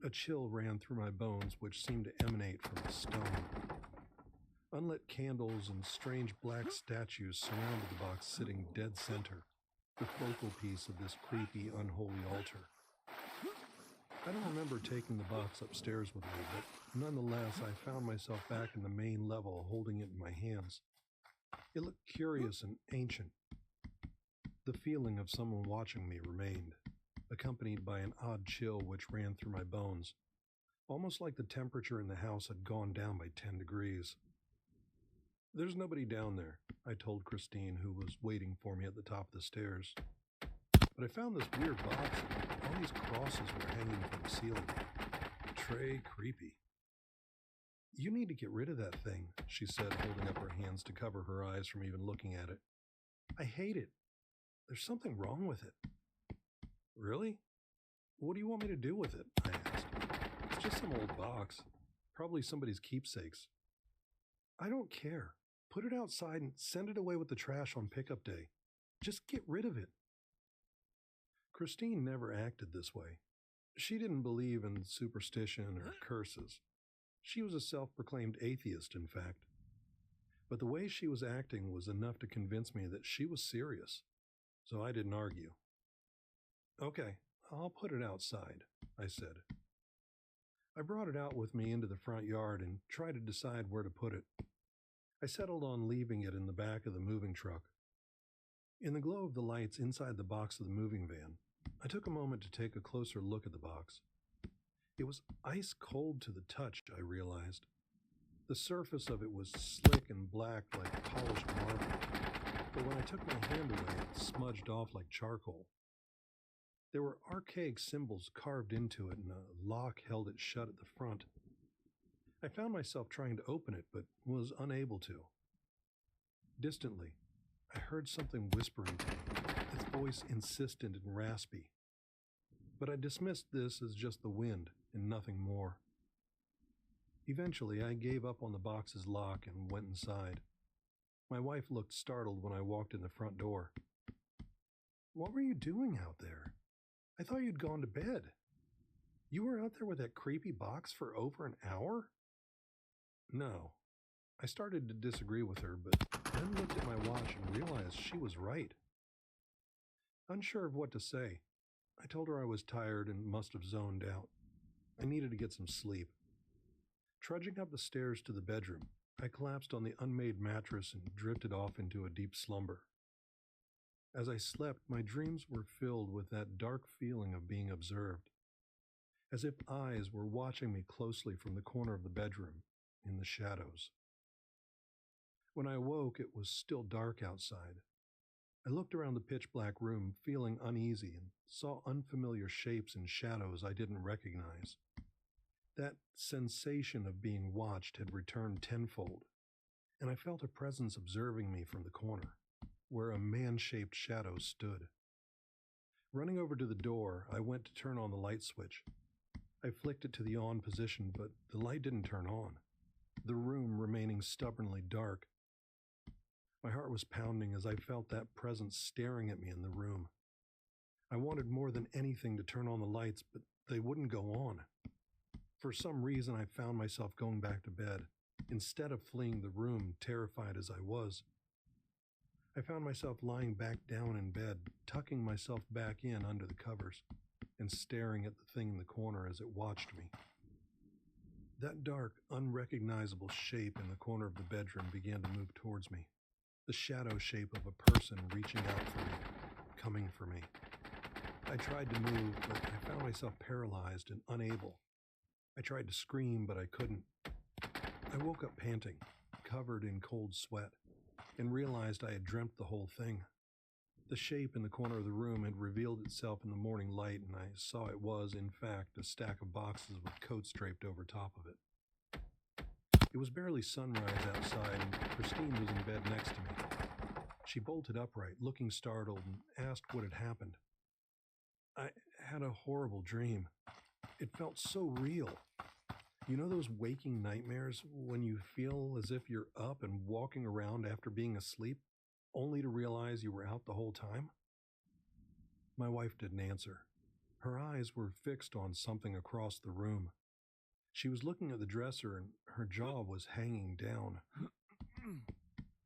A chill ran through my bones, which seemed to emanate from the stone. Unlit candles and strange black statues surrounded the box, sitting dead center, the focal piece of this creepy, unholy altar. I don't remember taking the box upstairs with me, but nonetheless, I found myself back in the main level, holding it in my hands. It looked curious and ancient. The feeling of someone watching me remained, accompanied by an odd chill which ran through my bones, almost like the temperature in the house had gone down by 10 degrees. "There's nobody down there," I told Christine, who was waiting for me at the top of the stairs. But I found this weird box, and all these crosses were hanging from the ceiling. Trey, creepy. "You need to get rid of that thing," she said, holding up her hands to cover her eyes from even looking at it. "I hate it. There's something wrong with it." "Really? What do you want me to do with it?" I asked. "It's just some old box. Probably somebody's keepsakes." "I don't care. Put it outside and send it away with the trash on pickup day. Just get rid of it." Christine never acted this way. She didn't believe in superstition or curses. She was a self-proclaimed atheist, in fact. But the way she was acting was enough to convince me that she was serious, so I didn't argue. "Okay, I'll put it outside," I said. I brought it out with me into the front yard and tried to decide where to put it. I settled on leaving it in the back of the moving truck. In the glow of the lights inside the box of the moving van, I took a moment to take a closer look at the box. It was ice cold to the touch, I realized. The surface of it was slick and black like polished marble, but when I took my hand away, it smudged off like charcoal. There were archaic symbols carved into it, and a lock held it shut at the front. I found myself trying to open it, but was unable to. Distantly, I heard something whispering to me, its voice insistent and raspy. But I dismissed this as just the wind and nothing more. Eventually, I gave up on the box's lock and went inside. My wife looked startled when I walked in the front door. "What were you doing out there? I thought you'd gone to bed. You were out there with that creepy box for over an hour?" No. I started to disagree with her, but then looked at my watch and realized she was right. Unsure of what to say, I told her I was tired and must have zoned out. I needed to get some sleep. Trudging up the stairs to the bedroom, I collapsed on the unmade mattress and drifted off into a deep slumber. As I slept, my dreams were filled with that dark feeling of being observed, as if eyes were watching me closely from the corner of the bedroom, in the shadows. When I awoke, it was still dark outside. I looked around the pitch-black room, feeling uneasy, and saw unfamiliar shapes and shadows I didn't recognize. That sensation of being watched had returned tenfold, and I felt a presence observing me from the corner, where a man-shaped shadow stood. Running over to the door, I went to turn on the light switch. I flicked it to the on position, but the light didn't turn on, the room remaining stubbornly dark. My heart was pounding as I felt that presence staring at me in the room. I wanted more than anything to turn on the lights, but they wouldn't go on. For some reason, I found myself going back to bed, instead of fleeing the room, terrified as I was. I found myself lying back down in bed, tucking myself back in under the covers, and staring at the thing in the corner as it watched me. That dark, unrecognizable shape in the corner of the bedroom began to move towards me, the shadow shape of a person reaching out for me, coming for me. I tried to move, but I found myself paralyzed and unable. I tried to scream, but I couldn't. I woke up panting, covered in cold sweat, and realized I had dreamt the whole thing. The shape in the corner of the room had revealed itself in the morning light, and I saw it was, in fact, a stack of boxes with coats draped over top of it. It was barely sunrise outside, and Christine was in bed next to me. She bolted upright, looking startled, and asked what had happened. I had a horrible dream. It felt so real. You know those waking nightmares when you feel as if you're up and walking around after being asleep, only to realize you were out the whole time? My wife didn't answer. Her eyes were fixed on something across the room. She was looking at the dresser and her jaw was hanging down.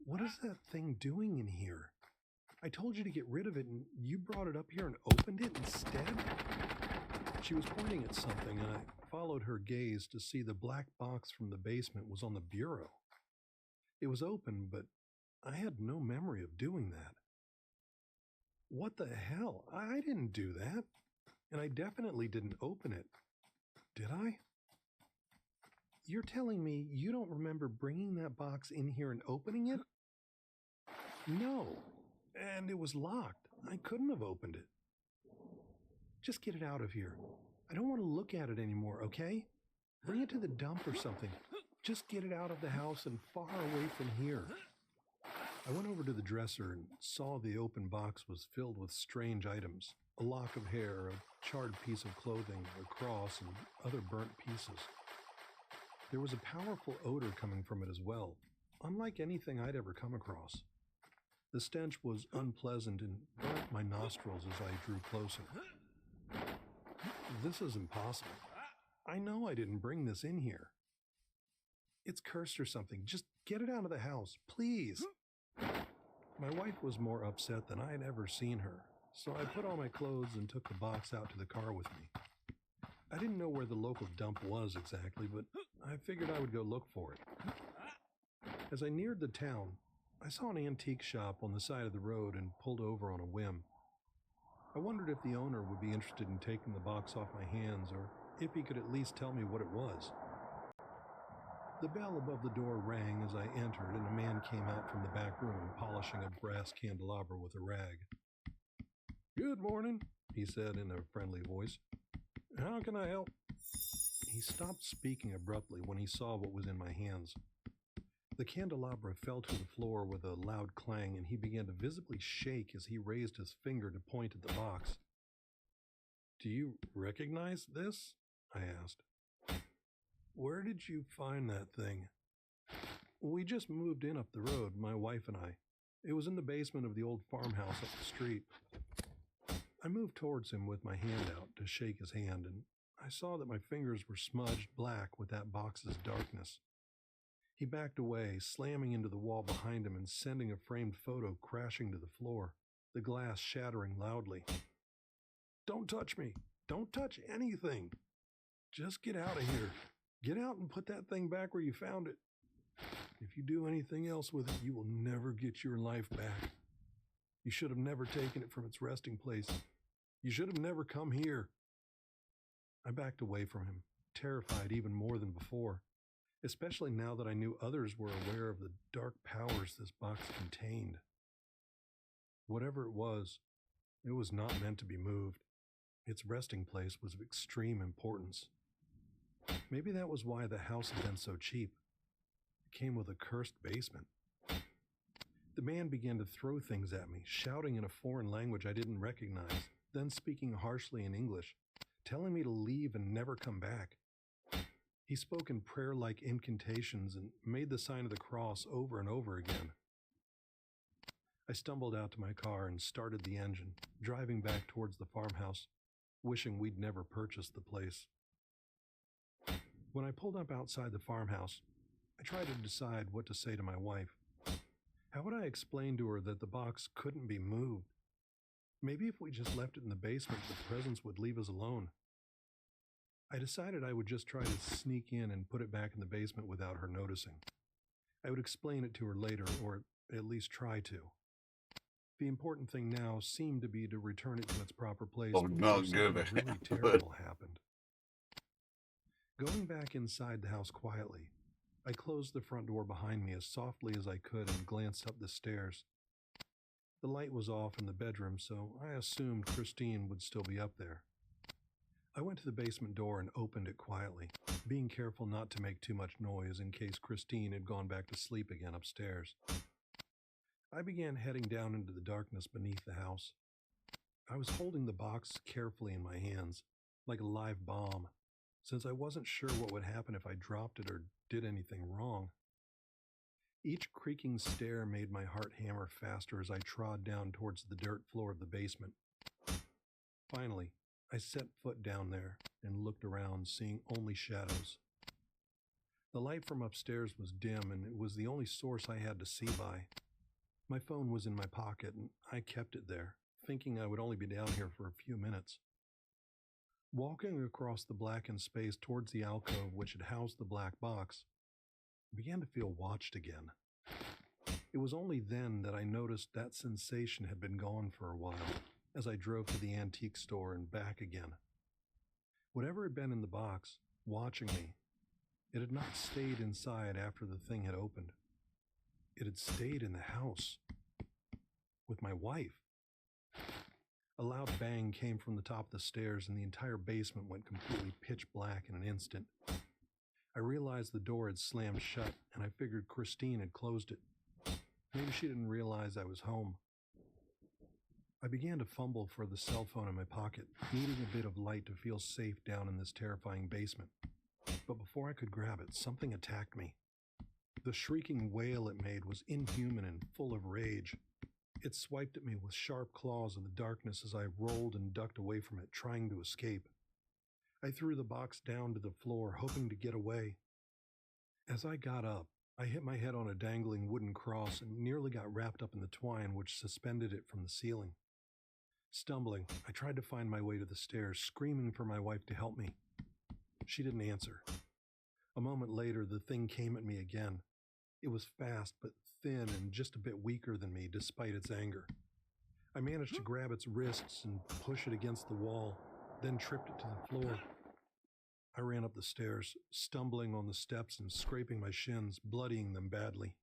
What is that thing doing in here? I told you to get rid of it and you brought it up here and opened it instead? She was pointing at something and I followed her gaze to see the black box from the basement was on the bureau. It was open, but I had no memory of doing that. What the hell? I didn't do that. And I definitely didn't open it. Did I? You're telling me you don't remember bringing that box in here and opening it? No. And it was locked. I couldn't have opened it. Just get it out of here. I don't want to look at it anymore, okay? Bring it to the dump or something. Just get it out of the house and far away from here. I went over to the dresser and saw the open box was filled with strange items. A lock of hair, a charred piece of clothing, a cross, and other burnt pieces. There was a powerful odor coming from it as well, unlike anything I'd ever come across. The stench was unpleasant and burnt my nostrils as I drew closer. This is impossible. I know I didn't bring this in here. It's cursed or something. Just get it out of the house, please. My wife was more upset than I had ever seen her, so I put on my clothes and took the box out to the car with me. I didn't know where the local dump was exactly, but I figured I would go look for it. As I neared the town, I saw an antique shop on the side of the road and pulled over on a whim. I wondered if the owner would be interested in taking the box off my hands, or if he could at least tell me what it was. The bell above the door rang as I entered, and a man came out from the back room polishing a brass candelabra with a rag. "Good morning," he said in a friendly voice. "How can I help?" He stopped speaking abruptly when he saw what was in my hands. The candelabra fell to the floor with a loud clang, and he began to visibly shake as he raised his finger to point at the box. "Do you recognize this?" I asked. "Where did you find that thing?" "We just moved in up the road, my wife and I. It was in the basement of the old farmhouse up the street." I moved towards him with my hand out to shake his hand, and I saw that my fingers were smudged black with that box's darkness. He backed away, slamming into the wall behind him and sending a framed photo crashing to the floor, the glass shattering loudly. "Don't touch me! Don't touch anything! Just get out of here! Get out and put that thing back where you found it. If you do anything else with it, you will never get your life back. You should have never taken it from its resting place. You should have never come here." I backed away from him, terrified even more than before, especially now that I knew others were aware of the dark powers this box contained. Whatever it was not meant to be moved. Its resting place was of extreme importance. Maybe that was why the house had been so cheap. It came with a cursed basement. The man began to throw things at me, shouting in a foreign language I didn't recognize, then speaking harshly in English, telling me to leave and never come back. He spoke in prayer-like incantations and made the sign of the cross over and over again. I stumbled out to my car and started the engine, driving back towards the farmhouse, wishing we'd never purchased the place. When I pulled up outside the farmhouse, I tried to decide what to say to my wife. How would I explain to her that the box couldn't be moved? Maybe if we just left it in the basement, the presence would leave us alone. I decided I would just try to sneak in and put it back in the basement without her noticing. I would explain it to her later, or at least try to. The important thing now seemed to be to return it to its proper place Oh, before not something good. really terrible happened. Going back inside the house quietly, I closed the front door behind me as softly as I could and glanced up the stairs. The light was off in the bedroom, so I assumed Christine would still be up there. I went to the basement door and opened it quietly, being careful not to make too much noise in case Christine had gone back to sleep again upstairs. I began heading down into the darkness beneath the house. I was holding the box carefully in my hands, like a live bomb, since I wasn't sure what would happen if I dropped it or did anything wrong. Each creaking stair made my heart hammer faster as I trod down towards the dirt floor of the basement. Finally, I set foot down there and looked around, seeing only shadows. The light from upstairs was dim, and it was the only source I had to see by. My phone was in my pocket, and I kept it there, thinking I would only be down here for a few minutes. Walking across the blackened space towards the alcove which had housed the black box, I began to feel watched again. It was only then that I noticed that sensation had been gone for a while, as I drove to the antique store and back again. Whatever had been in the box, watching me, it had not stayed inside after the thing had opened. It had stayed in the house, with my wife. A loud bang came from the top of the stairs, and the entire basement went completely pitch black in an instant. I realized the door had slammed shut, and I figured Christine had closed it. Maybe she didn't realize I was home. I began to fumble for the cell phone in my pocket, needing a bit of light to feel safe down in this terrifying basement. But before I could grab it, something attacked me. The shrieking wail it made was inhuman and full of rage. It swiped at me with sharp claws in the darkness as I rolled and ducked away from it, trying to escape. I threw the box down to the floor, hoping to get away. As I got up, I hit my head on a dangling wooden cross and nearly got wrapped up in the twine which suspended it from the ceiling. Stumbling, I tried to find my way to the stairs, screaming for my wife to help me. She didn't answer. A moment later, the thing came at me again. It was fast, but thin and just a bit weaker than me, despite its anger. I managed to grab its wrists and push it against the wall, then tripped it to the floor. I ran up the stairs, stumbling on the steps and scraping my shins, bloodying them badly.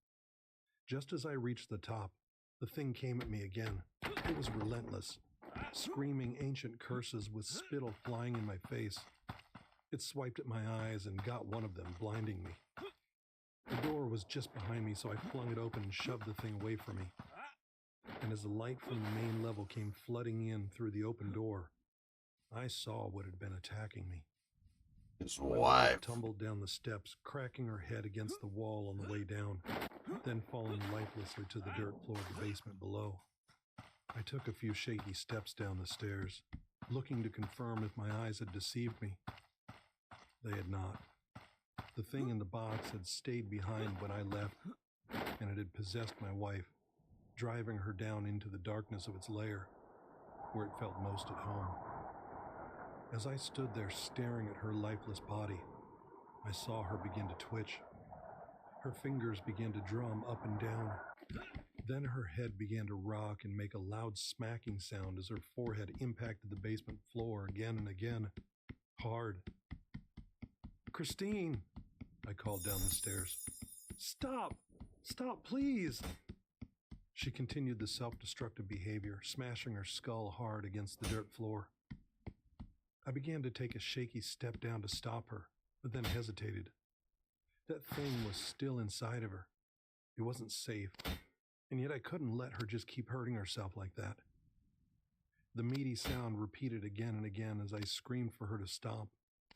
Just as I reached the top, the thing came at me again. It was relentless, screaming ancient curses with spittle flying in my face. It swiped at my eyes and got one of them, blinding me. The door was just behind me, so I flung it open and shoved the thing away from me. And as the light from the main level came flooding in through the open door, I saw what had been attacking me. His My wife. tumbled down the steps, cracking her head against the wall on the way down, then falling lifelessly to the dirt floor of the basement below. I took a few shaky steps down the stairs, looking to confirm if my eyes had deceived me. They had not. The thing in the box had stayed behind when I left, and it had possessed my wife, driving her down into the darkness of its lair, where it felt most at home. As I stood there staring at her lifeless body, I saw her begin to twitch. Her fingers began to drum up and down. Then her head began to rock and make a loud smacking sound as her forehead impacted the basement floor again and again, hard. "Christine!" I called down the stairs. "Stop! Stop, please!" She continued the self-destructive behavior, smashing her skull hard against the dirt floor. I began to take a shaky step down to stop her, but then hesitated. That thing was still inside of her. It wasn't safe, and yet I couldn't let her just keep hurting herself like that. The meaty sound repeated again and again as I screamed for her to stop,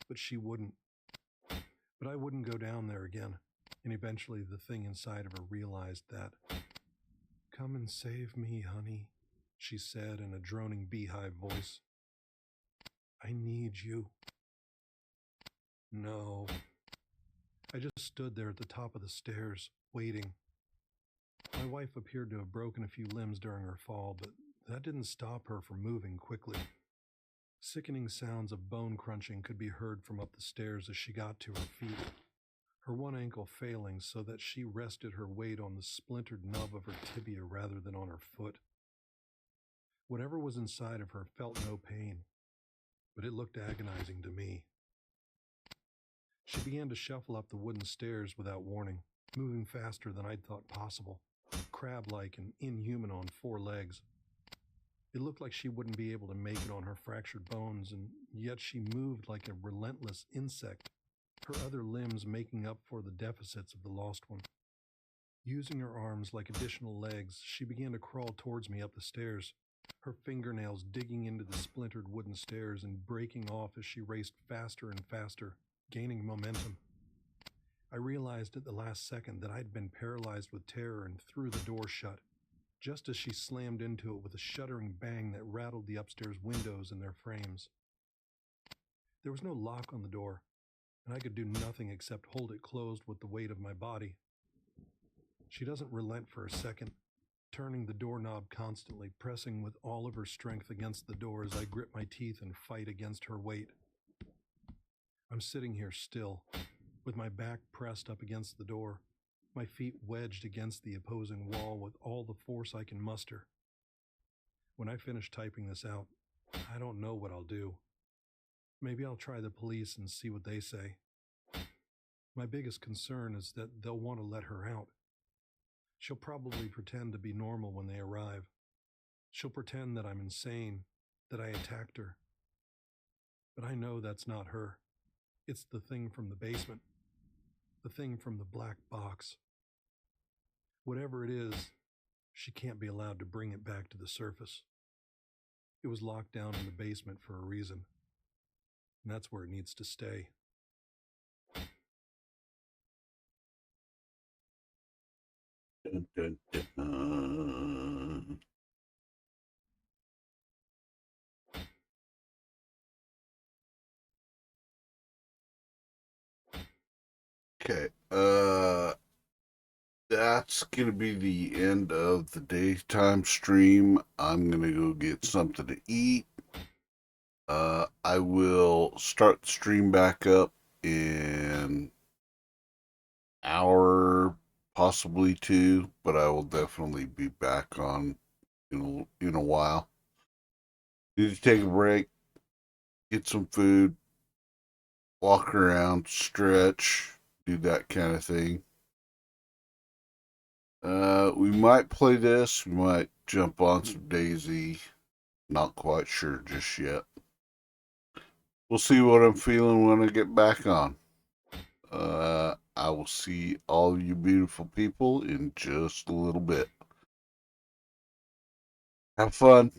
but she wouldn't. But I wouldn't go down there again, and eventually the thing inside of her realized that. "Come and save me, honey," she said in a droning beehive voice. "I need you." No. I just stood there at the top of the stairs, waiting. My wife appeared to have broken a few limbs during her fall, but that didn't stop her from moving quickly. Sickening sounds of bone crunching could be heard from up the stairs as she got to her feet, her one ankle failing so that she rested her weight on the splintered nub of her tibia rather than on her foot. Whatever was inside of her felt no pain, but it looked agonizing to me. She began to shuffle up the wooden stairs without warning, moving faster than I'd thought possible, crab-like and inhuman on 4 legs. It looked like she wouldn't be able to make it on her fractured bones, and yet she moved like a relentless insect, her other limbs making up for the deficits of the lost one. Using her arms like additional legs, she began to crawl towards me up the stairs, her fingernails digging into the splintered wooden stairs and breaking off as she raced faster and faster, gaining momentum. I realized at the last second that I'd been paralyzed with terror and threw the door shut, just as she slammed into it with a shuddering bang that rattled the upstairs windows and their frames. There was no lock on the door, and I could do nothing except hold it closed with the weight of my body. She doesn't relent for a second, turning the doorknob constantly, pressing with all of her strength against the door as I grip my teeth and fight against her weight. I'm sitting here still, with my back pressed up against the door, my feet wedged against the opposing wall with all the force I can muster. When I finish typing this out, I don't know what I'll do. Maybe I'll try the police and see what they say. My biggest concern is that they'll want to let her out. She'll probably pretend to be normal when they arrive. She'll pretend that I'm insane, that I attacked her. But I know that's not her. It's the thing from the basement. The thing from the black box. Whatever it is, she can't be allowed to bring it back to the surface. It was locked down in the basement for a reason. And that's where it needs to stay. Dun, dun, dun. Okay, that's gonna be the end of the daytime stream. I'm gonna go get something to eat. I will start the stream back up in hour, possibly 2, but I will definitely be back on in a while. Need to take a break, get some food, walk around, stretch, do that kind of thing. We might play this. We might jump on some Daisy. Not quite sure just yet. We'll see what I'm feeling when I get back on. I will see all you beautiful people in just a little bit. Have fun.